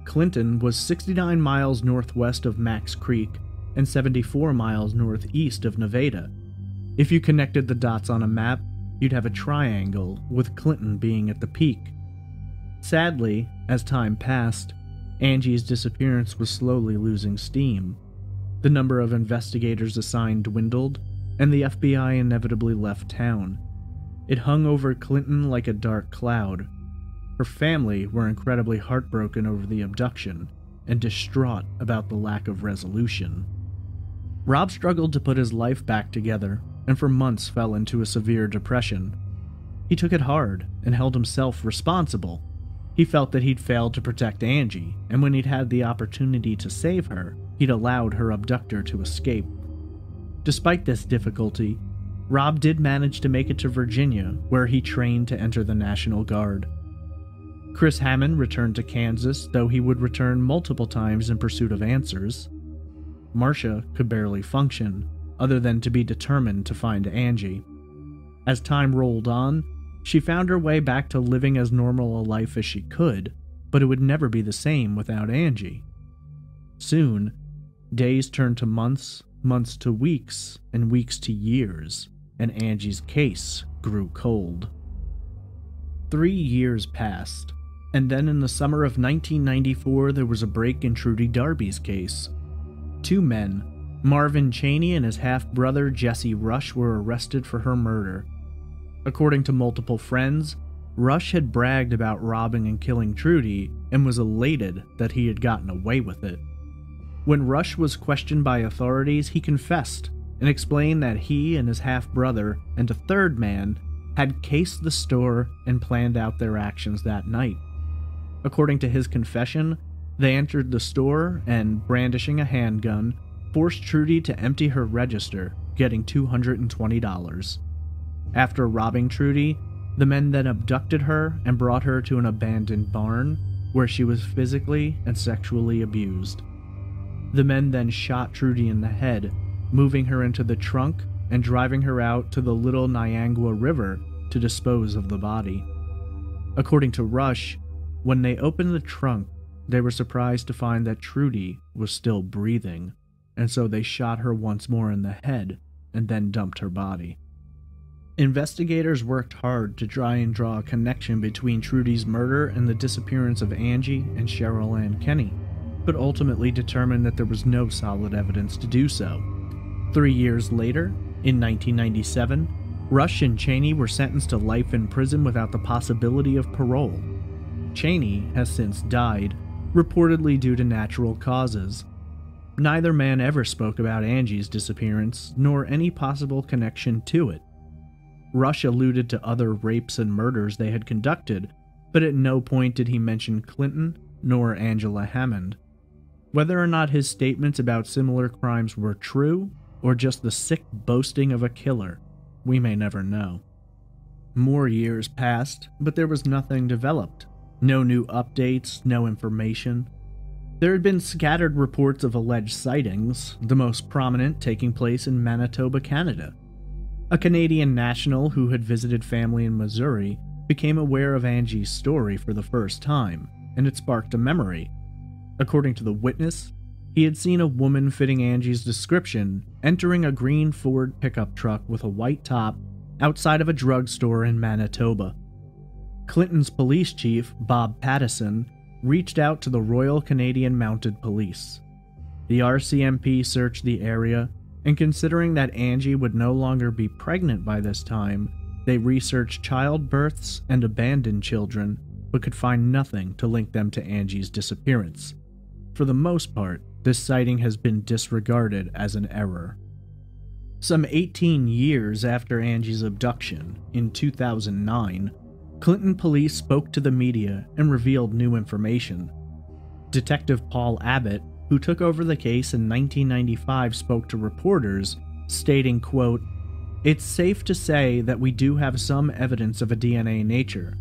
Clinton was 69 miles northwest of Max Creek and 74 miles northeast of Nevada. If you connected the dots on a map, you'd have a triangle, with Clinton being at the peak. Sadly, as time passed, Angie's disappearance was slowly losing steam. The number of investigators assigned dwindled, and the FBI inevitably left town. It hung over Clinton like a dark cloud. Her family were incredibly heartbroken over the abduction, and distraught about the lack of resolution. Rob struggled to put his life back together, and for months fell into a severe depression. He took it hard, and held himself responsible. He felt that he'd failed to protect Angie, and when he'd had the opportunity to save her, he'd allowed her abductor to escape. Despite this difficulty, Rob did manage to make it to Virginia, where he trained to enter the National Guard. Chris Hammond returned to Kansas, though he would return multiple times in pursuit of answers. Marcia could barely function, other than to be determined to find Angie. As time rolled on, she found her way back to living as normal a life as she could, but it would never be the same without Angie. Soon, days turned to months, months to weeks, and weeks to years, and Angie's case grew cold. 3 years passed, and then in the summer of 1994 there was a break in Trudy Darby's case. 2 men, Marvin Chaney and his half-brother Jesse Rush, were arrested for her murder. According to multiple friends, Rush had bragged about robbing and killing Trudy and was elated that he had gotten away with it. When Rush was questioned by authorities, he confessed and explained that he and his half-brother and a 3rd man had cased the store and planned out their actions that night. According to his confession, they entered the store and, brandishing a handgun, forced Trudy to empty her register, getting $220. After robbing Trudy, the men then abducted her and brought her to an abandoned barn, where she was physically and sexually abused. The men then shot Trudy in the head, moving her into the trunk and driving her out to the Little Niangua River to dispose of the body. According to Rush, when they opened the trunk, they were surprised to find that Trudy was still breathing, and so they shot her once more in the head and then dumped her body. Investigators worked hard to try and draw a connection between Trudy's murder and the disappearance of Angie and Cheryl Ann Kenny, but ultimately determined that there was no solid evidence to do so. 3 years later, in 1997, Rush and Chaney were sentenced to life in prison without the possibility of parole. Chaney has since died, reportedly due to natural causes. Neither man ever spoke about Angie's disappearance, nor any possible connection to it. Rush alluded to other rapes and murders they had conducted, but at no point did he mention Clinton nor Angela Hammond. Whether or not his statements about similar crimes were true, or just the sick boasting of a killer, we may never know. More years passed, but there was nothing developed. No new updates, no information. There had been scattered reports of alleged sightings, the most prominent taking place in Manitoba, Canada. A Canadian national who had visited family in Missouri became aware of Angie's story for the first time, and it sparked a memory. According to the witness, he had seen a woman fitting Angie's description entering a green Ford pickup truck with a white top outside of a drugstore in Manitoba. Clinton's police chief, Bob Pattison, reached out to the Royal Canadian Mounted Police. The RCMP searched the area, and considering that Angie would no longer be pregnant by this time, they researched childbirths and abandoned children, but could find nothing to link them to Angie's disappearance. For the most part, this sighting has been disregarded as an error. Some 18 years after Angie's abduction, in 2009, Clinton police spoke to the media and revealed new information. Detective Paul Abbott, who took over the case in 1995, spoke to reporters, stating, quote, "It's safe to say that we do have some evidence of a DNA nature.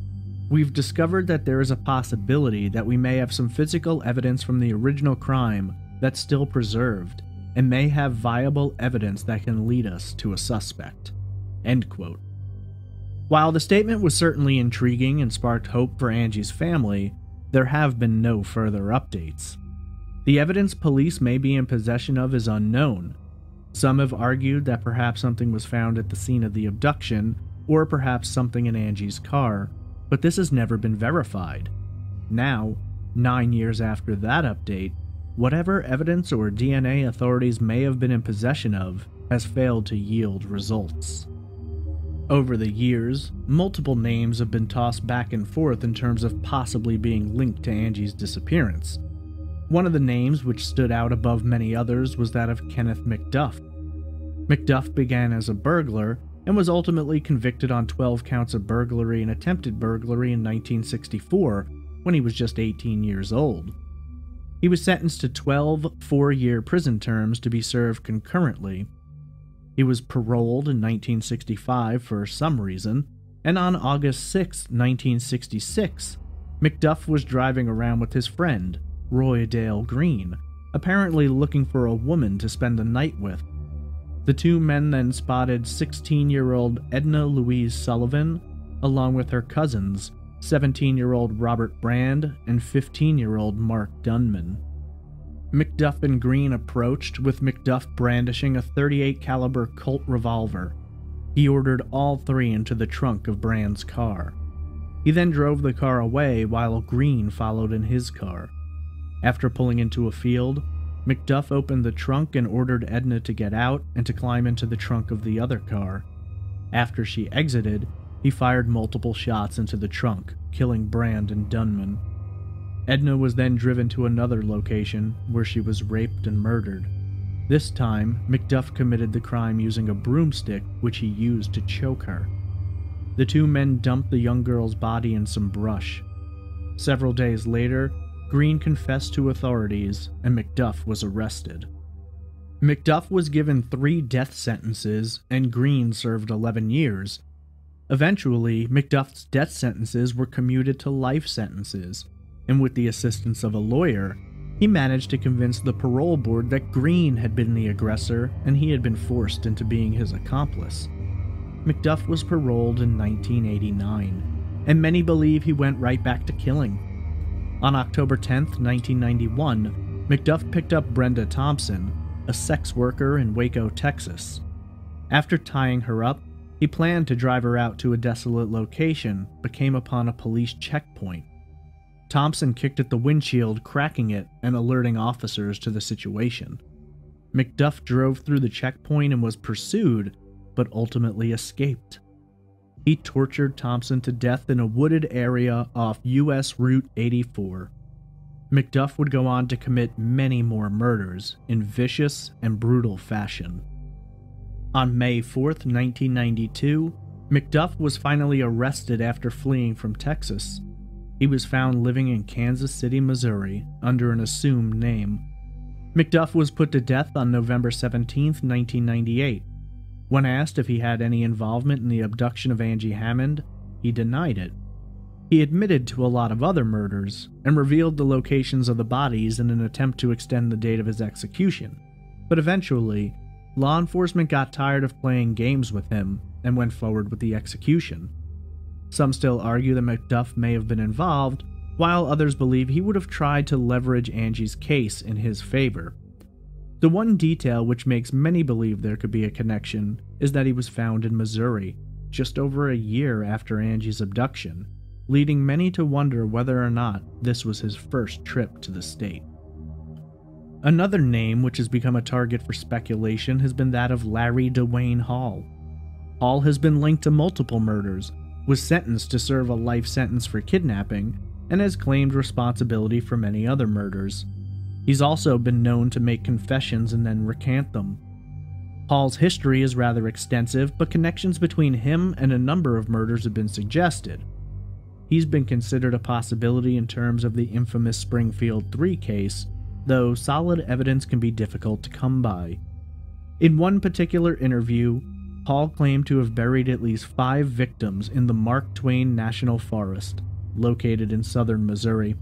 We've discovered that there is a possibility that we may have some physical evidence from the original crime that's still preserved, and may have viable evidence that can lead us to a suspect." End quote. While the statement was certainly intriguing and sparked hope for Angie's family, there have been no further updates. The evidence police may be in possession of is unknown. Some have argued that perhaps something was found at the scene of the abduction, or perhaps something in Angie's car, but this has never been verified. Now, 9 years after that update, whatever evidence or DNA authorities may have been in possession of has failed to yield results. Over the years, multiple names have been tossed back and forth in terms of possibly being linked to Angie's disappearance. One of the names which stood out above many others was that of Kenneth McDuff. McDuff began as a burglar and was ultimately convicted on 12 counts of burglary and attempted burglary in 1964 when he was just 18 years old. He was sentenced to 12 four-year prison terms to be served concurrently. He was paroled in 1965 for some reason, and on August 6, 1966, McDuff was driving around with his friend, Roy Dale Green, apparently looking for a woman to spend the night with. The two men then spotted 16-year-old Edna Louise Sullivan, along with her cousins, 17-year-old Robert Brand and 15-year-old Mark Dunman. McDuff and Green approached, with McDuff brandishing a .38 caliber Colt revolver. He ordered all three into the trunk of Brand's car. He then drove the car away while Green followed in his car. After pulling into a field, McDuff opened the trunk and ordered Edna to get out and to climb into the trunk of the other car. After she exited, he fired multiple shots into the trunk, killing Brand and Dunman. Edna was then driven to another location where she was raped and murdered. This time, McDuff committed the crime using a broomstick which he used to choke her. The two men dumped the young girl's body in some brush. Several days later, Green confessed to authorities and McDuff was arrested. McDuff was given 3 death sentences and Green served 11 years. Eventually, McDuff's death sentences were commuted to life sentences, and with the assistance of a lawyer, he managed to convince the parole board that Green had been the aggressor and he had been forced into being his accomplice. McDuff was paroled in 1989, and many believe he went right back to killing. On October 10, 1991, McDuff picked up Brenda Thompson, a sex worker in Waco, Texas. After tying her up, he planned to drive her out to a desolate location, but came upon a police checkpoint. Thompson kicked at the windshield, cracking it and alerting officers to the situation. McDuff drove through the checkpoint and was pursued, but ultimately escaped. He tortured Thompson to death in a wooded area off U.S. Route 84. McDuff would go on to commit many more murders in vicious and brutal fashion. On May 4th, 1992, McDuff was finally arrested after fleeing from Texas. He was found living in Kansas City, Missouri, under an assumed name. McDuff was put to death on November 17, 1998. When asked if he had any involvement in the abduction of Angie Hammond, he denied it. He admitted to a lot of other murders and revealed the locations of the bodies in an attempt to extend the date of his execution, but eventually, law enforcement got tired of playing games with him and went forward with the execution. Some still argue that McDuff may have been involved, while others believe he would have tried to leverage Angie's case in his favor. The one detail which makes many believe there could be a connection is that he was found in Missouri, just over a year after Angie's abduction, leading many to wonder whether or not this was his first trip to the state. Another name which has become a target for speculation has been that of Larry Dwayne Hall. Hall has been linked to multiple murders, was sentenced to serve a life sentence for kidnapping, and has claimed responsibility for many other murders. He's also been known to make confessions and then recant them. Hall's history is rather extensive, but connections between him and a number of murders have been suggested. He's been considered a possibility in terms of the infamous Springfield 3 case, though solid evidence can be difficult to come by. In one particular interview, Hall claimed to have buried at least 5 victims in the Mark Twain National Forest, located in southern Missouri.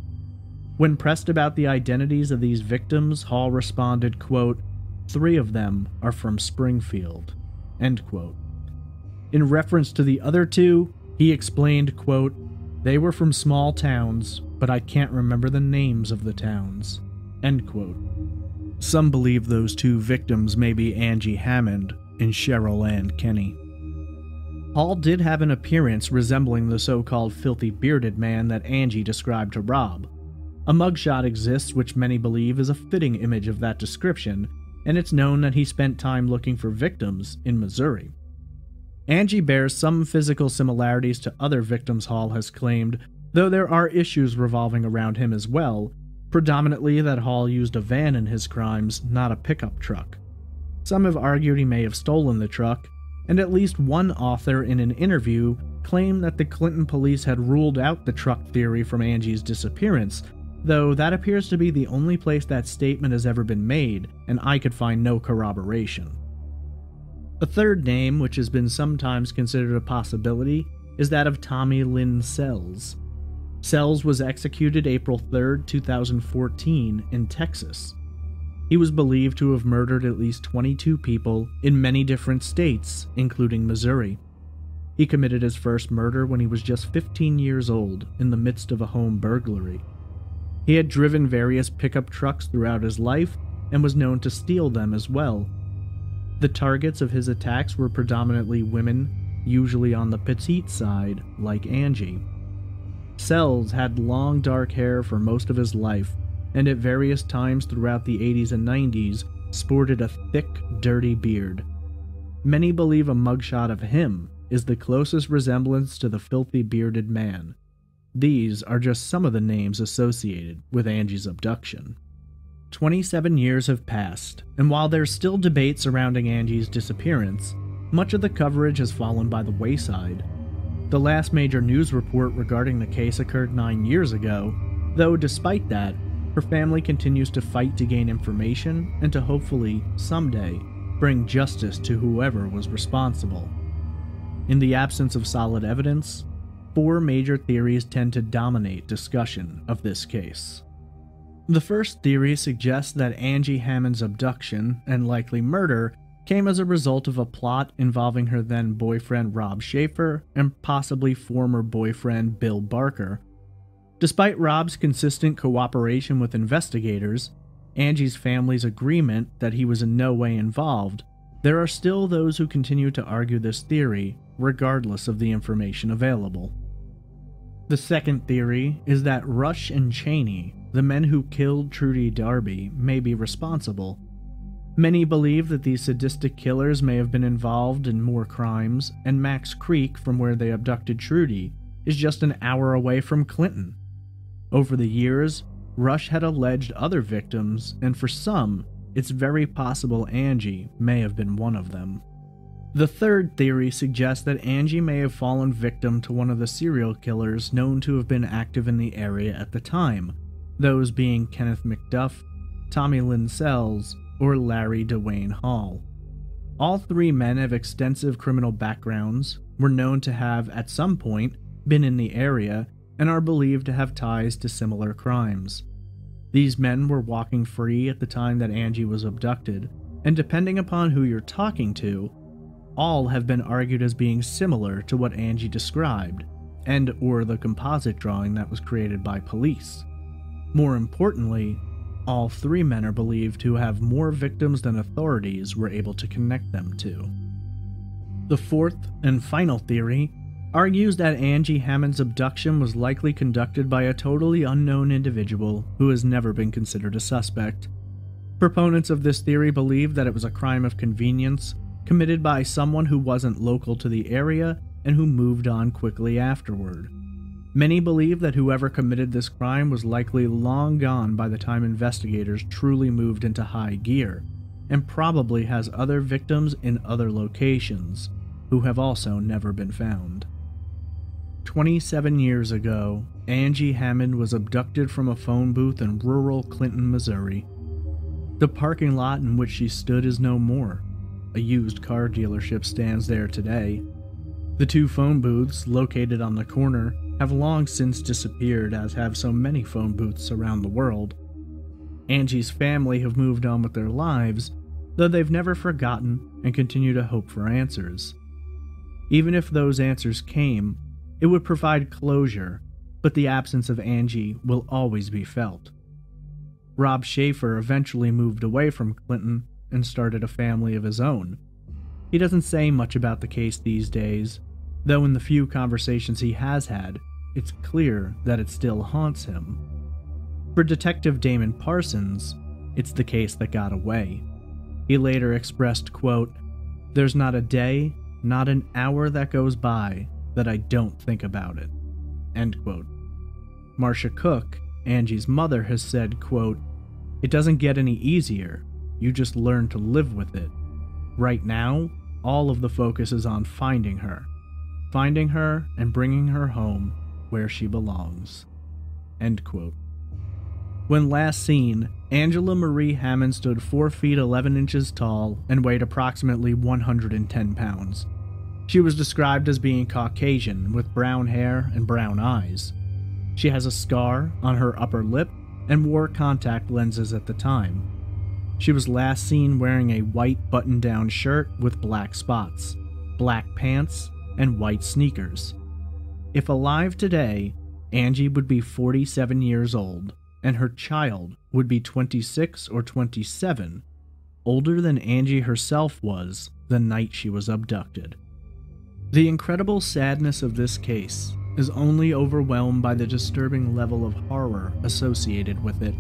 When pressed about the identities of these victims, Hall responded, quote, "3 of them are from Springfield," end quote. In reference to the other 2, he explained, quote, "They were from small towns, but I can't remember the names of the towns," end quote. Some believe those 2 victims may be Angie Hammond and Cheryl Ann Kenny. Hall did have an appearance resembling the so-called filthy bearded man that Angie described to Rob. A mugshot exists which many believe is a fitting image of that description, and it's known that he spent time looking for victims in Missouri. Angie bears some physical similarities to other victims Hall has claimed, though there are issues revolving around him as well, predominantly that Hall used a van in his crimes, not a pickup truck. Some have argued he may have stolen the truck, and at least one author in an interview claimed that the Clinton police had ruled out the truck theory from Angie's disappearance, though that appears to be the only place that statement has ever been made, and I could find no corroboration. A third name, which has been sometimes considered a possibility, is that of Tommy Lynn Sells. Sells was executed April 3, 2014, in Texas. He was believed to have murdered at least 22 people in many different states, including Missouri. He committed his first murder when he was just 15 years old, in the midst of a home burglary. He had driven various pickup trucks throughout his life, and was known to steal them as well. The targets of his attacks were predominantly women, usually on the petite side, like Angie. Sells had long dark hair for most of his life, and at various times throughout the 80s and 90s sported a thick, dirty beard. Many believe a mugshot of him is the closest resemblance to the filthy bearded man. These are just some of the names associated with Angie's abduction. 27 years have passed, and while there's still debate surrounding Angie's disappearance, much of the coverage has fallen by the wayside. The last major news report regarding the case occurred 9 years ago, though despite that, her family continues to fight to gain information and to hopefully, someday, bring justice to whoever was responsible. In the absence of solid evidence, 4 major theories tend to dominate discussion of this case. The first theory suggests that Angie Hammond's abduction, and likely murder, came as a result of a plot involving her then boyfriend Rob Schaefer and possibly former boyfriend Bill Barker. Despite Rob's consistent cooperation with investigators, Angie's family's agreement that he was in no way involved, there are still those who continue to argue this theory, regardless of the information available. The second theory is that Rush and Cheney, the men who killed Trudy Darby, may be responsible. Many believe that these sadistic killers may have been involved in more crimes, and Max Creek, from where they abducted Trudy, is just an hour away from Clinton. Over the years, Rush had alleged other victims, and for some, it's very possible Angie may have been one of them. The third theory suggests that Angie may have fallen victim to one of the serial killers known to have been active in the area at the time, those being Kenneth McDuff, Tommy Lynn Sells, or Larry Dwayne Hall. All three men have extensive criminal backgrounds, were known to have, at some point, been in the area, and are believed to have ties to similar crimes. These men were walking free at the time that Angie was abducted, and depending upon who you're talking to, all have been argued as being similar to what Angie described, and or the composite drawing that was created by police. More importantly, all three men are believed to have more victims than authorities were able to connect them to. The fourth and final theory argues that Angie Hammond's abduction was likely conducted by a totally unknown individual who has never been considered a suspect. Proponents of this theory believe that it was a crime of convenience committed by someone who wasn't local to the area and who moved on quickly afterward. Many believe that whoever committed this crime was likely long gone by the time investigators truly moved into high gear, and probably has other victims in other locations, who have also never been found. 27 years ago, Angie Hammond was abducted from a phone booth in rural Clinton, Missouri. The parking lot in which she stood is no more. A used car dealership stands there today. The two phone booths, located on the corner, have long since disappeared, as have so many phone booths around the world. Angie's family have moved on with their lives, though they've never forgotten and continue to hope for answers. Even if those answers came, it would provide closure, but the absence of Angie will always be felt. Rob Schaefer eventually moved away from Clinton and started a family of his own. He doesn't say much about the case these days, though in the few conversations he has had, it's clear that it still haunts him. For Detective Damon Parsons, it's the case that got away. He later expressed, quote, "There's not a day, not an hour that goes by that I don't think about it," end quote. Marcia Cook, Angie's mother, has said, quote, "It doesn't get any easier, you just learn to live with it. Right now, all of the focus is on finding her and bringing her home where she belongs," end quote. When last seen, Angela Marie Hammond stood 4 feet 11 inches tall and weighed approximately 110 pounds. She was described as being Caucasian with brown hair and brown eyes. She has a scar on her upper lip and wore contact lenses at the time. She was last seen wearing a white button-down shirt with black spots, black pants, and white sneakers. If alive today, Angie would be 47 years old, and her child would be 26 or 27, older than Angie herself was the night she was abducted. The incredible sadness of this case is only overwhelmed by the disturbing level of horror associated with it.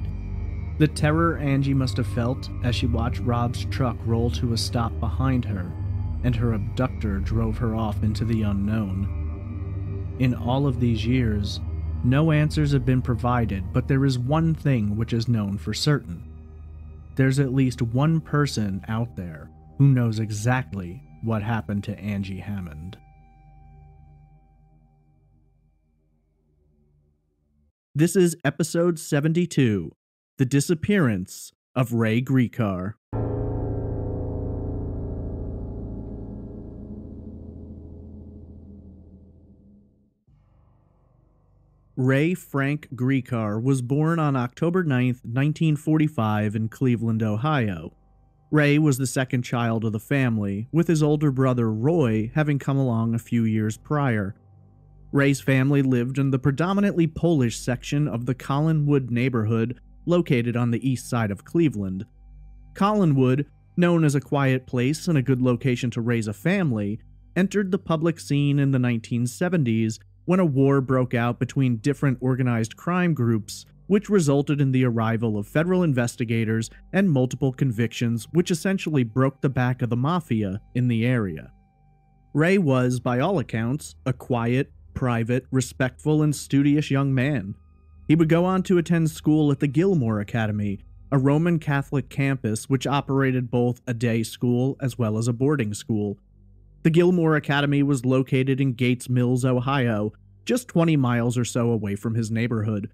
The terror Angie must have felt as she watched Rob's truck roll to a stop behind her, and her abductor drove her off into the unknown. In all of these years, no answers have been provided, but there is one thing which is known for certain. There's at least one person out there who knows exactly what happened to Angie Hammond. This is episode 72, The Disappearance of Ray Gricar. Ray Frank Gricar was born on October 9, 1945 in Cleveland, Ohio. Ray was the second child of the family, with his older brother Roy having come along a few years prior. Ray's family lived in the predominantly Polish section of the Collinwood neighborhood located on the east side of Cleveland. Collinwood, known as a quiet place and a good location to raise a family, entered the public scene in the 1970s when a war broke out between different organized crime groups, which resulted in the arrival of federal investigators and multiple convictions, which essentially broke the back of the mafia in the area. Ray was, by all accounts, a quiet, private, respectful, and studious young man. He would go on to attend school at the Gilmore Academy, a Roman Catholic campus which operated both a day school as well as a boarding school. The Gilmore Academy was located in Gates Mills, Ohio, just 20 miles or so away from his neighborhood.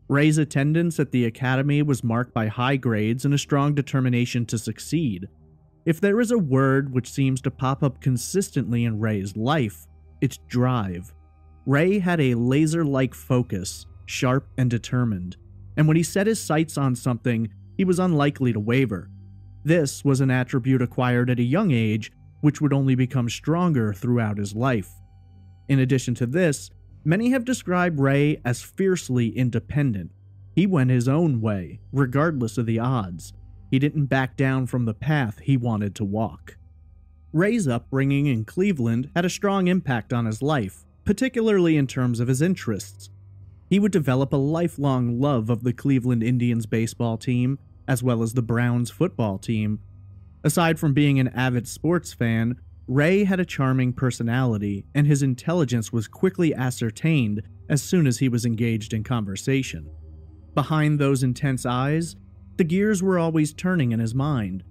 Ray's attendance at the academy was marked by high grades and a strong determination to succeed. If there is a word which seems to pop up consistently in Ray's life, it's drive. Ray had a laser-like focus, sharp and determined, and when he set his sights on something, he was unlikely to waver. This was an attribute acquired at a young age, which would only become stronger throughout his life. In addition to this, many have described Ray as fiercely independent. He went his own way, regardless of the odds. He didn't back down from the path he wanted to walk. Ray's upbringing in Cleveland had a strong impact on his life, particularly in terms of his interests. He would develop a lifelong love of the Cleveland Indians baseball team, as well as the Browns football team. Aside from being an avid sports fan, Ray had a charming personality, and his intelligence was quickly ascertained as soon as he was engaged in conversation. Behind those intense eyes, the gears were always turning in his mind.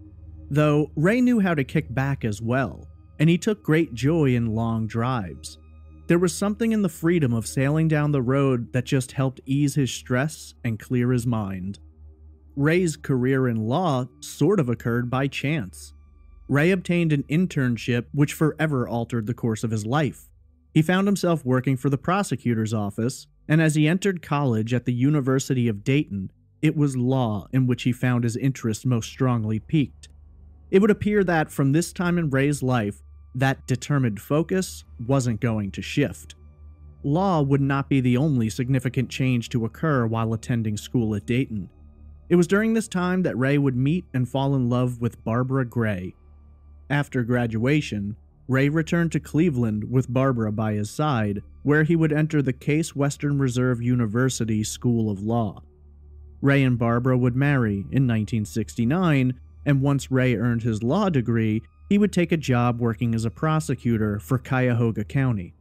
Though Ray knew how to kick back as well, and he took great joy in long drives. There was something in the freedom of sailing down the road that just helped ease his stress and clear his mind. Ray's career in law sort of occurred by chance. Ray obtained an internship which forever altered the course of his life. He found himself working for the prosecutor's office, and as he entered college at the University of Dayton, it was law in which he found his interest most strongly piqued. It would appear that from this time in Ray's life, that determined focus wasn't going to shift. Law would not be the only significant change to occur while attending school at Dayton. It was during this time that Ray would meet and fall in love with Barbara Gray. After graduation, Ray returned to Cleveland with Barbara by his side, where he would enter the Case Western Reserve University School of Law. Ray and Barbara would marry in 1969, and once Ray earned his law degree, he would take a job working as a prosecutor for Cuyahoga County.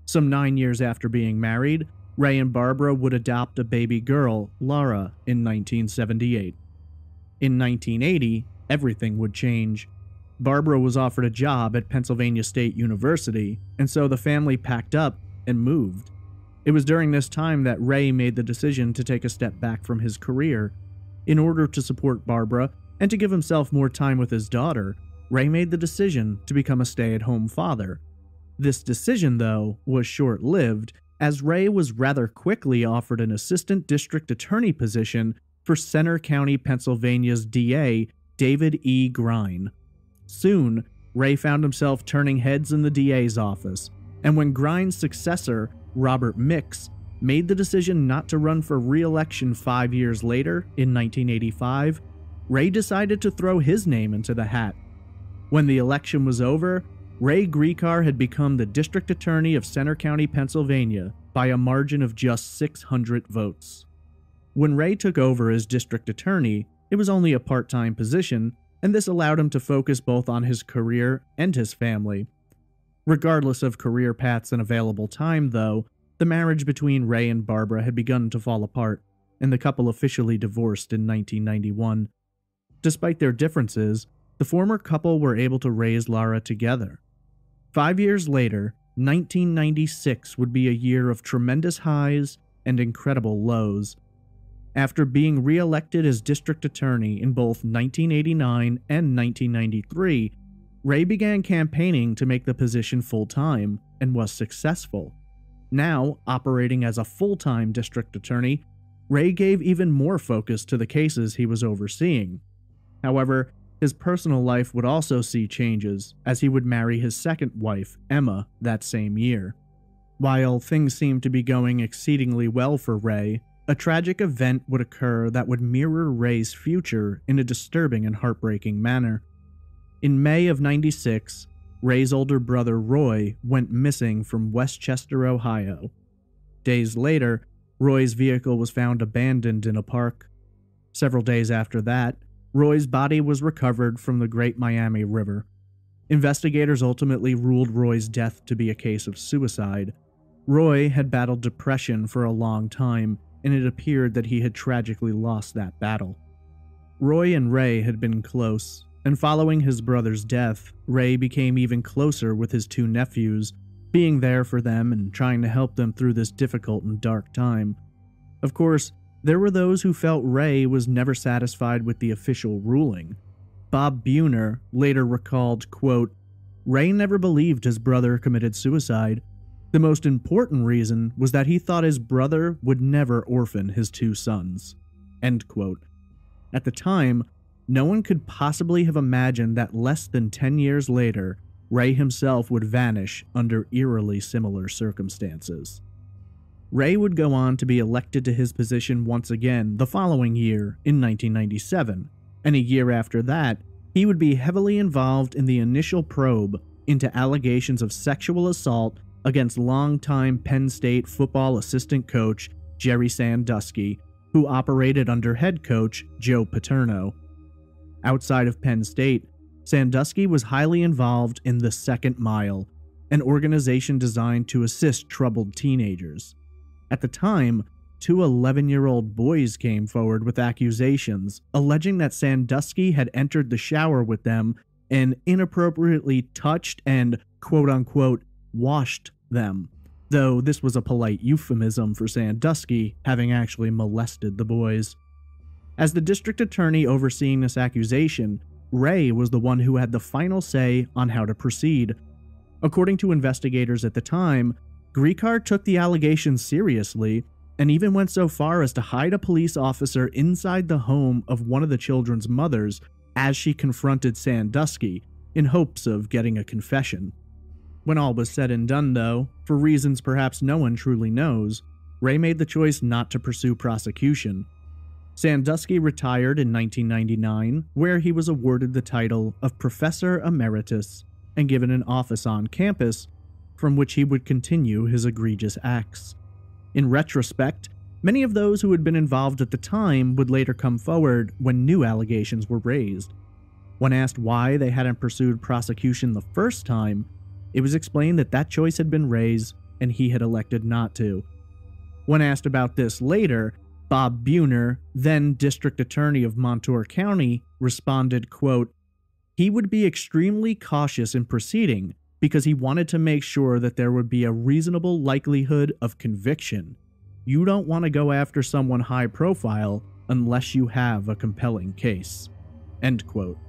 Some 9 years after being married, Ray and Barbara would adopt a baby girl, Laura, in 1978. In 1980, everything would change. Barbara was offered a job at Pennsylvania State University, and so the family packed up and moved. It was during this time that Ray made the decision to take a step back from his career. In order to support Barbara and to give himself more time with his daughter, Ray made the decision to become a stay-at-home father. This decision, though, was short-lived, as Ray was rather quickly offered an assistant district attorney position for Center County, Pennsylvania's DA, David E. Grine. Soon, Ray found himself turning heads in the DA's office, and when Grine's successor, Robert Mix, made the decision not to run for re-election 5 years later, in 1985, Ray decided to throw his name into the hat. When the election was over, Ray Gricar had become the district attorney of Center County, Pennsylvania, by a margin of just 600 votes. When Ray took over as district attorney, it was only a part-time position, and this allowed him to focus both on his career and his family. Regardless of career paths and available time, though, the marriage between Ray and Barbara had begun to fall apart, and the couple officially divorced in 1991. Despite their differences, the former couple were able to raise Laura together. 5 years later, 1996 would be a year of tremendous highs and incredible lows. After being re-elected as district attorney in both 1989 and 1993, Ray began campaigning to make the position full-time and was successful. Now, operating as a full-time district attorney, Ray gave even more focus to the cases he was overseeing. However, his personal life would also see changes, as he would marry his second wife, Emma, that same year. While things seemed to be going exceedingly well for Ray, a tragic event would occur that would mirror Ray's future in a disturbing and heartbreaking manner. In May of '96, Ray's older brother Roy went missing from Westchester, Ohio. Days later, Roy's vehicle was found abandoned in a park. Several days after that, Roy's body was recovered from the Great Miami River. Investigators ultimately ruled Roy's death to be a case of suicide. Roy had battled depression for a long time, and it appeared that he had tragically lost that battle. Roy and Ray had been close, and following his brother's death, Ray became even closer with his two nephews, being there for them and trying to help them through this difficult and dark time. Of course, there were those who felt Ray was never satisfied with the official ruling. Bob Buhner later recalled, quote, "Ray never believed his brother committed suicide. The most important reason was that he thought his brother would never orphan his two sons." End quote. At the time, no one could possibly have imagined that less than 10 years later, Ray himself would vanish under eerily similar circumstances. Ray would go on to be elected to his position once again the following year in 1997, and a year after that, he would be heavily involved in the initial probe into allegations of sexual assault against longtime Penn State football assistant coach Jerry Sandusky, who operated under head coach Joe Paterno. Outside of Penn State, Sandusky was highly involved in the Second Mile, an organization designed to assist troubled teenagers. At the time, two 11-year-old boys came forward with accusations alleging that Sandusky had entered the shower with them and inappropriately touched and quote-unquote washed them, though this was a polite euphemism for Sandusky having actually molested the boys. As the district attorney overseeing this accusation, Ray was the one who had the final say on how to proceed. According to investigators at the time, Griecar took the allegations seriously and even went so far as to hide a police officer inside the home of one of the children's mothers as she confronted Sandusky in hopes of getting a confession. When all was said and done, though, for reasons perhaps no one truly knows, Ray made the choice not to pursue prosecution. Sandusky retired in 1999, where he was awarded the title of Professor Emeritus and given an office on campus from which he would continue his egregious acts. In retrospect, many of those who had been involved at the time would later come forward when new allegations were raised. When asked why they hadn't pursued prosecution the first time, it was explained that that choice had been raised and he had elected not to. When asked about this later, Bob Buhner, then district attorney of Montour County, responded, quote, "He would be extremely cautious in proceeding because he wanted to make sure that there would be a reasonable likelihood of conviction. You don't want to go after someone high profile unless you have a compelling case." End quote.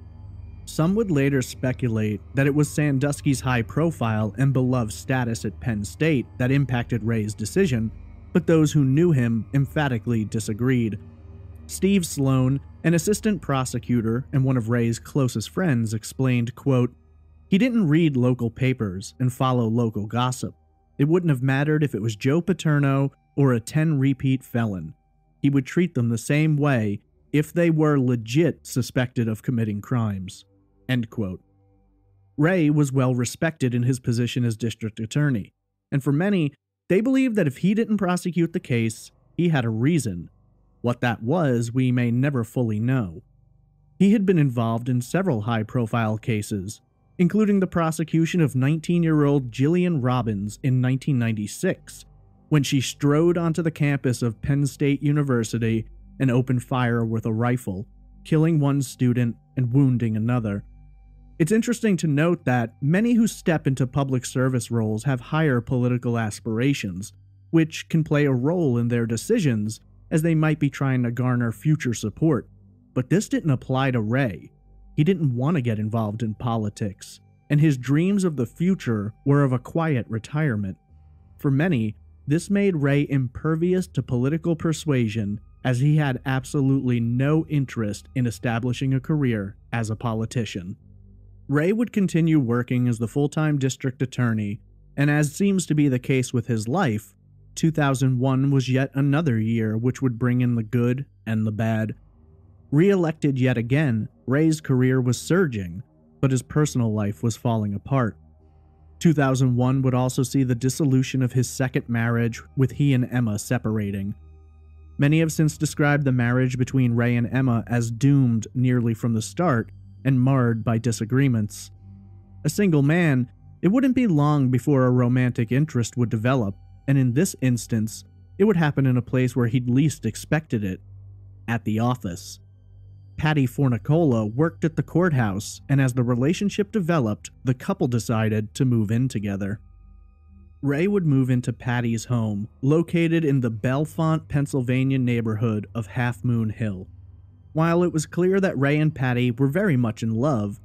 Some would later speculate that it was Sandusky's high profile and beloved status at Penn State that impacted Ray's decision, but those who knew him emphatically disagreed. Steve Sloan, an assistant prosecutor and one of Ray's closest friends, explained, quote, "He didn't read local papers and follow local gossip. It wouldn't have mattered if it was Joe Paterno or a 10-repeat felon. He would treat them the same way if they were legit suspected of committing crimes." End quote. Ray was well respected in his position as district attorney, and for many, they believed that if he didn't prosecute the case, he had a reason. What that was, we may never fully know. He had been involved in several high-profile cases, including the prosecution of 19-year-old Jillian Robbins in 1996, when she strode onto the campus of Penn State University and opened fire with a rifle, killing one student and wounding another. It's interesting to note that many who step into public service roles have higher political aspirations, which can play a role in their decisions as they might be trying to garner future support. But this didn't apply to Ray. He didn't want to get involved in politics, and his dreams of the future were of a quiet retirement. For many, this made Ray impervious to political persuasion, as he had absolutely no interest in establishing a career as a politician. Ray would continue working as the full-time district attorney, and as seems to be the case with his life, 2001 was yet another year which would bring in the good and the bad. Re-elected yet again, Ray's career was surging, but his personal life was falling apart. 2001 would also see the dissolution of his second marriage, with he and Emma separating. Many have since described the marriage between Ray and Emma as doomed nearly from the start and marred by disagreements. A single man, it wouldn't be long before a romantic interest would develop, and in this instance, it would happen in a place where he'd least expected it, at the office. Patty Fornicola worked at the courthouse, and as the relationship developed, the couple decided to move in together. Ray would move into Patty's home, located in the Bellefonte, Pennsylvania neighborhood of Half Moon Hill. While it was clear that Ray and Patty were very much in love,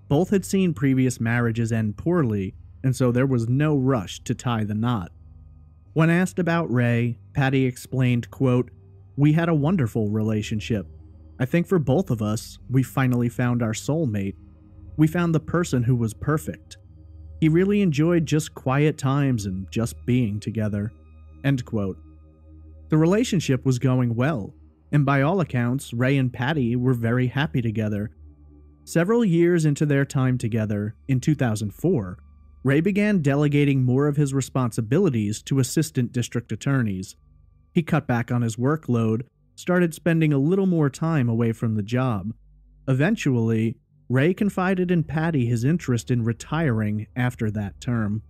both had seen previous marriages end poorly, and so there was no rush to tie the knot. When asked about Ray, Patty explained, quote, "We had a wonderful relationship. I think for both of us, we finally found our soulmate. We found the person who was perfect. He really enjoyed just quiet times and just being together." End quote. The relationship was going well, and by all accounts, Ray and Patty were very happy together. Several years into their time together, in 2004, Ray began delegating more of his responsibilities to assistant district attorneys. He cut back on his workload, started spending a little more time away from the job. Eventually, Ray confided in Patty his interest in retiring after that term.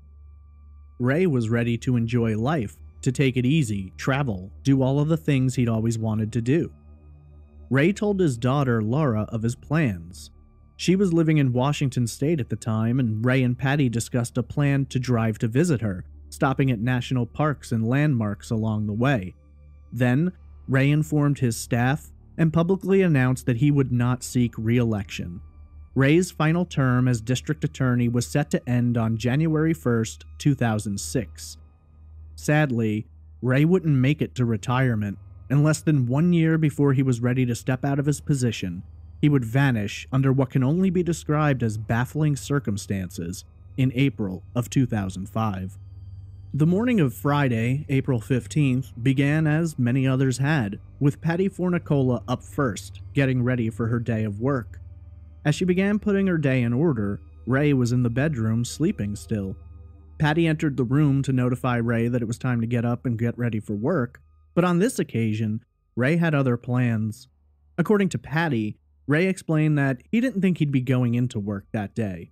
Ray was ready to enjoy life, to take it easy, travel, do all of the things he'd always wanted to do. Ray told his daughter Laura of his plans. She was living in Washington State at the time, and Ray and Patty discussed a plan to drive to visit her, stopping at national parks and landmarks along the way. Then, Ray informed his staff and publicly announced that he would not seek re-election. Ray's final term as district attorney was set to end on January 1st, 2006. Sadly, Ray wouldn't make it to retirement, and less than 1 year before he was ready to step out of his position, he would vanish under what can only be described as baffling circumstances in April of 2005. The morning of Friday, April 15th, began as many others had, with Patty Fornicola up first, getting ready for her day of work. As she began putting her day in order, Ray was in the bedroom sleeping still. Patty entered the room to notify Ray that it was time to get up and get ready for work, but on this occasion, Ray had other plans. According to Patty, Ray explained that he didn't think he'd be going into work that day.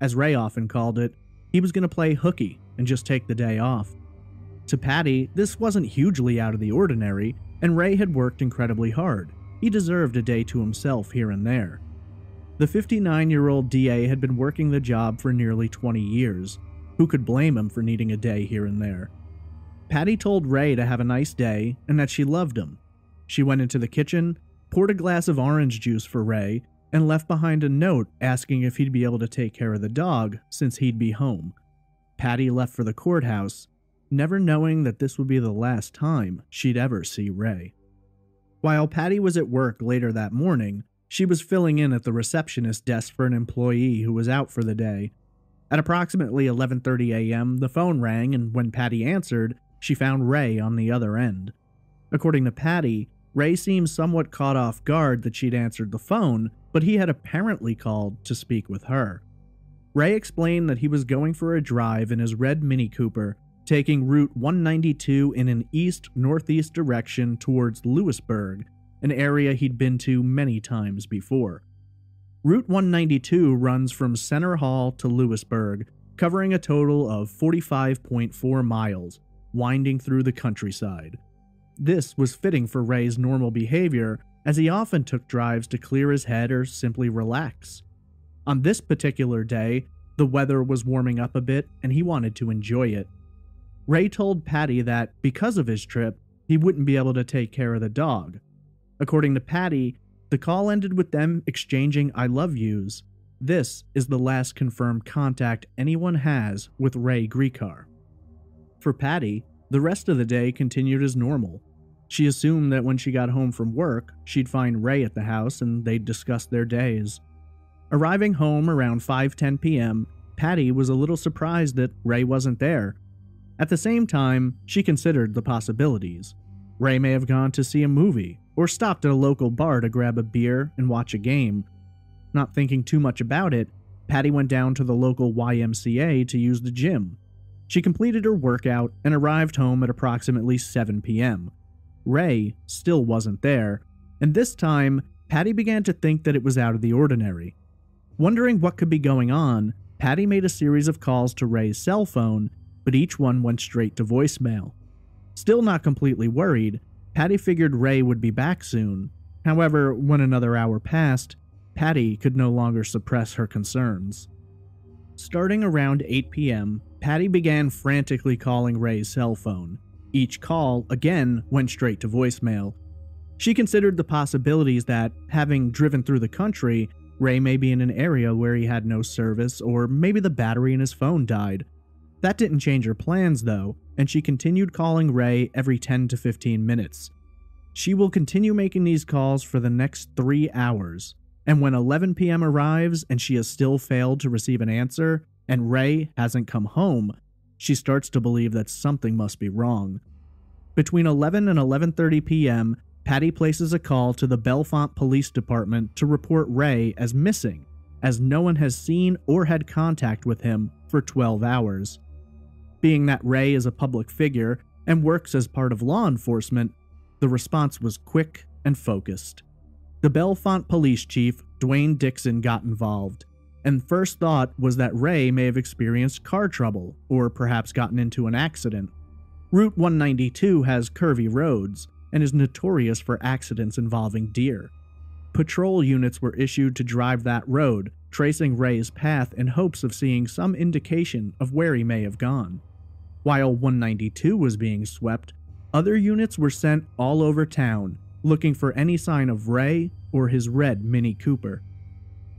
As Ray often called it, he was going to play hooky and just take the day off. To Patty, this wasn't hugely out of the ordinary, and Ray had worked incredibly hard. He deserved a day to himself here and there. The 59-year-old DA had been working the job for nearly 20 years. Who could blame him for needing a day here and there? Patty told Ray to have a nice day and that she loved him. She went into the kitchen, poured a glass of orange juice for Ray, and left behind a note asking if he'd be able to take care of the dog since he'd be home. Patty left for the courthouse, never knowing that this would be the last time she'd ever see Ray. While Patty was at work later that morning, she was filling in at the receptionist desk for an employee who was out for the day. At approximately 11:30 a.m., the phone rang, and when Patty answered, she found Ray on the other end. According to Patty, Ray seemed somewhat caught off guard that she'd answered the phone, but he had apparently called to speak with her. Ray explained that he was going for a drive in his red Mini Cooper, taking Route 192 in an east-northeast direction towards Lewisburg, an area he'd been to many times before. Route 192 runs from Center Hall to Lewisburg, covering a total of 45.4 miles, winding through the countryside. This was fitting for Ray's normal behavior, as he often took drives to clear his head or simply relax. On this particular day, the weather was warming up a bit and he wanted to enjoy it. Ray told Patty that, because of his trip, he wouldn't be able to take care of the dog. According to Patty, the call ended with them exchanging I love yous. This is the last confirmed contact anyone has with Ray Griecar. For Patty, the rest of the day continued as normal. She assumed that when she got home from work, she'd find Ray at the house and they'd discuss their days. Arriving home around 5:10 p.m., Patty was a little surprised that Ray wasn't there. At the same time, she considered the possibilities. Ray may have gone to see a movie, or stopped at a local bar to grab a beer and watch a game. Not thinking too much about it, Patty went down to the local YMCA to use the gym. She completed her workout and arrived home at approximately 7 p.m. Ray still wasn't there, and this time, Patty began to think that it was out of the ordinary. Wondering what could be going on, Patty made a series of calls to Ray's cell phone, but each one went straight to voicemail. Still not completely worried, Patty figured Ray would be back soon. However, when another hour passed, Patty could no longer suppress her concerns. Starting around 8 p.m., Patty began frantically calling Ray's cell phone. Each call, again, went straight to voicemail. She considered the possibilities that, having driven through the country, Ray may be in an area where he had no service, or maybe the battery in his phone died. That didn't change her plans, though, and she continued calling Ray every 10 to 15 minutes. She will continue making these calls for the next 3 hours, and when 11 p.m. arrives and she has still failed to receive an answer, and Ray hasn't come home, she starts to believe that something must be wrong. Between 11 and 11:30 p.m., Patty places a call to the Bellefonte Police Department to report Ray as missing, as no one has seen or had contact with him for 12 hours. Being that Ray is a public figure and works as part of law enforcement, the response was quick and focused. The Bellefonte Police Chief, Dwayne Dixon, got involved, and first thought was that Ray may have experienced car trouble or perhaps gotten into an accident. Route 192 has curvy roads and is notorious for accidents involving deer. Patrol units were issued to drive that road, tracing Ray's path in hopes of seeing some indication of where he may have gone. While 192 was being swept, other units were sent all over town, looking for any sign of Ray or his red Mini Cooper.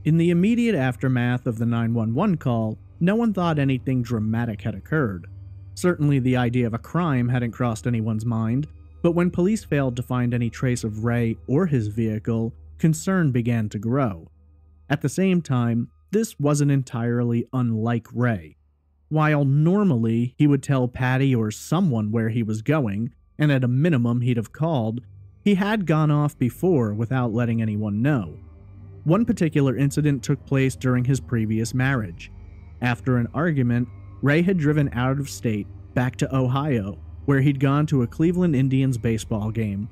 In the immediate aftermath of the 911 call, no one thought anything dramatic had occurred. Certainly the idea of a crime hadn't crossed anyone's mind, but when police failed to find any trace of Ray or his vehicle, concern began to grow. At the same time, this wasn't entirely unlike Ray. While normally he would tell Patty or someone where he was going, and at a minimum he'd have called, he had gone off before without letting anyone know. One particular incident took place during his previous marriage. After an argument, Ray had driven out of state, back to Ohio, where he'd gone to a Cleveland Indians baseball game.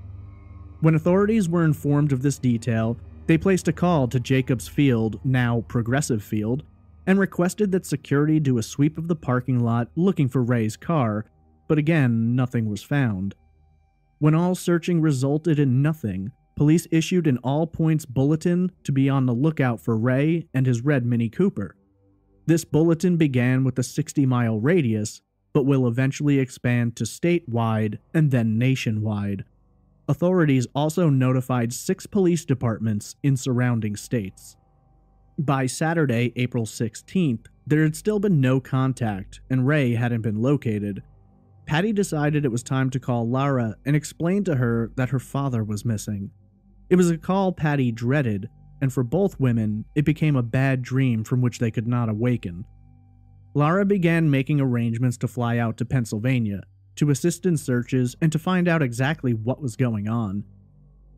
When authorities were informed of this detail, they placed a call to Jacobs Field, now Progressive Field, and requested that security do a sweep of the parking lot looking for Ray's car, but again, nothing was found. When all searching resulted in nothing, police issued an all-points bulletin to be on the lookout for Ray and his red Mini Cooper. This bulletin began with a 60-mile radius, but will eventually expand to statewide and then nationwide. Authorities also notified 6 police departments in surrounding states. By Saturday, April 16th, there had still been no contact, and Ray hadn't been located. Patty decided it was time to call Lara and explain to her that her father was missing. It was a call Patty dreaded, and for both women, it became a bad dream from which they could not awaken. Lara began making arrangements to fly out to Pennsylvania, to assist in searches and to find out exactly what was going on.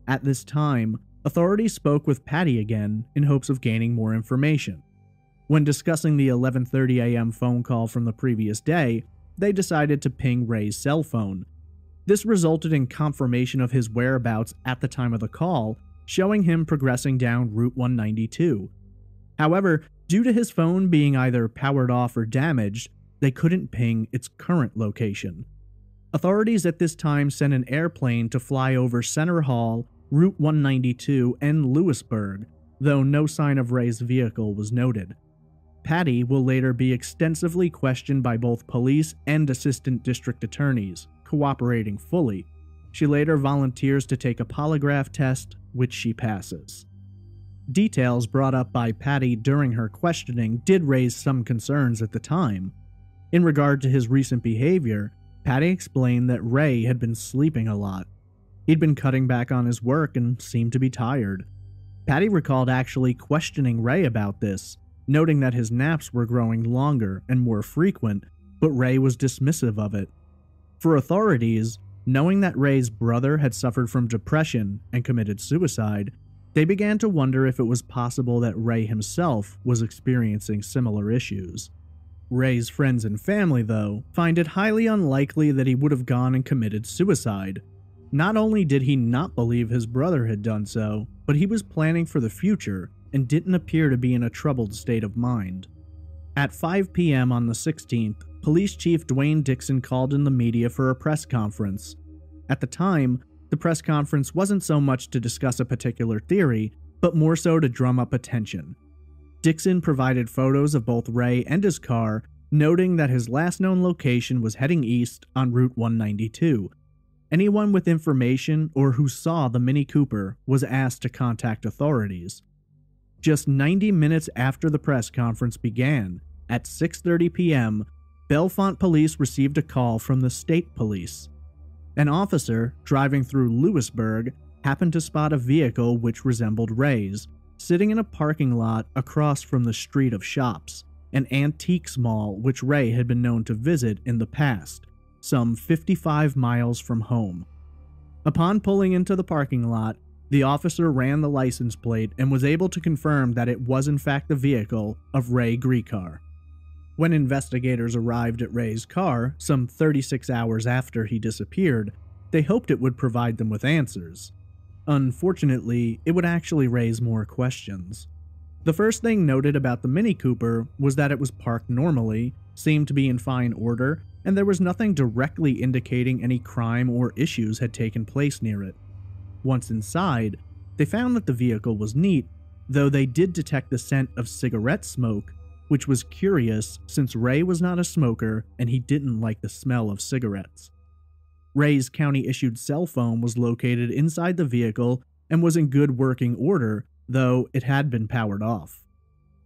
At this time, authorities spoke with Patty again in hopes of gaining more information. When discussing the 11:30 a.m. phone call from the previous day, they decided to ping Ray's cell phone. This resulted in confirmation of his whereabouts at the time of the call, showing him progressing down Route 192. However, due to his phone being either powered off or damaged, they couldn't ping its current location. Authorities at this time sent an airplane to fly over Center Hall, Route 192, and Lewisburg, though no sign of Ray's vehicle was noted. Patty will later be extensively questioned by both police and assistant district attorneys, cooperating fully. She later volunteers to take a polygraph test, which she passes. Details brought up by Patty during her questioning did raise some concerns at the time. In regard to his recent behavior, Patty explained that Ray had been sleeping a lot. He'd been cutting back on his work and seemed to be tired. Patty recalled actually questioning Ray about this, noting that his naps were growing longer and more frequent, but Ray was dismissive of it. For authorities, knowing that Ray's brother had suffered from depression and committed suicide, they began to wonder if it was possible that Ray himself was experiencing similar issues. Ray's friends and family, though, find it highly unlikely that he would have gone and committed suicide. Not only did he not believe his brother had done so, but he was planning for the future and didn't appear to be in a troubled state of mind. At 5 p.m. on the 16th, Police Chief Dwayne Dixon called in the media for a press conference. At the time, the press conference wasn't so much to discuss a particular theory, but more so to drum up attention. Dixon provided photos of both Ray and his car, noting that his last known location was heading east on Route 192. Anyone with information or who saw the Mini Cooper was asked to contact authorities. Just 90 minutes after the press conference began, at 6:30 p.m., Bellefonte Police received a call from the state police. An officer driving through Lewisburg happened to spot a vehicle which resembled Ray's, sitting in a parking lot across from the street of shops, an antiques mall which Ray had been known to visit in the past, some 55 miles from home. Upon pulling into the parking lot, the officer ran the license plate and was able to confirm that it was in fact the vehicle of Ray Gricar. When investigators arrived at Ray's car, some 36 hours after he disappeared, they hoped it would provide them with answers. Unfortunately, it would actually raise more questions. The first thing noted about the Mini Cooper was that it was parked normally, seemed to be in fine order, and there was nothing directly indicating any crime or issues had taken place near it. Once inside, they found that the vehicle was neat, though they did detect the scent of cigarette smoke, which was curious since Ray was not a smoker and he didn't like the smell of cigarettes. Ray's county-issued cell phone was located inside the vehicle and was in good working order, though it had been powered off.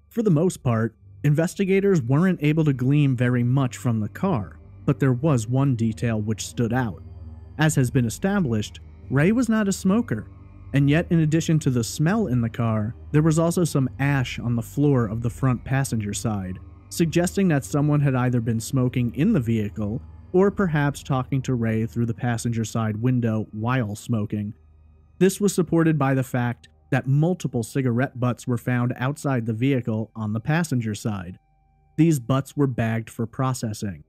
For the most part, investigators weren't able to glean very much from the car, but there was one detail which stood out. As has been established, Ray was not a smoker, and yet in addition to the smell in the car, there was also some ash on the floor of the front passenger side, suggesting that someone had either been smoking in the vehicle or perhaps talking to Ray through the passenger side window while smoking. This was supported by the fact that multiple cigarette butts were found outside the vehicle on the passenger side. These butts were bagged for processing.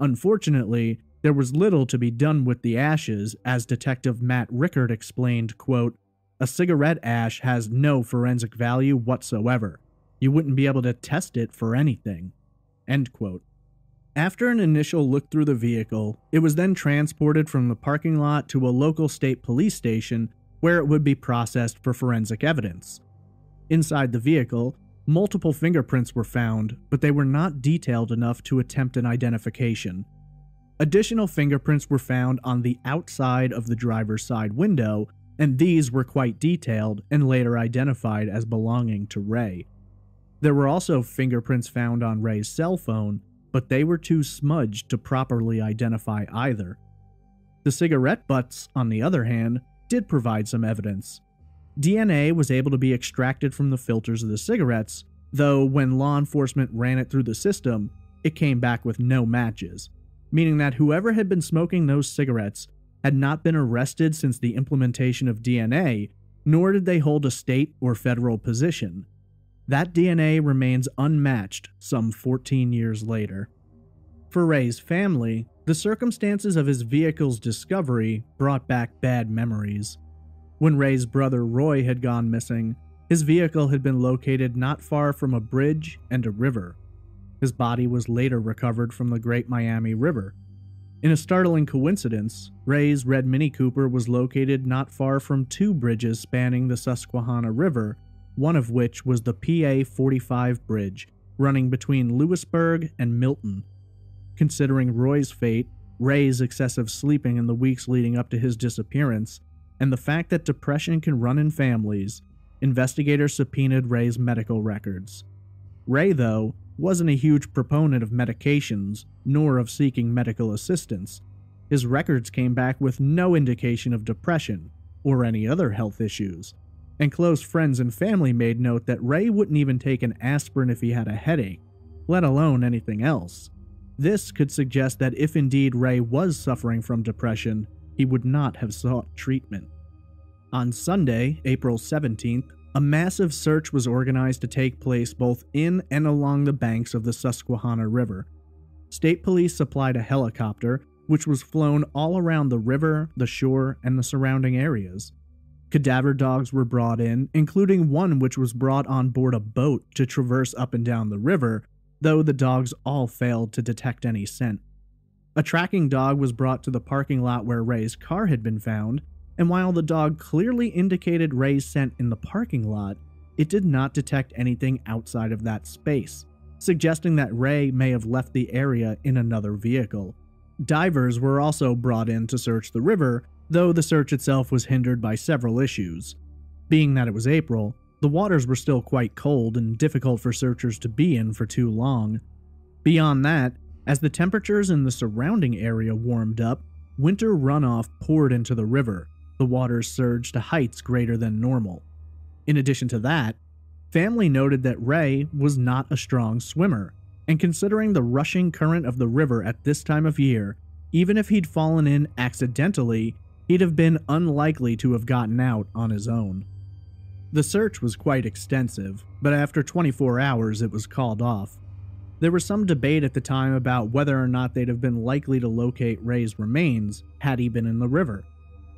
Unfortunately, there was little to be done with the ashes, as Detective Matt Rickard explained, quote, "A cigarette ash has no forensic value whatsoever. You wouldn't be able to test it for anything." End quote. After an initial look through the vehicle, it was then transported from the parking lot to a local state police station where it would be processed for forensic evidence. Inside the vehicle, multiple fingerprints were found, but they were not detailed enough to attempt an identification. Additional fingerprints were found on the outside of the driver's side window, and these were quite detailed and later identified as belonging to Ray. There were also fingerprints found on Ray's cell phone, but they were too smudged to properly identify either. The cigarette butts, on the other hand, did provide some evidence. DNA was able to be extracted from the filters of the cigarettes, though when law enforcement ran it through the system, it came back with no matches, meaning that whoever had been smoking those cigarettes had not been arrested since the implementation of DNA, nor did they hold a state or federal position. That DNA remains unmatched some 14 years later. For Ray's family, the circumstances of his vehicle's discovery brought back bad memories. When Ray's brother Roy had gone missing, his vehicle had been located not far from a bridge and a river. His body was later recovered from the Great Miami River. In a startling coincidence, Ray's red Mini Cooper was located not far from two bridges spanning the Susquehanna River, one of which was the PA 45 bridge, running between Lewisburg and Milton. Considering Roy's fate, Ray's excessive sleeping in the weeks leading up to his disappearance, and the fact that depression can run in families, investigators subpoenaed Ray's medical records. Ray, though, wasn't a huge proponent of medications, nor of seeking medical assistance. His records came back with no indication of depression, or any other health issues, and close friends and family made note that Ray wouldn't even take an aspirin if he had a headache, let alone anything else. This could suggest that if indeed Ray was suffering from depression, he would not have sought treatment. On Sunday, April 17th, a massive search was organized to take place both in and along the banks of the Susquehanna River. State police supplied a helicopter, which was flown all around the river, the shore, and the surrounding areas. Cadaver dogs were brought in, including one which was brought on board a boat to traverse up and down the river, though the dogs all failed to detect any scent. A tracking dog was brought to the parking lot where Ray's car had been found, and while the dog clearly indicated Ray's scent in the parking lot, it did not detect anything outside of that space, suggesting that Ray may have left the area in another vehicle. Divers were also brought in to search the river, though the search itself was hindered by several issues. Being that it was April, the waters were still quite cold and difficult for searchers to be in for too long. Beyond that, as the temperatures in the surrounding area warmed up, winter runoff poured into the river. The waters surged to heights greater than normal. In addition to that, family noted that Ray was not a strong swimmer, and considering the rushing current of the river at this time of year, even if he'd fallen in accidentally, he'd have been unlikely to have gotten out on his own. The search was quite extensive, but after 24 hours it was called off. There was some debate at the time about whether or not they'd have been likely to locate Ray's remains had he been in the river.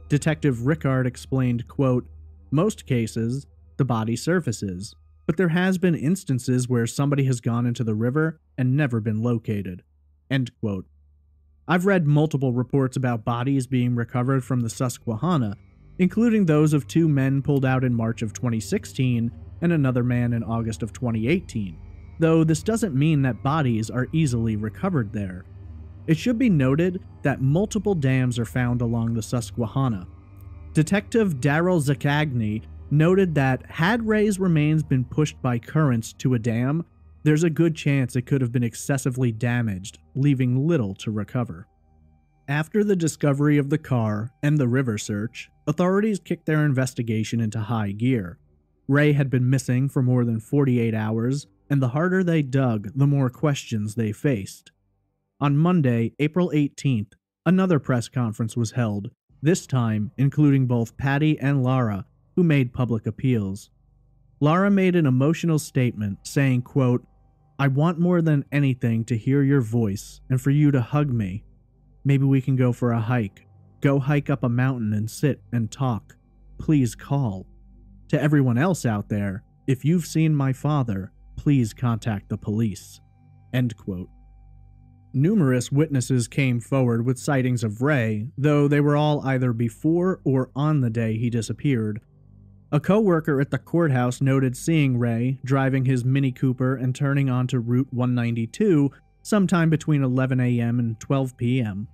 Detective Rickard explained, quote, "Most cases, the body surfaces, but there has been instances where somebody has gone into the river and never been located." End quote. I've read multiple reports about bodies being recovered from the Susquehanna, including those of 2 men pulled out in March of 2016 and another man in August of 2018, though this doesn't mean that bodies are easily recovered there. It should be noted that multiple dams are found along the Susquehanna. Detective Daryl Zaccagni noted that had Ray's remains been pushed by currents to a dam, there's a good chance it could have been excessively damaged, leaving little to recover. After the discovery of the car and the river search, authorities kicked their investigation into high gear. Ray had been missing for more than 48 hours, and the harder they dug, the more questions they faced. On Monday, April 18th, another press conference was held, this time including both Patty and Lara, who made public appeals. Lara made an emotional statement saying, quote, "I want more than anything to hear your voice and for you to hug me. Maybe we can go for a hike. Go hike up a mountain and sit and talk. Please call. To everyone else out there, if you've seen my father, please contact the police." End quote. Numerous witnesses came forward with sightings of Ray, though they were all either before or on the day he disappeared. A co-worker at the courthouse noted seeing Ray driving his Mini Cooper and turning onto Route 192 sometime between 11 a.m. and 12 p.m.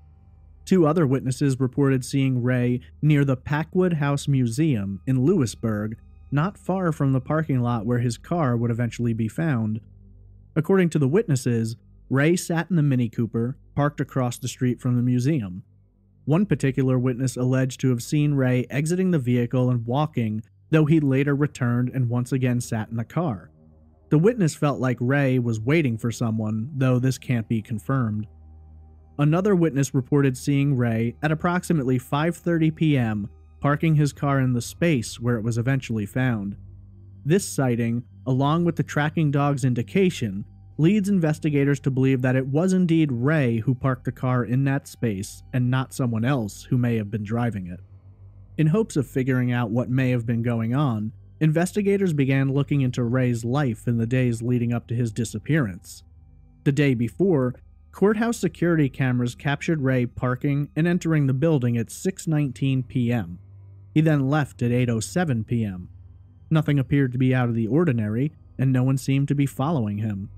2 other witnesses reported seeing Ray near the Packwood House Museum in Lewisburg, not far from the parking lot where his car would eventually be found. According to the witnesses, Ray sat in the Mini Cooper, parked across the street from the museum. One particular witness alleged to have seen Ray exiting the vehicle and walking, though he later returned and once again sat in the car. The witness felt like Ray was waiting for someone, though this can't be confirmed. Another witness reported seeing Ray at approximately 5:30 p.m., parking his car in the space where it was eventually found. This sighting, along with the tracking dog's indication, leads investigators to believe that it was indeed Ray who parked the car in that space and not someone else who may have been driving it. In hopes of figuring out what may have been going on, investigators began looking into Ray's life in the days leading up to his disappearance. The day before, courthouse security cameras captured Ray parking and entering the building at 6:19 p.m. He then left at 8:07 p.m. Nothing appeared to be out of the ordinary, and no one seemed to be following him.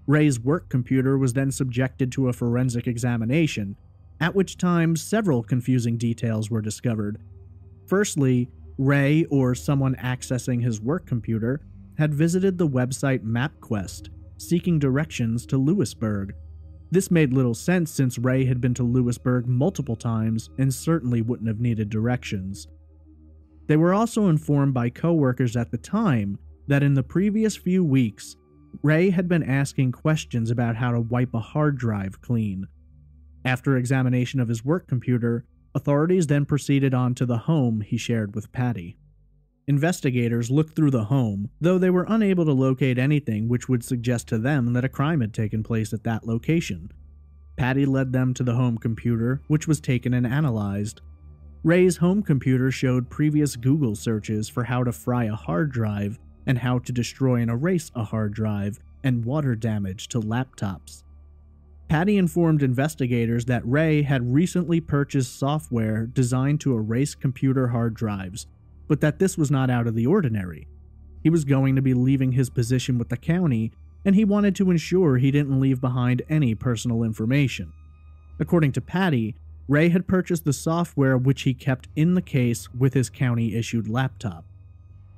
Ray's work computer was then subjected to a forensic examination, at which time several confusing details were discovered. Firstly, Ray, or someone accessing his work computer, had visited the website MapQuest, seeking directions to Lewisburg. This made little sense since Ray had been to Lewisburg multiple times and certainly wouldn't have needed directions. They were also informed by co-workers at the time that in the previous few weeks, Ray had been asking questions about how to wipe a hard drive clean. After examination of his work computer, authorities then proceeded on to the home he shared with Patty. Investigators looked through the home, though they were unable to locate anything which would suggest to them that a crime had taken place at that location. Patty led them to the home computer, which was taken and analyzed. Ray's home computer showed previous Google searches for how to fry a hard drive and how to destroy and erase a hard drive, and water damage to laptops. Patty informed investigators that Ray had recently purchased software designed to erase computer hard drives, but that this was not out of the ordinary. He was going to be leaving his position with the county, and he wanted to ensure he didn't leave behind any personal information. According to Patty, Ray had purchased the software which he kept in the case with his county-issued laptop.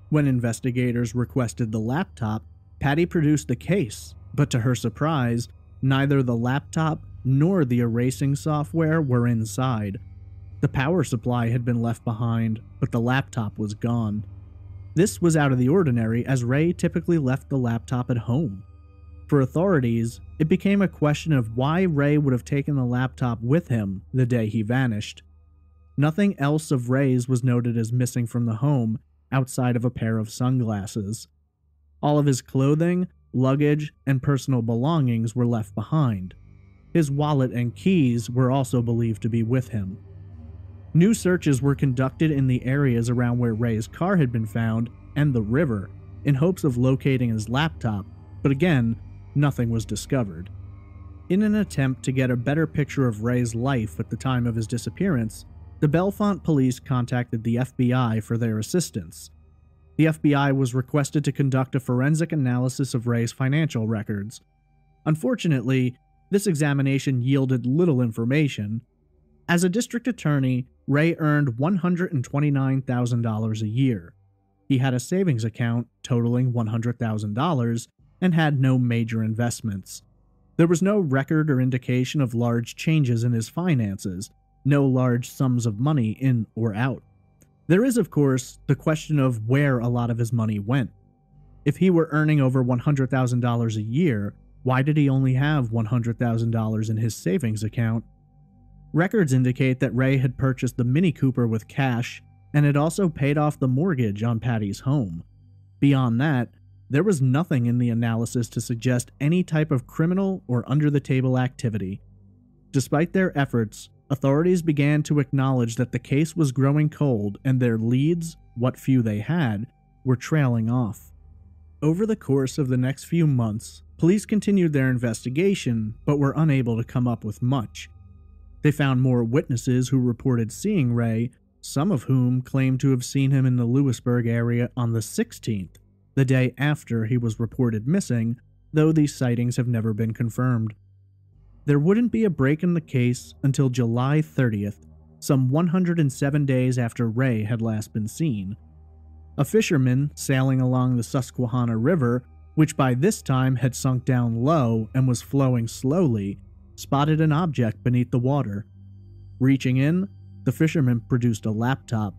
When investigators requested the laptop, Patty produced the case, but to her surprise, neither the laptop nor the erasing software were inside. The power supply had been left behind, but the laptop was gone. This was out of the ordinary, as Ray typically left the laptop at home. For authorities, it became a question of why Ray would have taken the laptop with him the day he vanished. Nothing else of Ray's was noted as missing from the home outside of a pair of sunglasses. All of his clothing, luggage, and personal belongings were left behind. His wallet and keys were also believed to be with him. New searches were conducted in the areas around where Ray's car had been found and the river in hopes of locating his laptop, but again, nothing was discovered. In an attempt to get a better picture of Ray's life at the time of his disappearance, the Bellefonte police contacted the FBI for their assistance. The FBI was requested to conduct a forensic analysis of Ray's financial records. Unfortunately, this examination yielded little information. As a district attorney, Ray earned $129,000 a year. He had a savings account totaling $100,000 and had no major investments. There was no record or indication of large changes in his finances, no large sums of money in or out. There is, of course, the question of where a lot of his money went. If he were earning over $100,000 a year, why did he only have $100,000 in his savings account? Records indicate that Ray had purchased the Mini Cooper with cash and had also paid off the mortgage on Patty's home. Beyond that, there was nothing in the analysis to suggest any type of criminal or under-the-table activity. Despite their efforts, authorities began to acknowledge that the case was growing cold and their leads, what few they had, were trailing off. Over the course of the next few months, police continued their investigation but were unable to come up with much. They found more witnesses who reported seeing Ray, some of whom claimed to have seen him in the Lewisburg area on the 16th, the day after he was reported missing, though these sightings have never been confirmed. There wouldn't be a break in the case until July 30th, some 107 days after Ray had last been seen. A fisherman sailing along the Susquehanna River, which by this time had sunk down low and was flowing slowly, spotted an object beneath the water. Reaching in, the fisherman produced a laptop.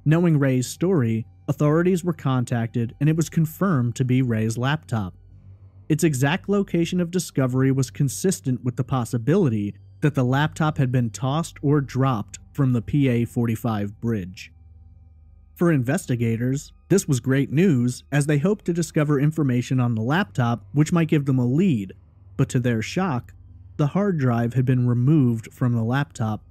Knowing Ray's story, authorities were contacted and it was confirmed to be Ray's laptop. Its exact location of discovery was consistent with the possibility that the laptop had been tossed or dropped from the PA-45 bridge. For investigators, this was great news as they hoped to discover information on the laptop which might give them a lead, but to their shock, the hard drive had been removed from the laptop.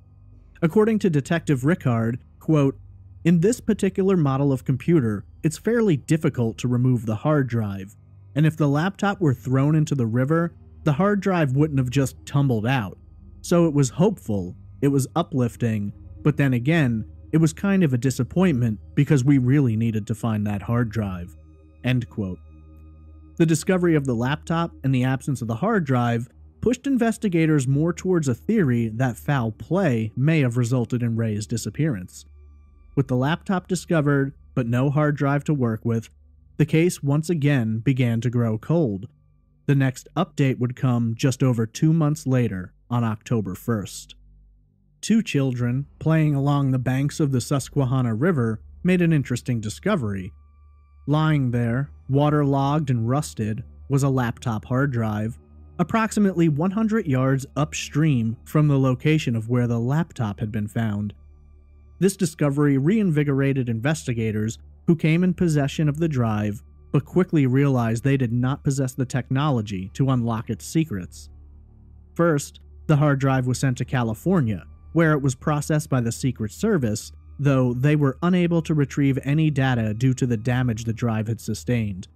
According to Detective Rickard, quote, "In this particular model of computer, it's fairly difficult to remove the hard drive, and if the laptop were thrown into the river, the hard drive wouldn't have just tumbled out. So it was hopeful, it was uplifting, but then again, it was kind of a disappointment because we really needed to find that hard drive." End quote. The discovery of the laptop and the absence of the hard drive pushed investigators more towards a theory that foul play may have resulted in Ray's disappearance. With the laptop discovered, but no hard drive to work with, the case once again began to grow cold. The next update would come just over 2 months later, on October 1st. Two children, playing along the banks of the Susquehanna River, made an interesting discovery. Lying there, waterlogged and rusted, was a laptop hard drive, approximately 100 yards upstream from the location of where the laptop had been found. This discovery reinvigorated investigators who came in possession of the drive, but quickly realized they did not possess the technology to unlock its secrets. First, the hard drive was sent to California, where it was processed by the Secret Service, though they were unable to retrieve any data due to the damage the drive had sustained.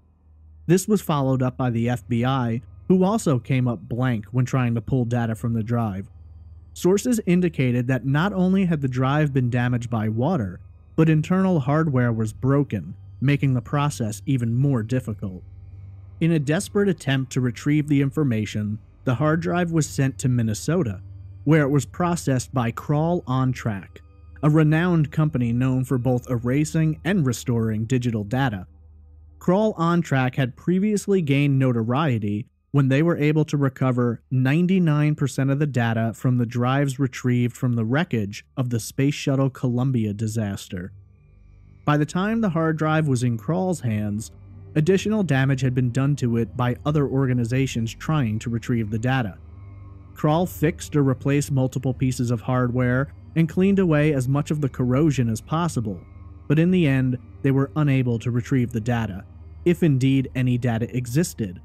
This was followed up by the FBI, who also came up blank when trying to pull data from the drive. Sources indicated that not only had the drive been damaged by water, but internal hardware was broken, making the process even more difficult. In a desperate attempt to retrieve the information, the hard drive was sent to Minnesota, where it was processed by Crawl On Track, a renowned company known for both erasing and restoring digital data. Crawl On Track had previously gained notoriety when they were able to recover 99% of the data from the drives retrieved from the wreckage of the Space Shuttle Columbia disaster. By the time the hard drive was in Crawl's hands, additional damage had been done to it by other organizations trying to retrieve the data. Crawl fixed or replaced multiple pieces of hardware and cleaned away as much of the corrosion as possible, but in the end, they were unable to retrieve the data, if indeed any data existed.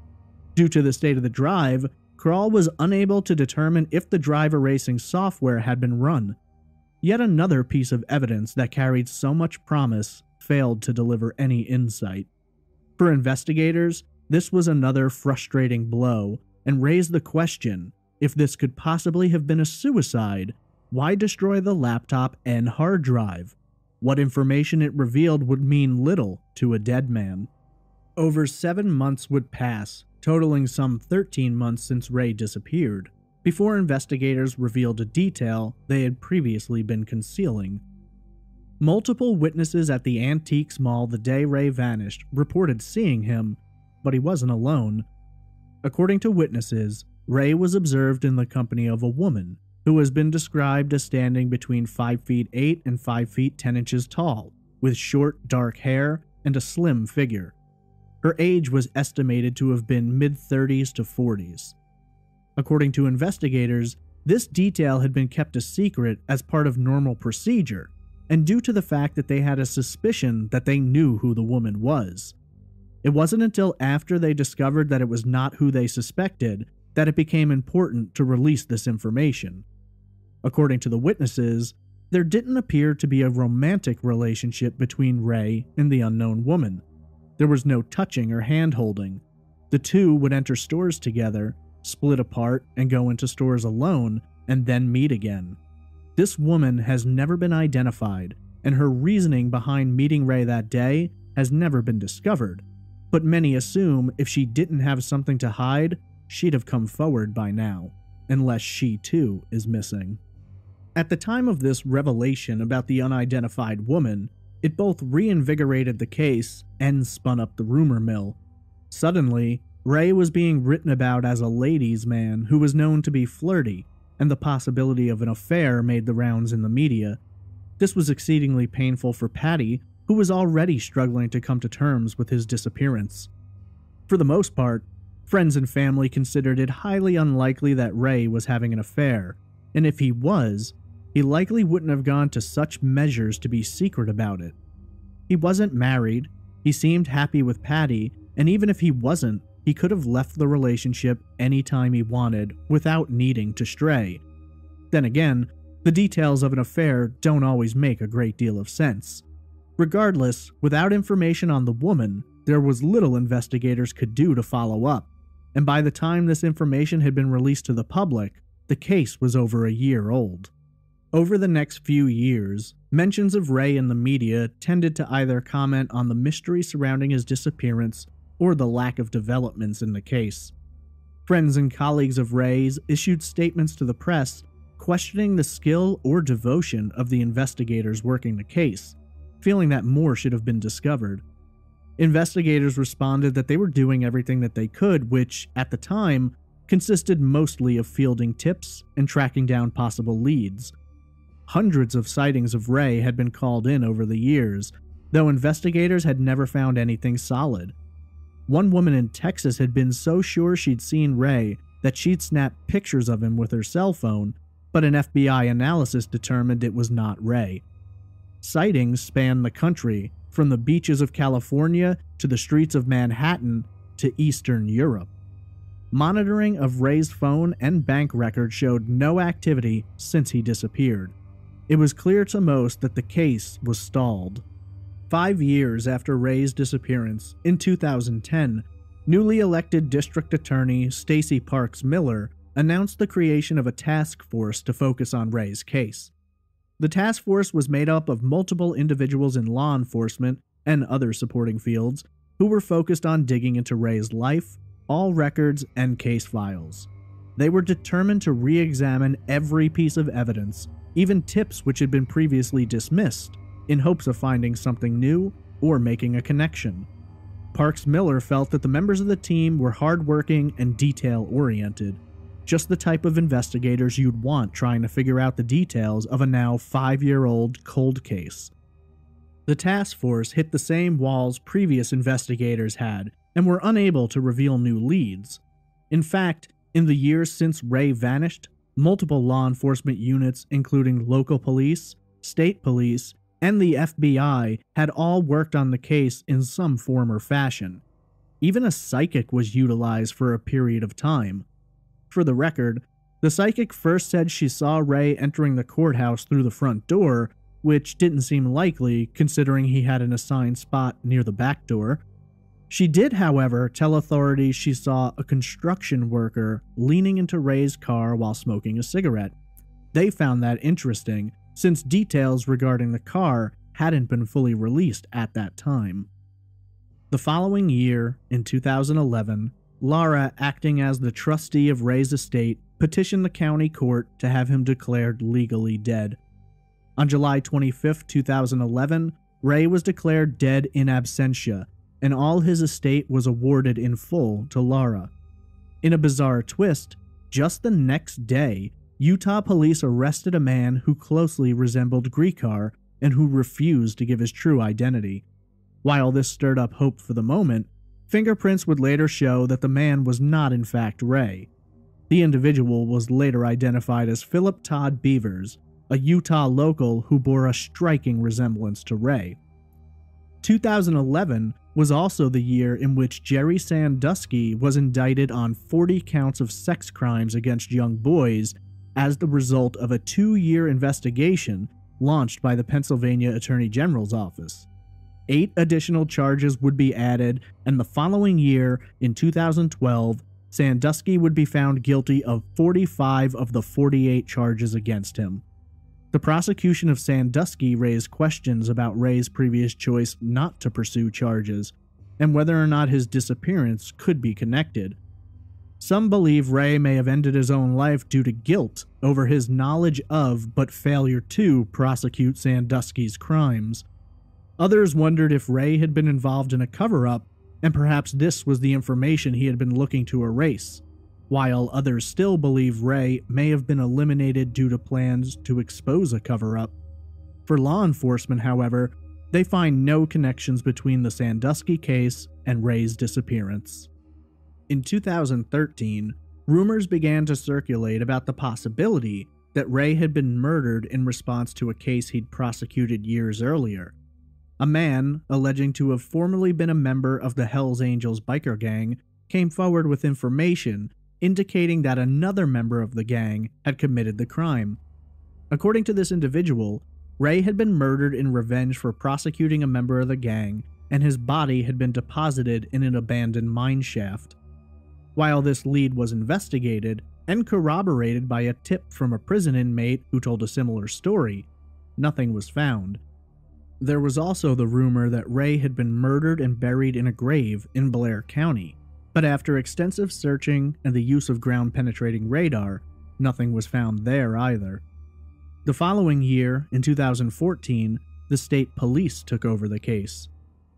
Due to the state of the drive, Crawl was unable to determine if the drive erasing software had been run. Yet another piece of evidence that carried so much promise failed to deliver any insight. For investigators, this was another frustrating blow and raised the question, if this could possibly have been a suicide, why destroy the laptop and hard drive? What information it revealed would mean little to a dead man. Over 7 months would pass, totaling some 13 months since Ray disappeared, before investigators revealed a detail they had previously been concealing. Multiple witnesses at the Antiques Mall the day Ray vanished reported seeing him, but he wasn't alone. According to witnesses, Ray was observed in the company of a woman who has been described as standing between 5 feet 8 and 5 feet 10 inches tall, with short, dark hair and a slim figure. Her age was estimated to have been mid-30s to 40s. According to investigators, this detail had been kept a secret as part of normal procedure, and due to the fact that they had a suspicion that they knew who the woman was. It wasn't until after they discovered that it was not who they suspected that it became important to release this information. According to the witnesses, there didn't appear to be a romantic relationship between Ray and the unknown woman. There was no touching or hand-holding. The two would enter stores together, split apart, and go into stores alone, and then meet again. This woman has never been identified, and her reasoning behind meeting Ray that day has never been discovered, but many assume if she didn't have something to hide, she'd have come forward by now, unless she too is missing. At the time of this revelation about the unidentified woman, it both reinvigorated the case and spun up the rumor mill. Suddenly, Ray was being written about as a ladies' man who was known to be flirty, and the possibility of an affair made the rounds in the media. This was exceedingly painful for Patty, who was already struggling to come to terms with his disappearance. For the most part, friends and family considered it highly unlikely that Ray was having an affair, and if he was, he likely wouldn't have gone to such measures to be secret about it. He wasn't married, he seemed happy with Patty, and even if he wasn't, he could have left the relationship anytime he wanted without needing to stray. Then again, the details of an affair don't always make a great deal of sense. Regardless, without information on the woman, there was little investigators could do to follow up, and by the time this information had been released to the public, the case was over a year old. Over the next few years, mentions of Ray in the media tended to either comment on the mystery surrounding his disappearance or the lack of developments in the case. Friends and colleagues of Ray's issued statements to the press questioning the skill or devotion of the investigators working the case, feeling that more should have been discovered. Investigators responded that they were doing everything that they could, which, at the time, consisted mostly of fielding tips and tracking down possible leads. Hundreds of sightings of Ray had been called in over the years, though investigators had never found anything solid. One woman in Texas had been so sure she'd seen Ray that she'd snapped pictures of him with her cell phone, but an FBI analysis determined it was not Ray. Sightings spanned the country, from the beaches of California to the streets of Manhattan to Eastern Europe. Monitoring of Ray's phone and bank records showed no activity since he disappeared. It was clear to most that the case was stalled. 5 years after Ray's disappearance, in 2010, Newly elected District Attorney Stacey Parks Miller announced the creation of a task force to focus on Ray's case. The task force was made up of multiple individuals in law enforcement and other supporting fields who were focused on digging into Ray's life, all records, and case files. They were determined to re-examine every piece of evidence, even tips which had been previously dismissed, in hopes of finding something new or making a connection. Parks Miller felt that the members of the team were hardworking and detail-oriented, just the type of investigators you'd want trying to figure out the details of a now 5-year-old cold case. The task force hit the same walls previous investigators had and were unable to reveal new leads. In fact, in the years since Ray vanished, multiple law enforcement units, including local police, state police, and the FBI, had all worked on the case in some form or fashion. Even a psychic was utilized for a period of time. For the record, the psychic first said she saw Ray entering the courthouse through the front door, which didn't seem likely considering he had an assigned spot near the back door. She did, however, tell authorities she saw a construction worker leaning into Ray's car while smoking a cigarette. They found that interesting, since details regarding the car hadn't been fully released at that time. The following year, in 2011, Laura, acting as the trustee of Ray's estate, petitioned the county court to have him declared legally dead. On July 25, 2011, Ray was declared dead in absentia, and all his estate was awarded in full to Laura. In a bizarre twist, just the next day, Utah police arrested a man who closely resembled Griecar and who refused to give his true identity. While this stirred up hope for the moment, fingerprints would later show that the man was not in fact Ray. The individual was later identified as Philip Todd Beavers, a Utah local who bore a striking resemblance to Ray. 2011 was also the year in which Jerry Sandusky was indicted on 40 counts of sex crimes against young boys as the result of a 2-year investigation launched by the Pennsylvania Attorney General's office. 8 additional charges would be added, and the following year, in 2012, Sandusky would be found guilty of 45 of the 48 charges against him. The prosecution of Sandusky raised questions about Ray's previous choice not to pursue charges, and whether or not his disappearance could be connected. Some believe Ray may have ended his own life due to guilt over his knowledge of but failure to prosecute Sandusky's crimes. Others wondered if Ray had been involved in a cover-up, and perhaps this was the information he had been looking to erase, while others still believe Ray may have been eliminated due to plans to expose a cover-up. For law enforcement, however, they find no connections between the Sandusky case and Ray's disappearance. In 2013, rumors began to circulate about the possibility that Ray had been murdered in response to a case he'd prosecuted years earlier. A man, alleging to have formerly been a member of the Hells Angels biker gang, came forward with information indicating that another member of the gang had committed the crime. According to this individual, Ray had been murdered in revenge for prosecuting a member of the gang, and his body had been deposited in an abandoned mine shaft. While this lead was investigated and corroborated by a tip from a prison inmate who told a similar story, nothing was found. There was also the rumor that Ray had been murdered and buried in a grave in Blair County, but after extensive searching and the use of ground-penetrating radar, nothing was found there either. The following year, in 2014, the state police took over the case.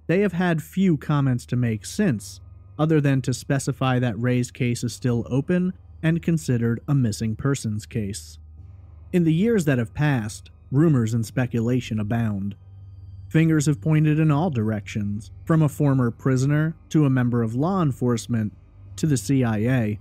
They have had few comments to make since, other than to specify that Ray's case is still open and considered a missing persons case. In the years that have passed, rumors and speculation abound. Fingers have pointed in all directions, from a former prisoner to a member of law enforcement to the CIA.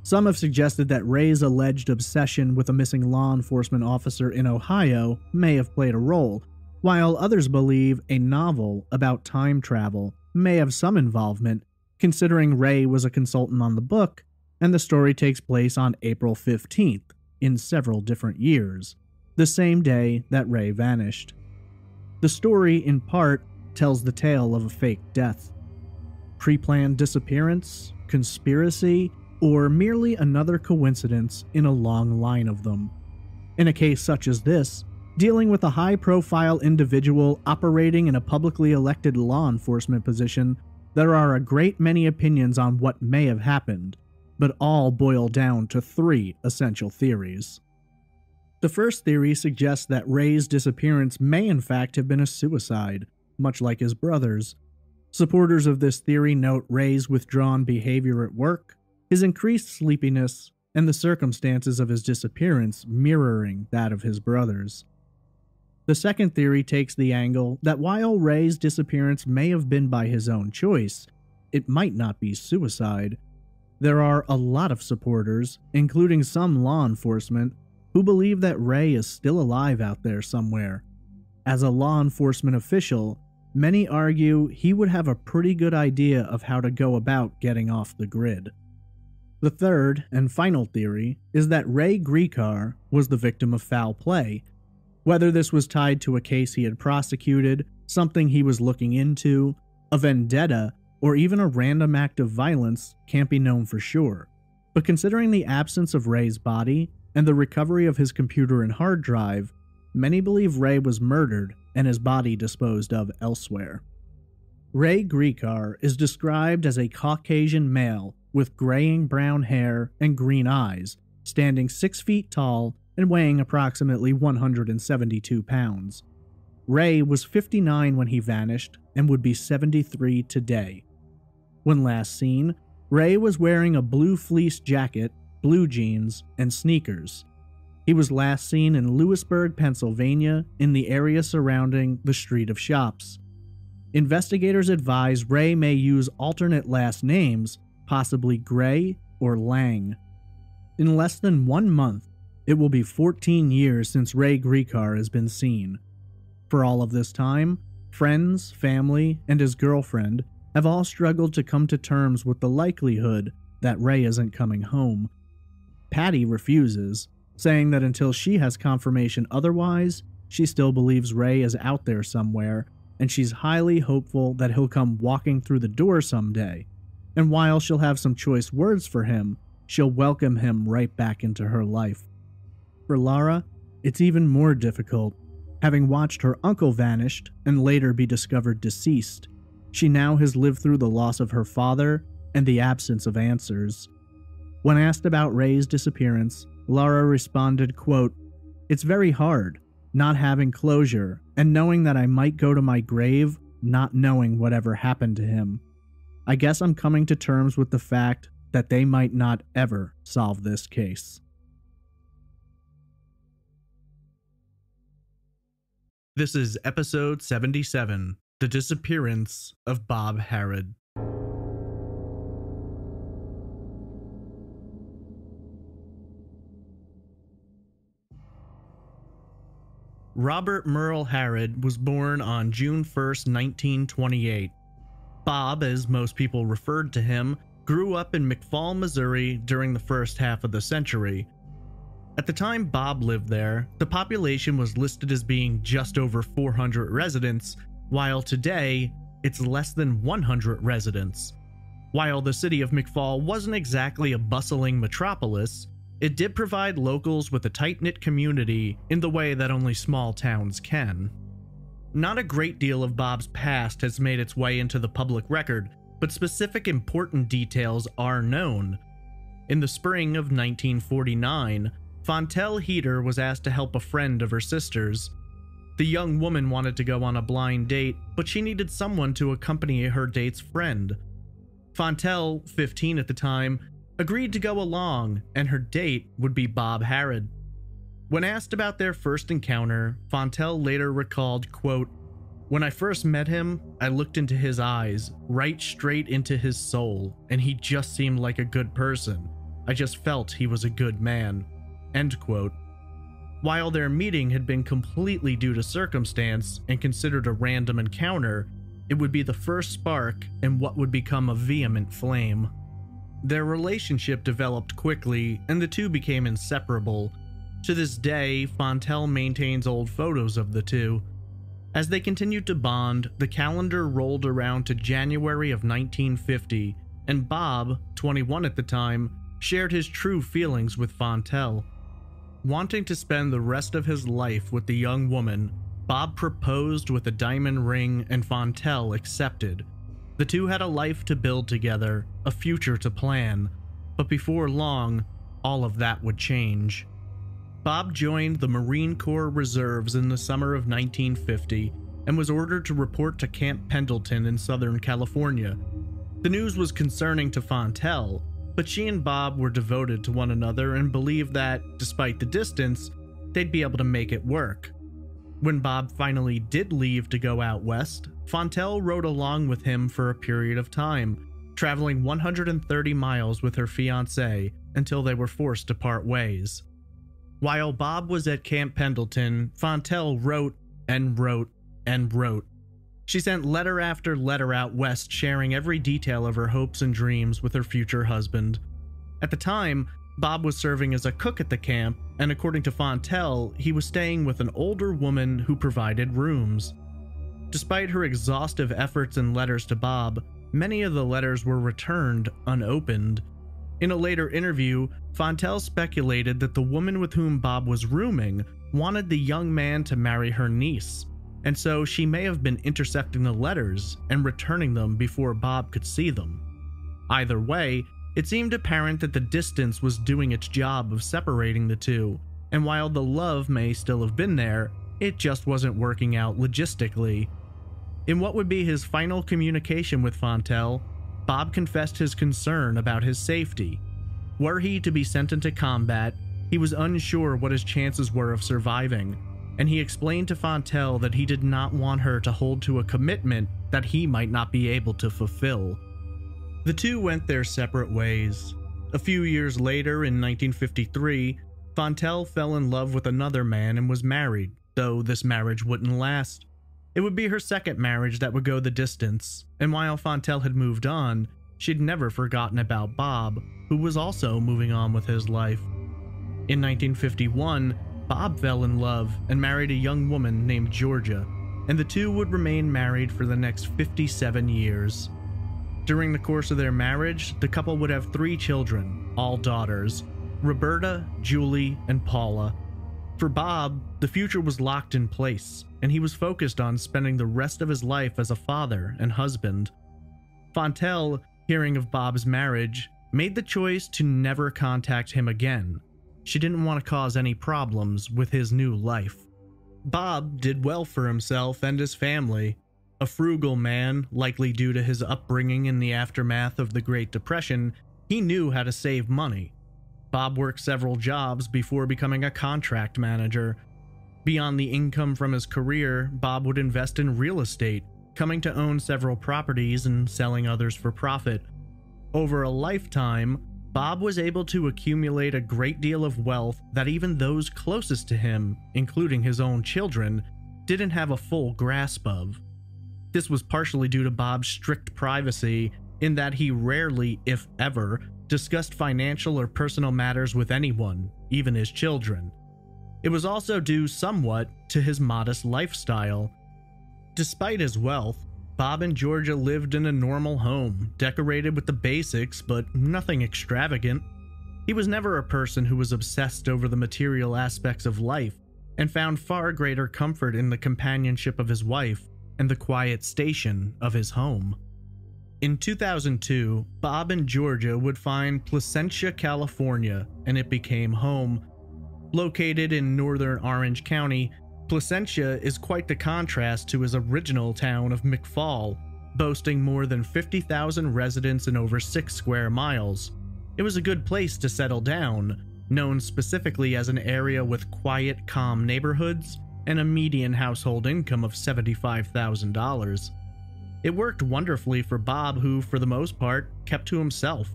Some have suggested that Ray's alleged obsession with a missing law enforcement officer in Ohio may have played a role, while others believe a novel about time travel may have some involvement, considering Ray was a consultant on the book, and the story takes place on April 15th, in several different years, the same day that Ray vanished. The story, in part, tells the tale of a fake death. pre-planned disappearance, conspiracy, or merely another coincidence in a long line of them. In a case such as this, dealing with a high-profile individual operating in a publicly elected law enforcement position, there are a great many opinions on what may have happened, but all boil down to three essential theories. The first theory suggests that Ray's disappearance may in fact have been a suicide, much like his brother's. Supporters of this theory note Ray's withdrawn behavior at work, his increased sleepiness, and the circumstances of his disappearance mirroring that of his brother's. The second theory takes the angle that while Ray's disappearance may have been by his own choice, it might not be suicide. There are a lot of supporters, including some law enforcement, who believe that Ray is still alive out there somewhere. As a law enforcement official, many argue he would have a pretty good idea of how to go about getting off the grid. The third and final theory is that Ray Gricar was the victim of foul play. Whether this was tied to a case he had prosecuted, something he was looking into, a vendetta, or even a random act of violence can't be known for sure. But considering the absence of Ray's body and the recovery of his computer and hard drive, many believe Ray was murdered and his body disposed of elsewhere. Ray Gricar is described as a Caucasian male with graying brown hair and green eyes, standing 6 feet tall and weighing approximately 172 pounds. Ray was 59 when he vanished and would be 73 today. When last seen, Ray was wearing a blue fleece jacket, blue jeans, and sneakers. He was last seen in Lewisburg, Pennsylvania, in the area surrounding the Street of Shops. Investigators advise Ray may use alternate last names, possibly Gray or Lang. In less than 1 month, it will be 14 years since Ray Gricar has been seen. For all of this time, friends, family, and his girlfriend have all struggled to come to terms with the likelihood that Ray isn't coming home. Patty refuses, saying that until she has confirmation otherwise, she still believes Ray is out there somewhere, and she's highly hopeful that he'll come walking through the door someday. And while she'll have some choice words for him, she'll welcome him right back into her life. For Lara, it's even more difficult. Having watched her uncle vanished and later be discovered deceased, she now has lived through the loss of her father and the absence of answers. When asked about Ray's disappearance, Lara responded, quote, "It's very hard, not having closure and knowing that I might go to my grave not knowing whatever happened to him. I guess I'm coming to terms with the fact that they might not ever solve this case." This is episode 77, The Disappearance of Bob Harrod. Robert Merle Harrod was born on June 1st, 1928. Bob, as most people referred to him, grew up in McFall, Missouri during the first half of the century. At the time Bob lived there, the population was listed as being just over 400 residents, while today, it's less than 100 residents. While the city of McFall wasn't exactly a bustling metropolis, it did provide locals with a tight-knit community in the way that only small towns can. Not a great deal of Bob's past has made its way into the public record, but specific important details are known. In the spring of 1949, Fontel Heater was asked to help a friend of her sister's. The young woman wanted to go on a blind date, but she needed someone to accompany her date's friend. Fontel, 15 at the time, agreed to go along, and her date would be Bob Harrod. When asked about their first encounter, Fontel later recalled, quote, "When I first met him, I looked into his eyes, right straight into his soul, and he just seemed like a good person. I just felt he was a good man." End quote. While their meeting had been completely due to circumstance and considered a random encounter, it would be the first spark in what would become a vehement flame. Their relationship developed quickly, and the two became inseparable. To this day, Fontel maintains old photos of the two. As they continued to bond, the calendar rolled around to January of 1950, and Bob, 21 at the time, shared his true feelings with Fontel. Wanting to spend the rest of his life with the young woman, Bob proposed with a diamond ring and Fontel accepted. The two had a life to build together, a future to plan, but before long, all of that would change. Bob joined the Marine Corps Reserves in the summer of 1950 and was ordered to report to Camp Pendleton in Southern California. The news was concerning to Fontel, but she and Bob were devoted to one another and believed that, despite the distance, they'd be able to make it work. When Bob finally did leave to go out west, Fontel rode along with him for a period of time, traveling 130 miles with her fiancé until they were forced to part ways. While Bob was at Camp Pendleton, Fontel wrote and wrote and wrote. She sent letter after letter out west, sharing every detail of her hopes and dreams with her future husband. At the time, Bob was serving as a cook at the camp, and according to Fontel, he was staying with an older woman who provided rooms. Despite her exhaustive efforts and letters to Bob, many of the letters were returned unopened. In a later interview, Fontel speculated that the woman with whom Bob was rooming wanted the young man to marry her niece, and so she may have been intercepting the letters and returning them before Bob could see them. Either way, it seemed apparent that the distance was doing its job of separating the two, and while the love may still have been there, it just wasn't working out logistically. In what would be his final communication with Fontel, Bob confessed his concern about his safety. Were he to be sent into combat, he was unsure what his chances were of surviving, and he explained to Fontel that he did not want her to hold to a commitment that he might not be able to fulfill. The two went their separate ways. A few years later, in 1953, Fontel fell in love with another man and was married, though this marriage wouldn't last. It would be her second marriage that would go the distance, and while Fontel had moved on, she'd never forgotten about Bob, who was also moving on with his life. In 1951, Bob fell in love and married a young woman named Georgia, and the two would remain married for the next 57 years. During the course of their marriage, the couple would have 3 children, all daughters: Roberta, Julie, and Paula. For Bob, the future was locked in place, and he was focused on spending the rest of his life as a father and husband. Fontel, hearing of Bob's marriage, made the choice to never contact him again. She didn't want to cause any problems with his new life. Bob did well for himself and his family. A frugal man, likely due to his upbringing in the aftermath of the Great Depression, he knew how to save money. Bob worked several jobs before becoming a contract manager. Beyond the income from his career, Bob would invest in real estate, coming to own several properties and selling others for profit. Over a lifetime, Bob was able to accumulate a great deal of wealth that even those closest to him, including his own children, didn't have a full grasp of. This was partially due to Bob's strict privacy, in that he rarely, if ever, discussed financial or personal matters with anyone, even his children. It was also due somewhat to his modest lifestyle. Despite his wealth, Bob and Georgia lived in a normal home, decorated with the basics, but nothing extravagant. He was never a person who was obsessed over the material aspects of life, and found far greater comfort in the companionship of his wife and the quiet station of his home. In 2002, Bob and Georgia would find Placentia, California, and it became home. Located in northern Orange County, Placentia is quite the contrast to his original town of McFall, boasting more than 50,000 residents and over 6 square miles. It was a good place to settle down, known specifically as an area with quiet, calm neighborhoods and a median household income of $75,000. It worked wonderfully for Bob, who, for the most part, kept to himself.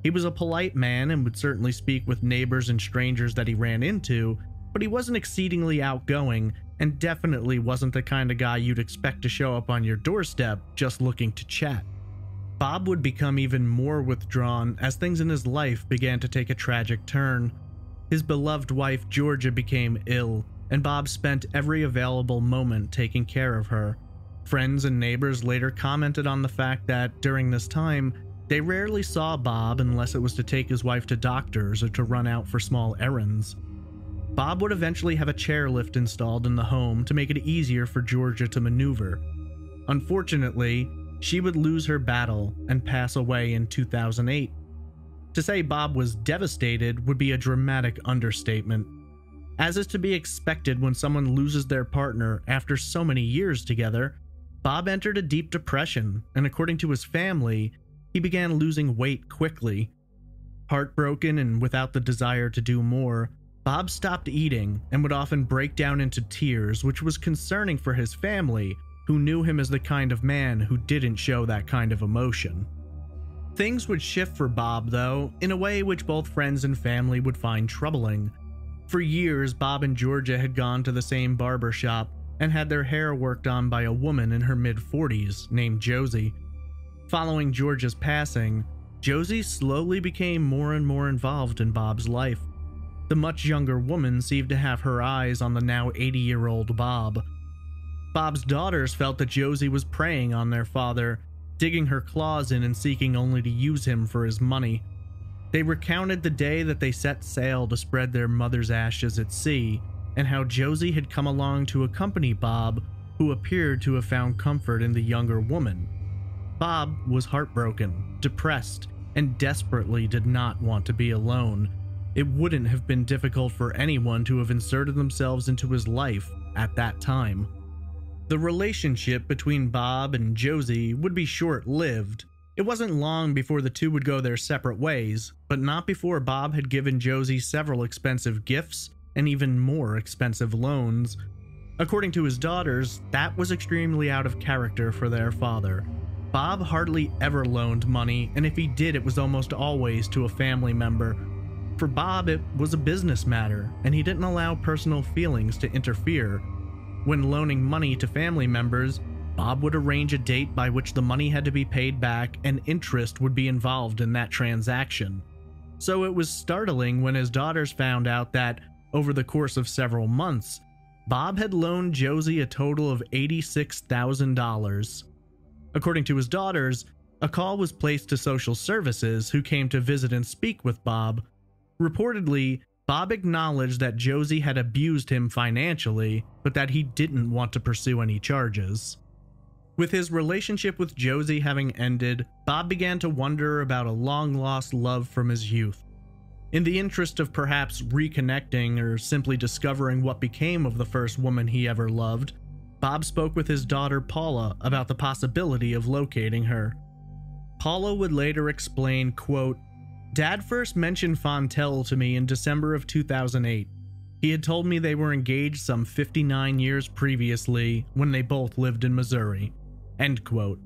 He was a polite man and would certainly speak with neighbors and strangers that he ran into, but he wasn't exceedingly outgoing and definitely wasn't the kind of guy you'd expect to show up on your doorstep just looking to chat. Bob would become even more withdrawn as things in his life began to take a tragic turn. His beloved wife Georgia became ill, and Bob spent every available moment taking care of her. Friends and neighbors later commented on the fact that during this time, they rarely saw Bob unless it was to take his wife to doctors or to run out for small errands. Bob would eventually have a chairlift installed in the home to make it easier for Georgia to maneuver. Unfortunately, she would lose her battle and pass away in 2008. To say Bob was devastated would be a dramatic understatement. As is to be expected when someone loses their partner after so many years together, Bob entered a deep depression, and according to his family, he began losing weight quickly. Heartbroken and without the desire to do more, Bob stopped eating and would often break down into tears, which was concerning for his family, who knew him as the kind of man who didn't show that kind of emotion. Things would shift for Bob, though, in a way which both friends and family would find troubling. For years, Bob and Georgia had gone to the same barber shop and had their hair worked on by a woman in her mid-40s named Josie. Following Georgia's passing, Josie slowly became more and more involved in Bob's life. The much younger woman seemed to have her eyes on the now 80-year-old Bob. Bob's daughters felt that Josie was preying on their father, digging her claws in and seeking only to use him for his money. They recounted the day that they set sail to spread their mother's ashes at sea, and how Josie had come along to accompany Bob, who appeared to have found comfort in the younger woman. Bob was heartbroken, depressed, and desperately did not want to be alone. It wouldn't have been difficult for anyone to have inserted themselves into his life at that time. The relationship between Bob and Josie would be short-lived. It wasn't long before the two would go their separate ways, but not before Bob had given Josie several expensive gifts and even more expensive loans. According to his daughters, that was extremely out of character for their father. Bob hardly ever loaned money, and if he did, it was almost always to a family member. For Bob, it was a business matter, and he didn't allow personal feelings to interfere. When loaning money to family members, Bob would arrange a date by which the money had to be paid back and interest would be involved in that transaction. So it was startling when his daughters found out that, over the course of several months, Bob had loaned Josie a total of $86,000. According to his daughters, a call was placed to social services, who came to visit and speak with Bob. Reportedly, Bob acknowledged that Josie had abused him financially, but that he didn't want to pursue any charges. With his relationship with Josie having ended, Bob began to wonder about a long-lost love from his youth. In the interest of perhaps reconnecting or simply discovering what became of the first woman he ever loved, Bob spoke with his daughter Paula about the possibility of locating her. Paula would later explain, quote, "Dad first mentioned Fontel to me in December of 2008. He had told me they were engaged some 59 years previously when they both lived in Missouri." End quote.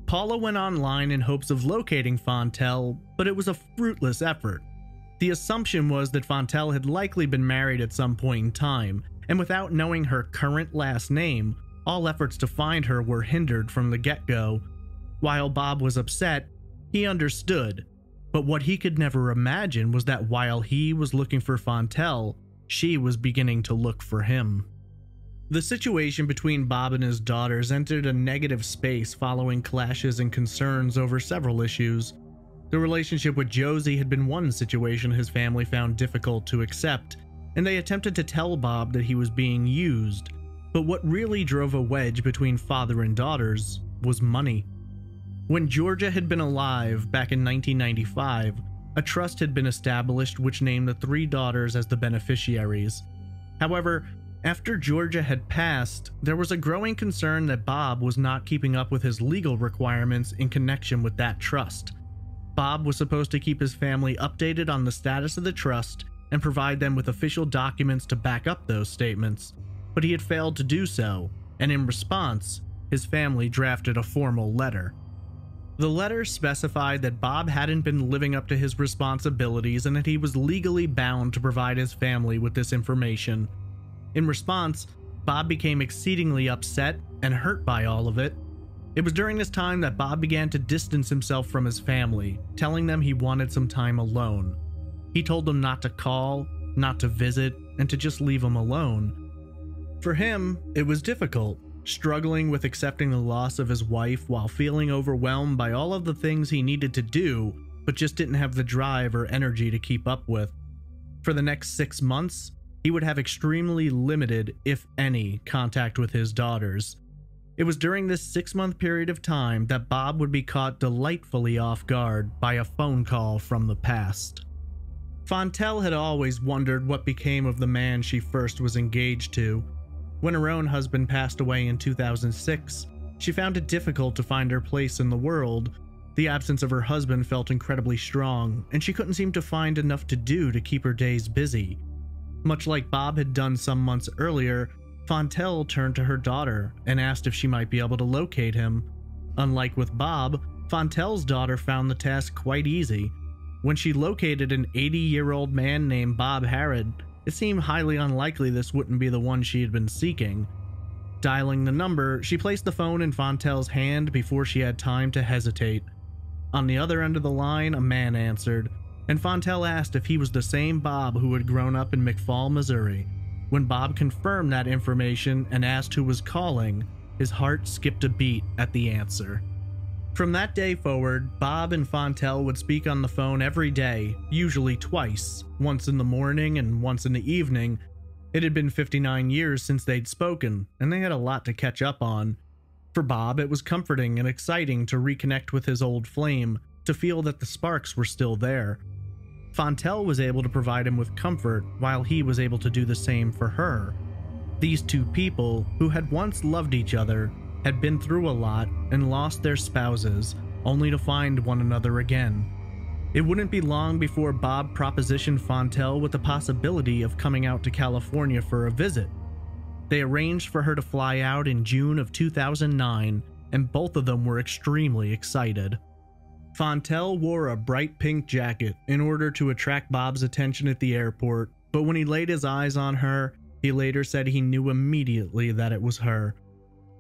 Paula went online in hopes of locating Fontel, but it was a fruitless effort. The assumption was that Fontel had likely been married at some point in time, and without knowing her current last name, all efforts to find her were hindered from the get-go. While Bob was upset, he understood, but what he could never imagine was that while he was looking for Fontel, she was beginning to look for him. The situation between Bob and his daughters entered a negative space following clashes and concerns over several issues. The relationship with Josie had been one situation his family found difficult to accept, and they attempted to tell Bob that he was being used. But what really drove a wedge between father and daughters was money. When Georgia had been alive back in 1995, a trust had been established which named the three daughters as the beneficiaries. However, after Georgia had passed, there was a growing concern that Bob was not keeping up with his legal requirements in connection with that trust. Bob was supposed to keep his family updated on the status of the trust and provide them with official documents to back up those statements, but he had failed to do so, and in response, his family drafted a formal letter. The letter specified that Bob hadn't been living up to his responsibilities and that he was legally bound to provide his family with this information. In response, Bob became exceedingly upset and hurt by all of it. It was during this time that Bob began to distance himself from his family, telling them he wanted some time alone. He told them not to call, not to visit, and to just leave him alone. For him, it was difficult, struggling with accepting the loss of his wife while feeling overwhelmed by all of the things he needed to do, but just didn't have the drive or energy to keep up with. For the next 6 months, he would have extremely limited, if any, contact with his daughters. It was during this 6-month period of time that Bob would be caught delightfully off guard by a phone call from the past. Fontel had always wondered what became of the man she first was engaged to. When her own husband passed away in 2006, she found it difficult to find her place in the world. The absence of her husband felt incredibly strong, and she couldn't seem to find enough to do to keep her days busy. Much like Bob had done some months earlier, Fontel turned to her daughter and asked if she might be able to locate him. Unlike with Bob, Fontel's daughter found the task quite easy. When she located an 80-year-old man named Bob Harrod, it seemed highly unlikely this wouldn't be the one she had been seeking. Dialing the number, she placed the phone in Fontel's hand before she had time to hesitate. On the other end of the line, a man answered, and Fontel asked if he was the same Bob who had grown up in McFall, Missouri. When Bob confirmed that information and asked who was calling, his heart skipped a beat at the answer. From that day forward, Bob and Fontel would speak on the phone every day, usually twice, once in the morning and once in the evening. It had been 59 years since they'd spoken, and they had a lot to catch up on. For Bob, it was comforting and exciting to reconnect with his old flame, to feel that the sparks were still there. Fontel was able to provide him with comfort, while he was able to do the same for her. These two people, who had once loved each other, had been through a lot and lost their spouses, only to find one another again. It wouldn't be long before Bob propositioned Fontel with the possibility of coming out to California for a visit. They arranged for her to fly out in June of 2009, and both of them were extremely excited. Fontel wore a bright pink jacket in order to attract Bob's attention at the airport, but when he laid his eyes on her, he later said he knew immediately that it was her.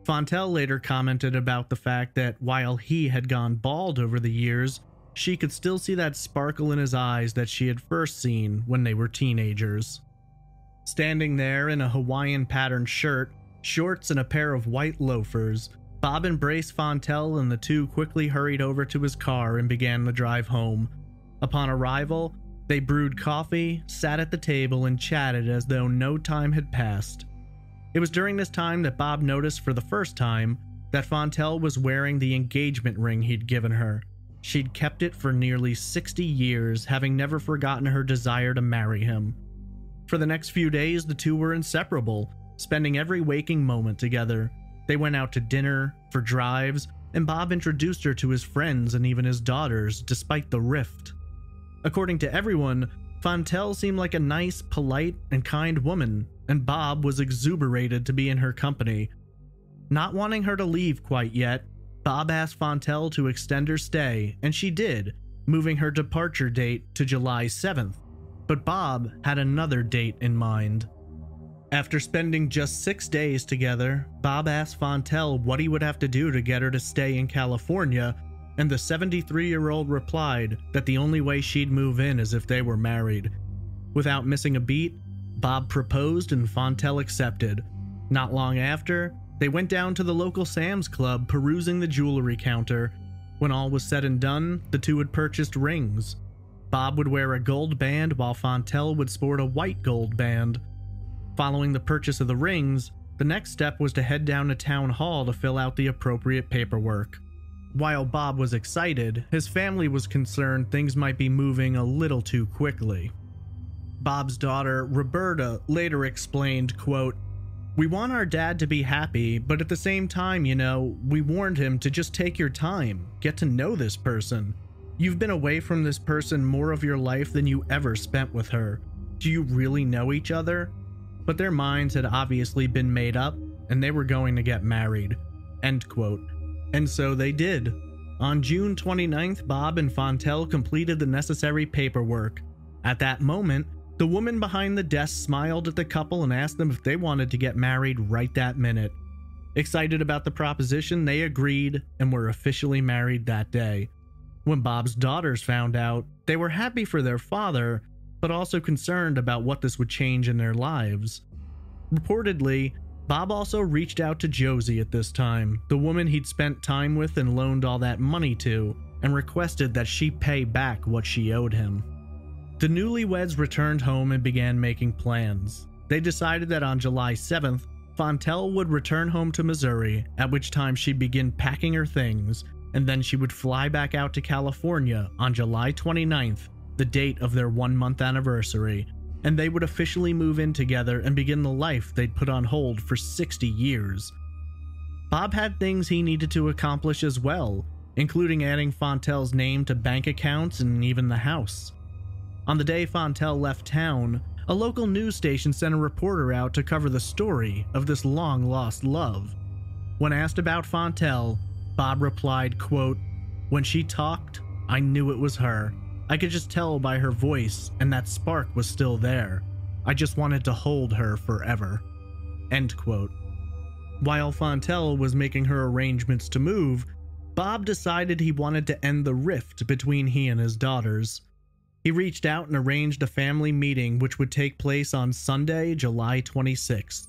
Fontel later commented about the fact that while he had gone bald over the years, she could still see that sparkle in his eyes that she had first seen when they were teenagers. Standing there in a Hawaiian patterned shirt, shorts, and a pair of white loafers, Bob embraced Fontel and the two quickly hurried over to his car and began the drive home. Upon arrival, they brewed coffee, sat at the table, and chatted as though no time had passed. It was during this time that Bob noticed for the first time that Fontel was wearing the engagement ring he'd given her. She'd kept it for nearly 60 years, having never forgotten her desire to marry him. For the next few days, the two were inseparable, spending every waking moment together. They went out to dinner, for drives, and Bob introduced her to his friends and even his daughters, despite the rift. According to everyone, Fontel seemed like a nice, polite, and kind woman, and Bob was exuberated to be in her company. Not wanting her to leave quite yet, Bob asked Fontel to extend her stay, and she did, moving her departure date to July 7th. But Bob had another date in mind. After spending just 6 days together, Bob asked Fontel what he would have to do to get her to stay in California, and the 73-year-old replied that the only way she'd move in is if they were married. Without missing a beat, Bob proposed and Fontel accepted. Not long after, they went down to the local Sam's Club, perusing the jewelry counter. When all was said and done, the two had purchased rings. Bob would wear a gold band while Fontel would sport a white gold band. Following the purchase of the rings, the next step was to head down to town hall to fill out the appropriate paperwork. While Bob was excited, his family was concerned things might be moving a little too quickly. Bob's daughter, Roberta, later explained, quote, "We want our dad to be happy, but at the same time, we warned him to just take your time, get to know this person. You've been away from this person more of your life than you ever spent with her. Do you really know each other?" But their minds had obviously been made up, and they were going to get married. End quote. And so they did. On June 29th, Bob and Fontel completed the necessary paperwork. At that moment, the woman behind the desk smiled at the couple and asked them if they wanted to get married right that minute. Excited about the proposition, they agreed and were officially married that day. When Bob's daughters found out, they were happy for their father, but also concerned about what this would change in their lives. Reportedly, Bob also reached out to Josie at this time, the woman he'd spent time with and loaned all that money to, and requested that she pay back what she owed him. The newlyweds returned home and began making plans. They decided that on July 7th, Fontel would return home to Missouri, at which time she'd begin packing her things, and then she would fly back out to California on July 29th, the date of their 1-month anniversary, and they would officially move in together and begin the life they'd put on hold for 60 years. Bob had things he needed to accomplish as well, including adding Fontel's name to bank accounts and even the house. On the day Fontel left town, a local news station sent a reporter out to cover the story of this long-lost love. When asked about Fontel, Bob replied, quote, "When she talked, I knew it was her. I could just tell by her voice, and that spark was still there. I just wanted to hold her forever." End quote. While Fontel was making her arrangements to move, Bob decided he wanted to end the rift between he and his daughters. He reached out and arranged a family meeting which would take place on Sunday, July 26th.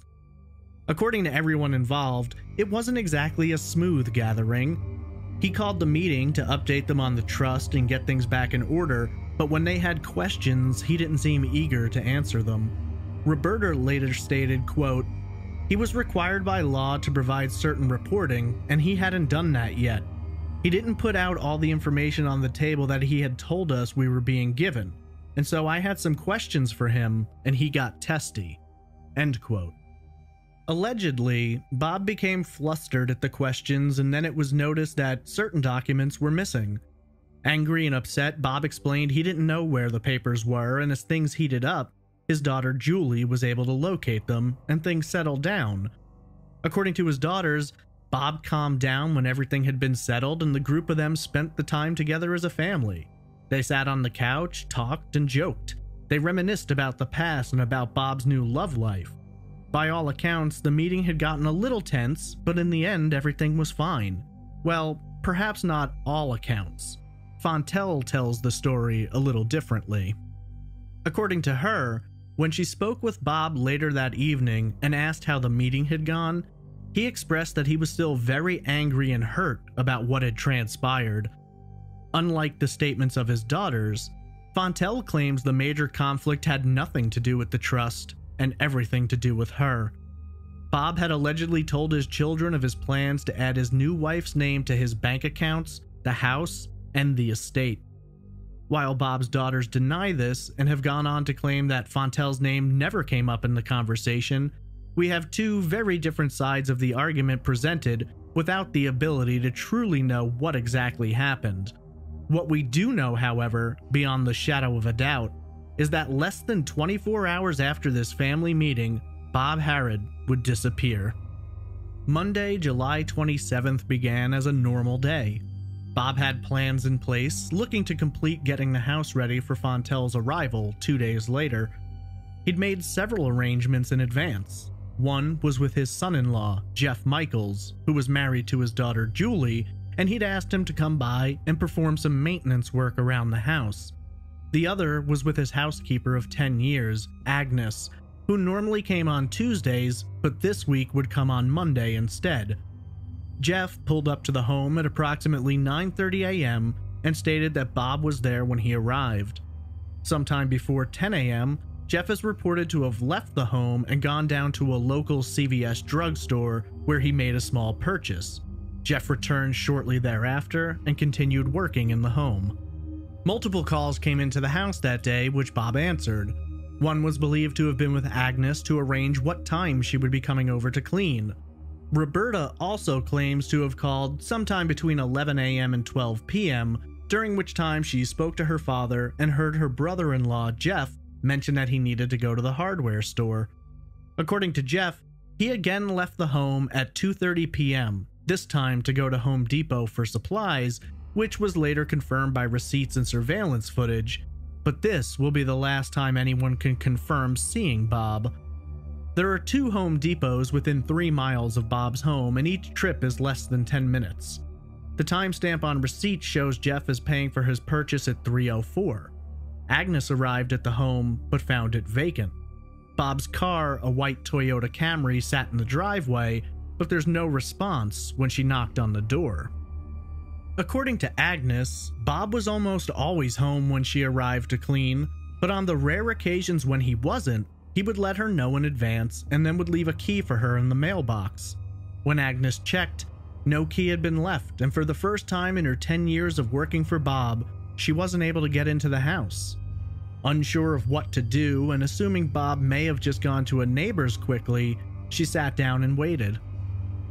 According to everyone involved, it wasn't exactly a smooth gathering. He called the meeting to update them on the trust and get things back in order, but when they had questions, he didn't seem eager to answer them. Roberta later stated, quote, "He was required by law to provide certain reporting, and he hadn't done that yet. He didn't put out all the information on the table that he had told us we were being given, and so I had some questions for him, and he got testy." End quote. Allegedly, Bob became flustered at the questions, and then it was noticed that certain documents were missing. Angry and upset, Bob explained he didn't know where the papers were, and as things heated up, his daughter Julie was able to locate them, and things settled down. According to his daughters, Bob calmed down when everything had been settled, and the group of them spent the time together as a family. They sat on the couch, talked, and joked. They reminisced about the past and about Bob's new love life. By all accounts, the meeting had gotten a little tense, but in the end, everything was fine. Well, perhaps not all accounts. Fontel tells the story a little differently. According to her, when she spoke with Bob later that evening and asked how the meeting had gone, he expressed that he was still very angry and hurt about what had transpired. Unlike the statements of his daughters, Fontel claims the major conflict had nothing to do with the trust and everything to do with her. Bob had allegedly told his children of his plans to add his new wife's name to his bank accounts, the house, and the estate. While Bob's daughters deny this and have gone on to claim that Fontel's name never came up in the conversation, we have two very different sides of the argument presented without the ability to truly know what exactly happened. What we do know, however, beyond the shadow of a doubt, is that less than 24 hours after this family meeting, Bob Harrod would disappear. Monday, July 27th began as a normal day. Bob had plans in place, looking to complete getting the house ready for Fontel's arrival 2 days later. He'd made several arrangements in advance. One was with his son-in-law, Jeff Michaels, who was married to his daughter Julie, and he'd asked him to come by and perform some maintenance work around the house. The other was with his housekeeper of 10 years, Agnes, who normally came on Tuesdays, but this week would come on Monday instead. Jeff pulled up to the home at approximately 9:30 a.m. and stated that Bob was there when he arrived. Sometime before 10 a.m., Jeff is reported to have left the home and gone down to a local CVS drugstore where he made a small purchase. Jeff returned shortly thereafter and continued working in the home. Multiple calls came into the house that day, which Bob answered. One was believed to have been with Agnes to arrange what time she would be coming over to clean. Roberta also claims to have called sometime between 11 a.m. and 12 p.m., during which time she spoke to her father and heard her brother-in-law, Jeff, mention that he needed to go to the hardware store. According to Jeff, he again left the home at 2:30 p.m., this time to go to Home Depot for supplies, which was later confirmed by receipts and surveillance footage, but this will be the last time anyone can confirm seeing Bob. There are 2 Home Depots within 3 miles of Bob's home, and each trip is less than 10 minutes. The timestamp on receipt shows Jeff is paying for his purchase at 3:04. Agnes arrived at the home, but found it vacant. Bob's car, a white Toyota Camry, sat in the driveway, but there's no response when she knocked on the door. According to Agnes, Bob was almost always home when she arrived to clean, but on the rare occasions when he wasn't, he would let her know in advance and then would leave a key for her in the mailbox. When Agnes checked, no key had been left, and for the first time in her 10 years of working for Bob, she wasn't able to get into the house. Unsure of what to do, and assuming Bob may have just gone to a neighbor's quickly, she sat down and waited.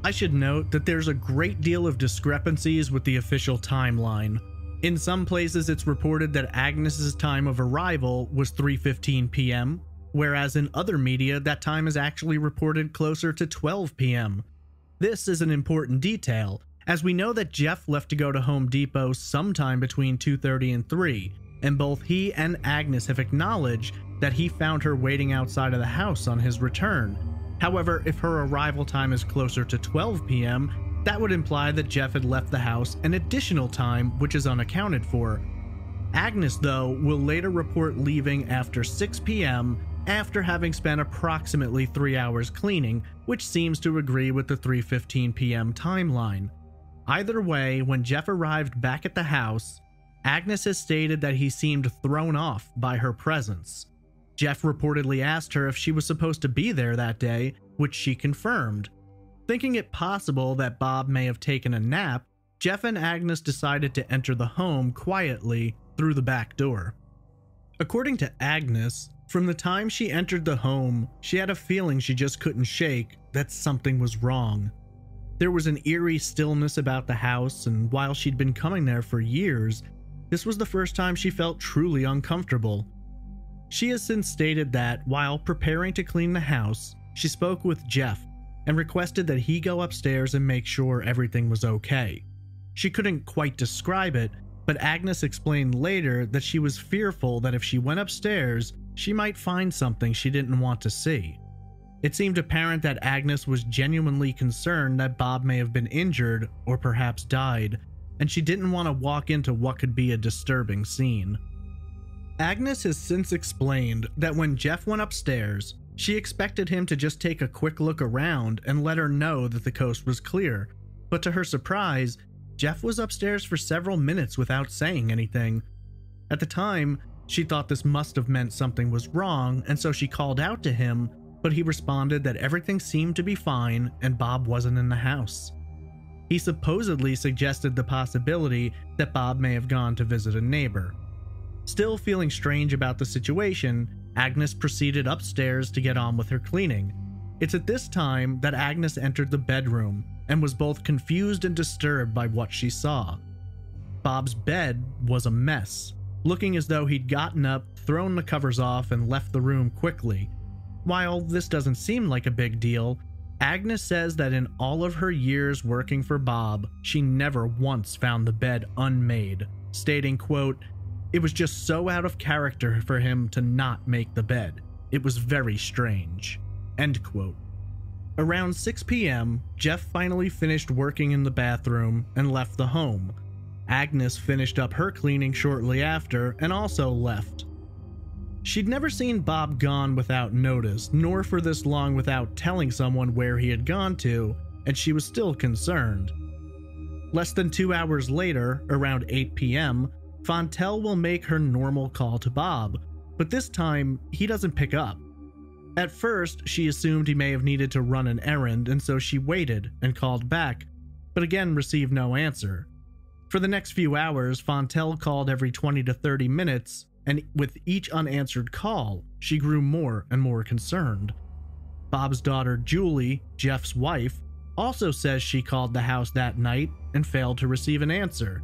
I should note that there's a great deal of discrepancies with the official timeline. In some places it's reported that Agnes's time of arrival was 3:15 p.m., whereas in other media that time is actually reported closer to 12 p.m. This is an important detail, as we know that Jeff left to go to Home Depot sometime between 2:30 and 3, and both he and Agnes have acknowledged that he found her waiting outside of the house on his return. However, if her arrival time is closer to 12 p.m., that would imply that Jeff had left the house an additional time, which is unaccounted for. Agnes, though, will later report leaving after 6 p.m. after having spent approximately 3 hours cleaning, which seems to agree with the 3:15 p.m. timeline. Either way, when Jeff arrived back at the house, Agnes has stated that he seemed thrown off by her presence. Jeff reportedly asked her if she was supposed to be there that day, which she confirmed. Thinking it possible that Bob may have taken a nap, Jeff and Agnes decided to enter the home quietly through the back door. According to Agnes, from the time she entered the home, she had a feeling she just couldn't shake that something was wrong. There was an eerie stillness about the house, and while she'd been coming there for years, this was the first time she felt truly uncomfortable. She has since stated that, while preparing to clean the house, she spoke with Jeff and requested that he go upstairs and make sure everything was okay. She couldn't quite describe it, but Agnes explained later that she was fearful that if she went upstairs, she might find something she didn't want to see. It seemed apparent that Agnes was genuinely concerned that Bob may have been injured or perhaps died, and she didn't want to walk into what could be a disturbing scene. Agnes has since explained that when Jeff went upstairs, she expected him to just take a quick look around and let her know that the coast was clear, but to her surprise, Jeff was upstairs for several minutes without saying anything. At the time, she thought this must have meant something was wrong, and so she called out to him, but he responded that everything seemed to be fine and Bob wasn't in the house. He supposedly suggested the possibility that Bob may have gone to visit a neighbor. Still feeling strange about the situation, Agnes proceeded upstairs to get on with her cleaning. It's at this time that Agnes entered the bedroom and was both confused and disturbed by what she saw. Bob's bed was a mess, looking as though he'd gotten up, thrown the covers off, and left the room quickly. While this doesn't seem like a big deal, Agnes says that in all of her years working for Bob, she never once found the bed unmade, stating, quote, "It was just so out of character for him to not make the bed. It was very strange." End quote. Around 6 p.m., Jeff finally finished working in the bathroom and left the home. Agnes finished up her cleaning shortly after and also left. She'd never seen Bob gone without notice, nor for this long without telling someone where he had gone to, and she was still concerned. Less than 2 hours later, around 8 p.m., Fontel will make her normal call to Bob, but this time, he doesn't pick up. At first, she assumed he may have needed to run an errand, and so she waited and called back, but again received no answer. For the next few hours, Fontel called every 20 to 30 minutes, and with each unanswered call, she grew more and more concerned. Bob's daughter Julie, Jeff's wife, also says she called the house that night and failed to receive an answer.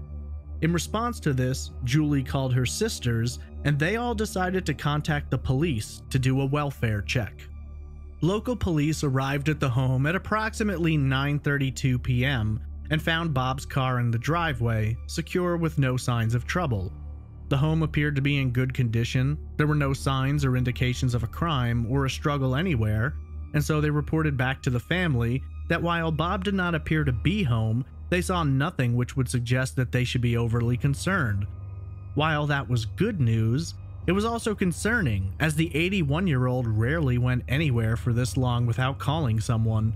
In response to this, Julie called her sisters, and they all decided to contact the police to do a welfare check. Local police arrived at the home at approximately 9:32 p.m. and found Bob's car in the driveway, secure with no signs of trouble. The home appeared to be in good condition, there were no signs or indications of a crime or a struggle anywhere, and so they reported back to the family that while Bob did not appear to be home, they saw nothing which would suggest that they should be overly concerned. While that was good news, It was also concerning, as the 81-year-old rarely went anywhere for this long without calling someone.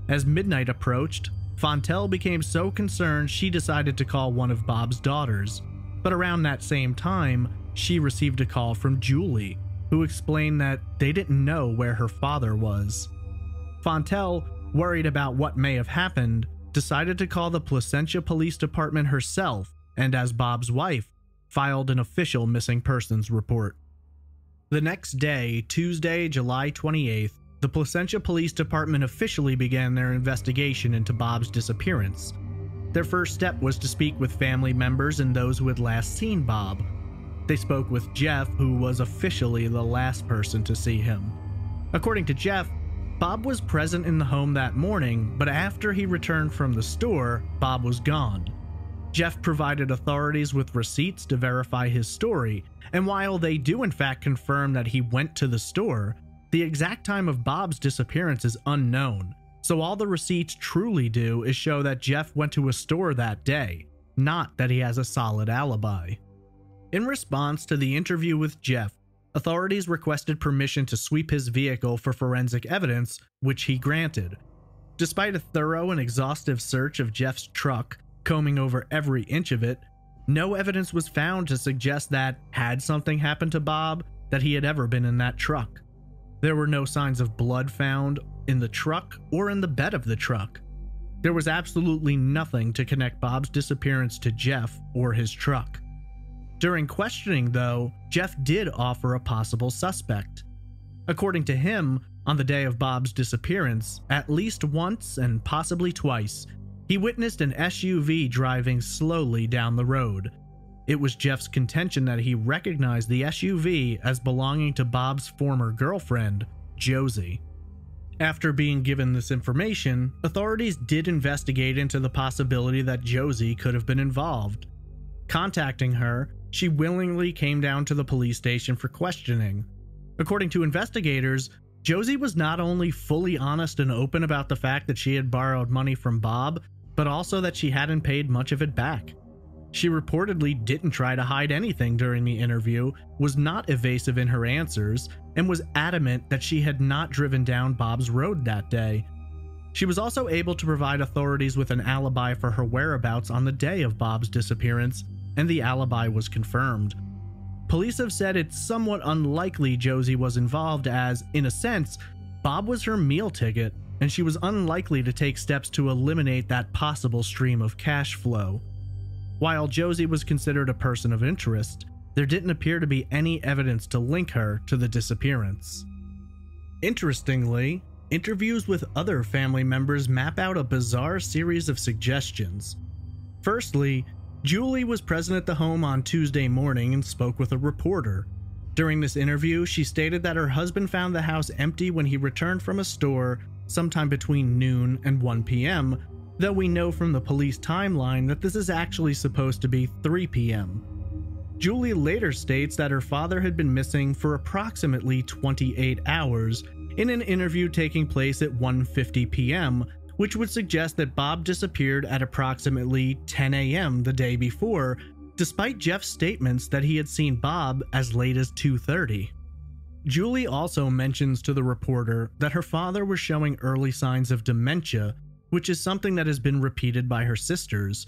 As midnight approached, Fontel became so concerned she decided to call one of Bob's daughters, but around that same time, she received a call from Julie, who explained that they didn't know where her father was. Fontel, worried about what may have happened, decided to call the Placentia Police Department herself, and as Bob's wife, filed an official missing persons report. The next day, Tuesday, July 28th, the Placentia Police Department officially began their investigation into Bob's disappearance. Their first step was to speak with family members and those who had last seen Bob. They spoke with Jeff, who was officially the last person to see him. According to Jeff, Bob was present in the home that morning, but after he returned from the store, Bob was gone. Jeff provided authorities with receipts to verify his story, and while they do in fact confirm that he went to the store, the exact time of Bob's disappearance is unknown, so all the receipts truly do is show that Jeff went to a store that day, not that he has a solid alibi. In response to the interview with Jeff, authorities requested permission to sweep his vehicle for forensic evidence, which he granted. Despite a thorough and exhaustive search of Jeff's truck, combing over every inch of it, no evidence was found to suggest that, had something happened to Bob, that he had ever been in that truck. There were no signs of blood found in the truck or in the bed of the truck. There was absolutely nothing to connect Bob's disappearance to Jeff or his truck. During questioning, though, Jeff did offer a possible suspect. According to him, on the day of Bob's disappearance, at least once and possibly twice, he witnessed an SUV driving slowly down the road. It was Jeff's contention that he recognized the SUV as belonging to Bob's former girlfriend, Josie. After being given this information, authorities did investigate into the possibility that Josie could have been involved. Contacting her, she willingly came down to the police station for questioning. According to investigators, Josie was not only fully honest and open about the fact that she had borrowed money from Bob, but also that she hadn't paid much of it back. She reportedly didn't try to hide anything during the interview, was not evasive in her answers, and was adamant that she had not driven down Bob's road that day. She was also able to provide authorities with an alibi for her whereabouts on the day of Bob's disappearance, and the alibi was confirmed. Police have said it's somewhat unlikely Josie was involved as, in a sense, Bob was her meal ticket, and she was unlikely to take steps to eliminate that possible stream of cash flow. While Josie was considered a person of interest, there didn't appear to be any evidence to link her to the disappearance. Interestingly, interviews with other family members map out a bizarre series of suggestions. Firstly, Julie was present at the home on Tuesday morning and spoke with a reporter. During this interview, she stated that her husband found the house empty when he returned from a store sometime between noon and 1 p.m., though we know from the police timeline that this is actually supposed to be 3 p.m. Julie later states that her father had been missing for approximately 28 hours in an interview taking place at 1:50 p.m., which would suggest that Bob disappeared at approximately 10 a.m. the day before, despite Jeff's statements that he had seen Bob as late as 2:30. Julie also mentions to the reporter that her father was showing early signs of dementia, which is something that has been repeated by her sisters.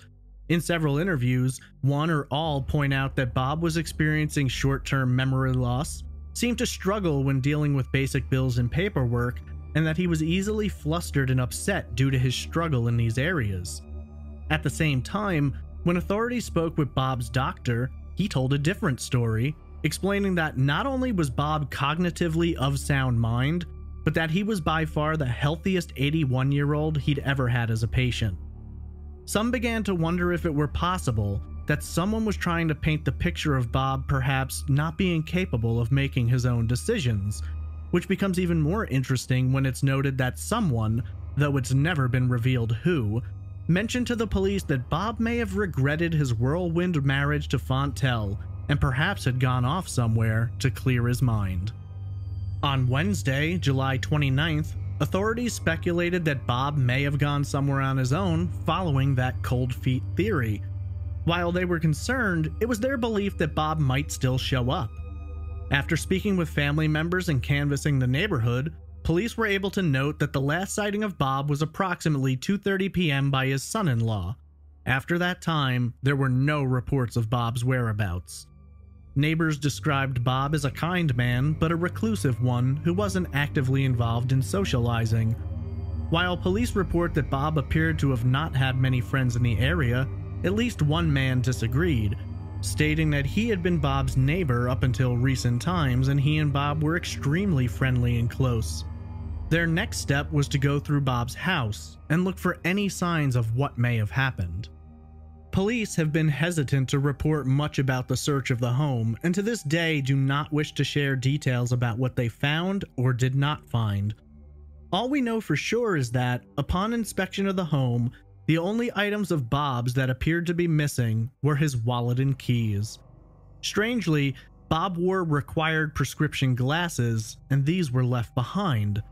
In several interviews, one or all point out that Bob was experiencing short-term memory loss, seemed to struggle when dealing with basic bills and paperwork, and that he was easily flustered and upset due to his struggle in these areas. At the same time, when authorities spoke with Bob's doctor, he told a different story, explaining that not only was Bob cognitively of sound mind, but that he was by far the healthiest 81-year-old he'd ever had as a patient. Some began to wonder if it were possible that someone was trying to paint the picture of Bob perhaps not being capable of making his own decisions, which becomes even more interesting when it's noted that someone, though it's never been revealed who, mentioned to the police that Bob may have regretted his whirlwind marriage to Fontel and perhaps had gone off somewhere to clear his mind. On Wednesday, July 29th, authorities speculated that Bob may have gone somewhere on his own following that cold feet theory. While they were concerned, it was their belief that Bob might still show up. After speaking with family members and canvassing the neighborhood, police were able to note that the last sighting of Bob was approximately 2:30 p.m. by his son-in-law. After that time, there were no reports of Bob's whereabouts. Neighbors described Bob as a kind man, but a reclusive one who wasn't actively involved in socializing. While police report that Bob appeared to have not had many friends in the area, at least one man disagreed, stating that he had been Bob's neighbor up until recent times and he and Bob were extremely friendly and close. Their next step was to go through Bob's house and look for any signs of what may have happened. Police have been hesitant to report much about the search of the home and to this day do not wish to share details about what they found or did not find. All we know for sure is that, upon inspection of the home, the only items of Bob's that appeared to be missing were his wallet and keys. Strangely, Bob wore required prescription glasses, and these were left behind.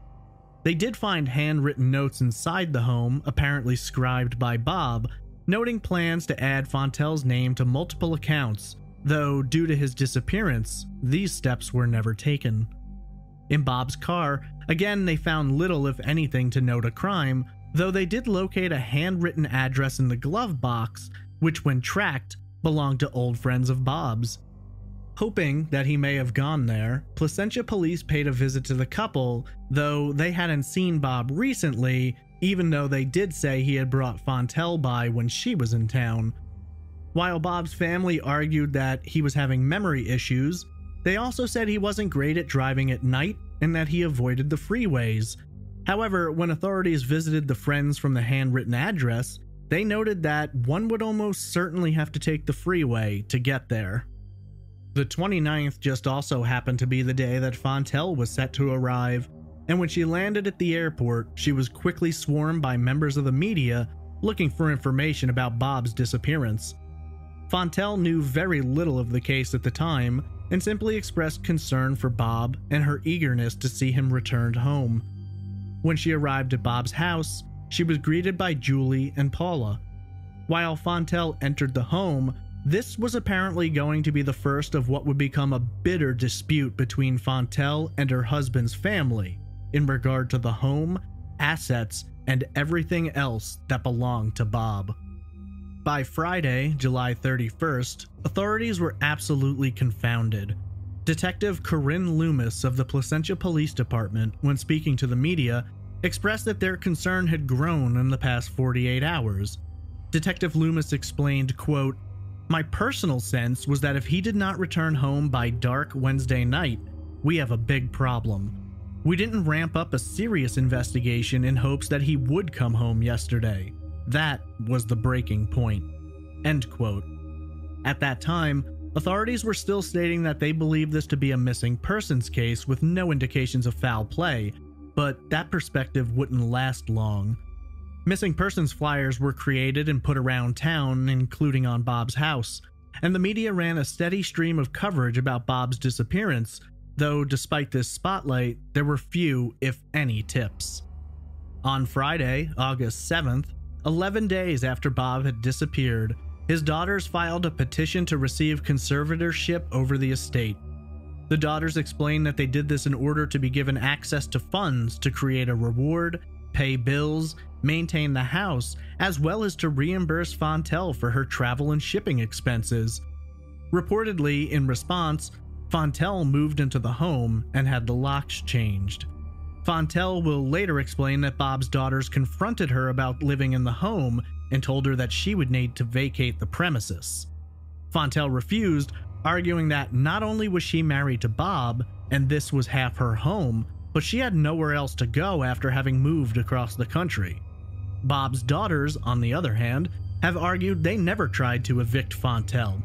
They did find handwritten notes inside the home, apparently scribed by Bob, noting plans to add Fontel's name to multiple accounts, though due to his disappearance, these steps were never taken. In Bob's car, again they found little if anything to note a crime, though they did locate a handwritten address in the glove box, which when tracked, belonged to old friends of Bob's. Hoping that he may have gone there, Placentia police paid a visit to the couple, though they hadn't seen Bob recently, even though they did say he had brought Fontel by when she was in town. While Bob's family argued that he was having memory issues, they also said he wasn't great at driving at night and that he avoided the freeways. However, when authorities visited the friends from the handwritten address, they noted that one would almost certainly have to take the freeway to get there. The 29th just also happened to be the day that Fontel was set to arrive, and when she landed at the airport, she was quickly swarmed by members of the media looking for information about Bob's disappearance. Fontel knew very little of the case at the time and simply expressed concern for Bob and her eagerness to see him returned home. When she arrived at Bob's house, she was greeted by Julie and Paula. While Fontel entered the home, this was apparently going to be the first of what would become a bitter dispute between Fontel and her husband's family in regard to the home, assets, and everything else that belonged to Bob. By Friday, July 31st, authorities were absolutely confounded. Detective Corinne Loomis of the Placentia Police Department, when speaking to the media, expressed that their concern had grown in the past 48 hours. Detective Loomis explained, quote, "My personal sense was that if he did not return home by dark Wednesday night, we have a big problem. We didn't ramp up a serious investigation in hopes that he would come home yesterday. That was the breaking point." End quote. At that time, authorities were still stating that they believed this to be a missing persons case with no indications of foul play, but that perspective wouldn't last long. Missing persons flyers were created and put around town, including on Bob's house, and the media ran a steady stream of coverage about Bob's disappearance, though despite this spotlight, there were few, if any, tips. On Friday, August 7th, 11 days after Bob had disappeared, his daughters filed a petition to receive conservatorship over the estate. The daughters explained that they did this in order to be given access to funds to create a reward, pay bills, maintain the house, as well as to reimburse Fontel for her travel and shipping expenses. Reportedly, in response, Fontel moved into the home and had the locks changed. Fontel will later explain that Bob's daughters confronted her about living in the home and told her that she would need to vacate the premises. Fontel refused, arguing that not only was she married to Bob, and this was half her home, but she had nowhere else to go after having moved across the country. Bob's daughters, on the other hand, have argued they never tried to evict Fontel.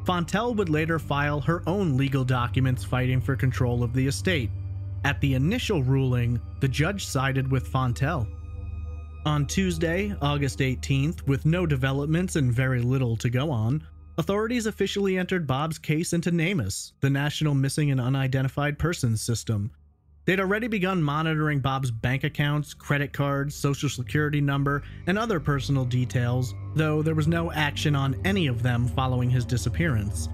Fontel would later file her own legal documents fighting for control of the estate. At the initial ruling, the judge sided with Fontel. On Tuesday, August 18th, with no developments and very little to go on, authorities officially entered Bob's case into NamUs, the National Missing and Unidentified Persons System. They'd already begun monitoring Bob's bank accounts, credit cards, social security number, and other personal details, though there was no action on any of them following his disappearance.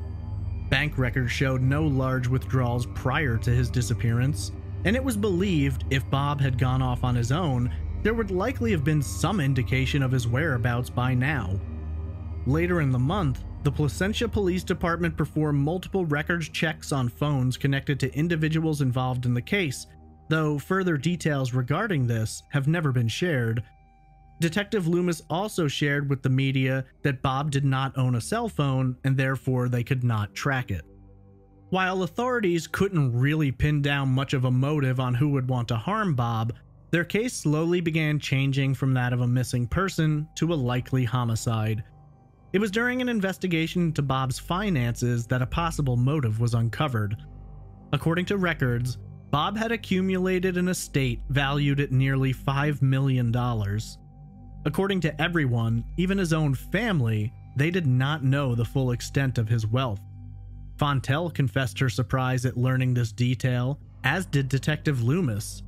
Bank records showed no large withdrawals prior to his disappearance, and it was believed if Bob had gone off on his own, there would likely have been some indication of his whereabouts by now. Later in the month, the Placentia Police Department performed multiple records checks on phones connected to individuals involved in the case, though further details regarding this have never been shared. Detective Loomis also shared with the media that Bob did not own a cell phone and therefore they could not track it. While authorities couldn't really pin down much of a motive on who would want to harm Bob, their case slowly began changing from that of a missing person to a likely homicide. It was during an investigation into Bob's finances that a possible motive was uncovered. According to records, Bob had accumulated an estate valued at nearly $5 million. According to everyone, even his own family, they did not know the full extent of his wealth. Fontel confessed her surprise at learning this detail, as did Detective Loomis.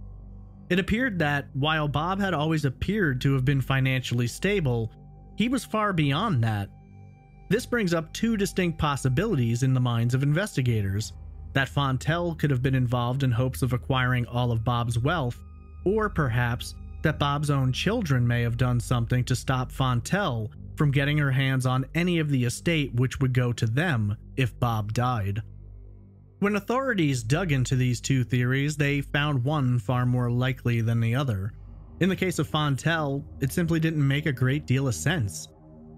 It appeared that, while Bob had always appeared to have been financially stable, he was far beyond that. This brings up two distinct possibilities in the minds of investigators: that Fontel could have been involved in hopes of acquiring all of Bob's wealth, or perhaps that Bob's own children may have done something to stop Fontel from getting her hands on any of the estate which would go to them if Bob died. When authorities dug into these two theories, they found one far more likely than the other. In the case of Fontel, it simply didn't make a great deal of sense.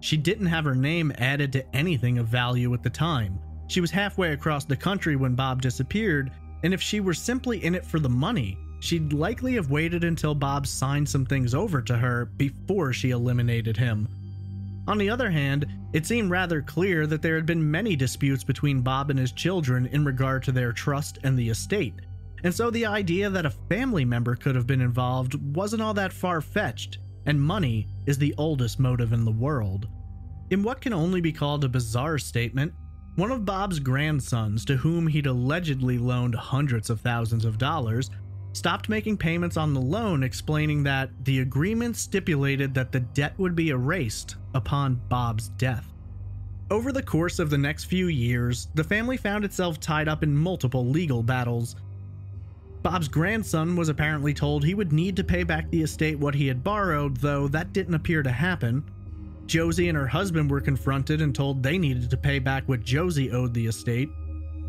She didn't have her name added to anything of value at the time. She was halfway across the country when Bob disappeared, and if she were simply in it for the money, she'd likely have waited until Bob signed some things over to her before she eliminated him. On the other hand, it seemed rather clear that there had been many disputes between Bob and his children in regard to their trust and the estate, and so the idea that a family member could have been involved wasn't all that far-fetched, and money is the oldest motive in the world. In what can only be called a bizarre statement, one of Bob's grandsons, to whom he'd allegedly loaned hundreds of thousands of dollars, stopped making payments on the loan, explaining that the agreement stipulated that the debt would be erased upon Bob's death. Over the course of the next few years, the family found itself tied up in multiple legal battles. Bob's grandson was apparently told he would need to pay back the estate what he had borrowed, though that didn't appear to happen. Josie and her husband were confronted and told they needed to pay back what Josie owed the estate.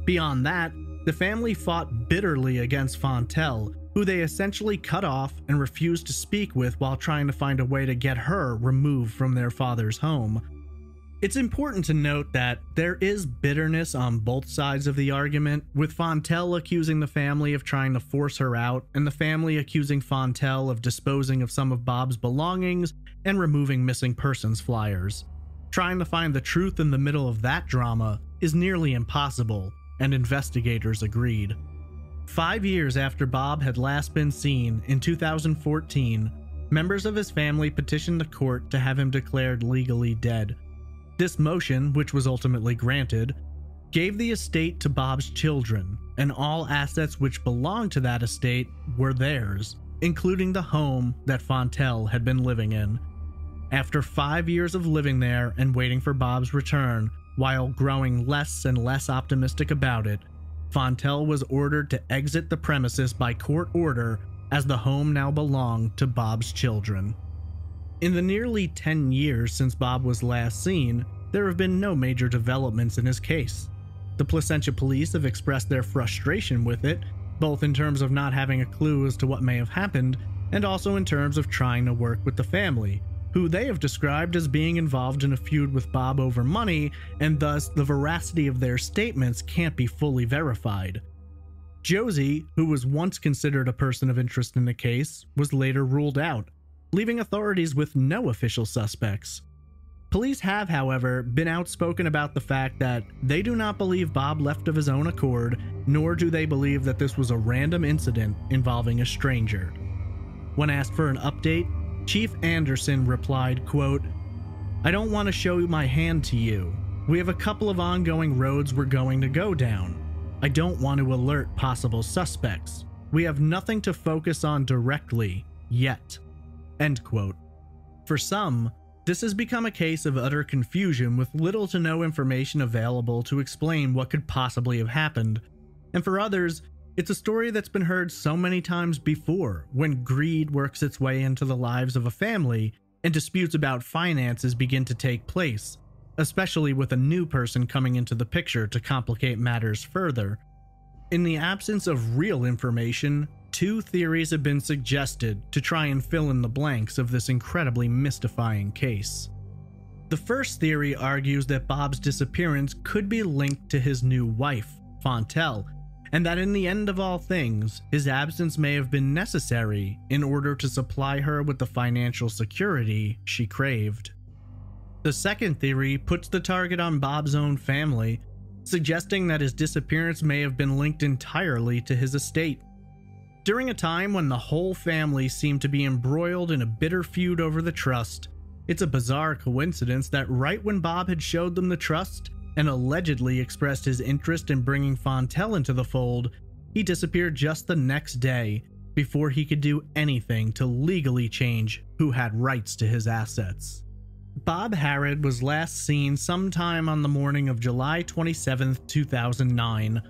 Beyond that, the family fought bitterly against Fontel, who they essentially cut off and refused to speak with while trying to find a way to get her removed from their father's home. It's important to note that there is bitterness on both sides of the argument, with Fontel accusing the family of trying to force her out, and the family accusing Fontel of disposing of some of Bob's belongings and removing missing persons flyers. Trying to find the truth in the middle of that drama is nearly impossible, and investigators agreed. 5 years after Bob had last been seen, in 2014, members of his family petitioned the court to have him declared legally dead. This motion, which was ultimately granted, gave the estate to Bob's children, and all assets which belonged to that estate were theirs, including the home that Fontel had been living in. After 5 years of living there and waiting for Bob's return, while growing less and less optimistic about it, Fontel was ordered to exit the premises by court order, as the home now belonged to Bob's children. In the nearly 10 years since Bob was last seen, there have been no major developments in his case. The Placentia police have expressed their frustration with it, both in terms of not having a clue as to what may have happened, and also in terms of trying to work with the family, who they have described as being involved in a feud with Bob over money, and thus the veracity of their statements can't be fully verified. Josie, who was once considered a person of interest in the case, was later ruled out, leaving authorities with no official suspects. Police have, however, been outspoken about the fact that they do not believe Bob left of his own accord, nor do they believe that this was a random incident involving a stranger. When asked for an update, Chief Anderson replied, quote, "I don't want to show my hand to you. We have a couple of ongoing roads we're going to go down. I don't want to alert possible suspects. We have nothing to focus on directly, yet." End quote. For some, This has become a case of utter confusion with little to no information available to explain what could possibly have happened. And for others, it's a story that's been heard so many times before when greed works its way into the lives of a family and disputes about finances begin to take place, especially with a new person coming into the picture to complicate matters further. In the absence of real information, two theories have been suggested to try and fill in the blanks of this incredibly mystifying case. The first theory argues that Bob's disappearance could be linked to his new wife, Fontel, and that in the end of all things, his absence may have been necessary in order to supply her with the financial security she craved. The second theory puts the target on Bob's own family, suggesting that his disappearance may have been linked entirely to his estate. During a time when the whole family seemed to be embroiled in a bitter feud over the trust, it's a bizarre coincidence that right when Bob had showed them the trust and allegedly expressed his interest in bringing Fontel into the fold, he disappeared just the next day before he could do anything to legally change who had rights to his assets. Bob Harrod was last seen sometime on the morning of July 27, 2009.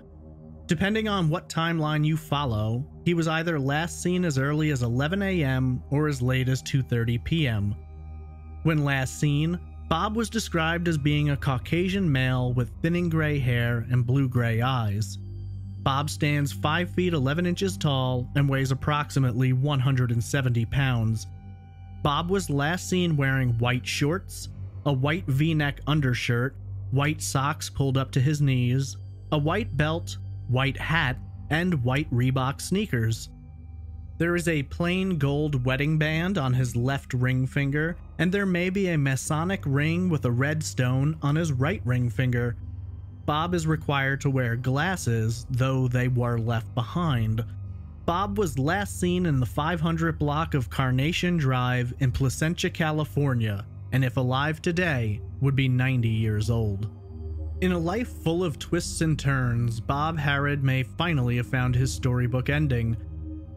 Depending on what timeline you follow, he was either last seen as early as 11 a.m. or as late as 2:30 p.m. When last seen, Bob was described as being a Caucasian male with thinning gray hair and blue-gray eyes. Bob stands 5 feet 11 inches tall and weighs approximately 170 pounds. Bob was last seen wearing white shorts, a white V-neck undershirt, white socks pulled up to his knees, a white belt, white hat, and white Reebok sneakers. There is a plain gold wedding band on his left ring finger, and there may be a Masonic ring with a red stone on his right ring finger. Bob is required to wear glasses, though they were left behind. Bob was last seen in the 500 block of Carnation Drive in Placentia, California, and if alive today, would be 90 years old. In a life full of twists and turns, Bob Harrod may finally have found his storybook ending.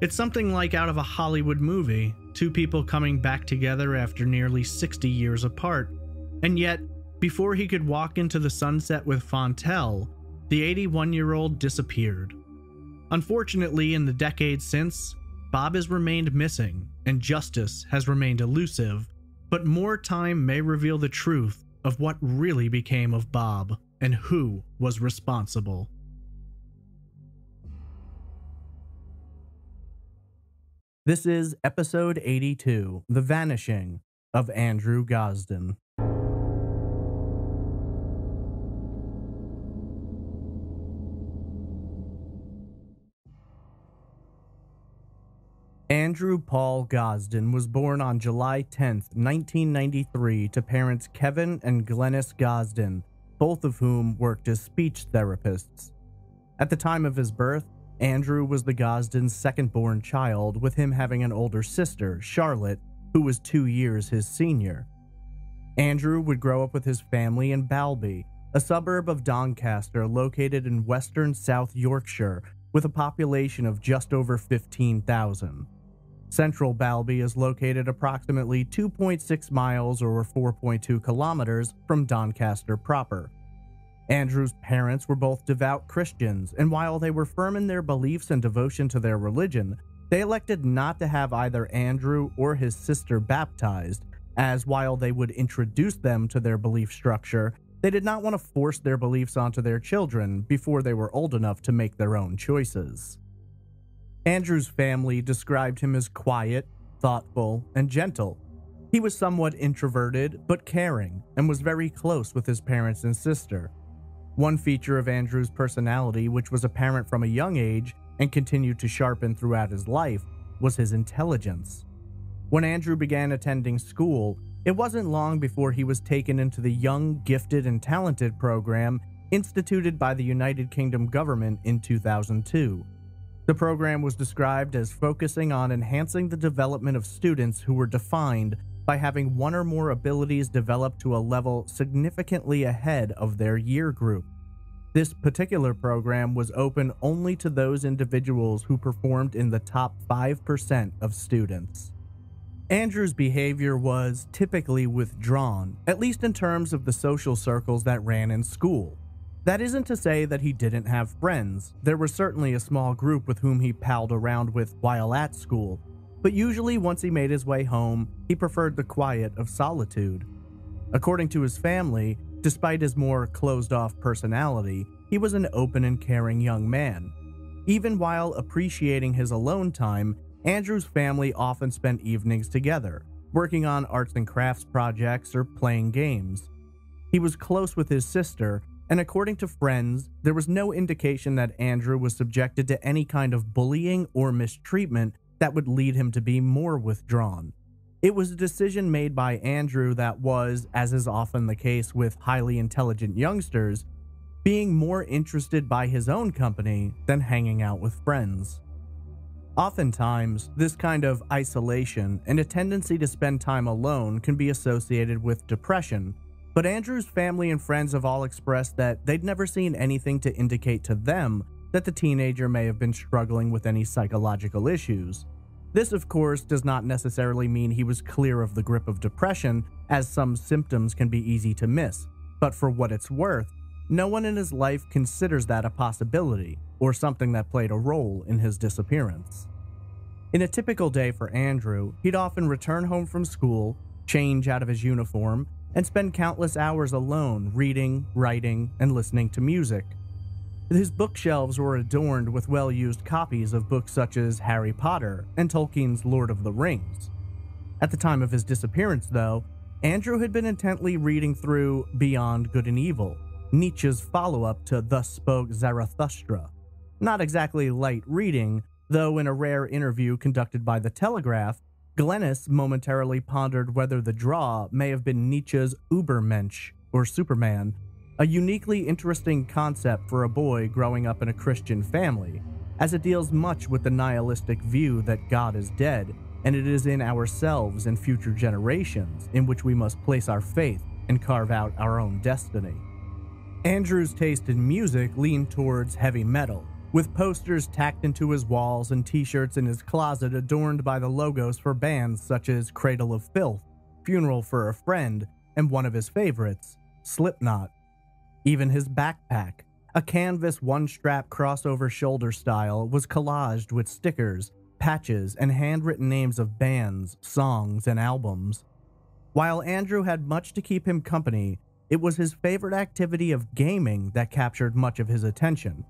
It's something like out of a Hollywood movie, two people coming back together after nearly 60 years apart. And yet, before he could walk into the sunset with Fontel, the 81-year-old disappeared. Unfortunately, in the decades since, Bob has remained missing, and justice has remained elusive, but more time may reveal the truth of what really became of Bob and who was responsible. This is episode 82, The Vanishing of Andrew Gosden. Andrew Paul Gosden was born on July 10, 1993 to parents Kevin and Glennis Gosden, both of whom worked as speech therapists. At the time of his birth, Andrew was the Gosden's second-born child, with him having an older sister, Charlotte, who was 2 years his senior. Andrew would grow up with his family in Balby, a suburb of Doncaster located in western South Yorkshire, with a population of just over 15,000. Central Balby is located approximately 2.6 miles or 4.2 kilometers from Doncaster proper. Andrew's parents were both devout Christians, and while they were firm in their beliefs and devotion to their religion, they elected not to have either Andrew or his sister baptized, as while they would introduce them to their belief structure, they did not want to force their beliefs onto their children before they were old enough to make their own choices. Andrew's family described him as quiet, thoughtful, and gentle. He was somewhat introverted, but caring, and was very close with his parents and sister. One feature of Andrew's personality, which was apparent from a young age and continued to sharpen throughout his life, was his intelligence. When Andrew began attending school, it wasn't long before he was taken into the Young, Gifted, and Talented program instituted by the United Kingdom government in 2002. The program was described as focusing on enhancing the development of students who were defined by having one or more abilities developed to a level significantly ahead of their year group. This particular program was open only to those individuals who performed in the top 5% of students. Andrew's behavior was typically withdrawn, at least in terms of the social circles that ran in school. That isn't to say that he didn't have friends. There was certainly a small group with whom he palled around with while at school, but usually once he made his way home, he preferred the quiet of solitude. According to his family, despite his more closed-off personality, he was an open and caring young man. Even while appreciating his alone time, Andrew's family often spent evenings together, working on arts and crafts projects or playing games. He was close with his sister, and according to friends, there was no indication that Andrew was subjected to any kind of bullying or mistreatment that would lead him to be more withdrawn. It was a decision made by Andrew that was, as is often the case with highly intelligent youngsters, being more interested by his own company than hanging out with friends. Oftentimes, this kind of isolation and a tendency to spend time alone can be associated with depression, but Andrew's family and friends have all expressed that they'd never seen anything to indicate to them that the teenager may have been struggling with any psychological issues. This, of course, does not necessarily mean he was clear of the grip of depression, as some symptoms can be easy to miss, but for what it's worth, no one in his life considers that a possibility, or something that played a role in his disappearance. In a typical day for Andrew, he'd often return home from school, change out of his uniform, and spend countless hours alone reading, writing, and listening to music. His bookshelves were adorned with well-used copies of books such as Harry Potter and Tolkien's Lord of the Rings. At the time of his disappearance, though, Andrew had been intently reading through Beyond Good and Evil, Nietzsche's follow-up to Thus Spoke Zarathustra. Not exactly light reading, though in a rare interview conducted by The Telegraph, Glennis momentarily pondered whether the draw may have been Nietzsche's Übermensch, or Superman, a uniquely interesting concept for a boy growing up in a Christian family, as it deals much with the nihilistic view that God is dead, and it is in ourselves and future generations in which we must place our faith and carve out our own destiny. Andrew's taste in music leaned towards heavy metal, with posters tacked into his walls and t-shirts in his closet adorned by the logos for bands such as Cradle of Filth, Funeral for a Friend, and one of his favorites, Slipknot. Even his backpack, a canvas one-strap crossover shoulder style, was collaged with stickers, patches, and handwritten names of bands, songs, and albums. While Andrew had much to keep him company, it was his favorite activity of gaming that captured much of his attention.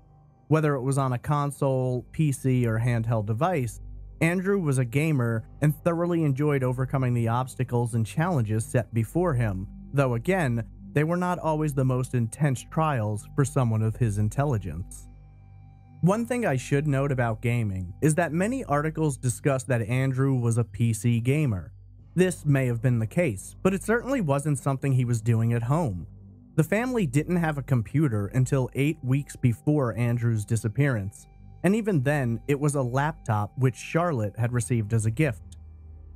Whether it was on a console, PC, or handheld device, Andrew was a gamer and thoroughly enjoyed overcoming the obstacles and challenges set before him, though again, they were not always the most intense trials for someone of his intelligence. One thing I should note about gaming is that many articles discuss that Andrew was a PC gamer. This may have been the case, but it certainly wasn't something he was doing at home. The family didn't have a computer until 8 weeks before Andrew's disappearance, and even then, it was a laptop which Charlotte had received as a gift.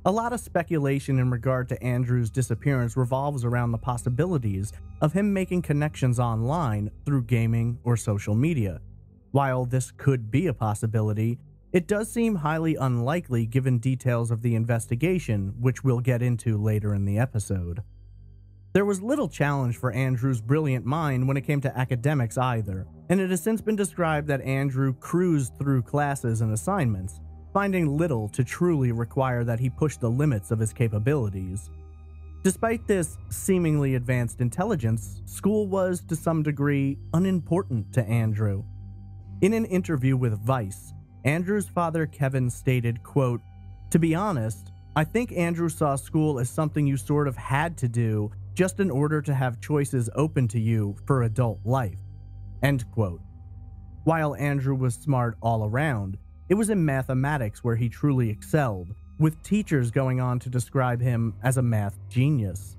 A lot of speculation in regard to Andrew's disappearance revolves around the possibilities of him making connections online through gaming or social media. While this could be a possibility, it does seem highly unlikely given details of the investigation, which we'll get into later in the episode. There was little challenge for Andrew's brilliant mind when it came to academics either, and it has since been described that Andrew cruised through classes and assignments, finding little to truly require that he push the limits of his capabilities. Despite this seemingly advanced intelligence, school was, to some degree, unimportant to Andrew. In an interview with Vice, Andrew's father Kevin stated, quote, "To be honest, I think Andrew saw school as something you sort of had to do just in order to have choices open to you for adult life." End quote. While Andrew was smart all around, it was in mathematics where he truly excelled, with teachers going on to describe him as a math genius.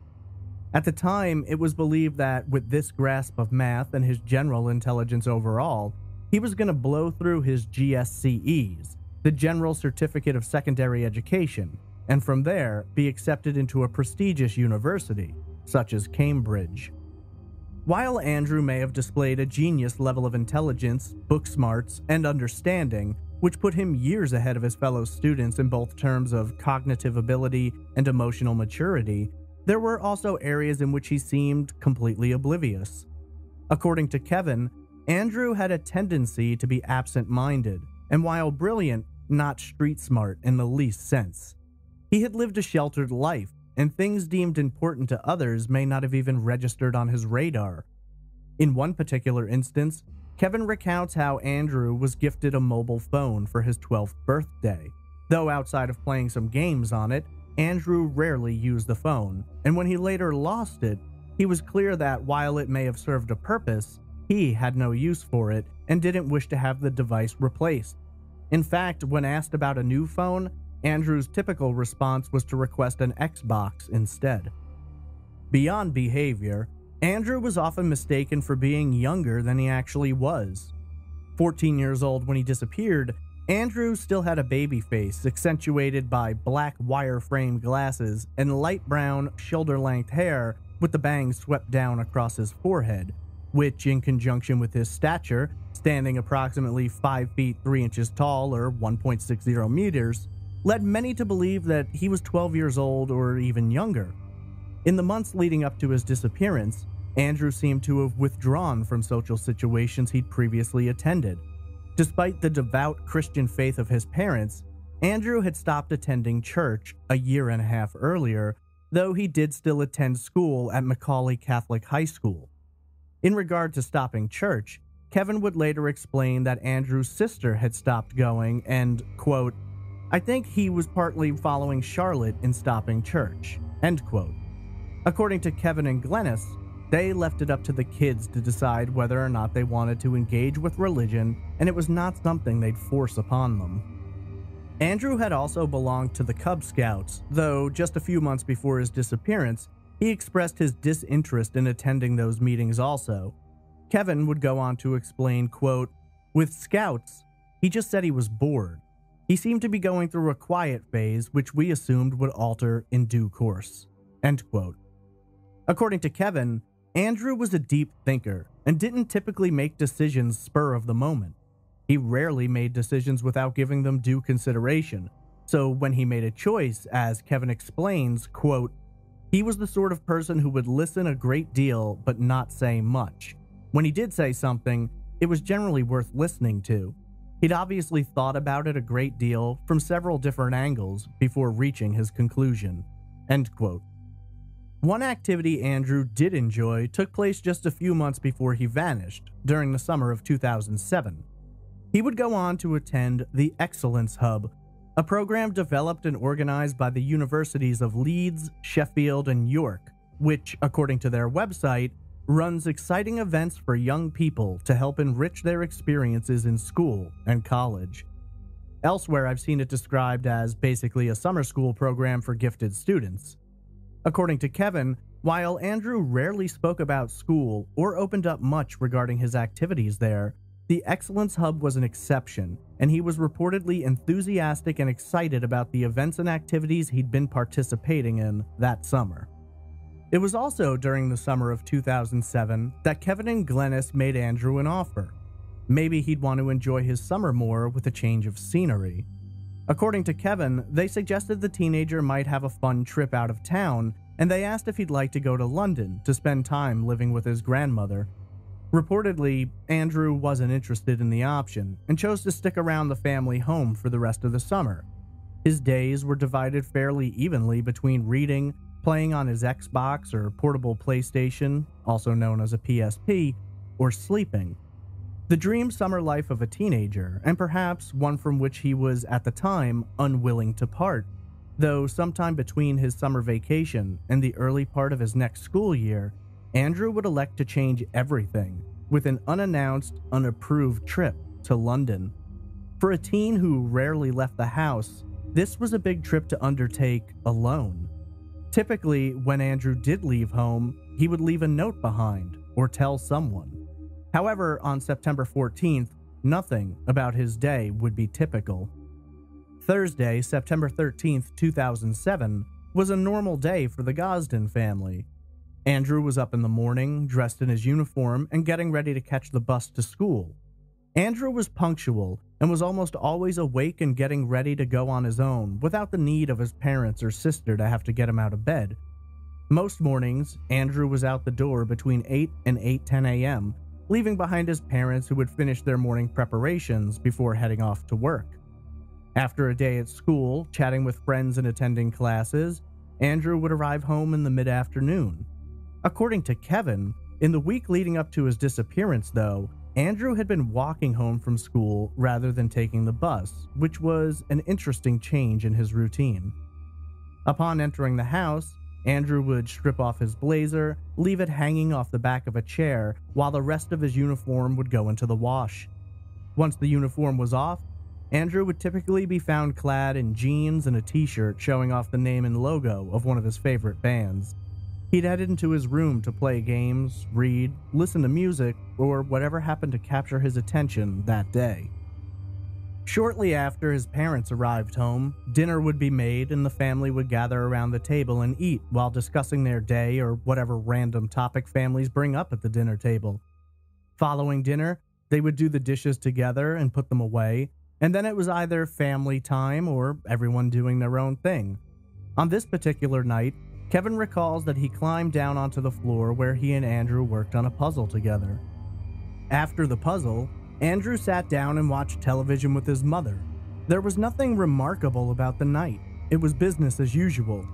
At the time, it was believed that with this grasp of math and his general intelligence overall, he was going to blow through his GSCEs, the General Certificate of Secondary Education, and from there be accepted into a prestigious university, such as Cambridge. While Andrew may have displayed a genius level of intelligence, book smarts, and understanding, which put him years ahead of his fellow students in both terms of cognitive ability and emotional maturity, there were also areas in which he seemed completely oblivious. According to Kevin, Andrew had a tendency to be absent-minded, and while brilliant, not street-smart in the least sense. He had lived a sheltered life, and things deemed important to others may not have even registered on his radar. In one particular instance, Kevin recounts how Andrew was gifted a mobile phone for his 12th birthday. Though outside of playing some games on it, Andrew rarely used the phone, and when he later lost it, he was clear that while it may have served a purpose, he had no use for it and didn't wish to have the device replaced. In fact, when asked about a new phone, Andrew's typical response was to request an Xbox instead. Beyond behavior, Andrew was often mistaken for being younger than he actually was. 14 years old when he disappeared, Andrew still had a baby face accentuated by black wire-frame glasses and light brown, shoulder-length hair with the bangs swept down across his forehead, which, in conjunction with his stature, standing approximately 5 feet 3 inches tall or 1.60 meters, led many to believe that he was 12 years old or even younger. In the months leading up to his disappearance, Andrew seemed to have withdrawn from social situations he'd previously attended. Despite the devout Christian faith of his parents, Andrew had stopped attending church a year and a half earlier, though he did still attend school at Macaulay Catholic High School. In regard to stopping church, Kevin would later explain that Andrew's sister had stopped going and, quote, "I think he was partly following Charlotte in stopping church," end quote. According to Kevin and Glennis, they left it up to the kids to decide whether or not they wanted to engage with religion, and it was not something they'd force upon them. Andrew had also belonged to the Cub Scouts, though just a few months before his disappearance, he expressed his disinterest in attending those meetings also. Kevin would go on to explain, quote, "With Scouts, he just said he was bored. He seemed to be going through a quiet phase, which we assumed would alter in due course," end quote. According to Kevin, Andrew was a deep thinker and didn't typically make decisions spur of the moment. He rarely made decisions without giving them due consideration, so when he made a choice, as Kevin explains, quote, "He was the sort of person who would listen a great deal but not say much. When he did say something, it was generally worth listening to. He'd obviously thought about it a great deal from several different angles before reaching his conclusion," end quote. One activity Andrew did enjoy took place just a few months before he vanished, during the summer of 2007. He would go on to attend the Excellence Hub, a program developed and organized by the universities of Leeds, Sheffield, and York, which, according to their website, runs exciting events for young people to help enrich their experiences in school and college. Elsewhere, I've seen it described as basically a summer school program for gifted students. According to Kevin, while Andrew rarely spoke about school or opened up much regarding his activities there, the Excellence Hub was an exception, and he was reportedly enthusiastic and excited about the events and activities he'd been participating in that summer. It was also during the summer of 2007 that Kevin and Glennis made Andrew an offer. Maybe he'd want to enjoy his summer more with a change of scenery. According to Kevin, they suggested the teenager might have a fun trip out of town, and they asked if he'd like to go to London to spend time living with his grandmother. Reportedly, Andrew wasn't interested in the option and chose to stick around the family home for the rest of the summer. His days were divided fairly evenly between reading, playing on his Xbox or portable PlayStation, also known as a PSP, or sleeping. The dream summer life of a teenager, and perhaps one from which he was, at the time, unwilling to part, though sometime between his summer vacation and the early part of his next school year, Andrew would elect to change everything with an unannounced, unapproved trip to London. For a teen who rarely left the house, this was a big trip to undertake alone. Typically, when Andrew did leave home, he would leave a note behind or tell someone. However, on September 14th, nothing about his day would be typical. Thursday, September 13th, 2007, was a normal day for the Gosden family. Andrew was up in the morning, dressed in his uniform, and getting ready to catch the bus to school. Andrew was punctual, and was almost always awake and getting ready to go on his own without the need of his parents or sister to have to get him out of bed. Most mornings, Andrew was out the door between 8 and 8:10 a.m., leaving behind his parents who would finish their morning preparations before heading off to work. After a day at school, chatting with friends and attending classes, Andrew would arrive home in the mid-afternoon. According to Kevin, in the week leading up to his disappearance, though, Andrew had been walking home from school rather than taking the bus, which was an interesting change in his routine. Upon entering the house, Andrew would strip off his blazer, leave it hanging off the back of a chair, while the rest of his uniform would go into the wash. Once the uniform was off, Andrew would typically be found clad in jeans and a t-shirt showing off the name and logo of one of his favorite bands. He'd head into his room to play games, read, listen to music, or whatever happened to capture his attention that day. Shortly after his parents arrived home, dinner would be made and the family would gather around the table and eat while discussing their day or whatever random topic families bring up at the dinner table. Following dinner, they would do the dishes together and put them away, and then it was either family time or everyone doing their own thing. On this particular night, Kevin recalls that he climbed down onto the floor where he and Andrew worked on a puzzle together. After the puzzle, Andrew sat down and watched television with his mother. There was nothing remarkable about the night. It was business as usual.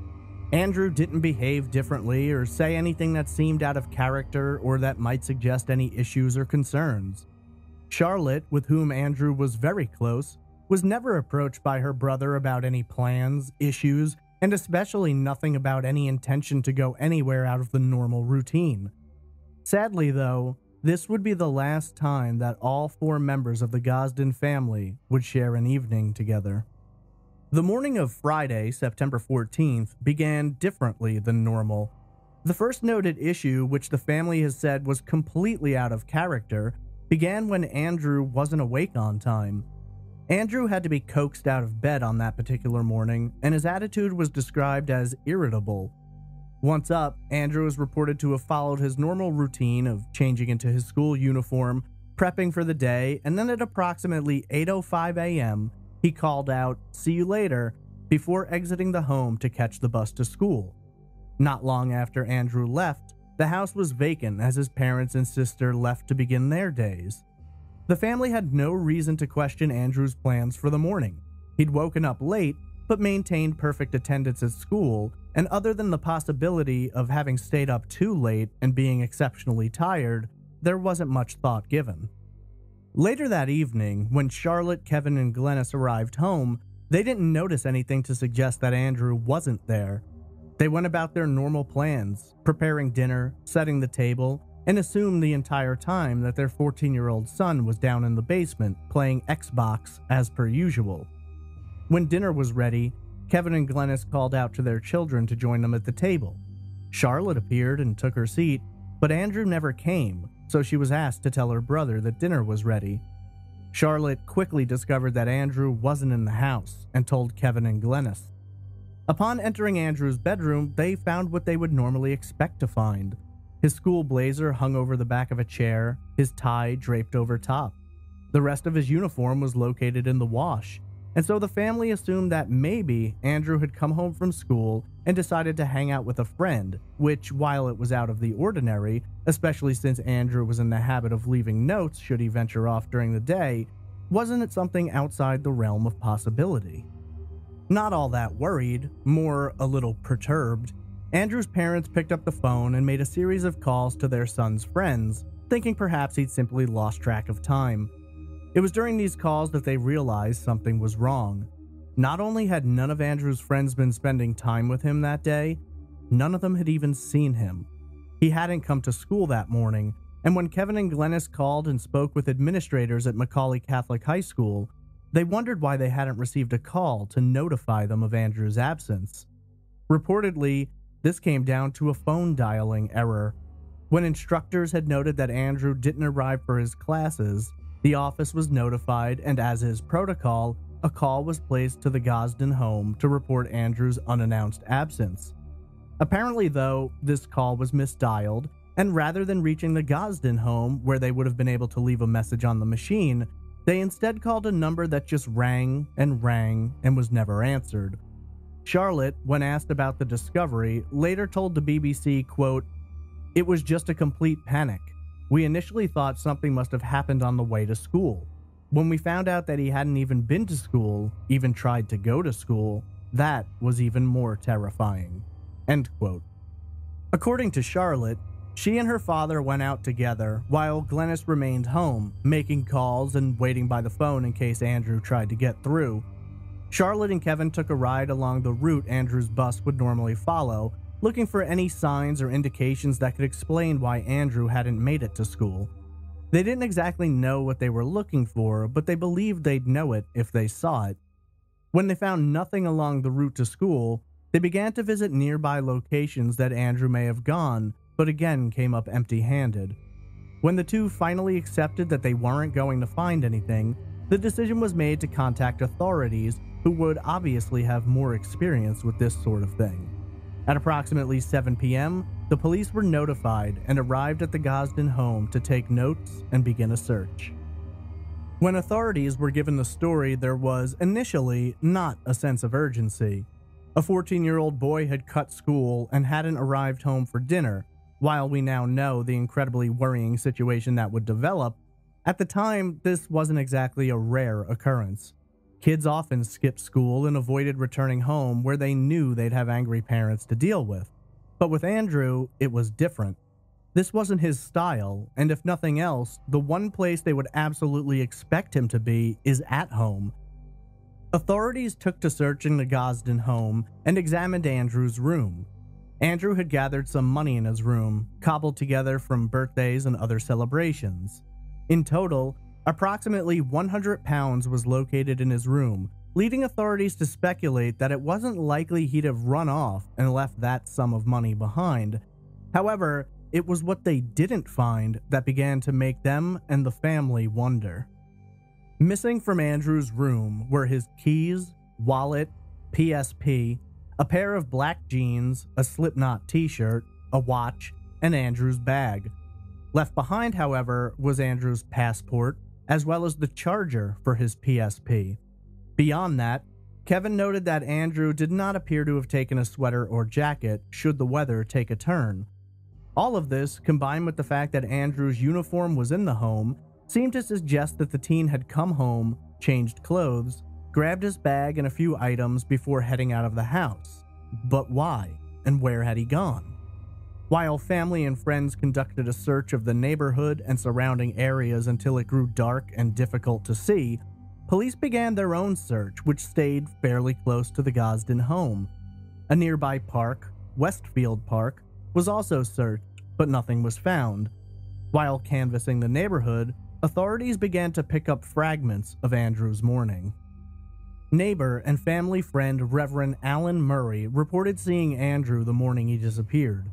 Andrew didn't behave differently or say anything that seemed out of character or that might suggest any issues or concerns. Charlotte, with whom Andrew was very close, was never approached by her brother about any plans, issues, and especially nothing about any intention to go anywhere out of the normal routine. Sadly, though, this would be the last time that all 4 members of the Gosden family would share an evening together. The morning of Friday, September 14th, began differently than normal. The first noted issue, which the family has said was completely out of character, began when Andrew wasn't awake on time. Andrew had to be coaxed out of bed on that particular morning, and his attitude was described as irritable. Once up, Andrew is reported to have followed his normal routine of changing into his school uniform, prepping for the day, and then at approximately 8:05 a.m., he called out, "See you later," before exiting the home to catch the bus to school. Not long after Andrew left, the house was vacant as his parents and sister left to begin their days. The family had no reason to question Andrew's plans for the morning. He'd woken up late, but maintained perfect attendance at school, and other than the possibility of having stayed up too late and being exceptionally tired, there wasn't much thought given. Later that evening, when Charlotte, Kevin, and Glennis arrived home, they didn't notice anything to suggest that Andrew wasn't there. They went about their normal plans, preparing dinner, setting the table, and assumed the entire time that their 14-year-old son was down in the basement playing Xbox as per usual. When dinner was ready, Kevin and Glennis called out to their children to join them at the table. Charlotte appeared and took her seat, but Andrew never came, so she was asked to tell her brother that dinner was ready. Charlotte quickly discovered that Andrew wasn't in the house and told Kevin and Glennis. Upon entering Andrew's bedroom, they found what they would normally expect to find. His school blazer hung over the back of a chair, his tie draped over top. The rest of his uniform was located in the wash, and so the family assumed that maybe Andrew had come home from school and decided to hang out with a friend, which, while it was out of the ordinary, especially since Andrew was in the habit of leaving notes should he venture off during the day, wasn't it something outside the realm of possibility? Not all that worried, more a little perturbed, Andrew's parents picked up the phone and made a series of calls to their son's friends, thinking perhaps he'd simply lost track of time. It was during these calls that they realized something was wrong. Not only had none of Andrew's friends been spending time with him that day, none of them had even seen him. He hadn't come to school that morning, and when Kevin and Glennis called and spoke with administrators at Macaulay Catholic High School, they wondered why they hadn't received a call to notify them of Andrew's absence. Reportedly, this came down to a phone dialing error. When instructors had noted that Andrew didn't arrive for his classes, the office was notified, and as is protocol, a call was placed to the Gosden home to report Andrew's unannounced absence. Apparently, though, this call was misdialed, and rather than reaching the Gosden home where they would have been able to leave a message on the machine, They instead called a number that just rang and was never answered. Charlotte, when asked about the discovery, later told the BBC, quote, "It was just a complete panic. We initially thought something must have happened on the way to school. When we found out that he hadn't even been to school, even tried to go to school, that was even more terrifying." End quote. According to Charlotte, she and her father went out together while Glennis remained home, making calls and waiting by the phone in case Andrew tried to get through. Charlotte and Kevin took a ride along the route Andrew's bus would normally follow, looking for any signs or indications that could explain why Andrew hadn't made it to school. They didn't exactly know what they were looking for, but they believed they'd know it if they saw it. When they found nothing along the route to school, they began to visit nearby locations that Andrew may have gone, but again came up empty-handed. When the two finally accepted that they weren't going to find anything, the decision was made to contact authorities who would obviously have more experience with this sort of thing. At approximately 7 p.m., the police were notified and arrived at the Gosden home to take notes and begin a search. When authorities were given the story, there was initially not a sense of urgency. A 14-year-old boy had cut school and hadn't arrived home for dinner. While we now know the incredibly worrying situation that would develop, at the time, this wasn't exactly a rare occurrence. Kids often skipped school and avoided returning home where they knew they'd have angry parents to deal with. But with Andrew, it was different. This wasn't his style, and if nothing else, the one place they would absolutely expect him to be is at home. Authorities took to searching the Gosden home and examined Andrew's room. Andrew had gathered some money in his room, cobbled together from birthdays and other celebrations. In total, approximately 100 pounds was located in his room, leading authorities to speculate that it wasn't likely he'd have run off and left that sum of money behind. However, it was what they didn't find that began to make them and the family wonder. Missing from Andrew's room were his keys, wallet, PSP, a pair of black jeans, a Slipknot t-shirt, a watch, and Andrew's bag. Left behind, however, was Andrew's passport, as well as the charger for his PSP. Beyond that, Kevin noted that Andrew did not appear to have taken a sweater or jacket should the weather take a turn. All of this, combined with the fact that Andrew's uniform was in the home, seemed to suggest that the teen had come home, changed clothes, grabbed his bag and a few items before heading out of the house. But why? And where had he gone? While family and friends conducted a search of the neighborhood and surrounding areas until it grew dark and difficult to see, police began their own search, which stayed fairly close to the Gosden home. A nearby park, Westfield Park, was also searched, but nothing was found. While canvassing the neighborhood, authorities began to pick up fragments of Andrew's morning. Neighbor and family friend Reverend Alan Murray reported seeing Andrew the morning he disappeared.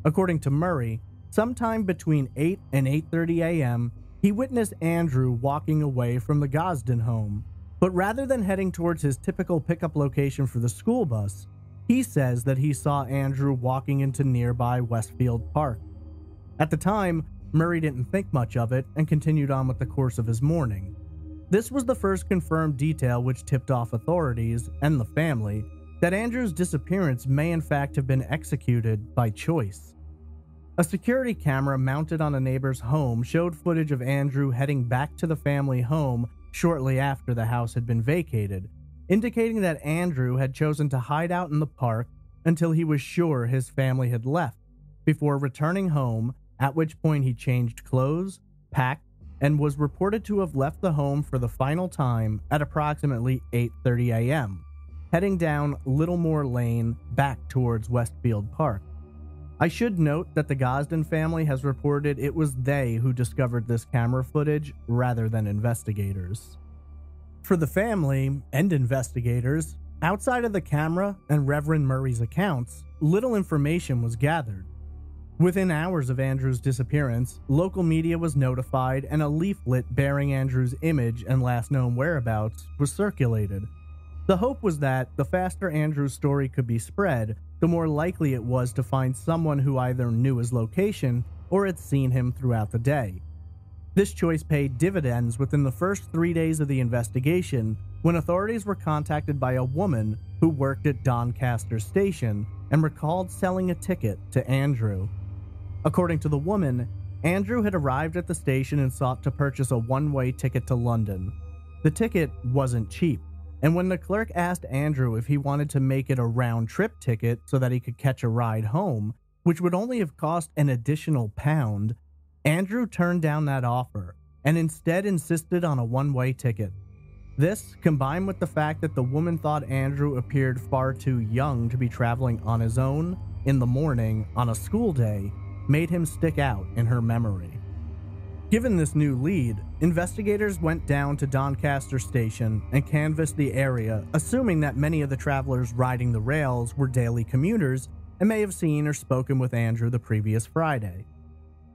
According to Murray, sometime between 8 and 8:30 a.m., he witnessed Andrew walking away from the Gosden home, but rather than heading towards his typical pickup location for the school bus, he says that he saw Andrew walking into nearby Westfield Park. At the time, Murray didn't think much of it and continued on with the course of his morning. This was the first confirmed detail which tipped off authorities and the family that Andrew's disappearance may in fact have been executed by choice. A security camera mounted on a neighbor's home showed footage of Andrew heading back to the family home shortly after the house had been vacated, indicating that Andrew had chosen to hide out in the park until he was sure his family had left, before returning home, at which point he changed clothes, packed, and was reported to have left the home for the final time at approximately 8:30 a.m., heading down Littlemore Lane back towards Westfield Park. I should note that the Gosden family has reported it was they who discovered this camera footage rather than investigators. For the family and investigators, outside of the camera and Reverend Murray's accounts, little information was gathered. Within hours of Andrew's disappearance, local media was notified and a leaflet bearing Andrew's image and last known whereabouts was circulated. The hope was that the faster Andrew's story could be spread, the more likely it was to find someone who either knew his location or had seen him throughout the day. This choice paid dividends within the first 3 days of the investigation when authorities were contacted by a woman who worked at Doncaster Station and recalled selling a ticket to Andrew. According to the woman, Andrew had arrived at the station and sought to purchase a one-way ticket to London. The ticket wasn't cheap, and when the clerk asked Andrew if he wanted to make it a round-trip ticket so that he could catch a ride home, which would only have cost an additional £1, Andrew turned down that offer and instead insisted on a one-way ticket. This, combined with the fact that the woman thought Andrew appeared far too young to be traveling on his own in the morning on a school day, made him stick out in her memory. Given this new lead, investigators went down to Doncaster Station and canvassed the area, assuming that many of the travelers riding the rails were daily commuters and may have seen or spoken with Andrew the previous Friday.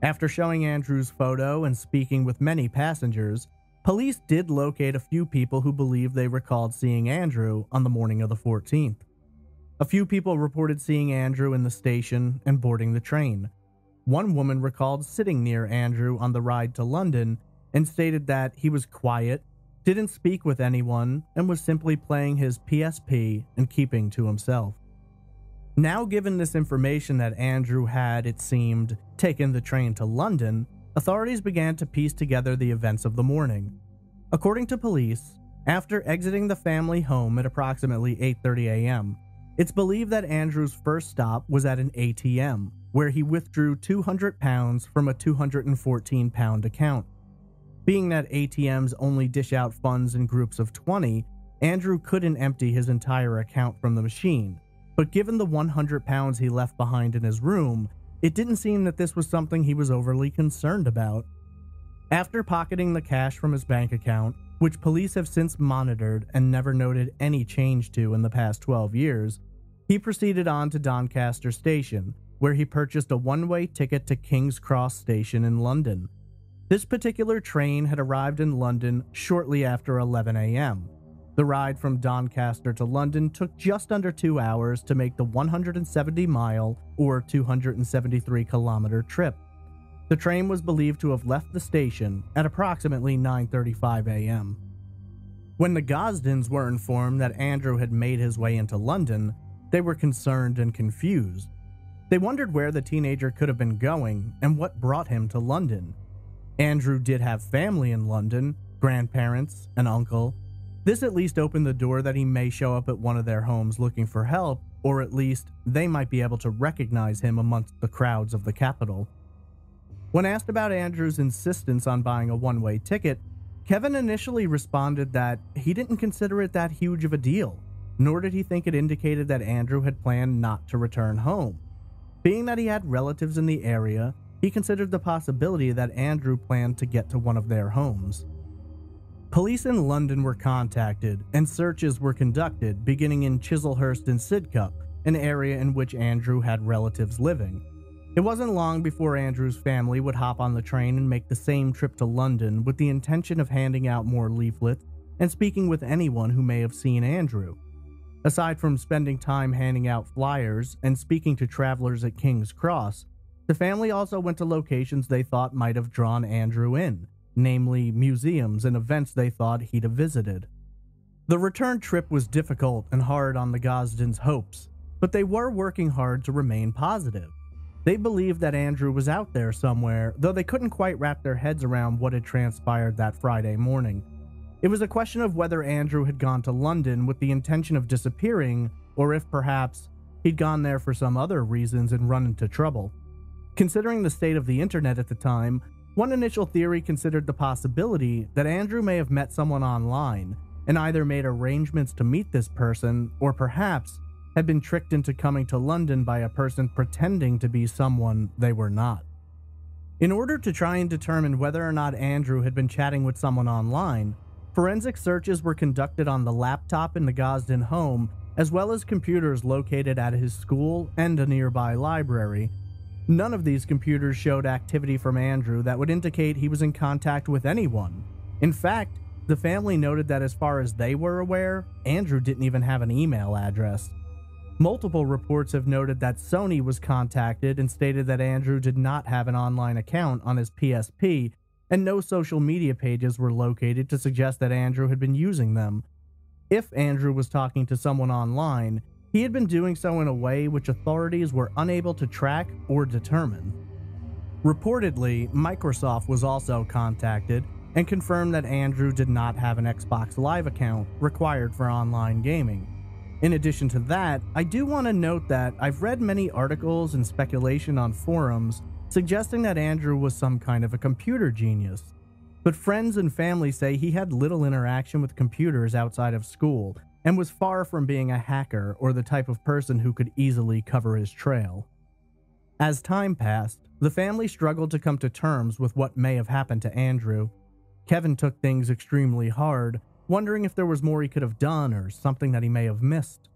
After showing Andrew's photo and speaking with many passengers, police did locate a few people who believed they recalled seeing Andrew on the morning of the 14th. A few people reported seeing Andrew in the station and boarding the train. One woman recalled sitting near Andrew on the ride to London and stated that he was quiet, didn't speak with anyone, and was simply playing his PSP and keeping to himself. Now, given this information that Andrew had, it seemed, taken the train to London, authorities began to piece together the events of the morning. According to police, after exiting the family home at approximately 8:30 a.m., it's believed that Andrew's first stop was at an ATM, where he withdrew £200 from a £214 account. Being that ATMs only dish out funds in groups of 20, Andrew couldn't empty his entire account from the machine, but given the £100 he left behind in his room, it didn't seem that this was something he was overly concerned about. After pocketing the cash from his bank account, which police have since monitored and never noted any change to in the past 12 years, he proceeded on to Doncaster Station, where he purchased a one-way ticket to King's Cross Station in London. This particular train had arrived in London shortly after 11 a.m. The ride from Doncaster to London took just under 2 hours to make the 170-mile or 273-kilometer trip. The train was believed to have left the station at approximately 9:35 a.m. When the Gosdens were informed that Andrew had made his way into London, they were concerned and confused. They wondered where the teenager could have been going and what brought him to London. Andrew did have family in London, grandparents, an uncle. This at least opened the door that he may show up at one of their homes looking for help, or at least they might be able to recognize him amongst the crowds of the capital. When asked about Andrew's insistence on buying a one-way ticket, Kevin initially responded that he didn't consider it that huge of a deal, nor did he think it indicated that Andrew had planned not to return home. Being that he had relatives in the area, he considered the possibility that Andrew planned to get to one of their homes. Police in London were contacted, and searches were conducted beginning in Chislehurst and Sidcup, an area in which Andrew had relatives living. It wasn't long before Andrew's family would hop on the train and make the same trip to London with the intention of handing out more leaflets and speaking with anyone who may have seen Andrew. Aside from spending time handing out flyers and speaking to travelers at King's Cross, the family also went to locations they thought might have drawn Andrew in, namely museums and events they thought he'd have visited. The return trip was difficult and hard on the Gosdens' hopes, but they were working hard to remain positive. They believed that Andrew was out there somewhere, though they couldn't quite wrap their heads around what had transpired that Friday morning. It was a question of whether Andrew had gone to London with the intention of disappearing, or if perhaps he'd gone there for some other reasons and run into trouble. Considering the state of the internet at the time, one initial theory considered the possibility that Andrew may have met someone online and either made arrangements to meet this person, or perhaps had been tricked into coming to London by a person pretending to be someone they were not. In order to try and determine whether or not Andrew had been chatting with someone online, forensic searches were conducted on the laptop in the Gosden home, as well as computers located at his school and a nearby library. None of these computers showed activity from Andrew that would indicate he was in contact with anyone. In fact, the family noted that as far as they were aware, Andrew didn't even have an email address. Multiple reports have noted that Sony was contacted and stated that Andrew did not have an online account on his PSP and no social media pages were located to suggest that Andrew had been using them. If Andrew was talking to someone online, he had been doing so in a way which authorities were unable to track or determine. Reportedly, Microsoft was also contacted and confirmed that Andrew did not have an Xbox Live account required for online gaming. In addition to that, I do want to note that I've read many articles and speculation on forums suggesting that Andrew was some kind of a computer genius. But friends and family say he had little interaction with computers outside of school and was far from being a hacker or the type of person who could easily cover his trail. As time passed, the family struggled to come to terms with what may have happened to Andrew. Kevin took things extremely hard, wondering if there was more he could have done or something that he may have missed.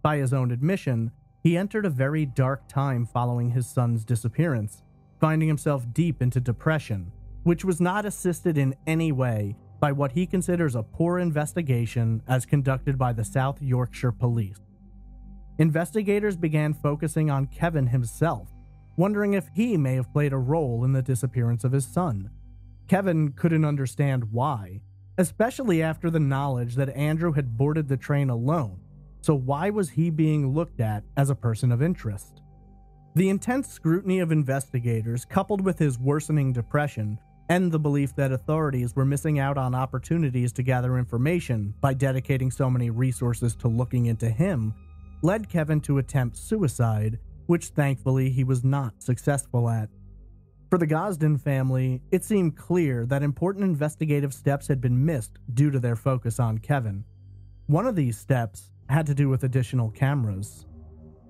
By his own admission, he entered a very dark time following his son's disappearance, finding himself deep into depression, which was not assisted in any way by what he considers a poor investigation as conducted by the South Yorkshire Police. Investigators began focusing on Kevin himself, wondering if he may have played a role in the disappearance of his son. Kevin couldn't understand why, especially after the knowledge that Andrew had boarded the train alone, so why was he being looked at as a person of interest? The intense scrutiny of investigators, coupled with his worsening depression, and the belief that authorities were missing out on opportunities to gather information by dedicating so many resources to looking into him, led Kevin to attempt suicide, which thankfully he was not successful at. For the Gosden family, it seemed clear that important investigative steps had been missed due to their focus on Kevin. One of these steps had to do with additional cameras.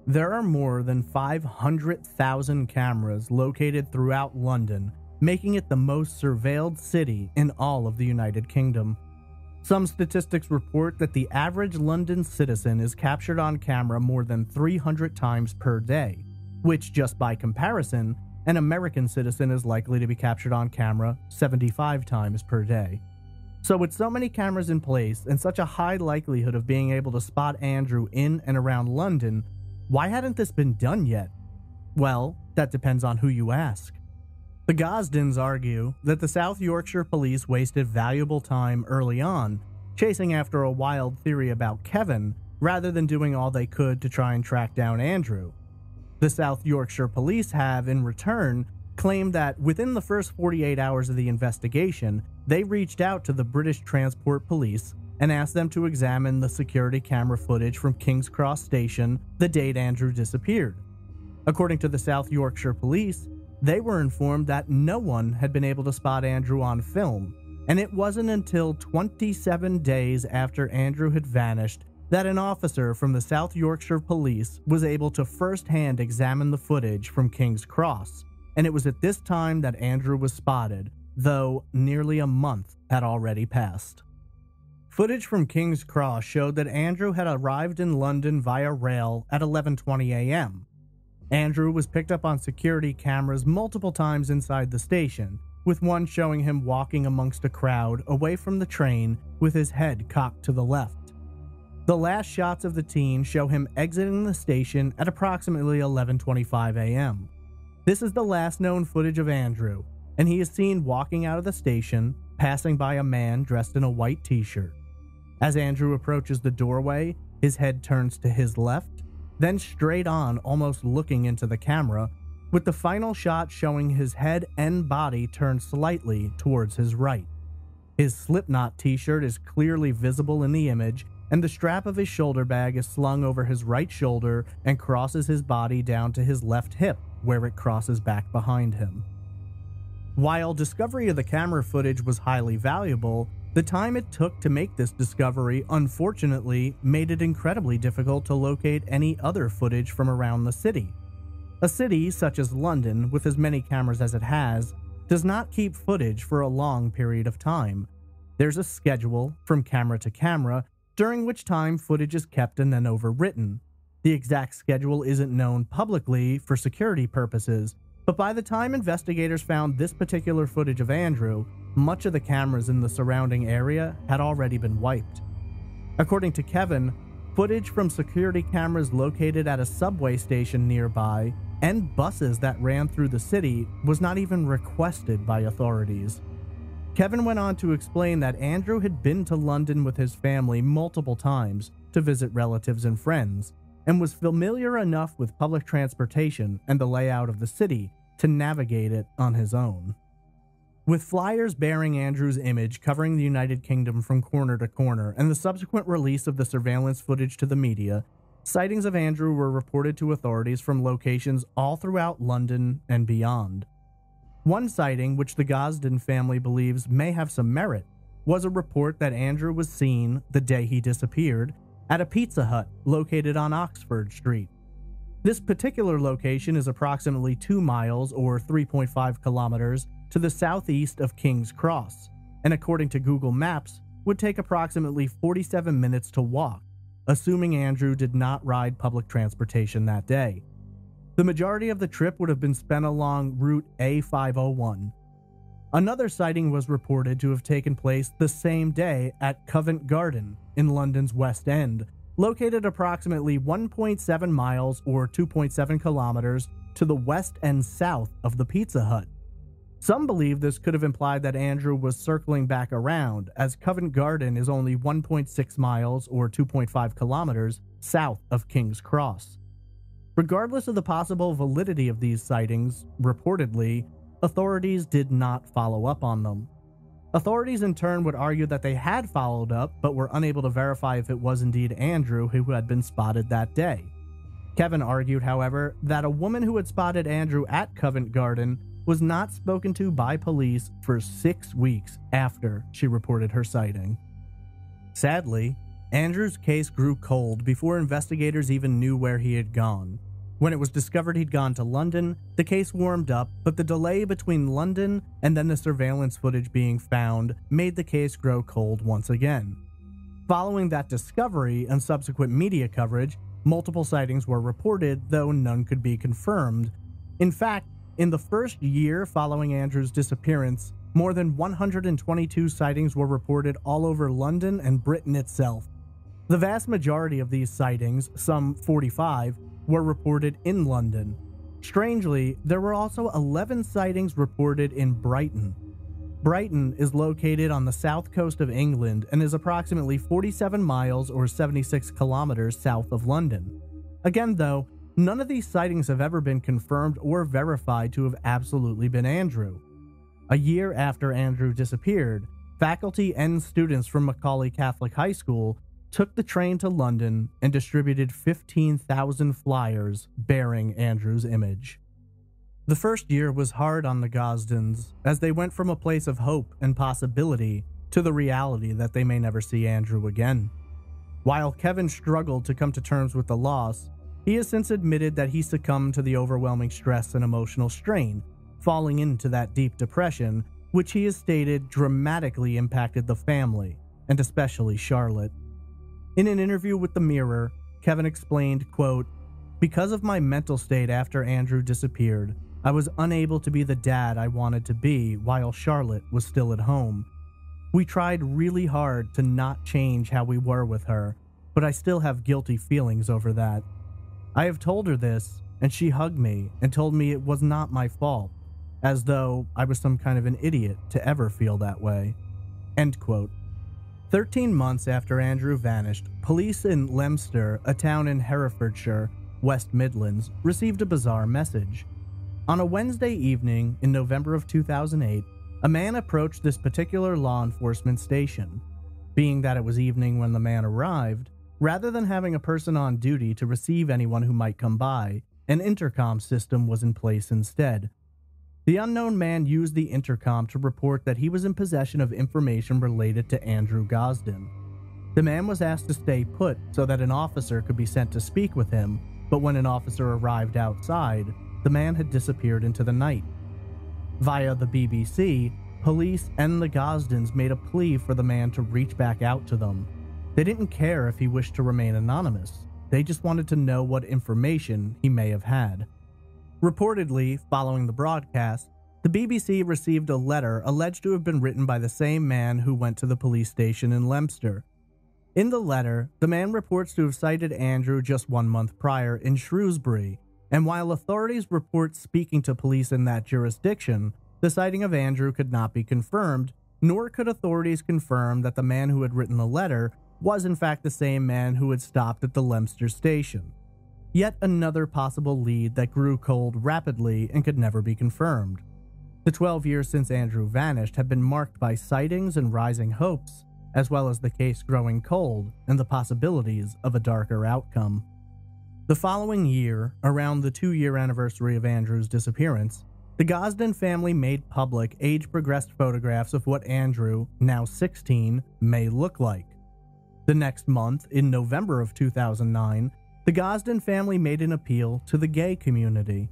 There are more than 500,000 cameras located throughout London, making it the most surveilled city in all of the United Kingdom. Some statistics report that the average London citizen is captured on camera more than 300 times per day, which, just by comparison, an American citizen is likely to be captured on camera 75 times per day. So with so many cameras in place and such a high likelihood of being able to spot Andrew in and around London, why hadn't this been done yet? Well, that depends on who you ask. The Gosdens argue that the South Yorkshire Police wasted valuable time early on, chasing after a wild theory about Kevin, rather than doing all they could to try and track down Andrew. The South Yorkshire Police have, in return, claimed that within the first 48 hours of the investigation, they reached out to the British Transport Police and asked them to examine the security camera footage from King's Cross Station the date Andrew disappeared. According to the South Yorkshire Police, they were informed that no one had been able to spot Andrew on film, and it wasn't until 27 days after Andrew had vanished that an officer from the South Yorkshire Police was able to first-hand examine the footage from King's Cross, and it was at this time that Andrew was spotted, though nearly a month had already passed. Footage from King's Cross showed that Andrew had arrived in London via rail at 11:20 a.m. Andrew was picked up on security cameras multiple times inside the station, with one showing him walking amongst a crowd away from the train with his head cocked to the left. The last shots of the teen show him exiting the station at approximately 11:25 a.m. This is the last known footage of Andrew, and he is seen walking out of the station, passing by a man dressed in a white t-shirt. As Andrew approaches the doorway, his head turns to his left, then straight on, almost looking into the camera, with the final shot showing his head and body turned slightly towards his right. His Slipknot t-shirt is clearly visible in the image, and the strap of his shoulder bag is slung over his right shoulder and crosses his body down to his left hip, where it crosses back behind him. While discovery of the camera footage was highly valuable, the time it took to make this discovery unfortunately made it incredibly difficult to locate any other footage from around the city. A city such as London, with as many cameras as it has, does not keep footage for a long period of time. There's a schedule, from camera to camera, during which time footage is kept and then overwritten. The exact schedule isn't known publicly for security purposes, but by the time investigators found this particular footage of Andrew, much of the cameras in the surrounding area had already been wiped. According to Kevin, footage from security cameras located at a subway station nearby and buses that ran through the city was not even requested by authorities. Kevin went on to explain that Andrew had been to London with his family multiple times to visit relatives and friends, and was familiar enough with public transportation and the layout of the city to navigate it on his own. With flyers bearing Andrew's image covering the United Kingdom from corner to corner and the subsequent release of the surveillance footage to the media, sightings of Andrew were reported to authorities from locations all throughout London and beyond. One sighting, which the Gosden family believes may have some merit, was a report that Andrew was seen, the day he disappeared, at a Pizza Hut located on Oxford Street. This particular location is approximately 2 miles or 3.5 kilometers to the southeast of King's Cross, and according to Google Maps, would take approximately 47 minutes to walk, assuming Andrew did not ride public transportation that day. The majority of the trip would have been spent along Route A501. Another sighting was reported to have taken place the same day at Covent Garden in London's West End, located approximately 1.7 miles or 2.7 kilometers to the west and south of the Pizza Hut. Some believe this could have implied that Andrew was circling back around, as Covent Garden is only 1.6 miles or 2.5 kilometers south of King's Cross. Regardless of the possible validity of these sightings, reportedly, authorities did not follow up on them. Authorities in turn would argue that they had followed up but were unable to verify if it was indeed Andrew who had been spotted that day. Kevin argued, however, that a woman who had spotted Andrew at Covent Garden was not spoken to by police for 6 weeks after she reported her sighting. Sadly, Andrew's case grew cold before investigators even knew where he had gone. When it was discovered he'd gone to London, the case warmed up, but the delay between London and then the surveillance footage being found made the case grow cold once again. Following that discovery and subsequent media coverage, multiple sightings were reported, though none could be confirmed. In fact, in the first year following Andrew's disappearance, more than 122 sightings were reported all over London and Britain itself. The vast majority of these sightings, some 45, were reported in London. Strangely, there were also 11 sightings reported in Brighton. Brighton is located on the south coast of England and is approximately 47 miles or 76 kilometers south of London. Again, though, none of these sightings have ever been confirmed or verified to have absolutely been Andrew. A year after Andrew disappeared, faculty and students from Macaulay Catholic High School took the train to London and distributed 15,000 flyers bearing Andrew's image. The first year was hard on the Gosdens, as they went from a place of hope and possibility to the reality that they may never see Andrew again. While Kevin struggled to come to terms with the loss, he has since admitted that he succumbed to the overwhelming stress and emotional strain, falling into that deep depression, which he has stated dramatically impacted the family, and especially Charlotte. In an interview with The Mirror, Kevin explained, quote, "Because of my mental state after Andrew disappeared, I was unable to be the dad I wanted to be while Charlotte was still at home. We tried really hard to not change how we were with her, but I still have guilty feelings over that. I have told her this, and she hugged me and told me it was not my fault, as though I was some kind of an idiot to ever feel that way." End quote. 13 months after Andrew vanished, police in Leominster, a town in Herefordshire, West Midlands, received a bizarre message. On a Wednesday evening in November of 2008, a man approached this particular law enforcement station. Being that it was evening when the man arrived, rather than having a person on duty to receive anyone who might come by, an intercom system was in place instead. The unknown man used the intercom to report that he was in possession of information related to Andrew Gosden. The man was asked to stay put so that an officer could be sent to speak with him, but when an officer arrived outside, the man had disappeared into the night. Via the BBC, police and the Gosdens made a plea for the man to reach back out to them. They didn't care if he wished to remain anonymous. They just wanted to know what information he may have had. Reportedly, following the broadcast, the BBC received a letter alleged to have been written by the same man who went to the police station in Leominster. In the letter, the man reports to have sighted Andrew just 1 month prior in Shrewsbury, and while authorities report speaking to police in that jurisdiction, the sighting of Andrew could not be confirmed nor could authorities confirm that the man who had written the letter was in fact the same man who had stopped at the Leominster station. Yet another possible lead that grew cold rapidly and could never be confirmed. The 12 years since Andrew vanished have been marked by sightings and rising hopes, as well as the case growing cold and the possibilities of a darker outcome. The following year, around the 2-year anniversary of Andrew's disappearance, the Gosden family made public age-progressed photographs of what Andrew, now 16, may look like. The next month, in November of 2009, the Gosden family made an appeal to the gay community.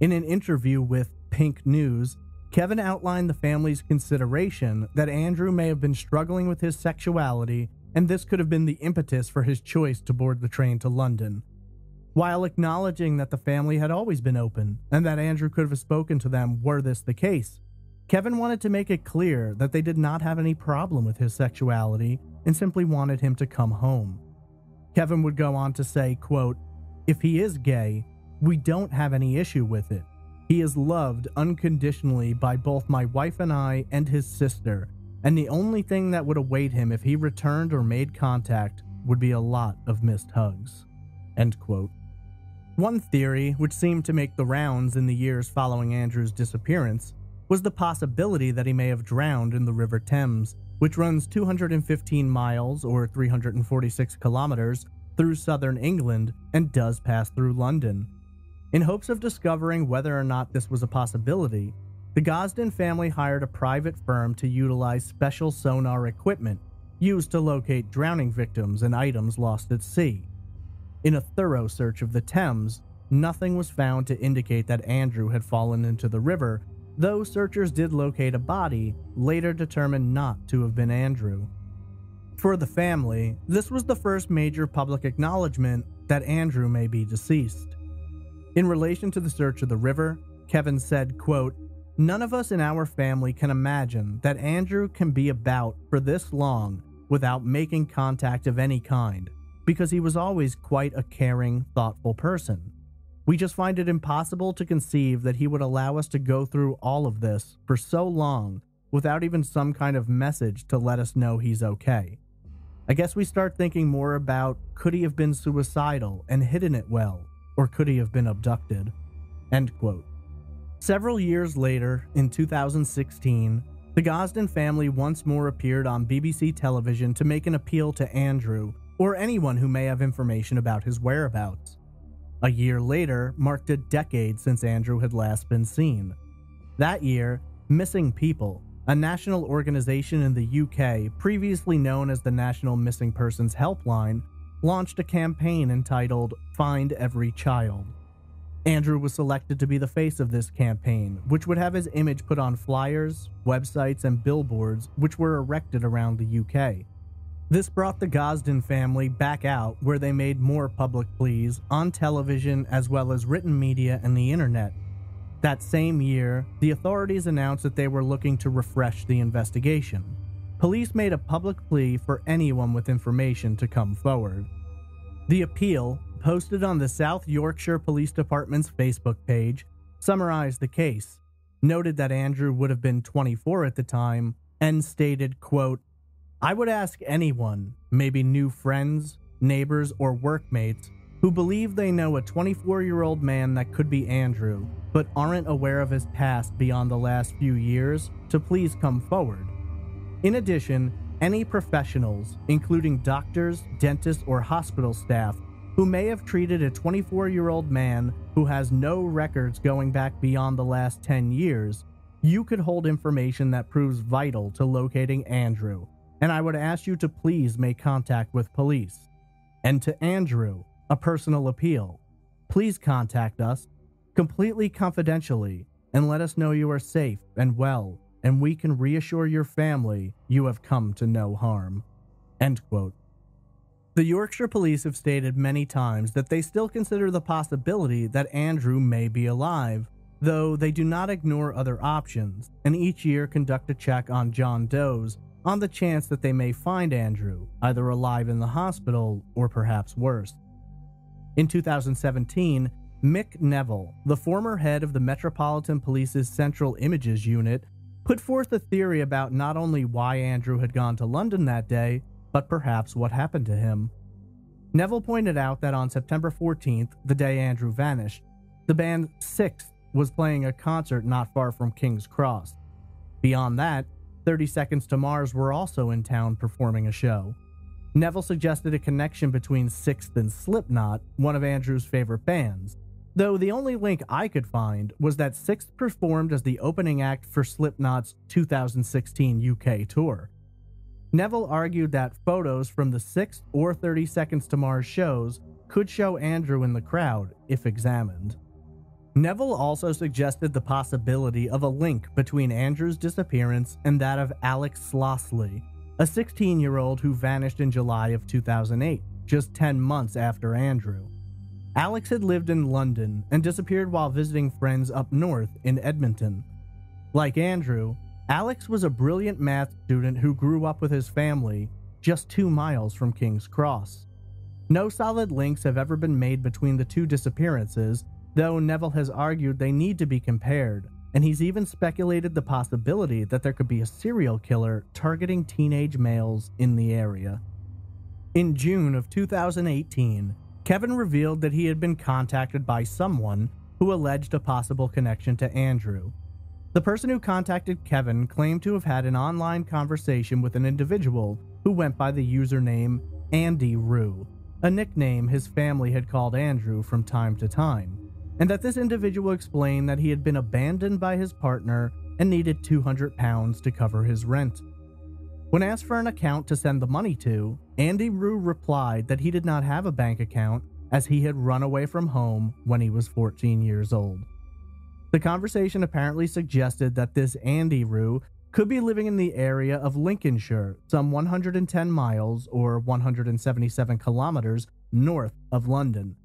In an interview with Pink News, Kevin outlined the family's consideration that Andrew may have been struggling with his sexuality, and this could have been the impetus for his choice to board the train to London. While acknowledging that the family had always been open, and that Andrew could have spoken to them were this the case, Kevin wanted to make it clear that they did not have any problem with his sexuality and simply wanted him to come home. Kevin would go on to say, quote, "If he is gay, we don't have any issue with it. He is loved unconditionally by both my wife and I and his sister, and the only thing that would await him if he returned or made contact would be a lot of missed hugs." End quote. One theory, which seemed to make the rounds in the years following Andrew's disappearance, was the possibility that he may have drowned in the River Thames, which runs 215 miles or 346 kilometers through southern England and does pass through London. In hopes of discovering whether or not this was a possibility, the Gosden family hired a private firm to utilize special sonar equipment used to locate drowning victims and items lost at sea. In a thorough search of the Thames, nothing was found to indicate that Andrew had fallen into the river, though searchers did locate a body, later determined not to have been Andrew. For the family, this was the first major public acknowledgement that Andrew may be deceased. In relation to the search of the river, Kevin said, quote, "None of us in our family can imagine that Andrew can be about for this long without making contact of any kind, because he was always quite a caring, thoughtful person. We just find it impossible to conceive that he would allow us to go through all of this for so long without even some kind of message to let us know he's okay. I guess we start thinking more about, could he have been suicidal and hidden it well, or could he have been abducted?" End quote. Several years later, in 2016, the Gosden family once more appeared on BBC television to make an appeal to Andrew, or anyone who may have information about his whereabouts. A year later marked a decade since Andrew had last been seen. That year, Missing People, a national organization in the UK previously known as the National Missing Persons Helpline, launched a campaign entitled Find Every Child. Andrew was selected to be the face of this campaign, which would have his image put on flyers, websites, and billboards which were erected around the UK. This brought the Gosden family back out, where they made more public pleas on television as well as written media and the internet. That same year, the authorities announced that they were looking to refresh the investigation. Police made a public plea for anyone with information to come forward. The appeal, posted on the South Yorkshire Police Department's Facebook page, summarized the case, noted that Andrew would have been 24 at the time, and stated, quote, "I would ask anyone, maybe new friends, neighbors, or workmates, who believe they know a 24-year-old man that could be Andrew, but aren't aware of his past beyond the last few years, to please come forward. In addition, any professionals, including doctors, dentists, or hospital staff, who may have treated a 24-year-old man who has no records going back beyond the last 10 years, you could hold information that proves vital to locating Andrew, and I would ask you to please make contact with police. And to Andrew, a personal appeal. Please contact us, completely confidentially, and let us know you are safe and well, and we can reassure your family you have come to no harm." End quote. The Yorkshire police have stated many times that they still consider the possibility that Andrew may be alive, though they do not ignore other options, and each year conduct a check on John Doe's on the chance that they may find Andrew, either alive in the hospital or perhaps worse. In 2017, Mick Neville, the former head of the Metropolitan Police's Central Images Unit, put forth a theory about not only why Andrew had gone to London that day, but perhaps what happened to him. Neville pointed out that on September 14th, the day Andrew vanished, the band Sixth was playing a concert not far from King's Cross. Beyond that, 30 Seconds to Mars were also in town performing a show. Neville suggested a connection between Sixth and Slipknot, one of Andrew's favorite bands, though the only link I could find was that Sixth performed as the opening act for Slipknot's 2016 UK tour. Neville argued that photos from the Sixth or 30 Seconds to Mars shows could show Andrew in the crowd if examined. Neville also suggested the possibility of a link between Andrew's disappearance and that of Alex Slossley, a 16-year-old who vanished in July of 2008, just 10 months after Andrew. Alex had lived in London and disappeared while visiting friends up north in Edmonton. Like Andrew, Alex was a brilliant math student who grew up with his family just 2 miles from King's Cross. No solid links have ever been made between the two disappearances, though Neville has argued they need to be compared, and he's even speculated the possibility that there could be a serial killer targeting teenage males in the area. In June of 2018, Kevin revealed that he had been contacted by someone who alleged a possible connection to Andrew. The person who contacted Kevin claimed to have had an online conversation with an individual who went by the username Andy Rue, a nickname his family had called Andrew from time to time, and that this individual explained that he had been abandoned by his partner and needed £200 to cover his rent. When asked for an account to send the money to, Andy Rue replied that he did not have a bank account as he had run away from home when he was 14 years old. The conversation apparently suggested that this Andy Rue could be living in the area of Lincolnshire, some 110 miles or 177 kilometers north of London.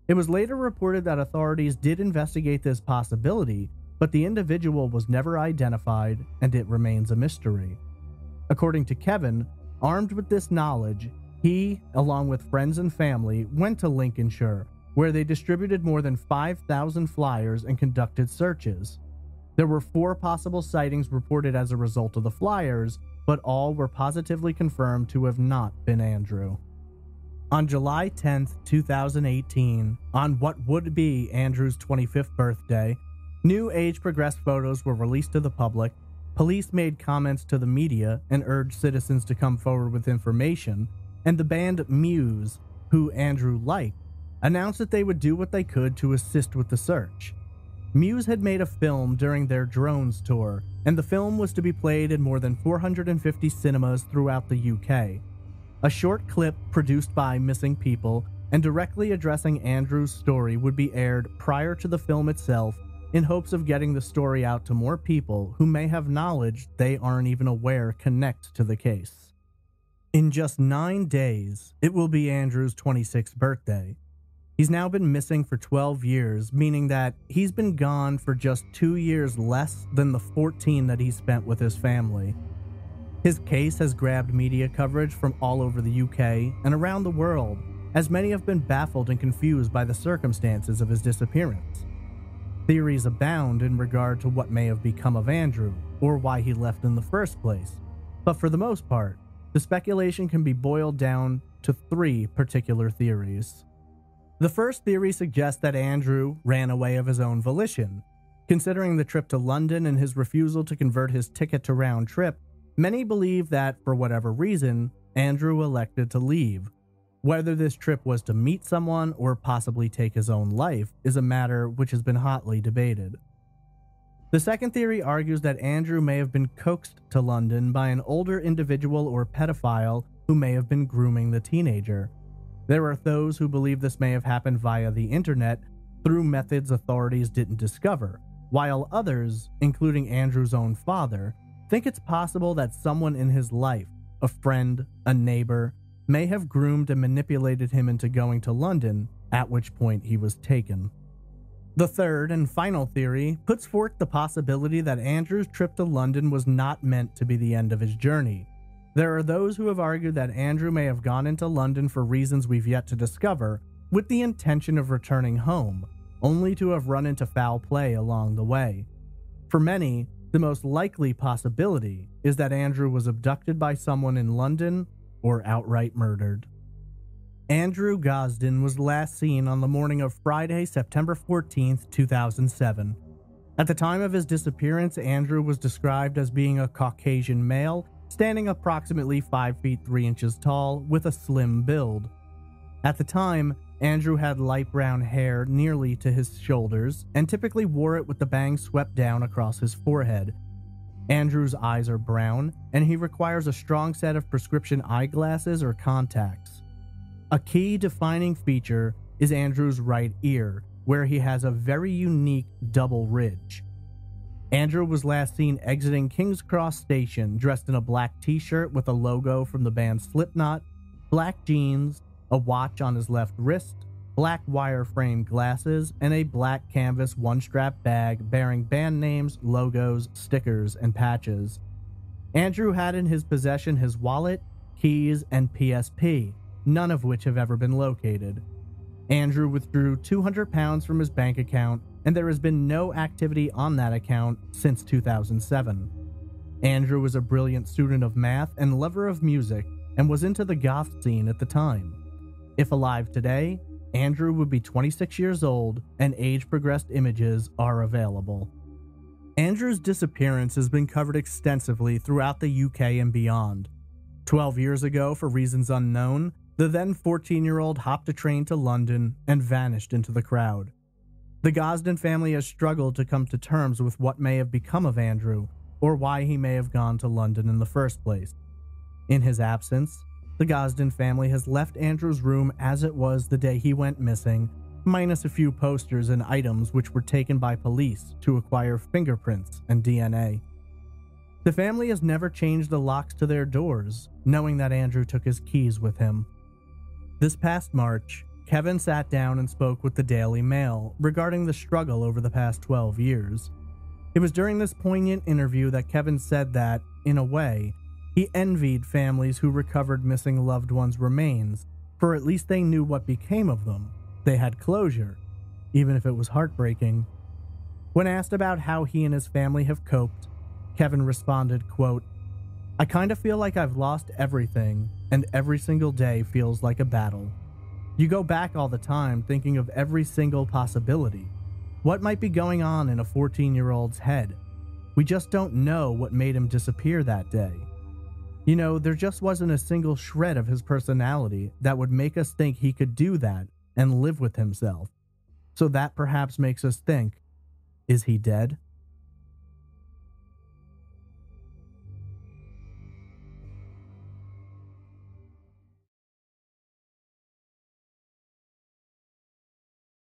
It was later reported that authorities did investigate this possibility, but the individual was never identified and it remains a mystery. According to Kevin, armed with this knowledge, he, along with friends and family, went to Lincolnshire, where they distributed more than 5,000 flyers and conducted searches. There were 4 possible sightings reported as a result of the flyers, but all were positively confirmed to have not been Andrew. On July 10, 2018, on what would be Andrew's 25th birthday, new age-progressed photos were released to the public. Police made comments to the media and urged citizens to come forward with information, and the band Muse, who Andrew liked, announced that they would do what they could to assist with the search. Muse had made a film during their Drones tour, and the film was to be played in more than 450 cinemas throughout the UK. A short clip produced by Missing People and directly addressing Andrew's story would be aired prior to the film itself in hopes of getting the story out to more people who may have knowledge they aren't even aware connect to the case. In just 9 days, it will be Andrew's 26th birthday. He's now been missing for 12 years, meaning that he's been gone for just 2 years less than the 14 that he spent with his family. His case has grabbed media coverage from all over the UK and around the world, as many have been baffled and confused by the circumstances of his disappearance. Theories abound in regard to what may have become of Andrew, or why he left in the first place, but for the most part, the speculation can be boiled down to 3 particular theories. The first theory suggests that Andrew ran away of his own volition. Considering the trip to London and his refusal to convert his ticket to round trip, many believe that, for whatever reason, Andrew elected to leave. Whether this trip was to meet someone or possibly take his own life is a matter which has been hotly debated. The second theory argues that Andrew may have been coaxed to London by an older individual or pedophile who may have been grooming the teenager. There are those who believe this may have happened via the internet through methods authorities didn't discover, while others, including Andrew's own father, think it's possible that someone in his life, a friend, a neighbor, may have groomed and manipulated him into going to London, at which point he was taken. The third and final theory puts forth the possibility that Andrew's trip to London was not meant to be the end of his journey. There are those who have argued that Andrew may have gone into London for reasons we've yet to discover, with the intention of returning home, only to have run into foul play along the way. For many, The most likely possibility is that Andrew was abducted by someone in London or outright murdered. Andrew Gosden was last seen on the morning of Friday, September 14th, 2007. At the time of his disappearance, Andrew was described as being a Caucasian male, standing approximately 5 feet 3 inches tall, with a slim build. At the time, Andrew had light brown hair nearly to his shoulders, and typically wore it with the bangs swept down across his forehead. Andrew's eyes are brown, and he requires a strong set of prescription eyeglasses or contacts. A key defining feature is Andrew's right ear, where he has a very unique double ridge. Andrew was last seen exiting King's Cross Station dressed in a black t-shirt with a logo from the band Slipknot, black jeans, a watch on his left wrist, black wire-framed glasses, and a black canvas one-strap bag bearing band names, logos, stickers, and patches. Andrew had in his possession his wallet, keys, and PSP, none of which have ever been located. Andrew withdrew £200 from his bank account, and there has been no activity on that account since 2007. Andrew was a brilliant student of math and lover of music, and was into the goth scene at the time. If alive today, Andrew would be 26 years old, and age-progressed images are available. Andrew's disappearance has been covered extensively throughout the UK and beyond. 12 years ago, for reasons unknown, the then 14-year-old hopped a train to London and vanished into the crowd. The Gosden family has struggled to come to terms with what may have become of Andrew, or why he may have gone to London in the first place. In his absence, the Gosden family has left Andrew's room as it was the day he went missing, minus a few posters and items which were taken by police to acquire fingerprints and DNA. The family has never changed the locks to their doors, knowing that Andrew took his keys with him. This past March, Kevin sat down and spoke with the Daily Mail regarding the struggle over the past 12 years. It was during this poignant interview that Kevin said that, in a way, he envied families who recovered missing loved ones' remains, for at least they knew what became of them. They had closure, even if it was heartbreaking. When asked about how he and his family have coped, Kevin responded, quote, "I kind of feel like I've lost everything, and every single day feels like a battle. You go back all the time thinking of every single possibility. What might be going on in a 14-year-old's head? We just don't know what made him disappear that day. You know, there just wasn't a single shred of his personality that would make us think he could do that and live with himself. So that perhaps makes us think, is he dead?"